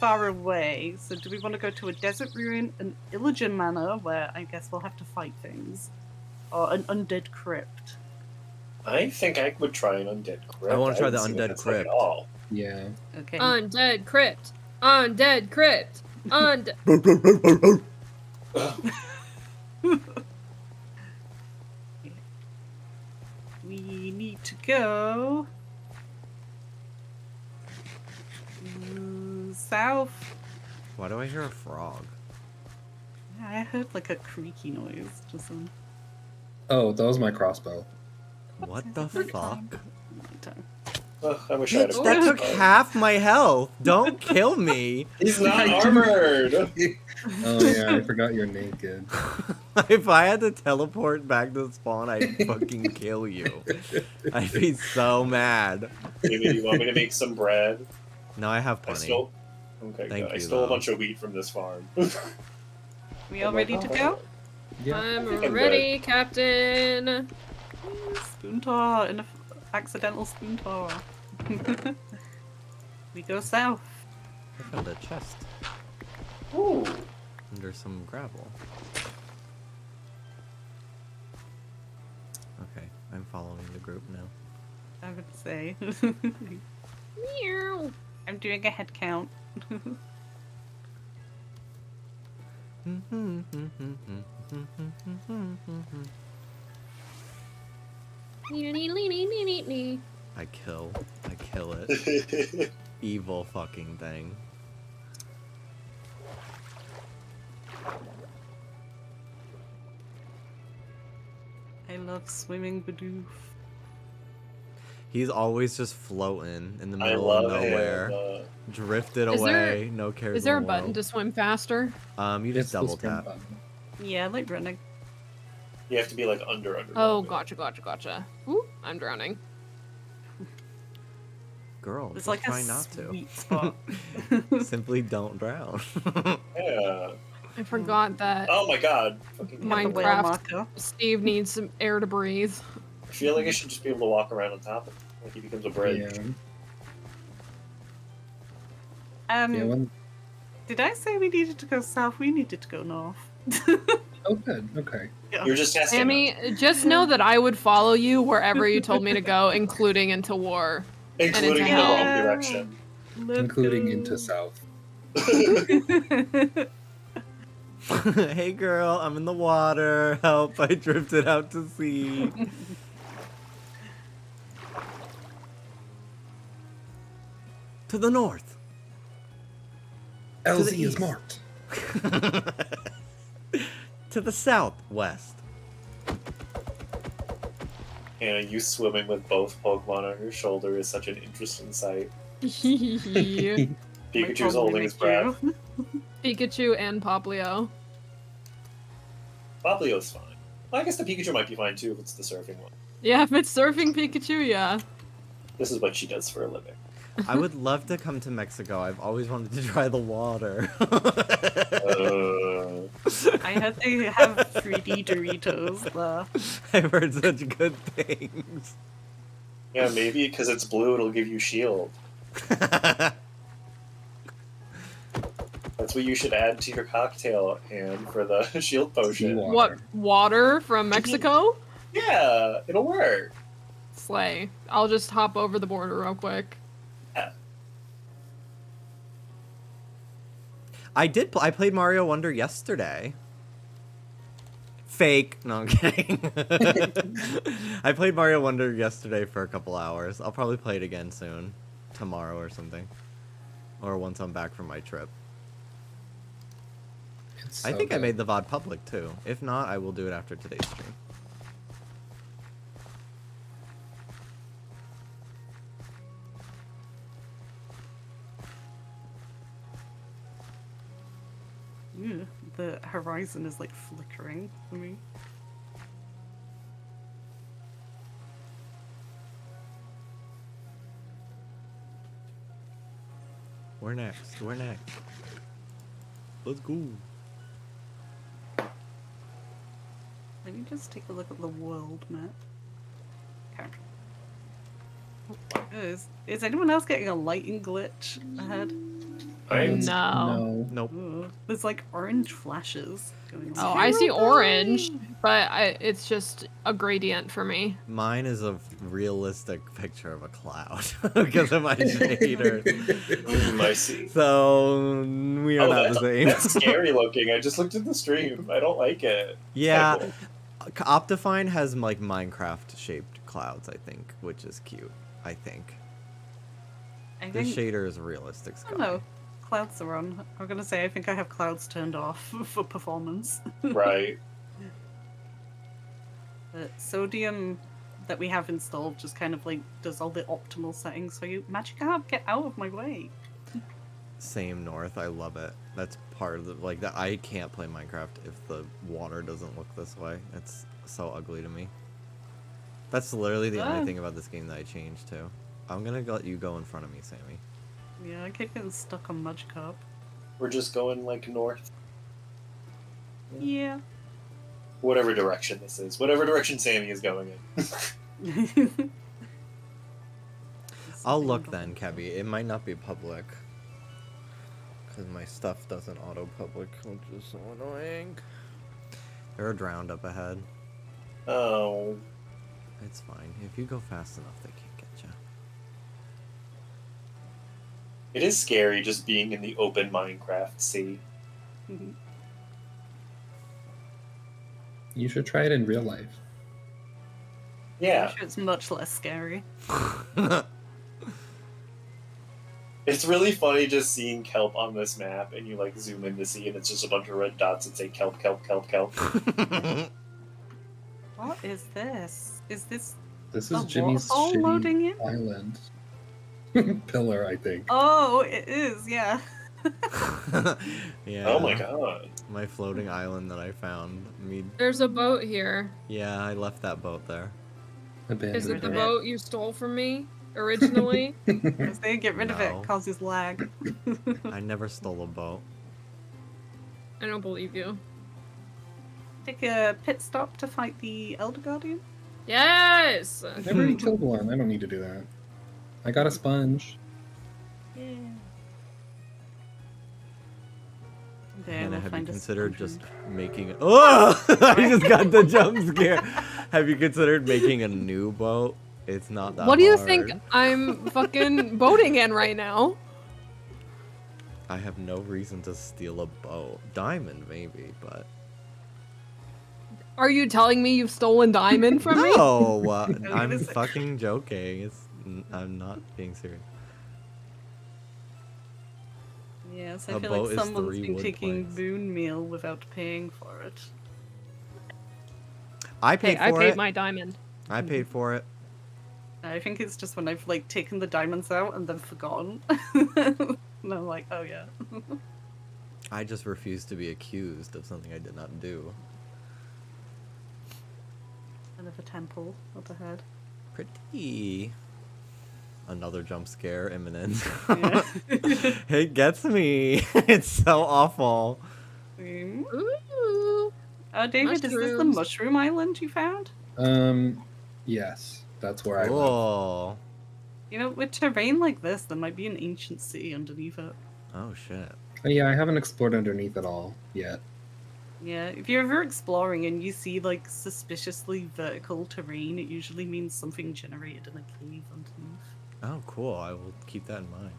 far away. So do we want to go to a desert ruin, an Illigen manor where I guess we'll have to fight things, or an undead crypt? I think I would try an undead crypt. I wanna try haven't the seen what undead that's like at crypt. all. Yeah. Okay. Undead crypt. Undead crypt. Undead. We need to go south. Why do I hear a frog? I heard like a creaky noise just then. Oh, that was my crossbow. What the fuck? Ugh, I wish I had a Bitch, that took crossbow. half my health. Don't kill me. He's not armored. Oh yeah, I forgot you're naked. If I had to teleport back to spawn, I'd fucking kill you. I'd be so mad. Maybe you want me to make some bread? No, I have I plenty. stole. Okay, Thank good. I you, stole though. a bunch of wheat from this farm. We all ready to go? Yeah. I'm I'm ready, Captain. Spoon tour, an accidental spoon tour. We go south. I found a chest Ooh. under some gravel. Okay, I'm following the group now. I would say. Meow. I'm doing a head count. I kill it. Evil fucking thing. I love swimming Bidoof. He's always just floating in the I middle of love nowhere. him. Drifted Is there- away, no cares Is there a in the button world. to swim faster? You It's just the double sprint tap. button. Yeah, like running. You have to be like under. Oh, water. gotcha. Ooh, I'm drowning. Girl, It's just like try a not to. sweet spot. Simply don't drown. Yeah. I forgot that Oh my god. Fucking You have the whale Minecraft marker. Steve needs some air to breathe. I feel like I should just be able to walk around on top of it. Like he becomes a bridge. Yeah. Um, Yeah, when... did I say we needed to go south? We needed to go north. Oh, good. Okay. You're just testing. Sammy, just know that I would follow you wherever you told me to go, including into war. Including into the hell. wrong direction. Let's Including go. into south. Hey girl, I'm in the water. Help, I drifted out to sea. To the north. LZ east. is marked. To the southwest. Hannah, you swimming with both Pokemon on your shoulder is such an interesting sight. Pikachu Might Pikachu's probably holding his make breath. you. and Poplio. Poplio's fine. Well, I guess the Pikachu might be fine too if it's the surfing one. Yeah, if it's surfing Pikachu, yeah. This is what she does for a living. I would love to come to Mexico. I've always wanted to try the water. I heard they have 3D Doritos there. I've heard such good things. Yeah, maybe because it's blue, it'll give you shield. That's what you should add to your cocktail, and for the shield potion. Seawater. What, water from Mexico? Yeah, it'll work. Slay. I'll just hop over the border real quick. I played Mario Wonder yesterday. Fake. No, I'm kidding. I played Mario Wonder yesterday for a couple hours. I'll probably play it again soon. Tomorrow or something. Or once I'm back from my trip. It's I so think I good. made the VOD public too. If not, I will do it after today's stream. Ew, the horizon is like flickering for me. We're next. We're next. Let's go. Let me just take a look at the world map. Okay. Is anyone else getting a lighting glitch ahead? No. Nope. Ooh, there's like orange flashes going on. Oh, I see orange, but it's just a gradient for me. Mine is a realistic picture of a cloud because of my shader. I see. So we are not the same. That's scary looking. I just looked at the stream. I don't like it. Yeah, Kinda Optifine has like Minecraft shaped clouds, I think, which is cute. I think I this think, shader is a realistic sky. oh no, clouds are on. I'm gonna say I think I have clouds turned off for performance. cool. Right. The sodium that we have installed just kind of like does all the optimal settings for you. Magic Arp, get out of my way. Same North. I love it. That's part of the like that. I can't play Minecraft if the water doesn't look this way. It's so ugly to me. That's literally the only thing about this game that I changed to. I'm gonna let you go in front of me, Sammy. Yeah, I keep getting stuck on Magikarp. We're just going like north. Yeah. Whatever direction this is. Whatever direction Sammy is going in. I'll look then, Kebby. It might not be public. Because my stuff doesn't auto-public, which is so annoying. They're drowned up ahead. Oh. It's fine. If you go fast enough, they can't get you. It is scary just being in the open Minecraft sea. You should try it in real life. Yeah. I'm sure it's much less scary. It's really funny just seeing kelp on this map and you like zoom in to see and it's just a bunch of red dots that say kelp, kelp, kelp, kelp. What is this? Is this This A is Jimmy's waterfall loading in? shitty island. Pillar, I think. Oh, it is, yeah. Yeah. Oh my god. My floating island that I found. There's a boat here. Yeah, I left that boat there. Is it the Abandoned boat you stole from me originally? I was saying, get rid of it, No. causes lag. I never stole a boat. I don't believe you. Take a pit stop to fight the Elder Guardian. Yes! I've already killed one. I don't need to do that. I got a sponge. Yeah. Okay, Hannah, we'll have you find a considered sponge. just making a... Oh! I just got the jump scare. Have you considered making a new boat? It's not that What do you hard. think I'm fucking boating in right now? I have no reason to steal a boat. Diamond, maybe, but... Are you telling me you've stolen diamond from me? No! gonna I'm say- fucking joking. I'm not being serious. Yes, I A feel boat like is someone's 3 been wood taking planks. boon meal without paying for it. I paid Hey, I for paid it. my diamond. I paid for it. I think it's just when I've like taken the diamonds out and then forgotten. And I'm like, oh yeah. I just refuse to be accused of something I did not do. Another temple up ahead. Pretty. Another jump scare imminent. Yeah. It gets me. It's so awful. Ooh. David, is this the Mushrooms. mushroom island you found? Yes, that's where I live. Cool. You know, with terrain like this, there might be an ancient city underneath it. Oh shit. Oh, yeah, I haven't explored underneath at all yet. Yeah, if you're ever exploring and you see like suspiciously vertical terrain, it usually means something generated in a cave underneath. Oh cool. I will keep that in mind.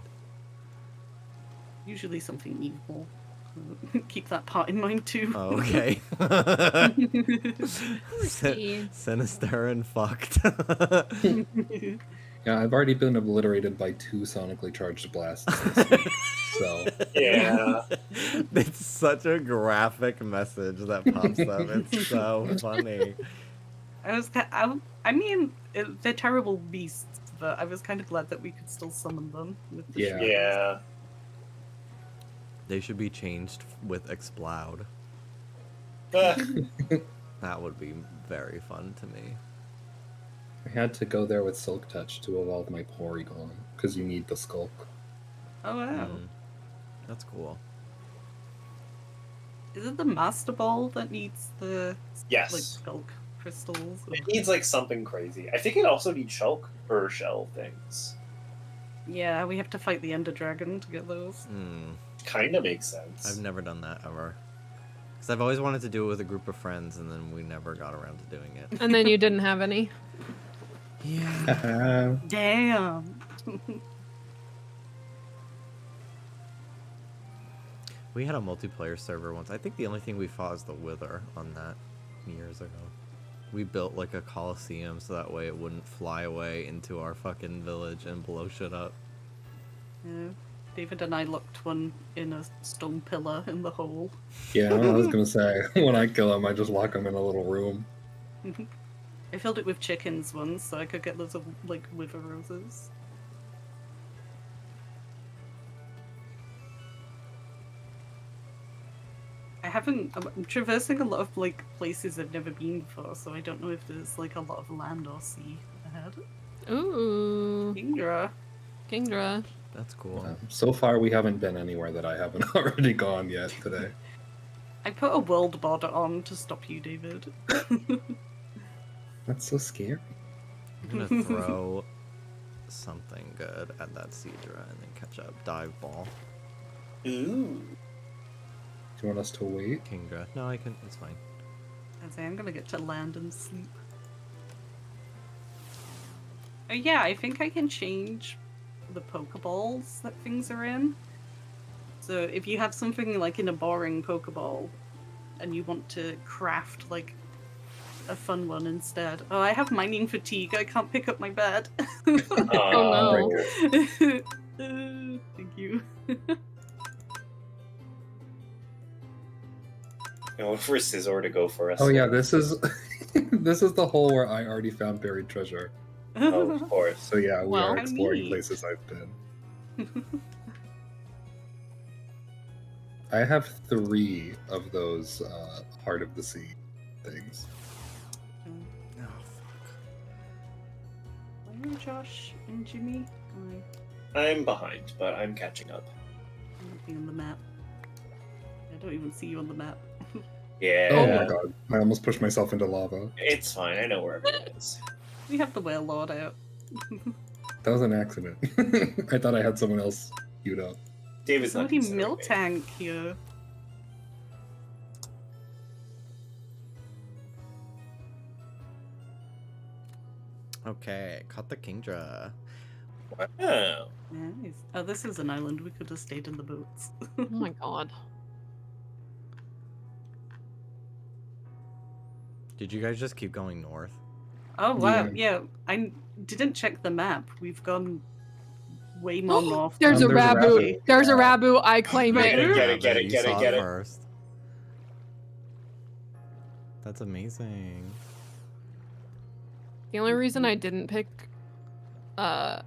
Usually something evil. Keep that part in mind too. Oh, okay. See. Sinister and fucked. Yeah, I've already been obliterated by 2 sonically charged blasts this week, so... Yeah. It's such a graphic message that pops up. It's so funny. I mean, they're terrible beasts, but I was kind of glad that we could still summon them. With the Yeah. Yeah. They should be changed with Exploud. That would be very fun to me. I had to go there with Silk Touch to evolve my Porygon, because you need the Skulk. Oh wow. Mm. That's cool. Is it the Master Ball that needs the Yes. like skulk crystals? It needs like something crazy. I think it also needs shell things. Yeah, we have to fight the Ender Dragon to get those. Kind of makes sense. I've never done that ever. Because I've always wanted to do it with a group of friends, and then we never got around to doing it. And then you didn't have any. Yeah. Damn. We had a multiplayer server once. I think the only thing we fought was the Wither on that years ago. We built like a coliseum so that way it wouldn't fly away into our fucking village and blow shit up. Yeah. David and I locked one in a stone pillar in the hole. Yeah, I was gonna say, when I kill him, I just lock him in a little room. I filled it with chickens once, so I could get loads of like wither roses. I'm traversing a lot of like places I've never been before, so I don't know if there's like a lot of land or sea ahead. Ooh. Kingdra. Kingdra. That's cool. So far, we haven't been anywhere that I haven't already gone yet today. I put a world border on to stop you, David. That's so scary. I'm gonna throw something good at that Seadra and then catch up. Dive ball. Ooh. Do you want us to wait? Kingdra. No, I can. It's fine. I say I'm gonna get to land and sleep. Oh yeah, I think I can change the Pokeballs that things are in. So if you have something like in a boring Pokeball and you want to craft like a fun one instead. Oh, I have mining fatigue. I can't pick up my bed. Oh no. Thank you. I went for Scizor to go for us. Oh yeah, this is This is the hole where I already found buried treasure. Oh, of course. So yeah, we Well, are how exploring neat. places I've been. I have 3 of those Heart of the Sea things. Oh, fuck. Are you Josh and Jimmy? I'm behind, but I'm catching up. I'm looking on the map. I don't even see you on the map. Yeah. Oh my god, I almost pushed myself into lava. It's fine. I know where everyone is. We have the whale lord out. That was an accident. I thought I had someone else queued up. David's not Somebody considering mill me. tank here. Okay, caught the Kingdra. Wow. Nice. Oh, this is an island. We could have stayed in the boats. Oh my god. Did you guys just keep going north? Oh wow, Yeah. yeah. I didn't check the map. We've gone way more north. There's a There's a Rabu. Rabu. There's a Rabu. I claim Get it. it, get Yeah, it, get but it, you get it, saw get it. first. That's amazing. The only reason I didn't pick Rabu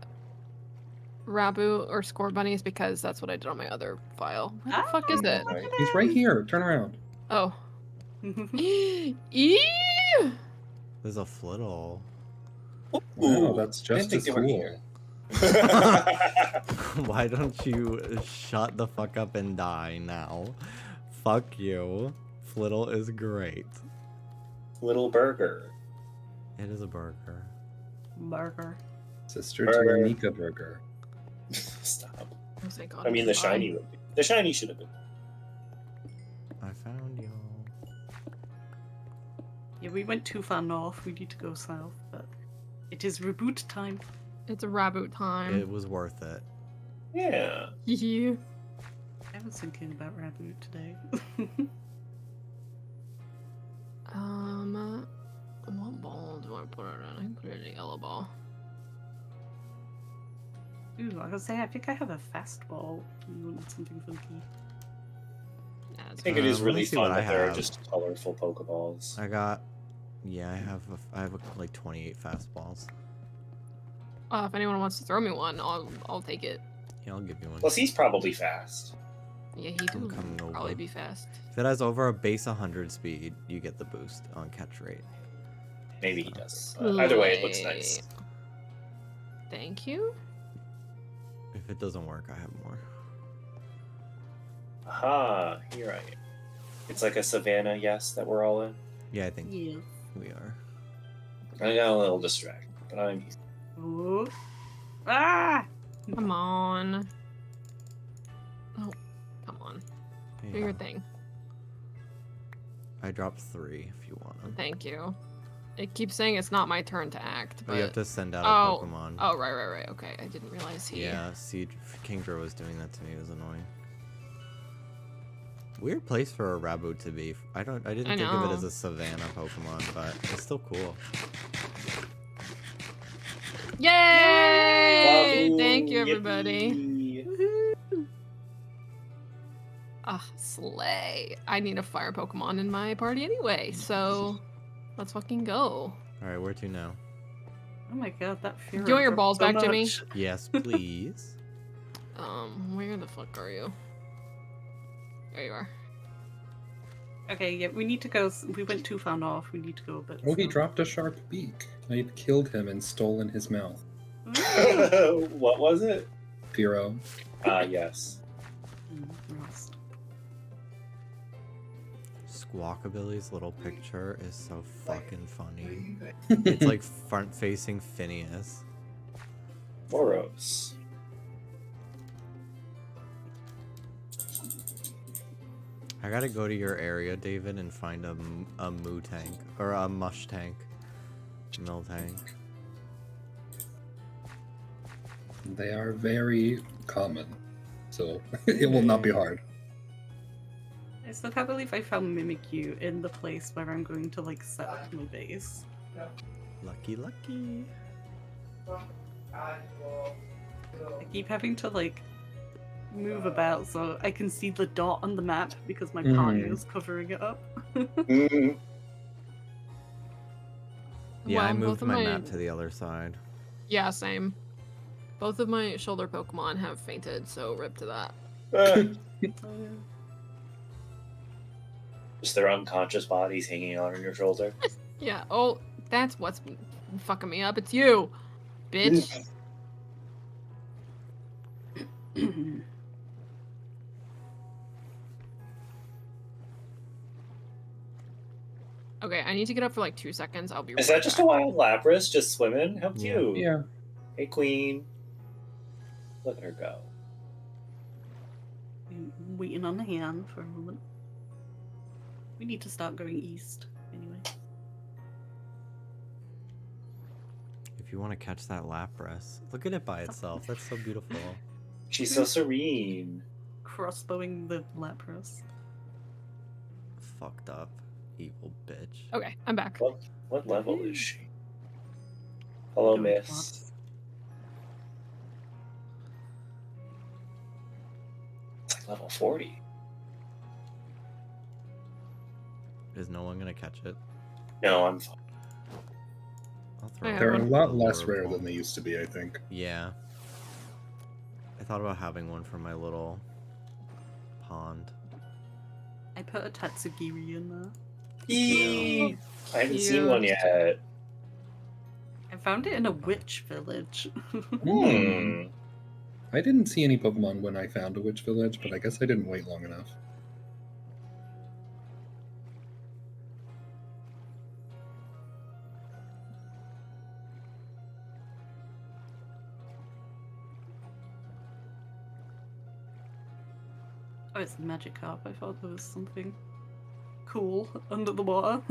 or Score Bunny is because that's what I did on my other file. Where the fuck is it? Right. He's right here. Turn around. Oh. Eee! There's a flittle. Wow, that's I didn't just think as they were cool. here. Why don't you shut the fuck up and die now? Fuck you. Flittle is great. Little burger. It is a burger. Burger. Sister Burger. to Anika Burger. Stop. Oh, thank God, I mean, the it's fine. shiny would be. The shiny should have been. I found y'all. Yeah, we went too far north. We need to go south, but it is reboot time. It's a Rabu time. It was worth it. Yeah. Yeah. I was thinking about reboot today. What ball do I put it in? I can put it in a yellow ball. Ooh, I was saying, I think I have a fast ball. You wanted something funky. Yeah, I it's think it let is me really see fun what I that there are have. just colorful Pokeballs. I got. Yeah, I have like 28 fastballs. if anyone wants to throw me one, I'll take it. Yeah, I'll give you one. Plus, he's probably fast. Yeah, he I'm would coming probably over. be fast. If it has over a base 100 speed, you get the boost on catch rate. Maybe he does. Either way, it looks nice. Thank you. If it doesn't work, I have more. Aha, here I am. It's like a savannah, yes, that we're all in. Yeah, I think Yeah. we are. I got a little distracted, but I'm. Ooh. Ah! Come on. Oh, come on. Do Yeah. your thing. I dropped 3 if you want them. Thank you. It keeps saying it's not my turn to act, But but you have to send out Oh. a Pokemon. oh, right. Okay, I didn't realize he. Yeah, Kingdra was doing that to me. It was annoying. Weird place for a Rabu to be. I didn't I think of it know. as a Savannah Pokemon, but it's still cool. Yay! Wahoo! Thank you, everybody. Yippee! Ah, slay. I need a fire Pokemon in my party anyway, so let's fucking go. All right, where to now? Oh my god, that fear. Do you want your balls back, Jimmy? Yes, please. Where the fuck are you? There you are. Okay, yeah, we need to go. We went too far north. We need to go a bit. Oh, he south. dropped a sharp beak. I'd killed him and stolen his mouth. What was it? Firo. Yes. Rust. Squawkabilly's little picture is so fucking funny. It's like front-facing Phineas. Boros. I gotta go to your area, David, and find a moo tank or a mush tank, mill tank. They are very common, so it will not be hard. I still can't believe I found Mimikyu in the place where I'm going to like set up my base. Lucky, lucky. I keep having to like move about so I can see the dot on the map because my party is covering it up. Mm. Yeah, I Well, moved both of my my- map to the other side. Yeah, same. Both of my shoulder Pokemon have fainted, so rip to that. Just their unconscious bodies hanging out on your shoulder. Yeah. Oh, that's what's fucking me up. It's you, bitch. Okay, I need to get up for like 2 seconds. I'll be Is right that just back. a wild Lapras just swimming? How Yeah. cute. Yeah. Hey, queen. Look at her go. I'm waiting on the hand for a moment. We need to start going east, anyway. If you want to catch that Lapras, look at it by itself. That's so beautiful. She's so serene. Crossbowing the Lapras. Fucked up, evil bitch. Okay, I'm back. What level is she? Hello, Going miss. towards- It's like level 40. Is no one gonna catch it? No, I'm fine. I'll throw I it have They're a one. lot less Lure rare ball. than they used to be, I think. Yeah. I thought about having one for my little pond. I put a Tatsugiri in there. Eee! I haven't seen Cute. one yet. I found it in a witch village. Hmm. I didn't see any Pokemon when I found a witch village, but I guess I didn't wait long enough. Oh, it's Magikarp. I thought there was something cool under the water.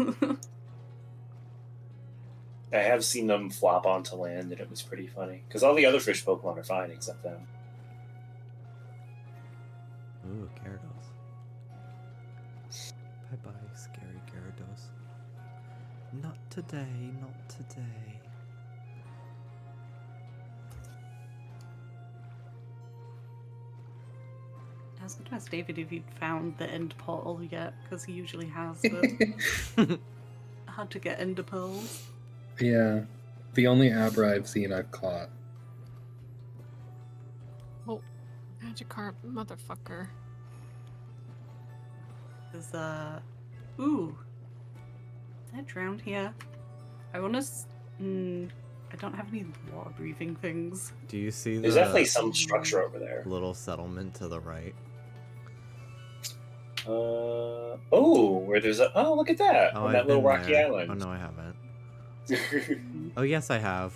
I have seen them flop onto land, and it was pretty funny. Because all the other fish Pokemon are fine except them. Ooh, Gyarados. Bye-bye, scary Gyarados. Not today, not today. I was going to ask David if he'd found the end portal yet, because he usually has, but had to get ender pearls. Yeah. The only Abra I've seen I've caught. Oh, Magikarp, motherfucker. There's ooh. Is that drowned here? I want to. I don't have any water breathing things. Do you see There's the definitely some structure over there. little settlement to the right? Oh, where there's a. Oh, look at that! Oh, On I've that little been rocky there. island. Oh, no, I haven't. Oh, yes, I have.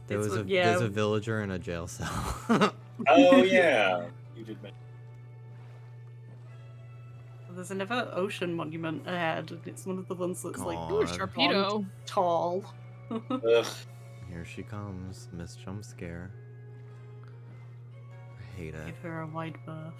It's There's yeah. a villager in a jail cell. Oh, yeah. You did mention. There's another ocean monument ahead, and it's one of the ones that's like God. Ooh, a Sharpedo. tall. Ugh. Here she comes, Miss Jump Scare. I hate it. Give her a wide berth.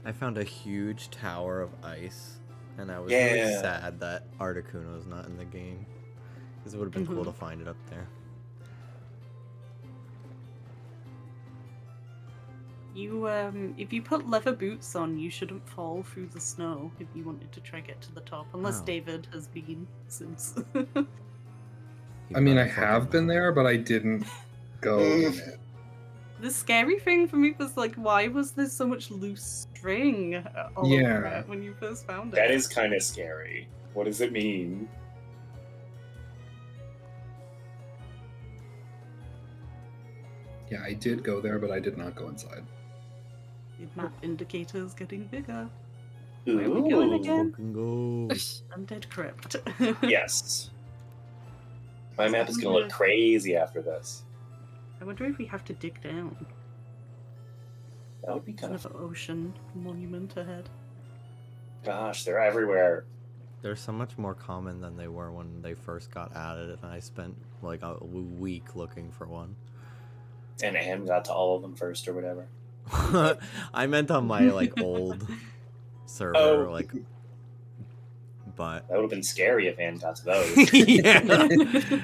I found a huge tower of ice, and I was really Yeah. sad that Articuno's not in the game. Because it would have been cool to find it up there. You if you put leather boots on, you shouldn't fall through the snow if you wanted to try get to the top. Unless Oh. David has been since. He I mean, I probably have fucking- been there, but I didn't go in it. The scary thing for me was like, why was there so much loose string all over Yeah. it when you first found it? That is kind of scary. What does it mean? Yeah, I did go there, but I did not go inside. The map indicator's getting bigger. Where are we going Ooh. again? Fucking go. Undead Crypt. Yes. My map is gonna look crazy after this. I wonder if we have to dig down. That would be kind of. Another ocean monument ahead. Gosh, they're everywhere. They're so much more common than they were when they first got added, and I spent like a week looking for one. And Anne got to all of them first or whatever. I meant on my like old server, Oh. like. But That would have been scary if Anne got to those. yeah.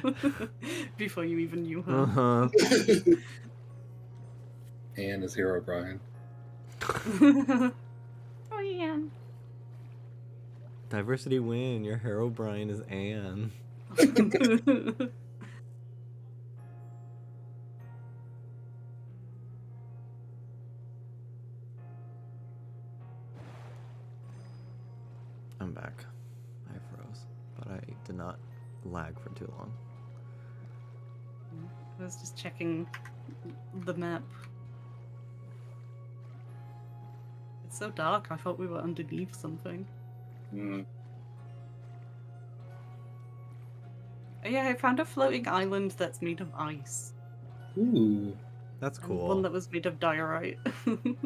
Before you even knew her. Uh-huh. Anne is Hero Brian. Oh, yeah. Diversity win. Your hero Brian is Anne. I'm back. I froze, but I did not lag for too long. I was just checking the map. It's so dark, I thought we were underneath something. Hmm. Oh, yeah, I found a floating island that's made of ice. Ooh. That's And cool. one that was made of diorite.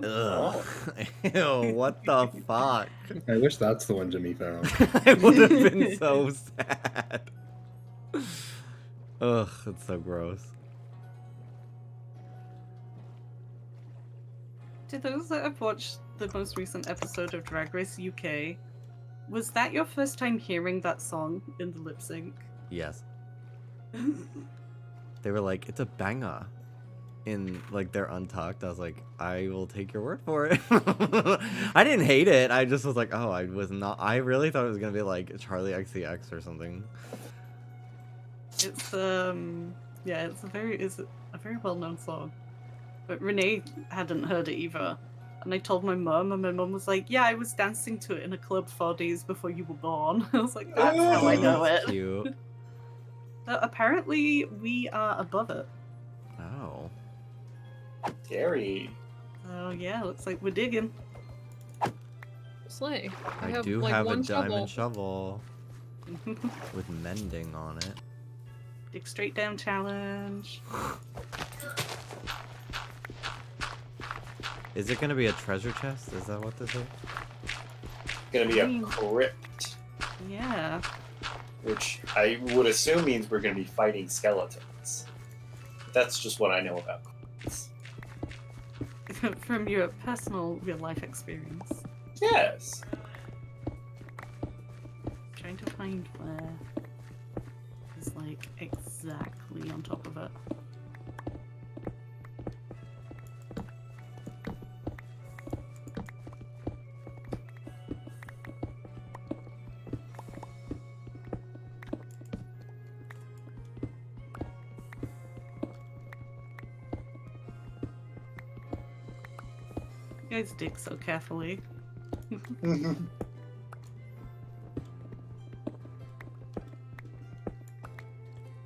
Ugh. Ew, what the fuck? I wish that's the one Jimmy found. I would have been so sad. Ugh, it's so gross. To those that have watched the most recent episode of Drag Race UK, was that your first time hearing that song in the lip sync? Yes. They were like, it's a banger. In like their Untucked, I was like, I will take your word for it. I didn't hate it. I just was like, oh, I was not. I really thought it was gonna be like Charlie XCX or something. It's yeah, it's a very well known song. But Renee hadn't heard it either. And I told my mum, and my mum was like, yeah, I was dancing to it in a club 4 days before you were born. I was like, that's how I know it. Cute. Apparently we are above it. Oh. Scary. Oh yeah, looks like we're digging. Slay. I have, do like, have a one diamond shovel with mending on it. Dig straight down challenge. Is it gonna be a treasure chest? Is that what this is? Gonna be a crypt, Yeah. which I would assume means we're gonna be fighting skeletons. That's just what I know about crypts. From your personal real life experience. Yes. Trying to find where is like exactly on top of it. You guys dig so carefully.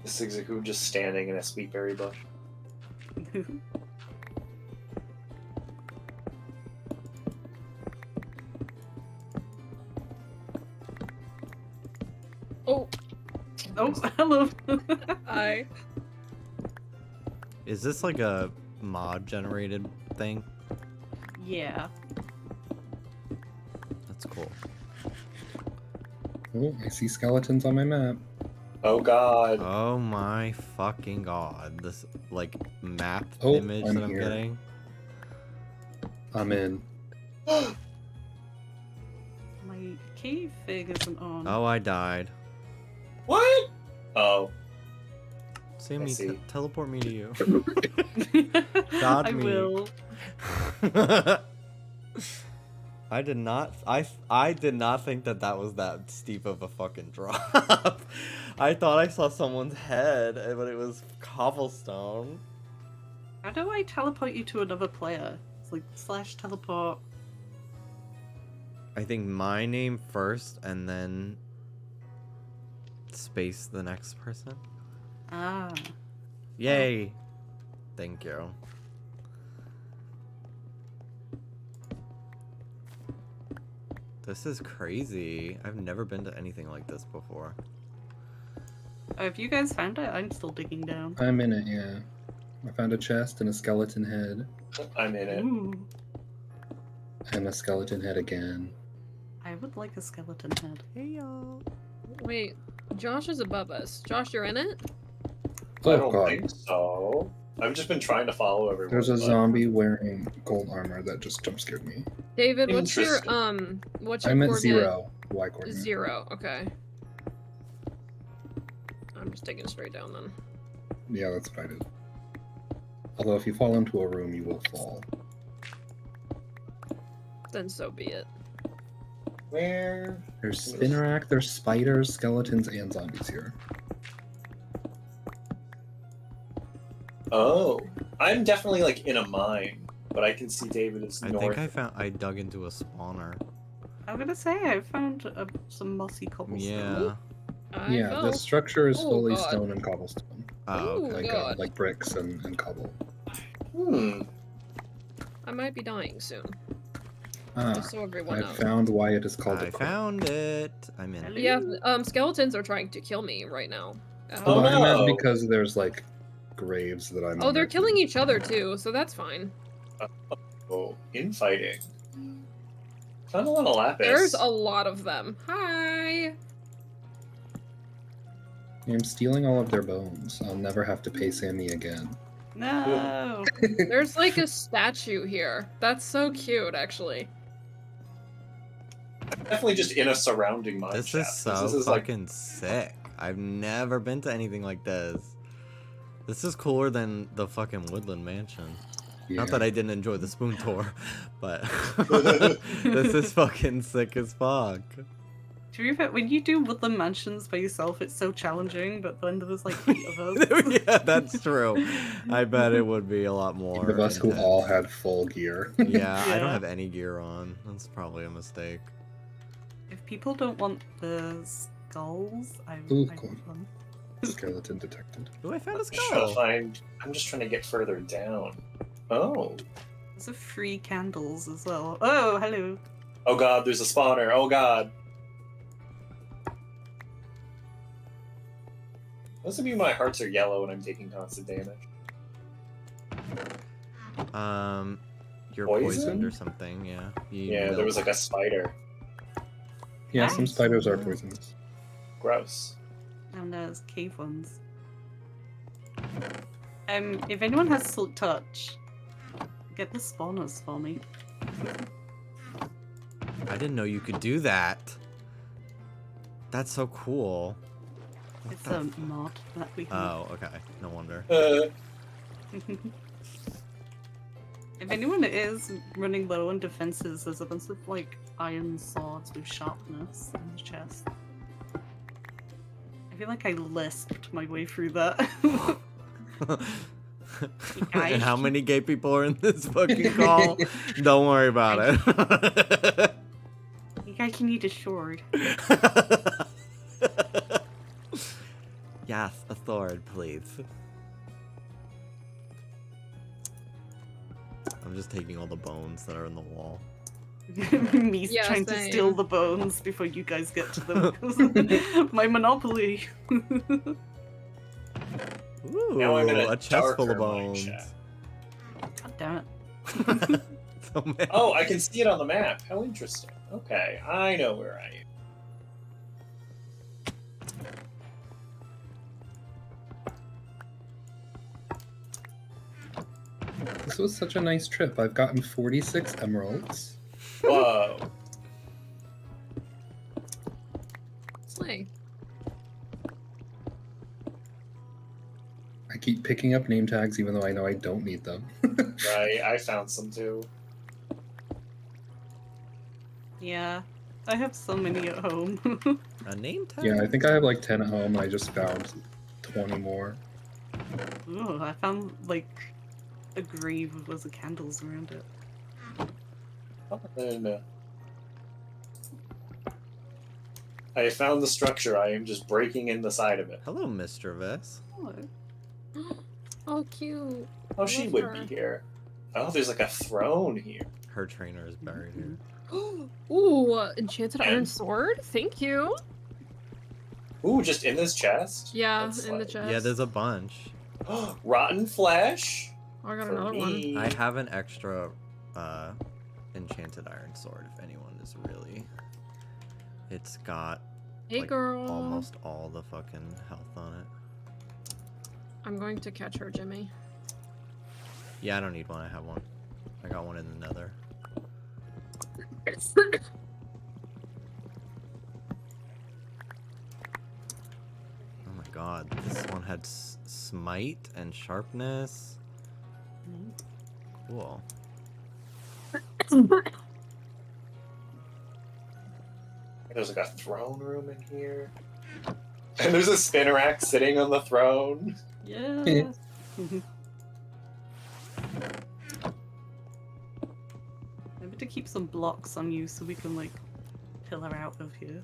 Zigzagoon just standing in a sweet berry bush. Oh, Oh, hello. I. Is this like a mod generated thing? Yeah. That's cool. Oh, I see skeletons on my map. Oh god. Oh my fucking god. This like map Oh, image I'm that I'm here. getting. I'm in. My cave thing isn't on. Oh, I died. What? Oh. Sammy, see. teleport me to you. I me. will. I did not. I did not think that that was that steep of a fucking drop. I thought I saw someone's head, but it was cobblestone. How do I teleport you to another player? It's like slash teleport. I think my name first, and then space the next person. Ah. Yay! Thank you. This is crazy. I've never been to anything like this before. Oh, if you guys found it, I'm still digging down. I'm in it, yeah. I found a chest and a skeleton head. I'm in it. Ooh. And a skeleton head again. I would like a skeleton head. Hey y'all. Wait, Josh is above us. Josh, you're in it? I Oh don't god. think so. I've just been trying to follow everyone. There's a but- zombie wearing gold armor that just jump scared me. David, what's your Interesting. I meant coordinate? 0. Y coordinate. 0. Okay. I'm just taking it straight down then. Yeah, that's what I did. Although if you fall into a room, you will fall. Then so be it. Where? There's Spinnerack, there's spiders, skeletons, and zombies here. Oh, I'm definitely like in a mine, but I can see David is I north. think I dug into a spawner. I'm gonna say I found some mossy cobblestone. Yeah. Yeah, fell. the structure is Oh, fully God. stone and cobblestone. Oh, Ooh, okay. God. Like bricks and cobble. Hmm. I might be dying soon. Ah, Just so everyone I knows. found why it is called I a crypt. found it. I'm in. Yeah, skeletons are trying to kill me right now. Oh, Well, I meant no. because there's like graves that I'm Oh, on they're there, killing too. each other too, so that's fine. Oh, infighting. Found a lot of lapis. There's a lot of them. Hi. I'm stealing all of their bones. I'll never have to pay Sammy again. No. There's like a statue here. That's so cute, actually. Definitely just in a surrounding mine This shaft. is so This is like fucking sick. I've never been to anything like this. This is cooler than the fucking Woodland Mansion. Yeah. Not that I didn't enjoy the spoon tour, but this is fucking sick as fuck. To be fair, when you do Woodland Mansions by yourself, it's so challenging, but then there was like 8 of us. Yeah, that's true. I bet it would be a lot more. 8 of us who intense. all had full gear. Yeah, I don't Yeah. have any gear on. That's probably a mistake. If people don't want the skulls, I Ooh, I cool. want them. Skeleton detected. Ooh, I found a I'm just trying skull. to find. I'm just trying to get further down. Oh. There's a free candles as well. Oh, hello. Oh god, there's a spawner. Oh god. Most of you, my hearts are yellow and I'm taking constant damage. You're Poison? poisoned or something, yeah. You need Yeah, there milk. was like a spider. Yeah, some Nice. spiders are poisonous. Gross. And there's cave ones. If anyone has Silk Touch, get the spawners for me. I didn't know you could do that. That's so cool. What It's the a mod that we have. Oh, okay. No wonder. If anyone is running low on defenses, there's a bunch of like iron swords with sharpness in the chest. I feel like I lisped my way through that. And how many gay people are in this fucking call? Don't worry about it. You guys can need a sword. Yes, a sword, please. I'm just taking all the bones that are in the wall. Me's Yeah, trying to same. steal the bones before you guys get to them. My monopoly. Ooh, Now I'm in a chest full of darker mine bones. shaft. God damn it. So many. Oh, I can see it on the map. How interesting. Okay, I know where I am. This was such a nice trip. I've gotten 46 emeralds. Whoa. Slay. I keep picking up name tags even though I know I don't need them. Right, I found some too. Yeah. I have so many at home. A name tag? Yeah, I think I have like 10 at home and I just found 20 more. Ooh, I found like a grave with loads of candles around it. And, I found the structure. I am just breaking in the side of it. Hello, Mr. Vess. Hello. Oh, cute. Oh, she Love would her. be here. Oh, there's like a throne here. Her trainer is buried here. Ooh, enchanted iron And- sword. Thank you. Ooh, just in this chest? Yeah, That's in the like- chest. Yeah, there's a bunch. Rotten flesh? Oh, I got For another one. me. I have an extra enchanted iron sword if anyone is really. It's got Hey, like, girl. almost all the fucking health on it. I'm going to catch her, Jimmy. Yeah, I don't need one. I have one. I got one in the nether. Oh my god, this one had smite and sharpness. Cool. There's like a throne room in here. And there's a spinnerack sitting on the throne. Yeah. Maybe to keep some blocks on you so we can like pillar out of here.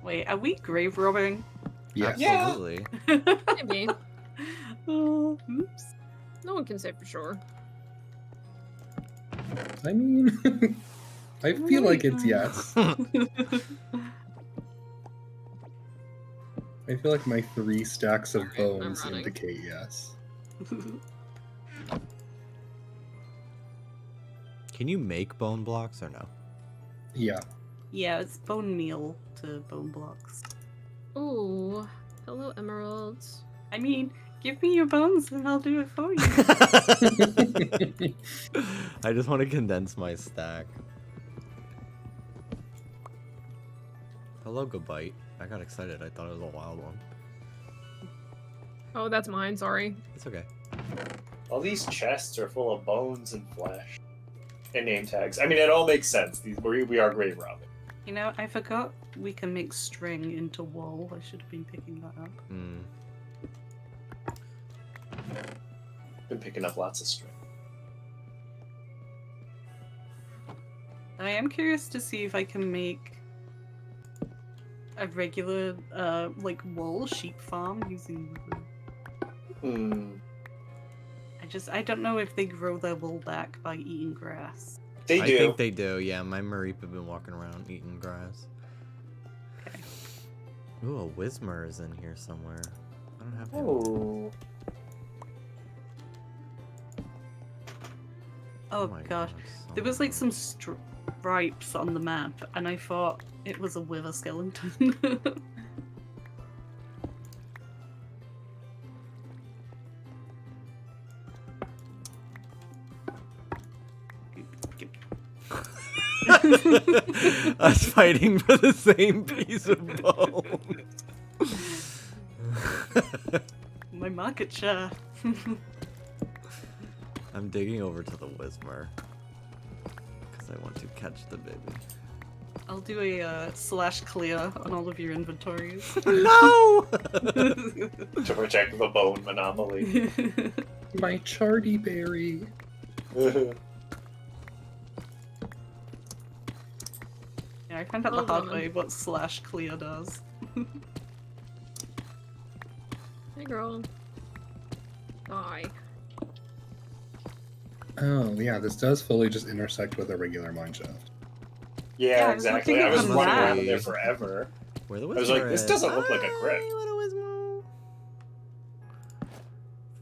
Wait, are we grave robbing? Yeah. Absolutely. Maybe. Oh, oops. No one can say for sure. I mean, I feel like it's yes. I feel like my 3 stacks of Alright, I'm bones running. indicate yes. Can you make bone blocks or no? Yeah. Yeah, it's bone meal to bone blocks. Ooh, hello emeralds. I mean, give me your bones and I'll do it for you. I just want to condense my stack. Hello, Goodbite. I got excited. I thought it was a wild one. Oh, that's mine. Sorry. It's okay. All these chests are full of bones and flesh. And name tags. I mean, it all makes sense. We are grave robbing. You know, I forgot we can make string into wool. I should have been picking that up. Mm. Been picking up lots of string. I am curious to see if I can make a regular, like, wool sheep farm using wool. I don't know if they grow their wool back by eating grass. They I do. think they do. Yeah, my Mareep have been walking around eating grass. Okay. Ooh, a Whismer is in here somewhere. I don't have him. Oh. Oh my gosh. God, so There was like many. some stripes on the map, and I thought it was a wither skeleton. Us fighting for the same piece of bone. My market share. I'm digging over to the Whismer because I want to catch the baby. I'll do a slash clear on all of your inventories. No! To protect the bone monopoly. My chardy berry. Yeah, I found out the Hold hard on. way what slash clear does. Hey, girl. Die. Oh, yeah, this does fully just intersect with a regular mineshaft. Yeah, I was exactly. looking I at was the running map. around there forever. Where the Whismer I was like, this is. doesn't look like a crypt. What a Whismer.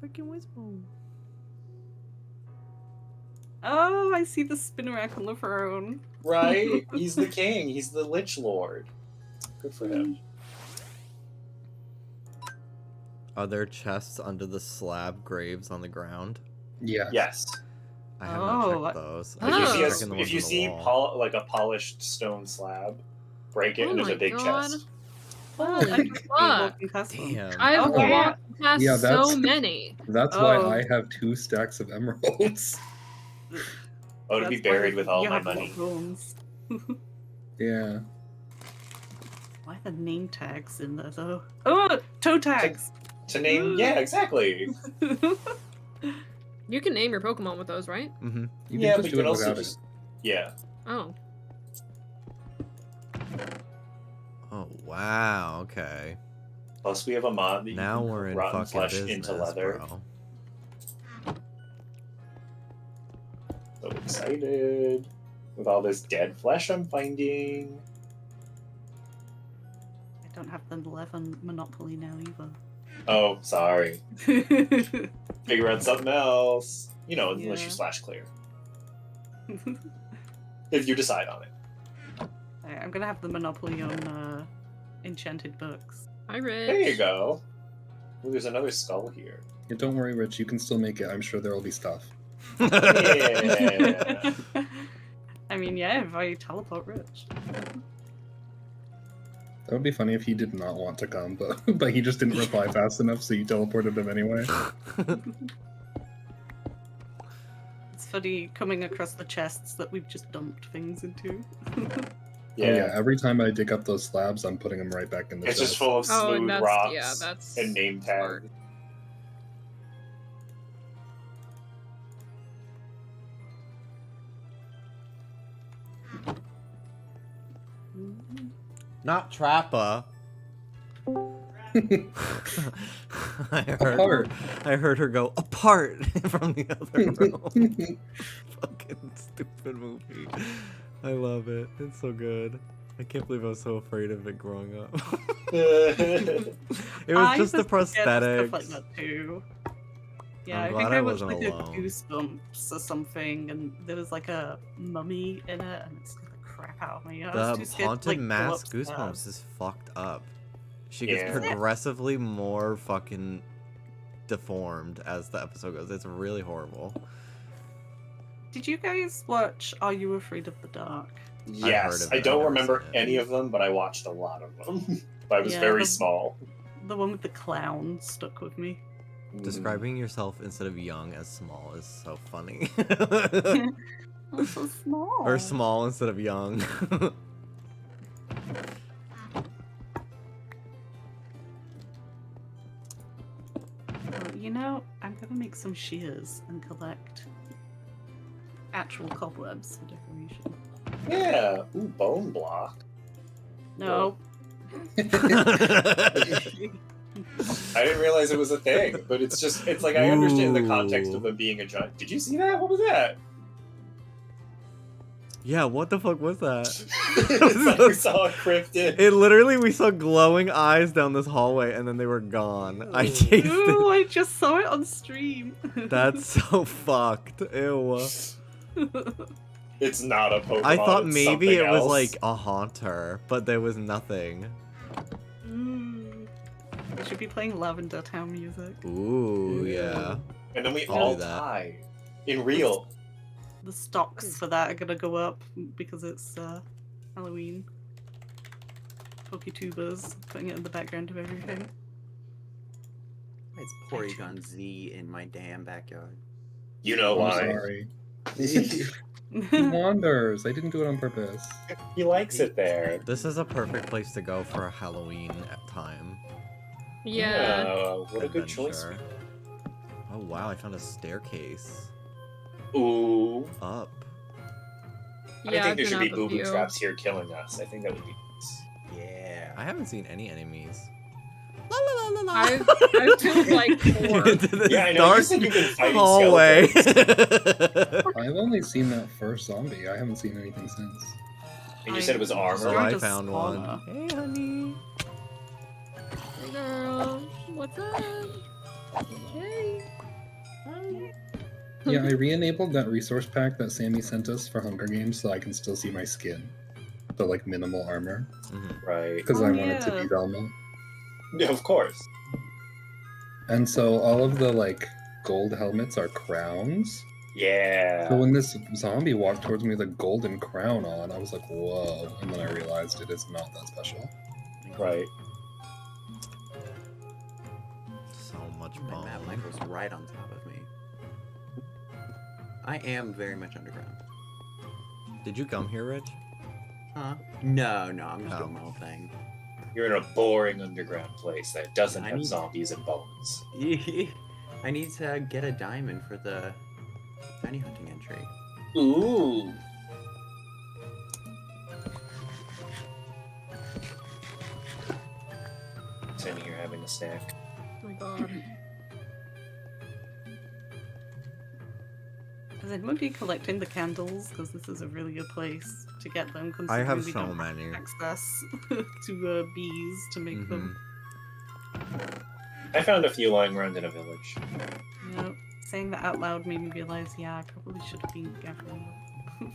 Freaking Whismer. Oh, I see the spinnerack on the throne. Right? He's the king. He's the Lich Lord. Good for him. Are there chests under the slab graves on the ground? Yeah. Yes. I have not Oh, checked those. If I you keep see a- checking the If ones you on the see wall. like a polished stone slab, break it Oh and there's my a big God. chest. Holy I just fuck. walking past them. Damn. I've Oh, yeah. walked past Yeah, so that's- many. That's why Oh. I have 2 stacks of emeralds. Oh, to be That's why buried with all you my have more money. bones. Yeah. Why are the name tags in there though? Oh, toe tags! To name, yeah, exactly. You can name your Pokemon with those, right? Mm-hmm. You Yeah, can but just you do can it also without just, it. yeah. Oh. Oh, wow. Okay. Plus, we have a mod that you Now can we're cook in rotten fucking flesh business, into leather. bro. So excited with all this dead flesh I'm finding. I don't have the 11 Monopoly now either. Oh, sorry. Figure out something else. You know, unless Yeah. you slash clear. If you decide on it. Alright, I'm gonna have the Monopoly on enchanted books. Hi, Rich. There you go. Ooh, there's another skull here. Yeah, don't worry, Rich. You can still make it. I'm sure there will be stuff. Yeah. I mean, yeah, if I teleport Rich. That would be funny if he did not want to come, but he just didn't reply fast enough, so you teleported him anyway. It's funny coming across the chests that we've just dumped things into. Oh yeah, every time I dig up those slabs, I'm putting them right back in the It's chest. just full of smooth rocks yeah, that's and name smart. tags. Not Trappa. Apart. I heard her go apart from the other room. Fucking stupid movie. I love it. It's so good. I can't believe I was so afraid of it growing up. It was just the prosthetics. Stuff like that too. Yeah, I'm I think glad I I watched wasn't like alone. a Goosebumps or something, and there was like a mummy in it, and it scared the crap out of me. I was The too scared to, haunted like, go mask upstairs. Goosebumps is fucked up. She gets Yeah. progressively more fucking deformed as the episode goes. It's really horrible. Did you guys watch Are You Afraid of the Dark? Yes, of I it, don't I've never remember seen it. any of them, but I watched a lot of them. I was Yeah, very the- small. The one with the clown stuck with me. Describing yourself instead of young as small is so funny. I'm so small. Or small instead of young. Well, you know, I'm gonna make some shears and collect actual cobwebs for decoration. Yeah. Ooh, bone block. No. I didn't realize it was a thing, but it's like I understand the context of them being a giant. Did you see that? What was that? Yeah, what the fuck was that? It's like we saw a cryptid. It literally, we saw glowing eyes down this hallway and then they were gone. I tasted. Ooh, I just saw it on stream. That's so fucked. Ew. It's not a Pokemon. I thought it's maybe it something was else. like a haunter, but there was nothing. We should be playing Lavender Town music. Ooh, yeah. And then we I'll all do that. die. In real. The stocks for that are gonna go up because it's Halloween. Poketubers putting it in the background of everything. It's Porygon Z in my damn backyard. You know I'm why. sorry. He wanders. I didn't do it on purpose. He likes it there. This is a perfect place to go for a Halloween time. Yeah. What a good choice. adventure. Oh wow, I found a staircase. Ooh. Up. I Yeah, think I've there been should be up a booby few. traps here killing us. I think that would be nice. Yeah. I haven't seen any enemies. I've killed like 4. Into this Yeah, I know. You dark said you've been fighting hallway. I've only seen that first zombie. I haven't seen anything since. And you said it was armor. So You're I just found smaller. one. Hey, honey. Hey girl, what's up? Hey. Yeah, I re-enabled that resource pack that Sammy sent us for Hunger Games so I can still see my skin. The like minimal armor. Right. Because Oh, I want it to yeah. be Velma. Yeah, of course. And so all of the like gold helmets are crowns. Yeah. So when this zombie walked towards me with a golden crown on, I was like, whoa. And then I realized it is not that special. Right. So much My bone. map Michael's right on top of me. I am very much underground. Did you come here, Rich? Huh? No, I'm just Oh. doing my own thing. You're in a boring underground place that doesn't I have need- zombies and bones. I need to get a diamond for the bounty hunting entry. Ooh. Sitting here having a snack. Oh my god. Has anyone been collecting the candles? Because this is a really good place to get them. I have considering we so don't have many. access to bees to make them. I found a few lying around in a village. Yep. Saying that out loud made me realize, yeah, I probably should have been gathering them.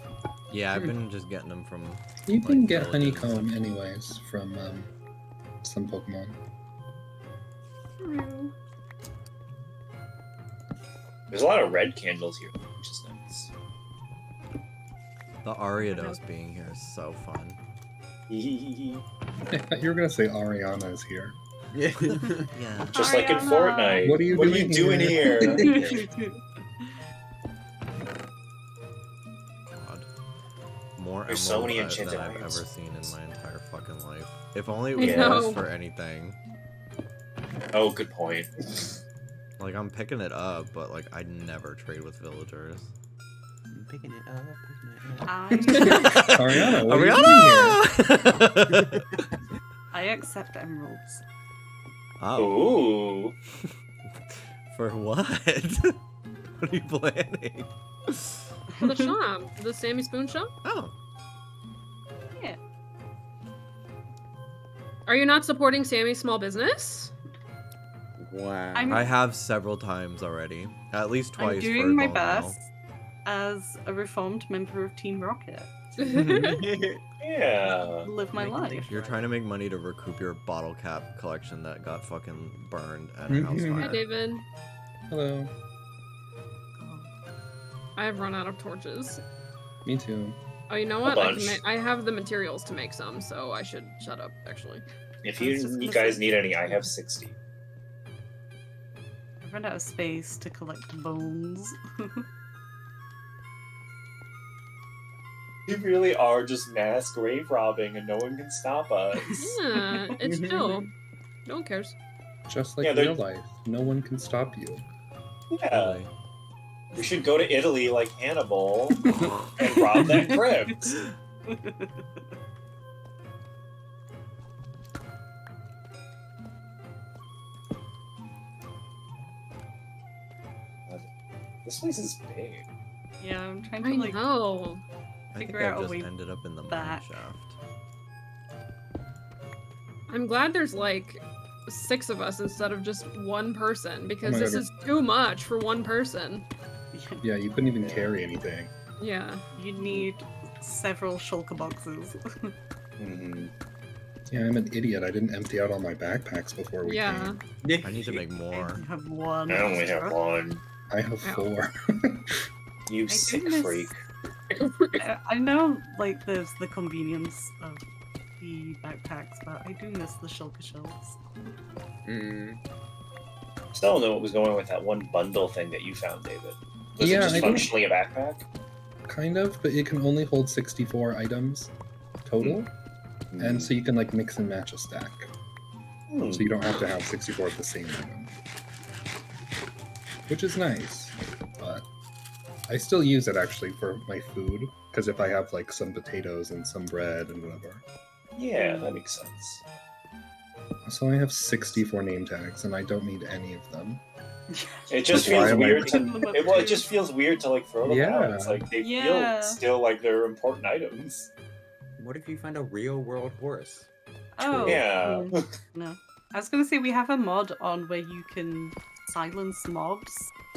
Yeah, I've been just getting them from. You can like, get villages. honeycomb anyways from some Pokemon. True. There's a lot of red candles here, which is nice. The Ariados being here is so fun. You were gonna say Ariana is here. Yeah. Just like in Ariana. Fortnite. What are you doing here? God. More There's so many emerald enchanted than I've items. ever seen in my entire fucking life. If only it I was know. used for anything. Oh, good point. Like, I'm picking it up, but, like, I'd never trade with villagers. I'm picking it up. Ariana, what are you doing here? I accept emeralds. Oh. Ooh. For what? What are you planning? For the shop. The Sammy Spoon shop? Oh. Yeah. Are you not supporting Sammy's small business? Wow. I have several times already. At least twice. I'm for doing my Bono. best as a reformed member of Team Rocket. Yeah. Live my life. You're trying to make money to recoup your bottle cap collection that got fucking burned at a house Mhm. Hi, fire. David. Hello. I have run out of torches. Me too. Oh, you know what? I, bunch. I have the materials to make some, so I should shut up, actually. If I was just you gonna guys say- need any, I have 60. I've run out of space to collect bones. We really are just mass grave robbing and no one can stop us. Yeah, it's chill. No one cares. Just like Yeah, they're- real life, no one can stop you. Yeah. Really. We should go to Italy like Hannibal and rob that crypt. This place is big. Yeah, I'm trying to I like know. I think Figure out I a just way ended up in the mine back. shaft. I'm glad there's like 6 of us instead of just one person, because my this God. is too much for one person. Yeah, you couldn't even carry anything. Yeah. You need several shulker boxes. Mm-hmm. Yeah, I'm an idiot. I didn't empty out all my backpacks before we Yeah. came. I need to make more. You have one. I only have extra. one. I have 4. You I sick do miss- freak. I know, like, there's the convenience of the backpacks, but I do miss the shulker shells. Mm. Still don't know what was going on with that one bundle thing that you found, David. Was Yeah, it just I don't- functionally a backpack? Kind of, but it can only hold 64 items total. And so you can like mix and match a stack. Hmm. So you don't have to have 64 of the same item. Which is nice. But I still use it actually for my food. Because if I have like some potatoes and some bread and whatever. Yeah, that makes sense. So I have 64 name tags and I don't need any of them. It just Why feels am I weird to picking them up it too? just feels weird to like throw them out. Yeah. It's like they Yeah. feel still like they're important items. What if you find a real world horse? Oh. Yeah. No. I was gonna say we have a mod on where you can silence mobs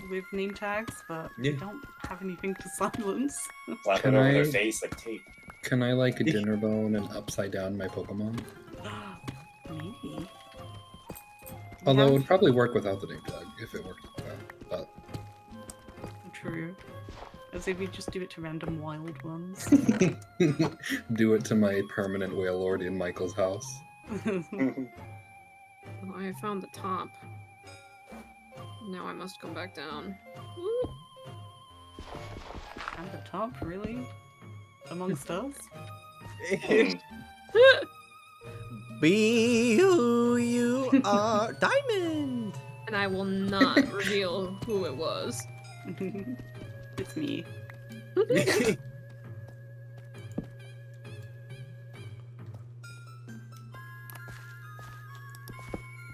with name tags, but we Yeah. don't have anything to silence. Slap it Can over I- their face like tape. Can I like a dinner bone and upside down my Pokemon? Maybe. Although it Yeah, would probably work without the name tag if it worked with that. true. As if we just do it to random wild ones. But do it to my permanent whale lord in Michael's house. Oh, I found the top. Now I must come back down. Woo. At the top, really? Amongst us? Be who you are. Diamond! And I will not reveal who it was. It's me.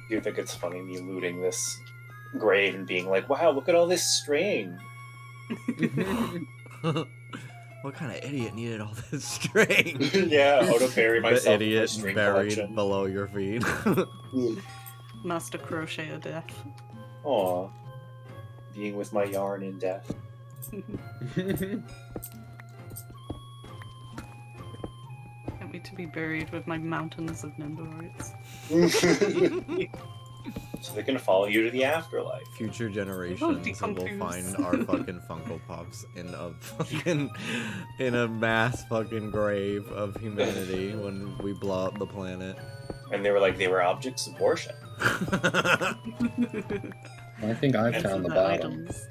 Do you think it's funny me looting this grave and being like, wow, look at all this string? What kind of idiot needed all this string? Yeah, how to bury The myself in my idiot string buried collection. below your feet. Master Crochet of Death. Aw. Being with my yarn in death. Can't wait to be buried with my mountains of Nendoroids. So they're gonna follow you to the afterlife. Future generations will decompose. find our fucking Funko Pops in a mass fucking grave of humanity when we blow up the planet. And they were objects of worship. I think I Those found are the bottom. items.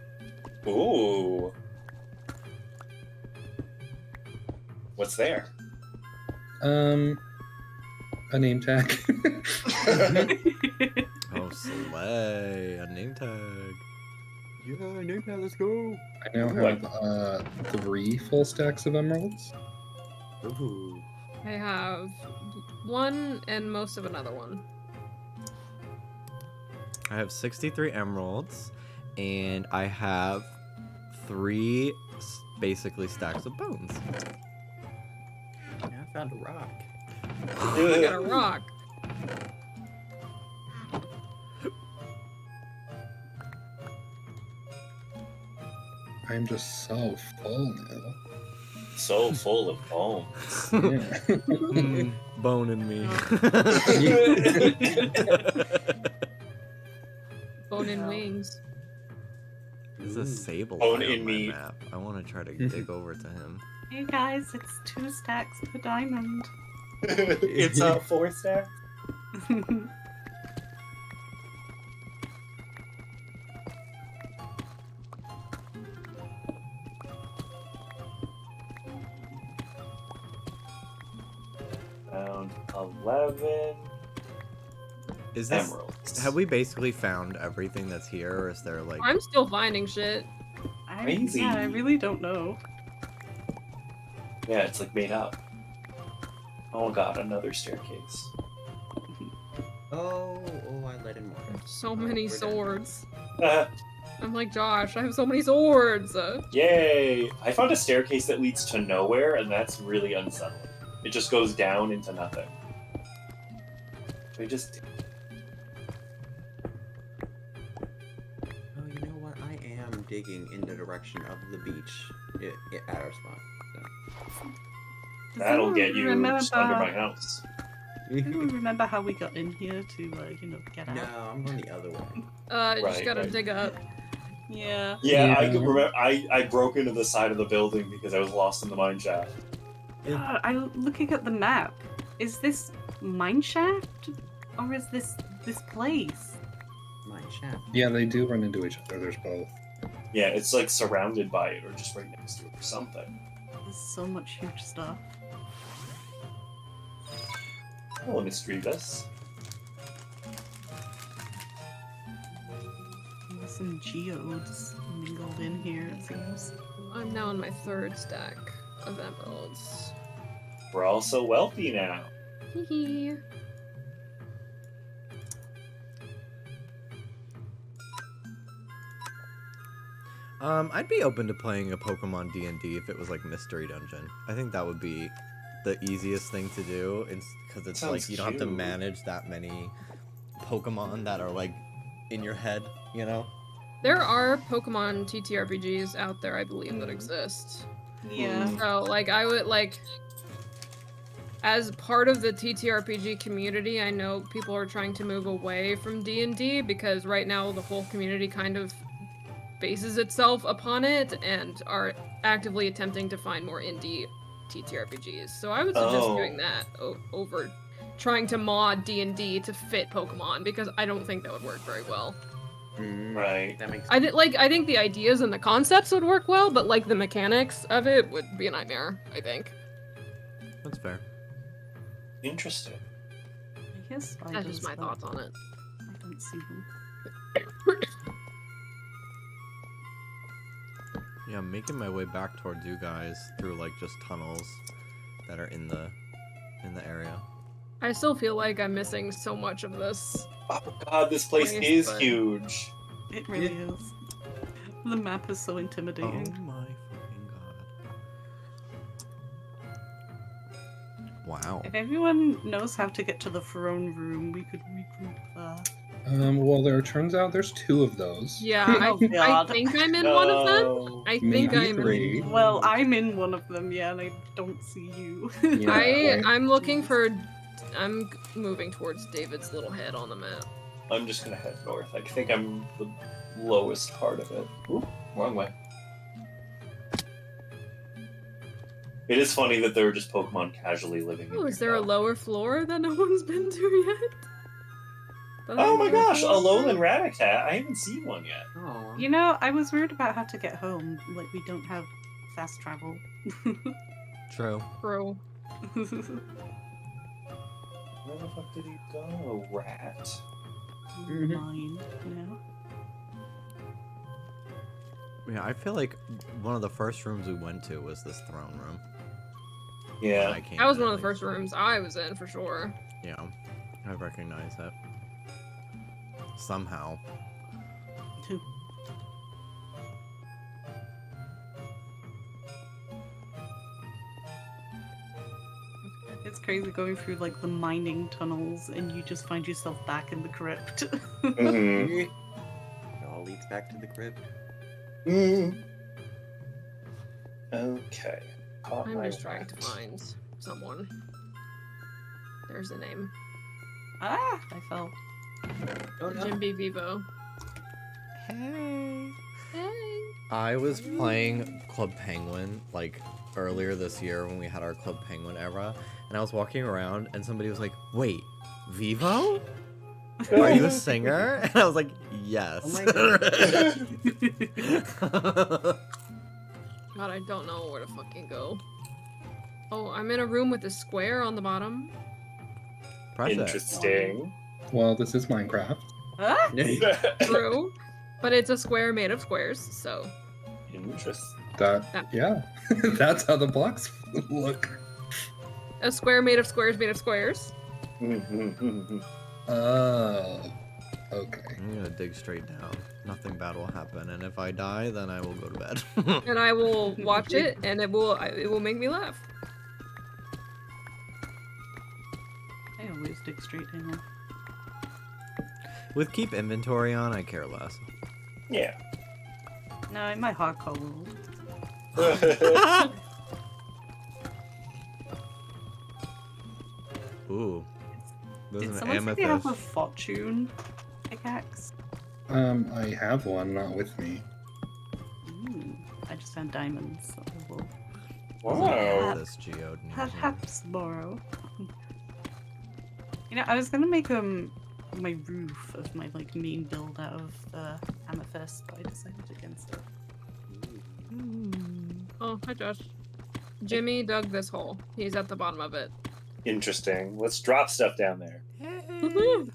Ooh. What's there? A name tag. Oh, slay. A name tag. Yeah, name tag, let's go. I now have 3 full stacks of emeralds. Ooh. I have 1 and most of another one. I have 63 emeralds, and I have 3 basically stacks of bones. Yeah, I found a rock. I got a rock. I'm just so full now. So full of bones. Yeah. Bone in me. Bone and wings. There's a sable Bone on in my me. map. I want to try to dig over to him. Hey guys, it's 2 stacks per diamond. It's a 4 stack. Found 11 Is this? emeralds. Have we basically found everything that's here, or is there like? I'm still finding shit. Crazy. I really don't know. Yeah, it's like made up. Oh god, another staircase. Oh, I let in more. So many We're done. swords. Ah, I'm like, Josh, I have so many swords. yay! I found a staircase that leads to nowhere, and that's really unsettling. It just goes down into nothing. We just. Oh, you know what? I am digging in the direction of the beach at our spot. So. Does That'll anyone get you remember, just under my house. anyone remember how we got in here to, get out? No, I'm going the other way. You just Right, gotta right. dig up. Yeah. Yeah, I Yeah. could remember. I broke into the side of the building because I was lost in the mine shaft. I'm looking at the map. Is this mine shaft? Or is this place? Mine shaft. Yeah, they do run into each other. There's both. Yeah, it's like surrounded by it or just right next to it or something. There's so much huge stuff. Hello, Miss Drevis. There's some geodes mingled in here, it seems. I'm now on my 3rd stack of emeralds. We're all so wealthy now. Hee. I'd be open to playing a Pokemon D&D if it was like Mystery Dungeon. I think that would be the easiest thing to do, because it's Sounds like you don't have to cute. manage that many Pokemon that are like in your head, you know? There are Pokemon TTRPGs out there, I believe, that exist. Yeah. So, like, I would, like, as part of the TTRPG community, I know people are trying to move away from D&D because right now the whole community kind of bases itself upon it and are actively attempting to find more indie TTRPGs. So I would suggest Oh. doing that over trying to mod D&D to fit Pokemon, because I don't think that would work very well. Right. That makes I think the ideas and the concepts would work well, but like the mechanics of it would be a nightmare, I think. That's fair. Interesting. I hear spiders, That's just my but thoughts on it. I don't see them. Yeah, I'm making my way back towards you guys through like just tunnels that are in the area. I still feel like I'm missing so much of this. Oh god, this place Place, is but- huge. It really is. The map is so intimidating. Oh my fucking god. Wow. If everyone knows how to get to the throne room, we could regroup there. Well, there turns out there's 2 of those. Yeah, Oh, I God. think I'm in one of them. No. I think Maybe I'm 3. in. Well, I'm in one of them, yeah, and I don't see you. Yeah. I'm looking for. I'm moving towards David's little head on the map. I'm just gonna head north. I think I'm the lowest part of it. Oop, wrong way. It is funny that there are just Pokemon casually living in Oh, here. is there a lower floor that no one's been to yet? Oh my gosh, a lowland Rattata. I haven't seen one yet. Oh. You know, I was worried about how to get home. Like, we don't have fast travel. True. Bro. Where the fuck did he go, rat? Mine, you know? Yeah, I feel like one of the first rooms we went to was this throne room. Yeah. I came That was in, one of at the first least. rooms I was in for sure. Yeah, I recognize it. Somehow. It's crazy going through like the mining tunnels and you just find yourself back in the crypt. Mm-hmm. It all leads back to the crypt. Okay. Caught I'm my just trying to rat. find someone. There's a name. Ah, I fell. Oh no. Jimby Vivo. Hey. Hey. I was playing Club Penguin like earlier this year when we had our Club Penguin era, and I was walking around and somebody was like, "Wait, Vivo? Are you a singer?" And I was like, "Yes." Oh my God. God, I don't know where to fucking go. Oh, I'm in a room with a square on the bottom. Press it. Interesting. Well, this is Minecraft. Ah! True. But it's a square made of squares, so. Interesting. Yeah. That's how the blocks look. A square made of squares made of squares. Oh. Okay. I'm gonna dig straight down. Nothing bad will happen, and if I die, then I will go to bed. And I will watch it, and it will make me laugh. I always dig straight down. With keep inventory on, I care less. Yeah. No, my heart cold. Ooh. There's Did an someone say they have a amethyst. fortune pickaxe? I have one, not with me. I just found diamonds. So I will Wow. This geode. in here. perhaps borrow. You know, I was gonna make my roof of my like main build out of amethyst, but I decided against it. Oh, hi Josh. Jimmy dug this hole. He's at the bottom of it. Interesting. Let's drop stuff down there.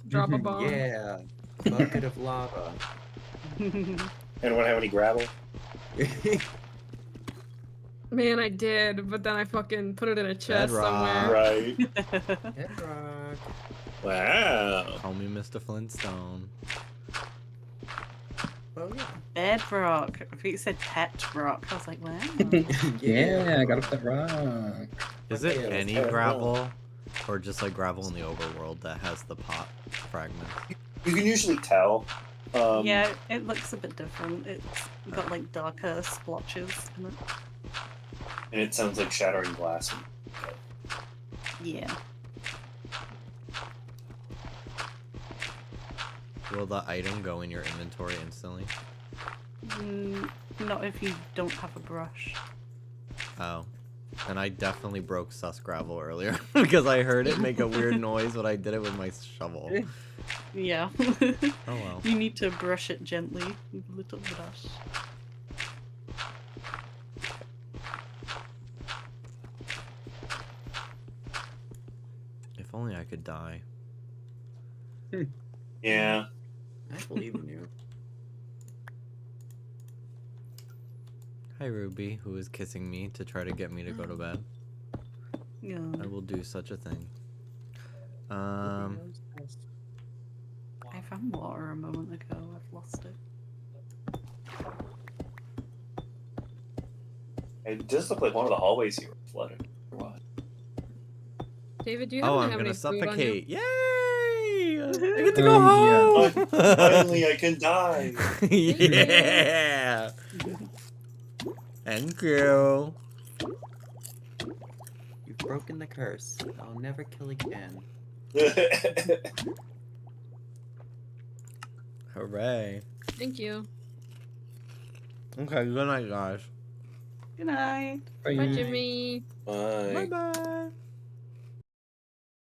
Drop a bomb. Yeah. Bucket of lava. Anyone have any gravel? Man, I did, but then I fucking put it in a chest Bedrock. somewhere. Right. Bedrock. Wow. Call me Mr. Flintstone. Oh yeah. Bedrock. I think you said pet rock. I was like, wow. Yeah, I got a pet rock. Is it Yeah, any that's gravel, or just like gravel in the overworld that has the pot fragment? You can usually tell. Yeah, it looks a bit different. It's got like darker splotches in it. And it sounds like shattering glass. Yeah. Will the item go in your inventory instantly? Not if you don't have a brush. Oh. And I definitely broke sus gravel earlier because I heard it make a weird noise when I did it with my shovel. Yeah. Oh well. You need to brush it gently with a little brush. If only I could die. Yeah. I believe in you. Hi Ruby, who is kissing me to try to get me to go to bed. Yeah. I will do such a thing. I found water a moment ago. I've lost it. It does look like one of the hallways here was flooded. Or what? David, do you Oh, happen I'm to gonna have any food on you? suffocate! Yay! I get to go home. Finally, I can die. Yeah. Thank you. You've broken the curse. I'll never kill again. Hooray. Thank you. Okay, good night, guys. Good night. Bye, Jimmy. Bye. Bye-bye.